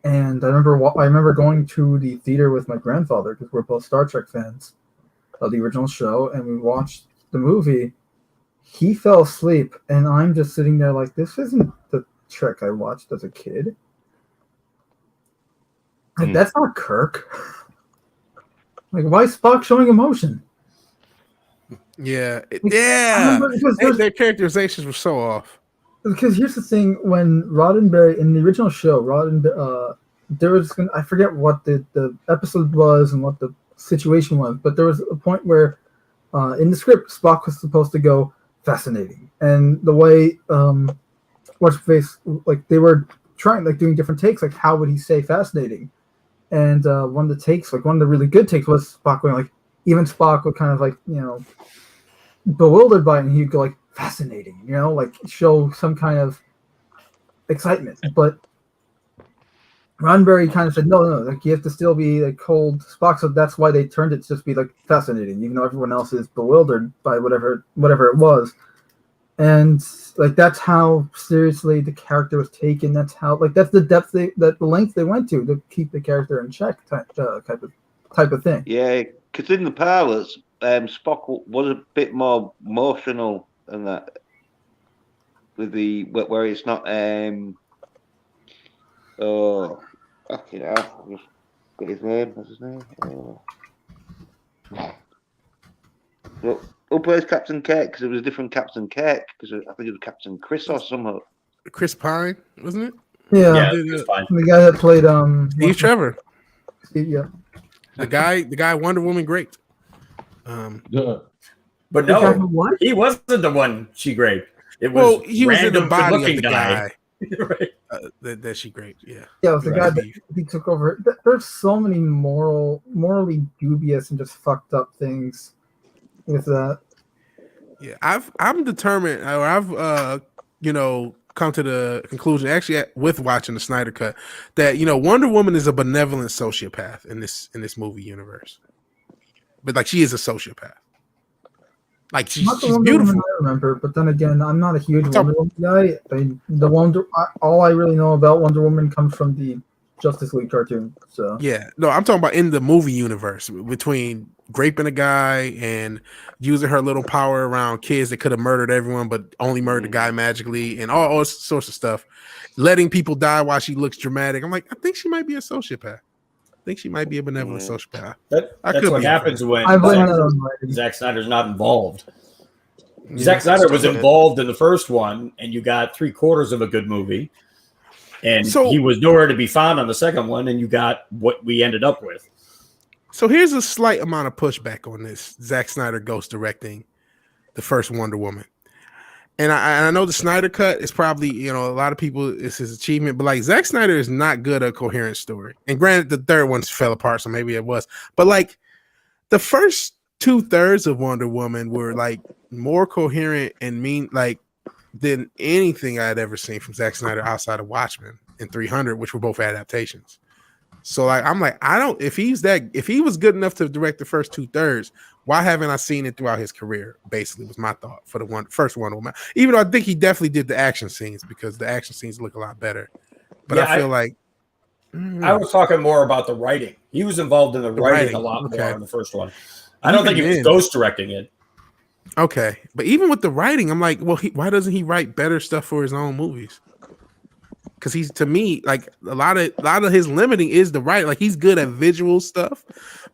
And I remember going to the theater with my grandfather because we're both Star Trek fans of the original show, and we watched the movie. He fell asleep, and I'm just sitting there like, this isn't the Trek I watched as a kid. Like, that's not Kirk. Like, why is Spock showing emotion? Yeah. Their characterizations were so off. Because here's the thing: when Roddenberry in the original show, there was I forget what the episode was and what the situation was, but there was a point where in the script Spock was supposed to go fascinating, and the way what's-her-face, like, they were trying, like, doing different takes, like, how would he say fascinating? And one of the takes, like, one of the really good takes was Spock going like, even Spock would kind of like, bewildered by it, and he'd go like fascinating, like show some kind of excitement. But Roddenberry kind of said, no, like you have to still be like cold Spock. So that's why they turned it to just be like fascinating, even though everyone else is bewildered by whatever it was. And like that's how seriously the character was taken. That's how that's the depth the length they went to keep the character in check type of thing. Yeah, because in the pilots, Spock was a bit more emotional than that. With the where it's not fucking hell, I'll just get his name. What's his name? Who plays Captain Kirk? Because it was a different Captain Kirk. Because I think it was Captain Chris or something. Chris Pine, wasn't it? Yeah, Chris Pine. The guy that played Steve Trevor. Yeah. The guy Wonder Woman great. But no, he wasn't the one she raped. It was he was in the body of the guy. Right. That she great. Yeah. Yeah, it was the guy that he took over. There's so many morally dubious and just fucked up things with that. Yeah, I'm determined. I've come to the conclusion, actually, with watching the Snyder Cut, that Wonder Woman is a benevolent sociopath in this movie universe. But like, she is a sociopath. Like she's beautiful. I remember, but then again, I'm not a huge Wonder Woman guy. All I really know about Wonder Woman comes from the Justice League cartoon. So yeah, no, I'm talking about in the movie universe, between raping a guy and using her little power around kids that could have murdered everyone, but only murdered the guy magically, and all sorts of stuff. Letting people die while she looks dramatic. I'm like, I think she might be a sociopath. I think she might be a benevolent sociopath. That's what happens when Zack Snyder's not involved. Yeah, Zack Snyder was involved in the first one, and you got 3/4 of a good movie. And he was nowhere to be found on the second one, and you got what we ended up with. So here's a slight amount of pushback on this Zack Snyder ghost directing the first Wonder Woman. And I know the Snyder Cut is probably, a lot of people, it's his achievement, but like Zack Snyder is not good at a coherent story. And granted, the third one fell apart, so maybe it was. But like the first 2/3 of Wonder Woman were like more coherent and than anything I had ever seen from Zack Snyder outside of Watchmen and 300, which were both adaptations. So like I'm like, if he was good enough to direct the first 2/3, why haven't I seen it throughout his career? Basically, was my thought for the first Wonder Woman. Even though I think he definitely did the action scenes, because the action scenes look a lot better. But I feel like I was talking more about the writing. He was involved in the writing a lot more in the first one. I don't think he was ghost directing it. Okay, but even with the writing, I'm like, well, why doesn't he write better stuff for his own movies? Because he's, to me, like a lot of his limiting is the writing. Like he's good at visual stuff,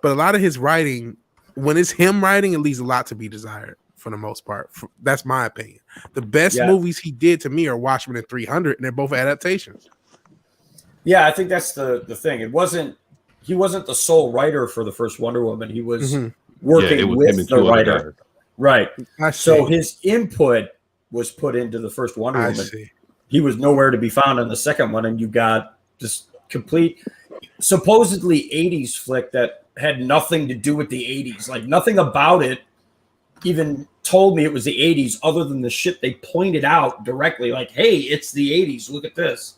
but a lot of his writing, when it's him writing, it leaves a lot to be desired for the most part. That's my opinion. The best movies he did to me are Watchmen and 300, and they're both adaptations. Yeah, I think that's the thing. He wasn't the sole writer for the first Wonder Woman. He was working with the writer. Right. So his input was put into the first Wonder Woman. He was nowhere to be found in the second one, and you got this complete, supposedly 80s flick that had nothing to do with the 80s. Like nothing about it even told me it was the 80s, other than the shit they pointed out directly. Like, hey, it's the 80s. Look at this.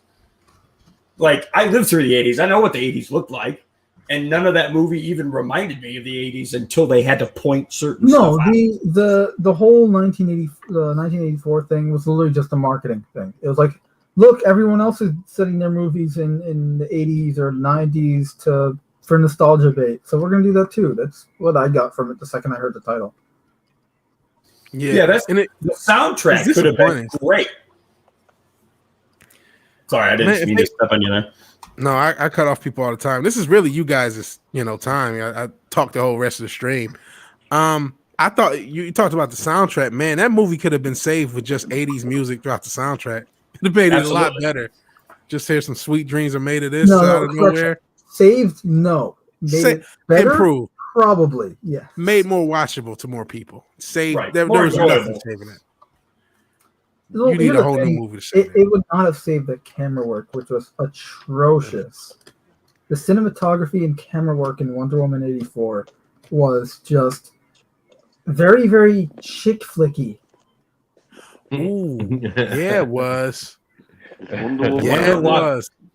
Like, I lived through the 80s. I know what the 80s looked like. And none of that movie even reminded me of the 80s until they had to point certain stuff out. The whole 1984 thing was literally just a marketing thing. It was like, look, everyone else is setting their movies in the 80s or 90s for nostalgia bait, so we're gonna do that too. That's what I got from it the second I heard the title. Yeah, the soundtrack could have been great. Sorry, I didn't mean to step on you there. No, I cut off people all the time. This is really you guys' time. I talked the whole rest of the stream. I thought you talked about the soundtrack. Man, that movie could have been saved with just 80s music throughout the soundtrack. It would have made it a lot better. Just hear some Sweet Dreams Are Made of This out of nowhere. Saved? No. Made it better? Improved. Probably, yeah. Made more watchable to more people. Saved. Right. There was nothing saving that. You need a whole new movie to save it would not have saved the camera work, which was atrocious. The cinematography and camera work in Wonder Woman 84 was just very, very chick flicky. Ooh, yeah, it was.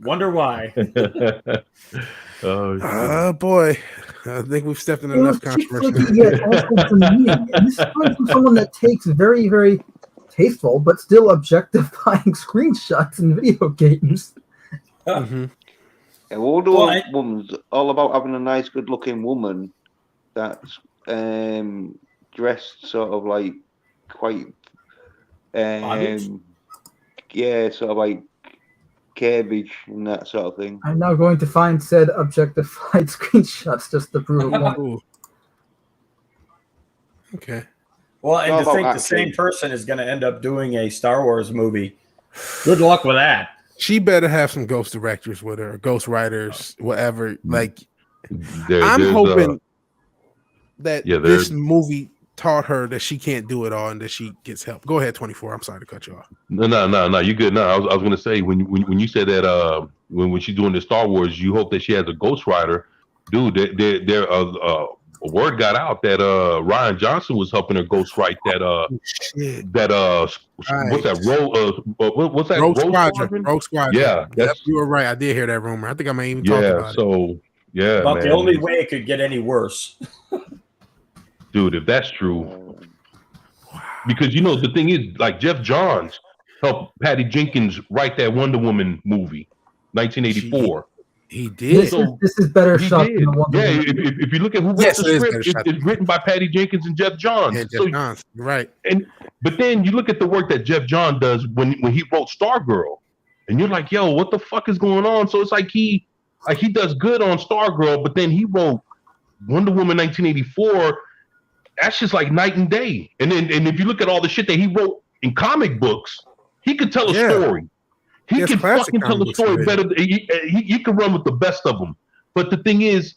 Wonder why. Boy, I think we've stepped in enough controversy. Yet also demeaning. And this is coming from someone that takes very, very tasteful but still objectifying screenshots in video games. Mm-hmm. Yeah, Wonder Woman's all about having a nice, good-looking woman that's dressed sort of like quite, sort of like cabbage and that sort of thing. I'm now going to find said objectified screenshots just to prove it wrong. Okay. Well, and to think the same person is going to end up doing a Star Wars movie. Good luck with that. She better have some ghost directors with her, ghost writers, whatever. Like, I'm hoping that this movie taught her that she can't do it all and that she gets help. Go ahead, 24. I'm sorry to cut you off. No, you're good. No, I was going to say when you said that when she's doing the Star Wars, you hope that she has a ghost writer, dude. A word got out that Ryan Johnson was helping her ghostwrite that what's that what's that Rogue Squadron? Rogue Squadron. Yeah, you were right. I did hear that rumor. I think I may even talk about it. About man. The only way it could get any worse. Dude, if that's true, because the thing is, like, Jeff Johns helped Patty Jenkins write that Wonder Woman movie, 1984. He did. This is better shot than the Wonder Woman. If you look at who wrote the script, it's written by Patty Jenkins and Jeff Johns. Yeah, Jeff Johns, you're right. But then you look at the work that Jeff Johns does when he wrote Stargirl, and you're like, yo, what the fuck is going on? So it's like he does good on Stargirl, but then he wrote Wonder Woman 1984. That's just like night and day. And if you look at all the shit that he wrote in comic books, he could tell a story. He can fucking tell a story better. He can run with the best of them. But the thing is,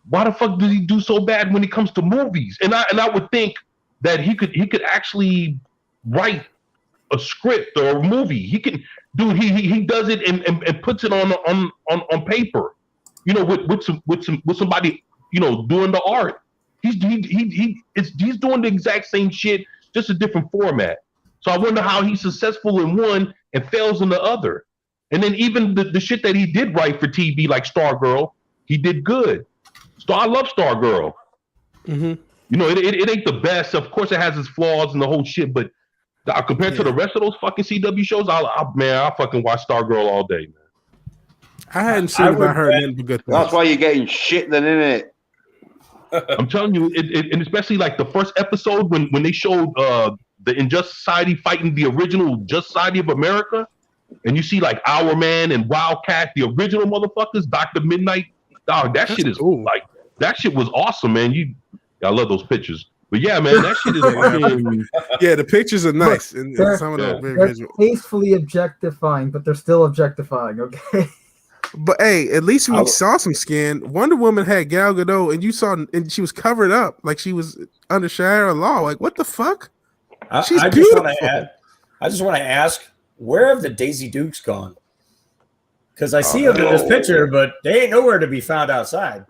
why the fuck does he do so bad when it comes to movies? And I would think that he could actually write a script or a movie. He can, dude. He does it and puts it on paper. With somebody doing the art. He's doing the exact same shit, just a different format. So I wonder how he's successful in one and fails in the other. And then even the shit that he did write for TV, like Stargirl, he did good. So I love Stargirl. Mm-hmm. It ain't the best. Of course, it has its flaws and the whole shit. But compared to the rest of those fucking CW shows, I'll fucking watch Stargirl all day, man. I hadn't seen it, but I heard nothing but good things. That's why you're getting shit then, isn't it? I'm telling you, and especially like the first episode when they showed the Injustice Society fighting the original Just Society of America, and you see like Our Man and Wildcat, the original motherfuckers, Dr. Midnight. Dog, that shit is cool. Like that shit was awesome, man. I love those pictures. But yeah, man, that shit is fucking... Yeah, the pictures are nice. And some of them very visual. Tastefully objectifying, but they're still objectifying, okay? But hey, at least we saw some skin. Wonder Woman had Gal Gadot, and she was covered up like she was under Sharia law. Like, what the fuck? She's beautiful. I just want to ask, where have the Daisy Dukes gone? Because I see them in this picture, but they ain't nowhere to be found outside.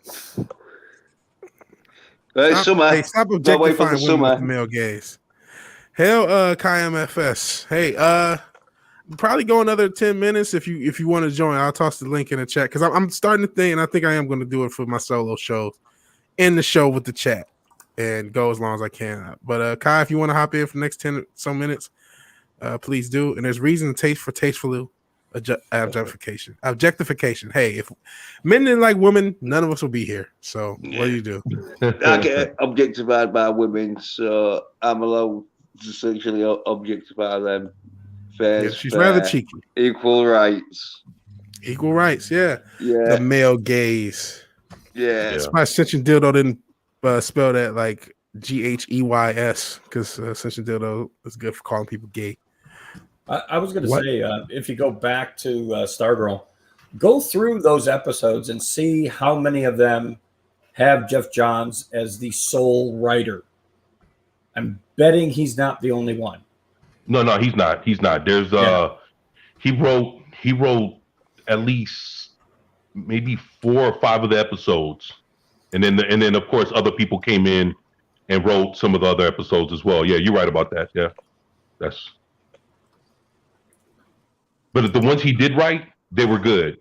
Stop objectifying women with the male gaze. Hell, KMFS. Hey, probably go another 10 minutes if you want to join. I'll toss the link in the chat because I'm starting to think, and I think I am going to do it for my solo shows in the show with the chat and go as long as I can. But Kai, if you want to hop in for the next 10 so minutes, please do. And there's reason to taste for tasteful objectification. Hey, if men didn't like women, none of us will be here. So what do you do? I get objectified by women, so I'm allowed to essentially objectify them. Fair, she's rather cheeky. Equal rights. Yeah. The male gaze. Yeah. That's why Ascension Dildo didn't spell that like GHEYS, because Ascension Dildo is good for calling people gay. I was going to say, if you go back to Stargirl, go through those episodes and see how many of them have Jeff Johns as the sole writer. I'm betting he's not the only one. No, he's not. There's he wrote at least maybe 4 or 5 of the episodes, and then of course other people came in and wrote some of the other episodes as well. Yeah, you're right about that. Yeah. But the ones he did write, they were good.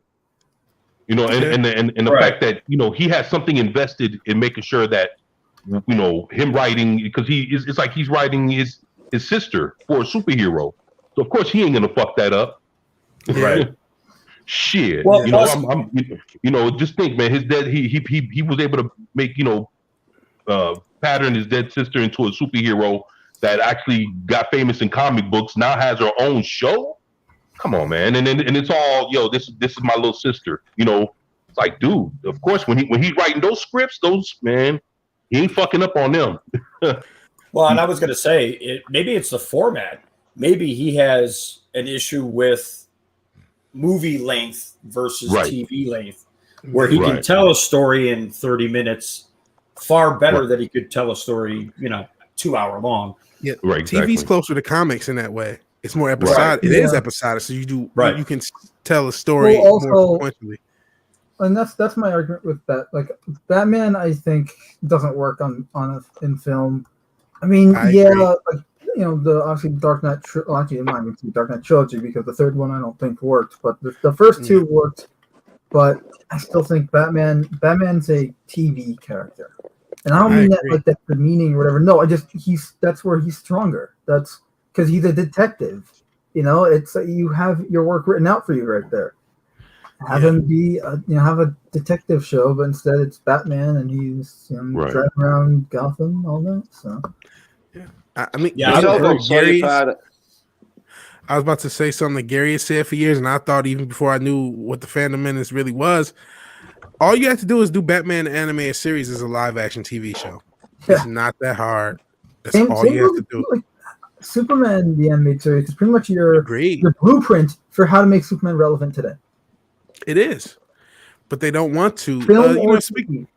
And the fact that he has something invested in making sure that him writing, because it's like he's writing his sister for a superhero. So of course he ain't gonna fuck that up. Right. Shit. Well, just think, man, his dead he was able to make, pattern his dead sister into a superhero that actually got famous in comic books, now has her own show. Come on, man. And it's all, this is my little sister. It's like, dude, of course when he's writing those scripts, man, he ain't fucking up on them. Well, and I was gonna say maybe it's the format. Maybe he has an issue with movie length versus TV length, where he can tell a story in 30 minutes far better than he could tell a story, 2 hour long. Yeah, right. Exactly. TV's closer to comics in that way. It's more episodic. Right. It is episodic, so you do you can tell a story more sequentially. And that's my argument with that. Like Batman, I think doesn't work in film. I mean, agree. The obviously Dark Knight. Actually, it might be Dark Knight trilogy because the third one I don't think worked, but the first two worked. But I still think Batman's a TV character, and I don't mean that like that's the meaning or whatever. No, that's where he's stronger. That's because he's a detective. It's you have your work written out for you right there. Have him be have a detective show, but instead it's Batman and he's driving around Gotham, all that. So I mean, I was about to say something that Gary has said for years, and I thought even before I knew what the Phantom Menace really was, all you have to do is do Batman animated series as a live action TV show. Yeah. It's not that hard. That's all you have to do. Like Superman, the animated series, is pretty much your blueprint for how to make Superman relevant today. It is, but they don't want to. Speaking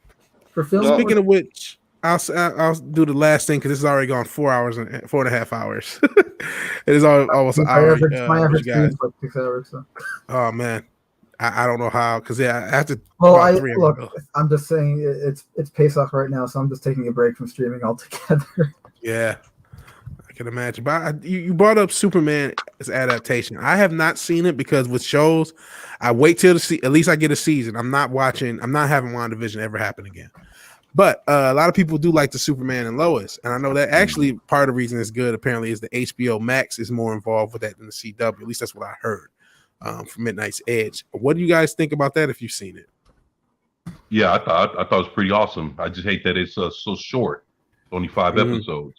of which, I'll do the last thing because this has already gone 4.5 hours. It is almost an hour. My average is like 6 hours. So. Oh man, I don't know how because I have to. Well, I'm just saying it's Pesach right now, so I'm just taking a break from streaming altogether. Yeah, I can imagine. But you brought up Superman as adaptation. I have not seen it because with shows, I wait till at least I get a season. I'm not having WandaVision ever happen again. But a lot of people do like the Superman and Lois, and I know that actually part of the reason it's good apparently is the HBO Max is more involved with that than the CW. At least that's what I heard from Midnight's Edge. What do you guys think about that if you've seen it? Yeah, I thought it was pretty awesome. I just hate that it's so short. Only 5 episodes.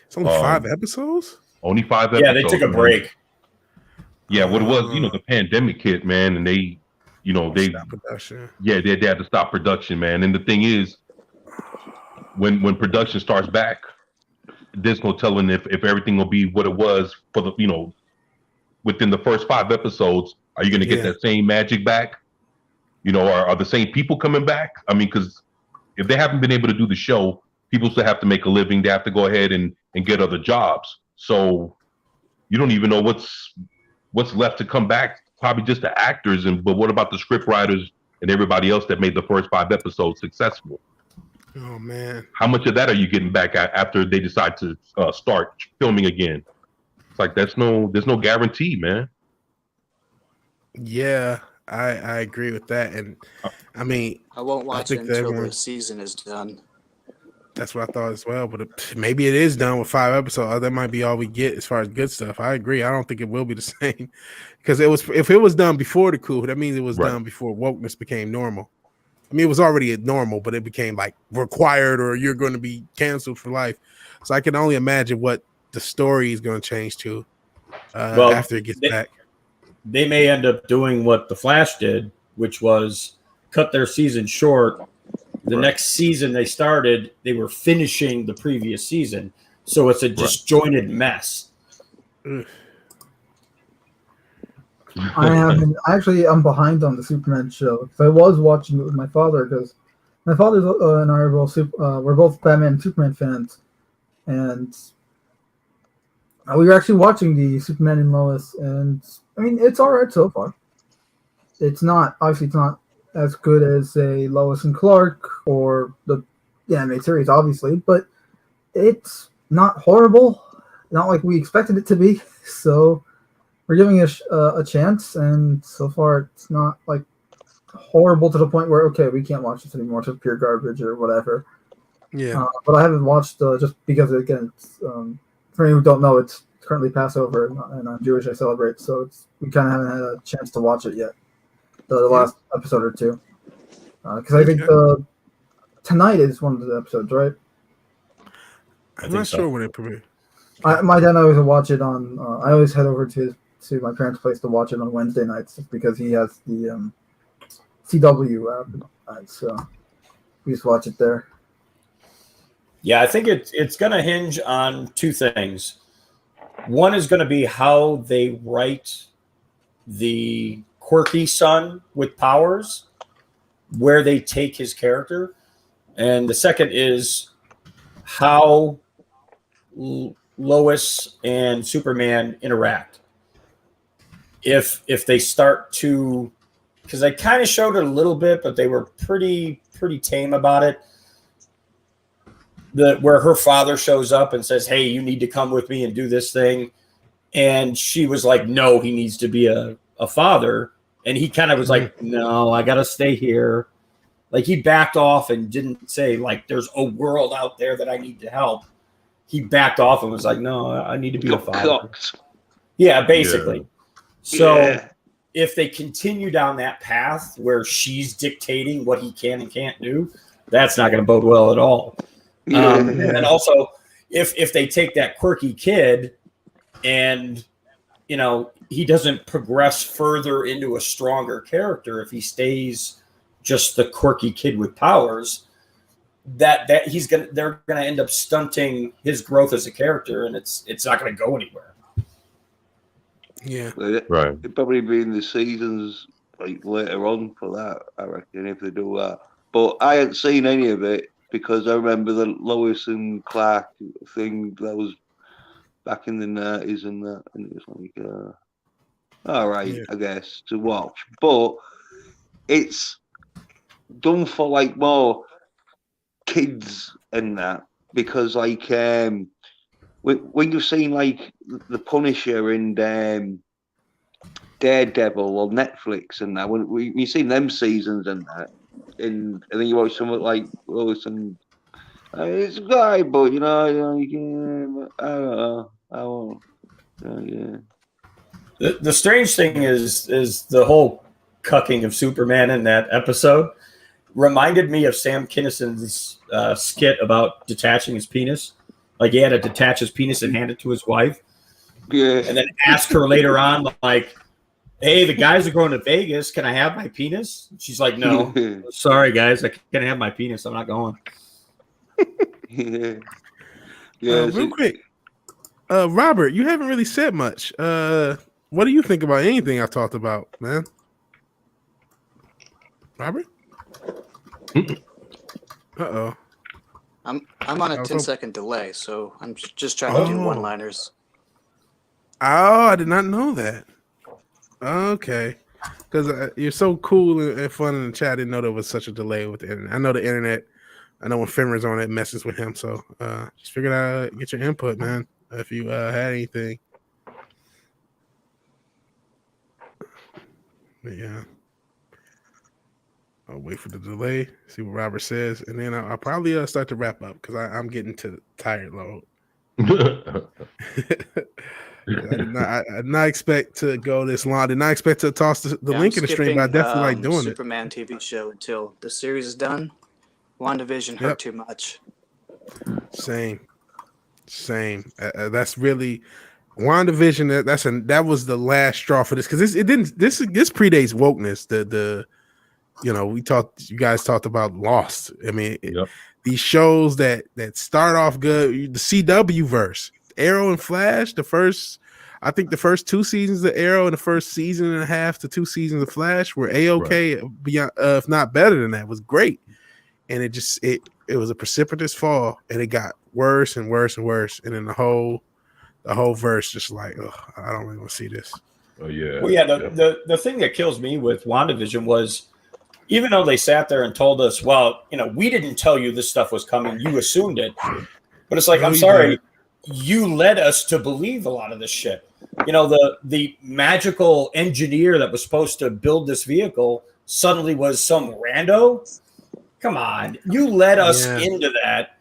It's only 5 episodes? Only 5 episodes. Yeah, they took a break. Yeah, what it was, the pandemic hit, man, and they stop production. Yeah, they had to stop production, man. And the thing is, when production starts back, there's no telling if everything will be what it was for the within the first 5 episodes. Are you going to get that same magic back? Are the same people coming back? I mean, because if they haven't been able to do the show, people still have to make a living. They have to go ahead and get other jobs. So you don't even know what's left to come back. Probably just the actors, but what about the script writers and everybody else that made the first 5 episodes successful? Oh man, how much of that are you getting back after they decide to start filming again? It's like there's no guarantee, man. Yeah, I agree with that, and I mean, I won't watch it until the season is done. That's what I thought as well, but maybe it is done with 5 episodes. That might be all we get as far as good stuff. I agree. I don't think it will be the same because if it was done before the coup, that means it was done before wokeness became normal. I mean, it was already normal, but it became like required or you're going to be canceled for life. So I can only imagine what the story is going to change to after it gets back. They may end up doing what The Flash did, which was cut their season short. The next season they started, they were finishing the previous season. So it's a disjointed mess. I'm behind on the Superman show. I was watching it with my father because my father and I are both we're both Batman and Superman fans, and we were actually watching the Superman and Lois, and I mean it's all right so far. It's not as good as a Lois and Clark or the animated series, obviously, but it's not horrible. not like we expected it to be. So we're giving it a chance, and so far it's not like horrible to the point where okay, we can't watch this anymore. It's just pure garbage or whatever. Yeah. But I haven't watched just because again, it's, for anyone who don't know, it's currently Passover, and I'm Jewish. I celebrate, so we kind of haven't had a chance to watch it yet. The last episode or two, because I think tonight is one of the episodes, right? I'm not sure when it premiered. My dad and I always watch it on. I always head over to my parents' place to watch it on Wednesday nights, just because he has the CW app, so we just watch it there. Yeah, I think it's going to hinge on two things. One is going to be how they write the quirky son with powers, where they take his character, and the second is how Lois and Superman interact. If they start to, because they kind of showed it a little bit, but they were pretty tame about it. Where her father shows up and says, "Hey, you need to come with me and do this thing," and she was like, "No, he needs to be a father," and he kind of was like, "No, I gotta stay here." Like he backed off and didn't say like, "There's a world out there that I need to help." He backed off and was like, "No, I need to be a father." Yeah, basically. Yeah. So if they continue down that path where she's dictating what he can and can't do, that's not going to bode well at all. And then also, if they take that quirky kid and, he doesn't progress further into a stronger character, if he stays just the quirky kid with powers, they're gonna end up stunting his growth as a character, and it's not gonna go anywhere. Yeah, right. It'd probably be in the seasons like later on for that, I reckon, if they do that. But I hadn't seen any of it because I remember the Lois and Clark thing that was back in the 90s and that, and it was like, all right, I guess, to watch. But it's done for like more kids and that, because like when you've seen like the Punisher and Daredevil on Netflix and that, when you've seen them seasons and that, and then you watch something like Lois and it's a guy, but you can, I don't know, I won't. The strange thing is the whole cucking of Superman in that episode reminded me of Sam Kinnison's skit about detaching his penis. Like he had to detach his penis and hand it to his wife. Yeah. And then ask her later on, like, "Hey, the guys are going to Vegas. Can I have my penis?" She's like, "No, sorry guys, I can't have my penis. I'm not going." Yeah. Real quick, Robert, you haven't really said much. What do you think about anything I've talked about, man? Robert? Uh-oh. I'm on a 10-second delay, so I'm just trying to do one-liners. Oh, I did not know that. Okay. Because you're so cool and fun in the chat. I didn't know there was such a delay with the internet. I know the internet. I know when Fenrir's on it, messes with him. So just figured out, get your input, man, if you had anything. But yeah. I'll wait for the delay, see what Robert says, and then I'll probably start to wrap up because I'm getting to the tired load. I did not expect to go this long. I did not expect to toss the link in the stream, but I definitely like doing Superman TV show until the series is done. WandaVision hurt too much. Same. That's really WandaVision. That was the last straw for this because it didn't. This predates wokeness. You guys talked about Lost. I mean, these shows that start off good, the CW verse, Arrow and Flash, the first 2 seasons of Arrow and the first season and a half to 2 seasons of Flash were A-okay, beyond, if not better than that, was great. And it was a precipitous fall, and it got worse and worse and worse. And then the whole verse just like, I don't really want to see this. Oh yeah. Well, yeah. The thing that kills me with WandaVision was, even though they sat there and told us, well, we didn't tell you this stuff was coming, you assumed it. But it's like, I'm sorry, you led us to believe a lot of this shit. You know, the magical engineer that was supposed to build this vehicle suddenly was some rando. Come on, you led us into that,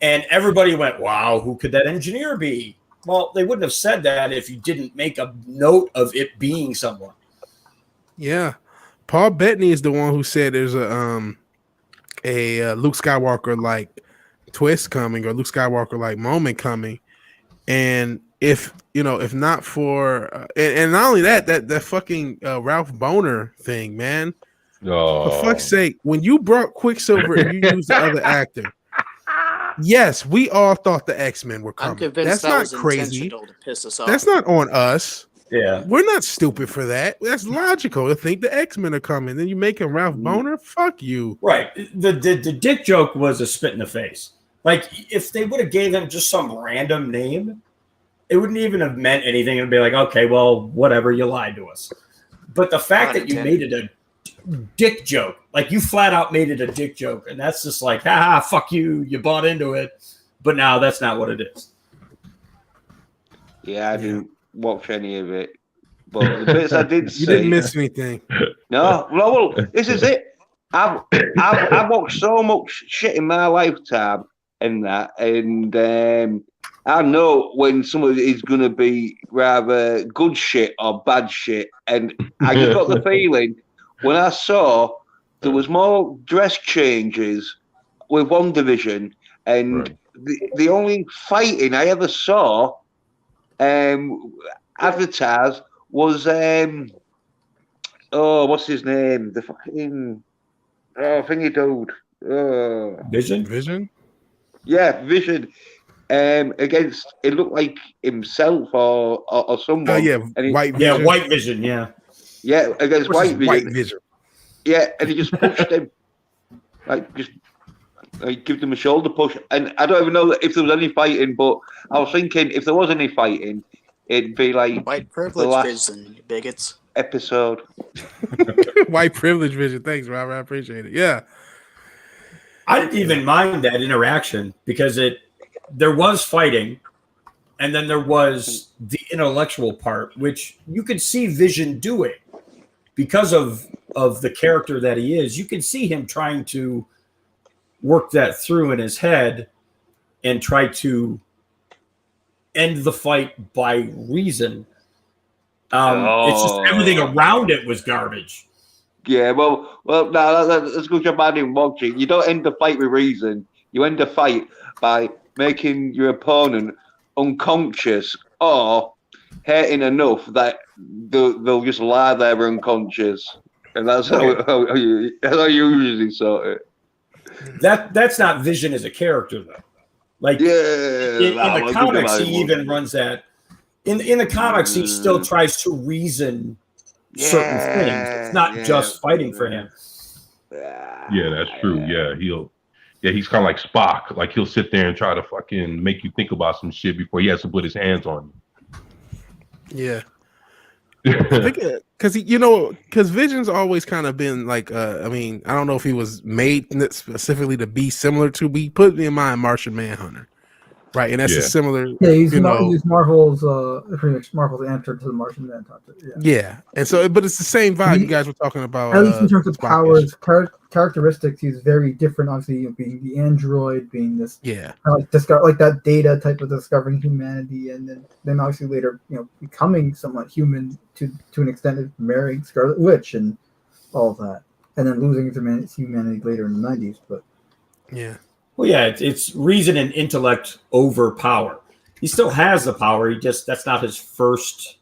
and everybody went, "Wow, who could that engineer be?" Well, they wouldn't have said that if you didn't make a note of it being someone. Yeah, Paul Bettany is the one who said there's a Luke Skywalker like twist coming, or Luke Skywalker like moment coming, and if not for and not only that fucking Ralph Boner thing, man. Oh. For fuck's sake, when you brought Quicksilver and you used the other actor, yes, we all thought the X-Men were coming. I'm convinced that's that not was crazy. intentional to piss us off. That's not on us. Yeah, we're not stupid for that. That's logical to think the X-Men are coming. Then you make him Ralph Boner. Fuck you. Right. The dick joke was a spit in the face. Like, if they would have gave him just some random name, it wouldn't even have meant anything. It'd be like, okay, well, whatever, you lied to us. But the fact that you made it a dick joke, like you flat out made it a dick joke, and that's just like, fuck you, you bought into it. But now that's not what it is. Yeah, I didn't watch any of it, but the bits I did see, you didn't miss anything. No, well, this is it. I've watched so much shit in my lifetime, and I know when somebody is going to be rather good shit or bad shit, and I just got the feeling when I saw there was more dress changes with One Division, and the only fighting I ever saw advertised was what's his name? The fucking thingy dude. Vision? Yeah, Vision. Against, it looked like himself or someone. Oh yeah, White Vision. Yeah, White Vision. Yeah, yeah, against White Vision. White Vision. Yeah, and he just pushed him, just give them a shoulder push. And I don't even know if there was any fighting, but I was thinking if there was any fighting, it'd be like White Privilege Vision, you bigots. Episode. White Privilege Vision. Thanks, Robert. I appreciate it. Yeah, I didn't even mind that interaction because there was fighting, and then there was the intellectual part, which you could see Vision doing because of the character that he is. You can see him trying to work that through in his head and try to end the fight by reason. It's just everything around it was garbage. Yeah, well, no, that's good job I didn't watch it. You don't end the fight with reason. You end the fight by making your opponent unconscious or hurting enough that they'll just lie there unconscious, and that's how you usually sort it. That's not Vision as a character though. Like in the comics, he even runs that. In the comics, he still tries to reason certain things. It's not just fighting for him. Yeah, that's true. Yeah, he's kind of like Spock. Like he'll sit there and try to fucking make you think about some shit before he has to put his hands on you. Yeah. Because Vision's always kind of been like, I don't know if he was made specifically to be similar to, but he put me in mind Martian Manhunter. Right, and that's a similar. Yeah, he's Marvel's pretty much Marvel's answer to the Martian Manhunter. Yeah, and so, but it's the same vibe you guys were talking about. At least in terms of powers, characteristics, he's very different. Obviously, being the android, being this, kind of like that Data type of discovering humanity, and then obviously later, becoming somewhat human to an extent of marrying Scarlet Witch and all of that, and then losing his humanity later in the 90s. But yeah. Well, yeah, it's reason and intellect over power. He still has the power. That's not his first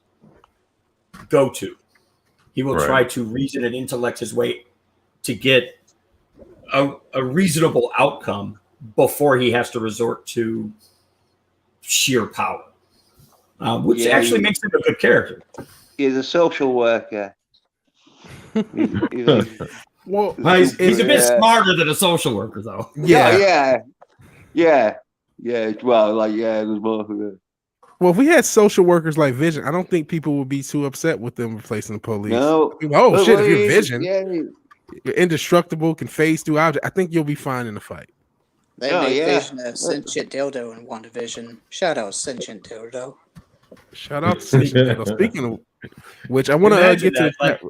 go-to. He will try to reason and intellect his way to get a reasonable outcome before he has to resort to sheer power, which actually makes him a good character. He's a social worker. Well, he's a bit smarter than a social worker, though. Yeah. Well, there's both of them. Well, if we had social workers like Vision, I don't think people would be too upset with them replacing the police. No. If you're Vision, you're indestructible, can phase through objects. I think you'll be fine in the fight. They made Vision a sentient dildo in WandaVision. Shout out sentient dildo. Shout out to sentient dildo. Speaking of which, I want to get to that.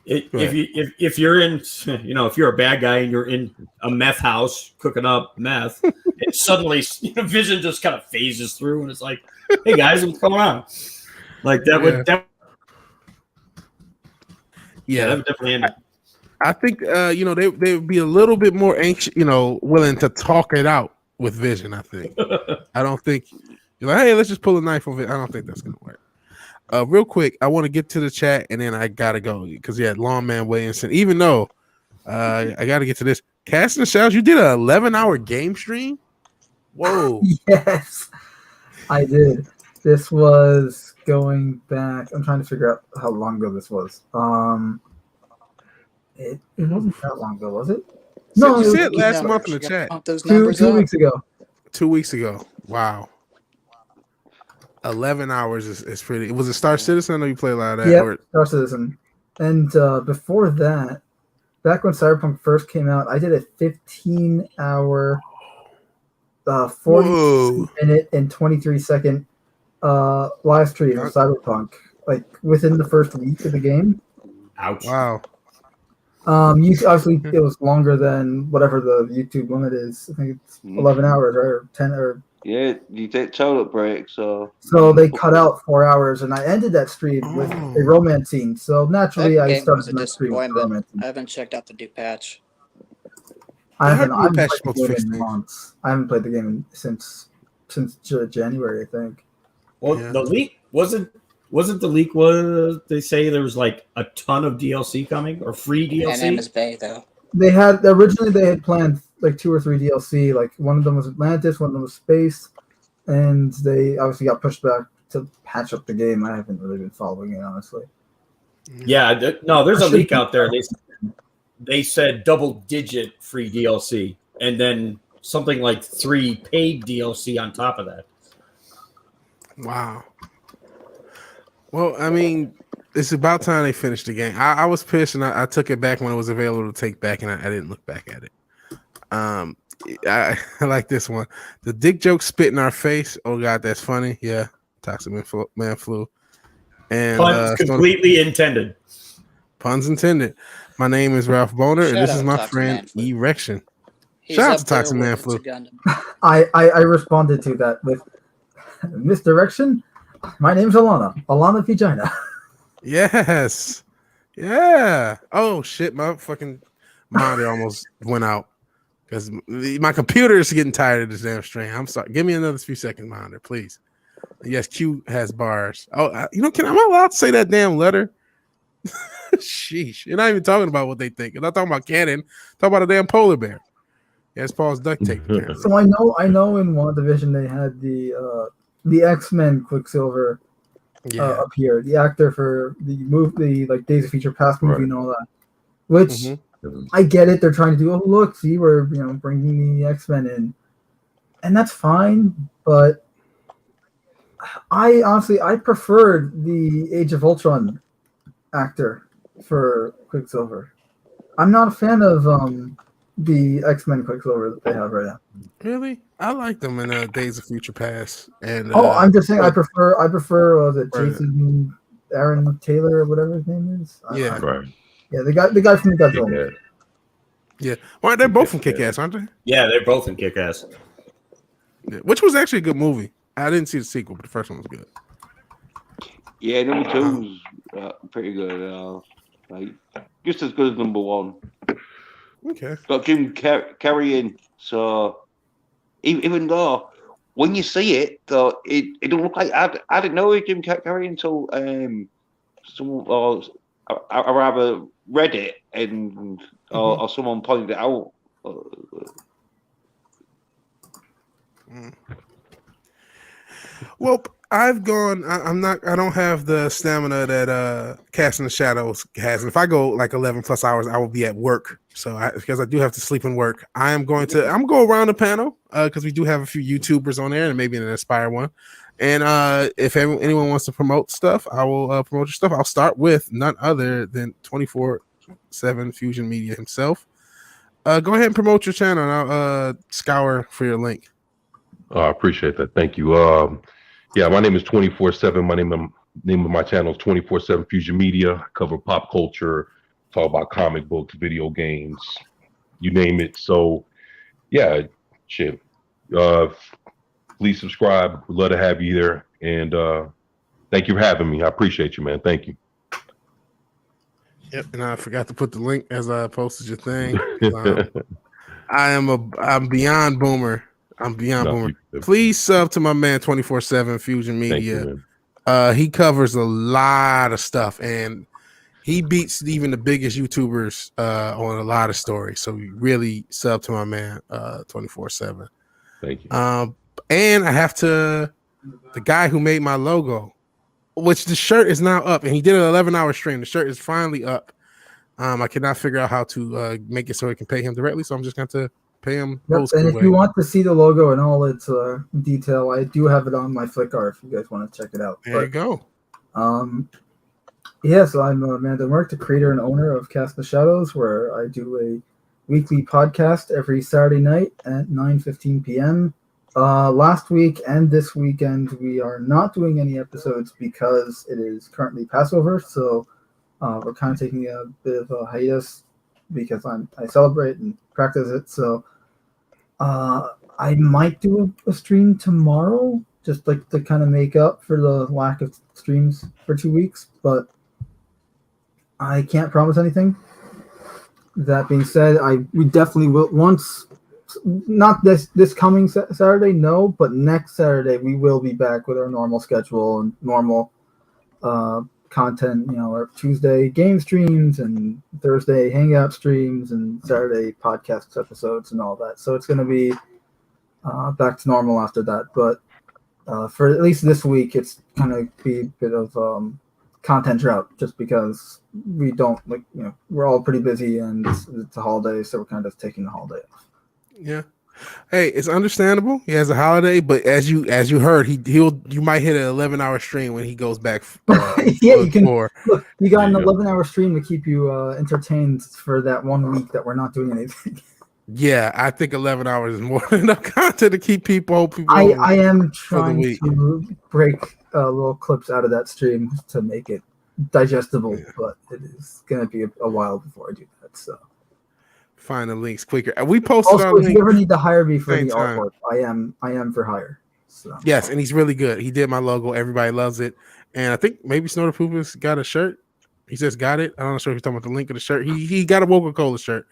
If you're in, if you're a bad guy and you're in a meth house cooking up meth, and suddenly Vision just kind of phases through, and it's like, "Hey guys, what's going on?" Like that would that would definitely end it. I think they would be a little bit more anxious, willing to talk it out with Vision. I think. I don't think you're like, hey, let's just pull a knife over it. I don't think that's gonna work. Real quick, I want to get to the chat and then I gotta go because Lawman Williamson. Even though I gotta get to this, Casting the Shadows. You did an 11-hour game stream. Whoa! Yes, I did. This was going back. I'm trying to figure out how long ago this was. It wasn't that long ago, was it? No, you said last month in the chat. 2 weeks ago. 2 weeks ago. Wow. 11 hours is pretty. Was it Star Citizen? I know you play a lot of that. Yeah, Star Citizen. And before that, back when Cyberpunk first came out, I did a 15-hour, 40-minute and 23-second live stream of Cyberpunk, like within the first week of the game. Ouch! Wow. Obviously, it was longer than whatever the YouTube limit is. I think it's 11 hours, right, or 10 or. Yeah, you take toilet break, so they cut out 4 hours, and I ended that stream with a romance scene. So naturally, I started my stream with romance scene. I haven't checked out the new patch. I haven't played the game in months. I haven't played the game since January, I think. Well, the leak wasn't the leak. Was they say there was like a ton of DLC coming or free DLC? My name is Bay, though. They had planned like 2 or 3 DLC. Like one of them was Atlantis, one of them was Space, and they obviously got pushed back to patch up the game. I haven't really been following it, honestly. Yeah, there's a leak out there. They said double-digit free DLC, and then something like 3 paid DLC on top of that. Wow. Well, I mean, it's about time they finished the game. I was pissed, and I took it back when it was available to take back, and I didn't look back at it. I like this one. The dick joke spit in our face. Oh God, that's funny. Yeah, toxic man flu. And puns completely intended. Puns intended. My name is Ralph Boner, and this is my friend Erection. Shout out to Toxic Man Flu. I responded to that with misdirection. My name's Alana Vagina. Yes. Yeah. Oh shit, my fucking monitor almost went out. Because my computer is getting tired of this damn stream. I'm sorry. Give me another few seconds, monitor, please. Yes, Q has bars. Oh, am I allowed to say that damn letter? Sheesh. You're not even talking about what they think. You're not talking about canon. Talk about a damn polar bear. Yes, Paul's duct tape. So I know in WandaVision they had the X-Men Quicksilver appear, the actor for the movie, like Days of Future Past movie and all that. Which I get it. They're trying to do, oh look, see, we're bringing the X-Men in, and that's fine. But I honestly preferred the Age of Ultron actor for Quicksilver. I'm not a fan of the X-Men Quicksilver that they have right now. Really, I like them in Days of Future Past. And I'm just saying, I prefer the Jason Aaron Taylor or whatever his name is. Yeah, right. Yeah, the guy from Godzilla. Yeah, well, they're both from Kick-Ass, aren't they? Yeah, they're both in Kick-Ass. Yeah, which was actually a good movie. I didn't see the sequel, but the first one was good. Yeah, number 2 was pretty good. Like just as good as number 1. Okay. Got Jim Carrey in, so even though when you see it, though it don't look like I didn't know it was Jim Carrey until I rather read it and or someone pointed it out. Well, I've gone. I don't have the stamina that Casting the Shadows has. And if I go like 11 plus hours, I will be at work. So because I do have to sleep and work, I'm going go around the panel because we do have a few YouTubers on there and maybe an Inspire one. And if anyone wants to promote stuff, I will promote your stuff. I'll start with none other than 24/7 Fusion Media himself. Go ahead and promote your channel, and I'll scour for your link. I appreciate that. Thank you. Yeah, my name is 24/7. My name of my channel is 24/7 Fusion Media. I cover pop culture, talk about comic books, video games, you name it. So, yeah, shit. Please subscribe. We'd love to have you there. And thank you for having me. I appreciate you, man. Thank you. Yep, and I forgot to put the link as I posted your thing. I'm beyond boomer. I'm beyond boomer. Please sub to my man 24/7 Fusion Media. He covers a lot of stuff, and he beats even the biggest YouTubers on a lot of stories. So really sub to my man 24/7. Thank you. And I have to, the guy who made my logo, which the shirt is now up, and he did an 11-hour stream. The shirt is finally up. I cannot figure out how to make it so we can pay him directly, so I'm just going to pay him. Yep. And if you want to see the logo and all its detail, I do have it on my Flickr if you guys want to check it out. There you go. Yeah, so I'm Amanda Merck, the creator and owner of Cast the Shadows, where I do a weekly podcast every Saturday night at 9:15 p.m. Last week and this weekend, we are not doing any episodes because it is currently Passover, so we're kind of taking a bit of a hiatus because I celebrate and practice it. So I might do a stream tomorrow, just like to kind of make up for the lack of streams for 2 weeks, but I can't promise anything. That being said, we definitely will once. Not this coming Saturday, no, but next Saturday we will be back with our normal schedule and normal content. You know, our Tuesday game streams and Thursday hangout streams and Saturday podcast episodes and all that. So it's going to be back to normal after that. But for at least this week, it's going to be a bit of content drought, just because we don't we're all pretty busy and it's a holiday, so we're kind of taking the holiday off. Yeah. Hey, it's understandable. He has a holiday, but as you heard, you might hit an 11-hour stream when he goes back. Yeah, you can look. You got an 11-hour stream to keep you entertained for that 1 week that we're not doing anything. Yeah, I think 11 hours is more than enough content to keep people. I am trying to break little clips out of that stream to make it digestible, but it is going to be a while before I do that. So. Find the links quicker. We posted also, our if link. you ever need to hire me for the time. artwork, I am for hire. So. Yes, and he's really good. He did my logo. Everybody loves it. And I think maybe Snorter Poopus got a shirt. He just got it. I'm not sure if he's talking about the link of the shirt. He got a Coca-Cola shirt.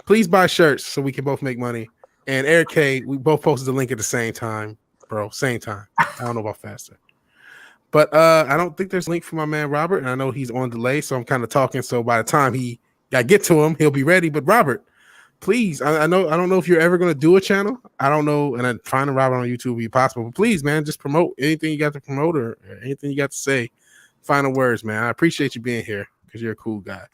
Please buy shirts so we can both make money. And Eric K, we both posted the link at the same time, bro. Same time. I don't know about faster. But I don't think there's a link for my man Robert, and I know he's on delay, so I'm kind of talking. So by the time I get to him, he'll be ready. But Robert, please, I don't know if you're ever going to do a channel. I don't know, and I'm finding Robert on YouTube would be possible. But please, man, just promote anything you got to promote or anything you got to say. Final words, man. I appreciate you being here because you're a cool guy.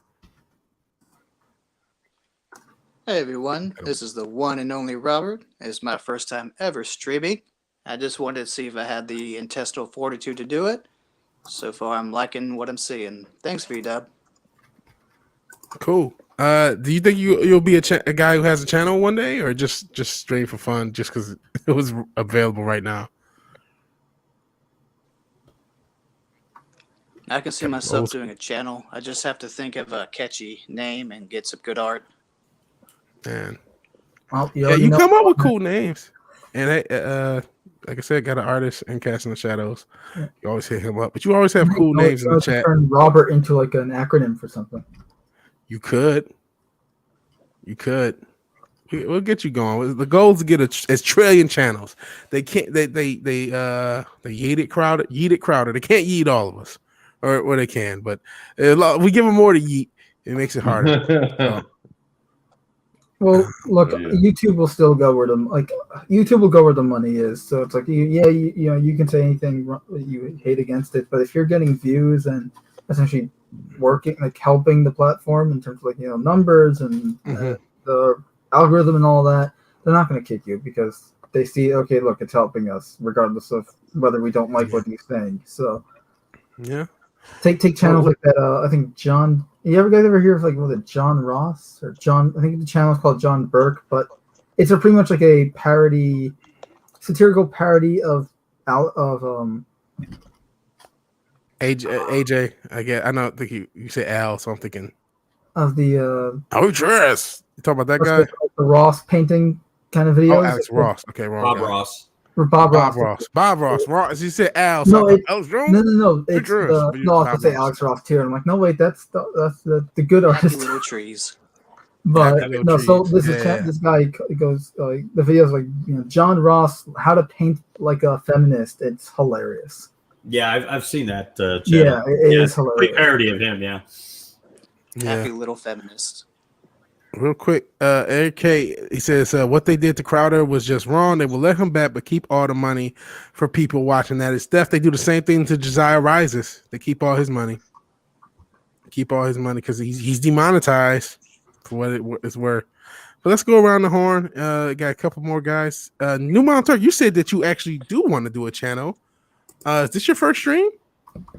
Hey everyone, this is the one and only Robert. It's my first time ever streaming. I just wanted to see if I had the intestinal fortitude to do it. So far, I'm liking what I'm seeing. Thanks, V-Dub. Cool. Do you think you'll be a guy who has a channel one day, or just straight for fun, just because it was available right now? I can see myself doing a channel. I just have to think of a catchy name and get some good art. Man, you come up with cool names. And like I said, got an artist in Casting the Shadows. Yeah. You always hit him up, but you always have cool names in the chat. Turn Robert into like an acronym for something. You could. We'll get you going. The goal is to get a trillion channels. They can't. They yeet it crowded. They can't yeet all of us, or they can, but we give them more to yeet. It makes it harder. So. Well, look, YouTube will still go where the money is. So it's like you can say anything you hate against it, but if you're getting views and essentially working, like helping the platform in terms of numbers and the algorithm and all that, they're not going to kick you because they see, okay, look, it's helping us regardless of whether we don't like what you're saying. So yeah. Take channels like that. I think John. You guys ever hear of was it John Ross or John? I think the channel is called John Burke, but it's pretty much like a parody, satirical parody of AJ. I don't think you say Al, so I'm thinking of the. Dress. You talking about that guy? The Ross painting kind of videos. Oh, Alex Ross. Okay, wrong Bob guy. Ross. Bob Ross. Ross. You said Al. No, Alex Jones? No. It's I was gonna say Alex Ross too. I'm like, no, wait, that's the good artist. Little trees. But no, so this is this guy goes the videos like John Ross, how to paint like a feminist. It's hilarious. Yeah, I've seen that. Channel. Yeah, it is hilarious. A parody of him. Yeah. Happy little feminist. Real quick, Eric K. He says what they did to Crowder was just wrong. They will let him back, but keep all the money for people watching that. It's theft. They do the same thing to Josiah Rises. They keep all his money. Because he's demonetized for what it's worth. But let's go around the horn. Got a couple more guys. New Mount Turk, you said that you actually do want to do a channel. Is this your first stream?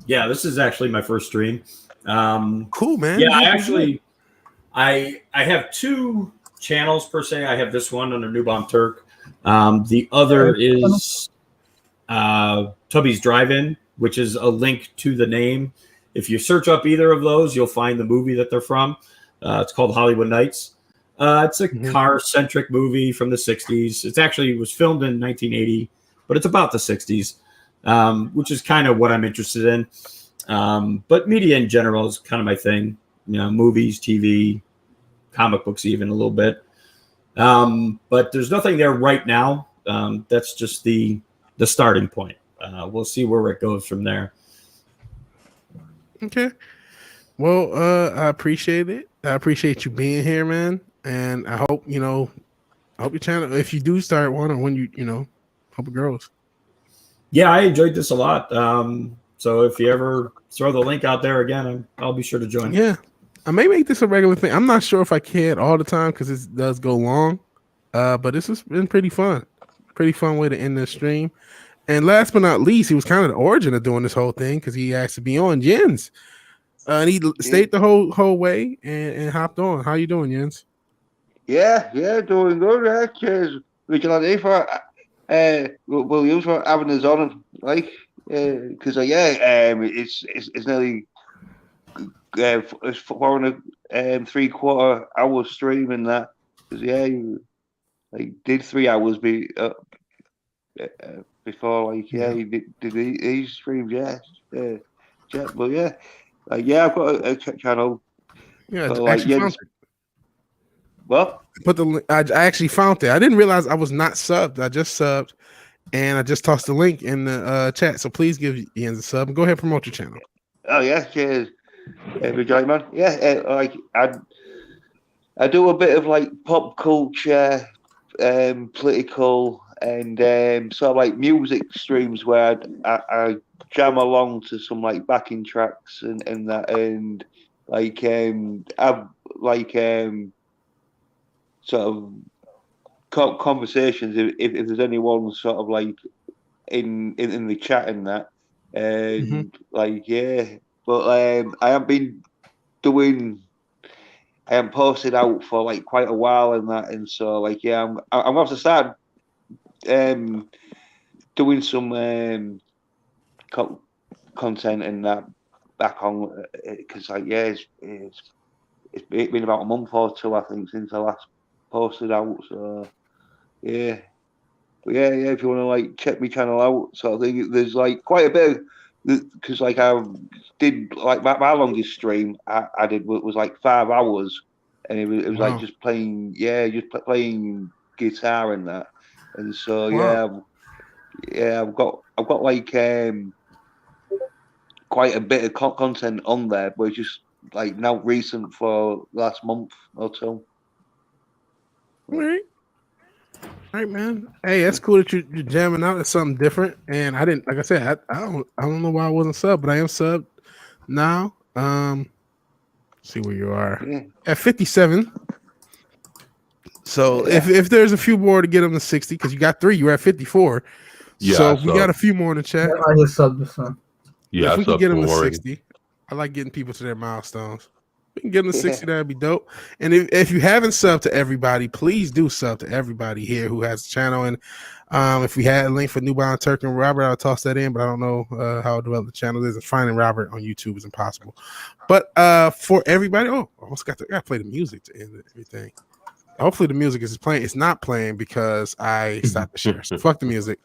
Yeah, this is actually my first stream. Cool, man. Yeah, I have two channels per se. I have this one under New Bomb Turk. The other is Tubby's Drive-In, which is a link to the name. If you search up either of those, you'll find the movie that they're from. It's called Hollywood Nights. It's a car-centric movie from the 60s. It was filmed in 1980, but it's about the 60s, which is kind of what I'm interested in. But media in general is kind of my thing. Movies, TV, comic books, even a little bit. But there's nothing there right now. That's just the starting point. We'll see where it goes from there. Okay. Well, I appreciate it. I appreciate you being here, man. And I hope, your channel, if you do start one or when hope it grows. Yeah, I enjoyed this a lot. So if you ever throw the link out there again, I'll be sure to join. Yeah. I may make this a regular thing. I'm not sure if I can all the time because it does go long. But this has been pretty fun. Pretty fun way to end the stream. And last but not least, he was kind of the origin of doing this whole thing because he asked to be on Jens. And he stayed the whole way and hopped on. How you doing, Jens? Yeah, doing good. Cheers, Vigilante for Williams for having us on, because it's nearly 4 and 3/4 hour stream and that. Because did 3 hours before he did these streams. But yeah. I've got a channel. Yeah, so, found it. What? I actually found it. I didn't realize I was not subbed. I just subbed, and I just tossed the link in the chat. So please give Jens a sub and go ahead and promote your channel. Oh yeah, cheers, Vigilante man. Yeah, I do a bit of pop culture, political, and sort of music streams where I jam along to some backing tracks and that, and have sort of conversations if there's anyone sort of in the chat and that, and but I haven't been doing. I haven't posted out for quite a while and that, and so I'm gonna have to start doing some content and that back on, because it's been about a month or two, I think, since I last posted out. So yeah, but yeah, if you want to check my channel out, so I think there's quite a bit, because I did my longest stream I did was 5 hours, and it was wow. just playing playing guitar and that, and so wow. I've got quite a bit of content on there, but it's just now recent for last month or two. All right, man. Hey, that's cool that you're jamming out. It's something different. And I didn't, like I said, I don't know why I wasn't subbed, but I am subbed now. See where you are at 57. So if there's a few more to get them to 60, because you got 3, you're at 54. Yeah, so we got a few more in the chat. I just subbed this one. Yeah, if we can get them to 60. I like getting people to their milestones. We can get them to 60. That'd be dope. And if you haven't subbed to everybody, please do sub to everybody here who has a channel. And if we had a link for Newbound Turk and Robert, I'll toss that in. But I don't know how developed the channel is. And finding Robert on YouTube is impossible. But for everybody, I almost got to play the music to end everything. Hopefully the music is playing. It's not playing because I stopped the share. So fuck the music.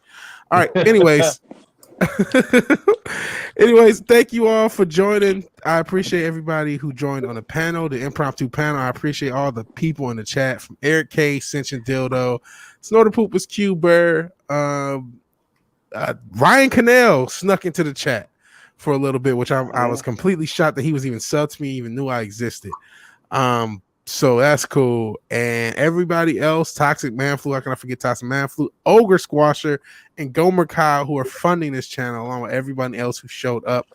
All right. Anyways. Thank you all for joining. I appreciate everybody who joined on the panel, the impromptu panel. I appreciate all the people in the chat from Eric K, Sentient Dildo, Snorter Poopers, Q Burr, Ryan Cannell snuck into the chat for a little bit, which I was completely shocked that he was even subbed to me, even knew I existed. So that's cool. And everybody else, Toxic Man Flu, how can I forget Toxic Man Flu, Ogre Squasher, and Gomer Kyle, who are funding this channel, along with everybody else who showed up.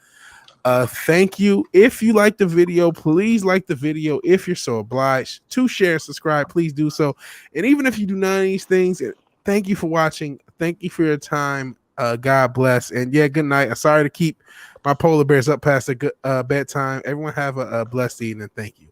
Thank you. If you like the video, please like the video. If you're so obliged to share and subscribe, please do so. And even if you do none of these things, thank you for watching. Thank you for your time. God bless. And yeah, good night. I'm sorry to keep my polar bears up past the bedtime. Everyone have a blessed evening. Thank you.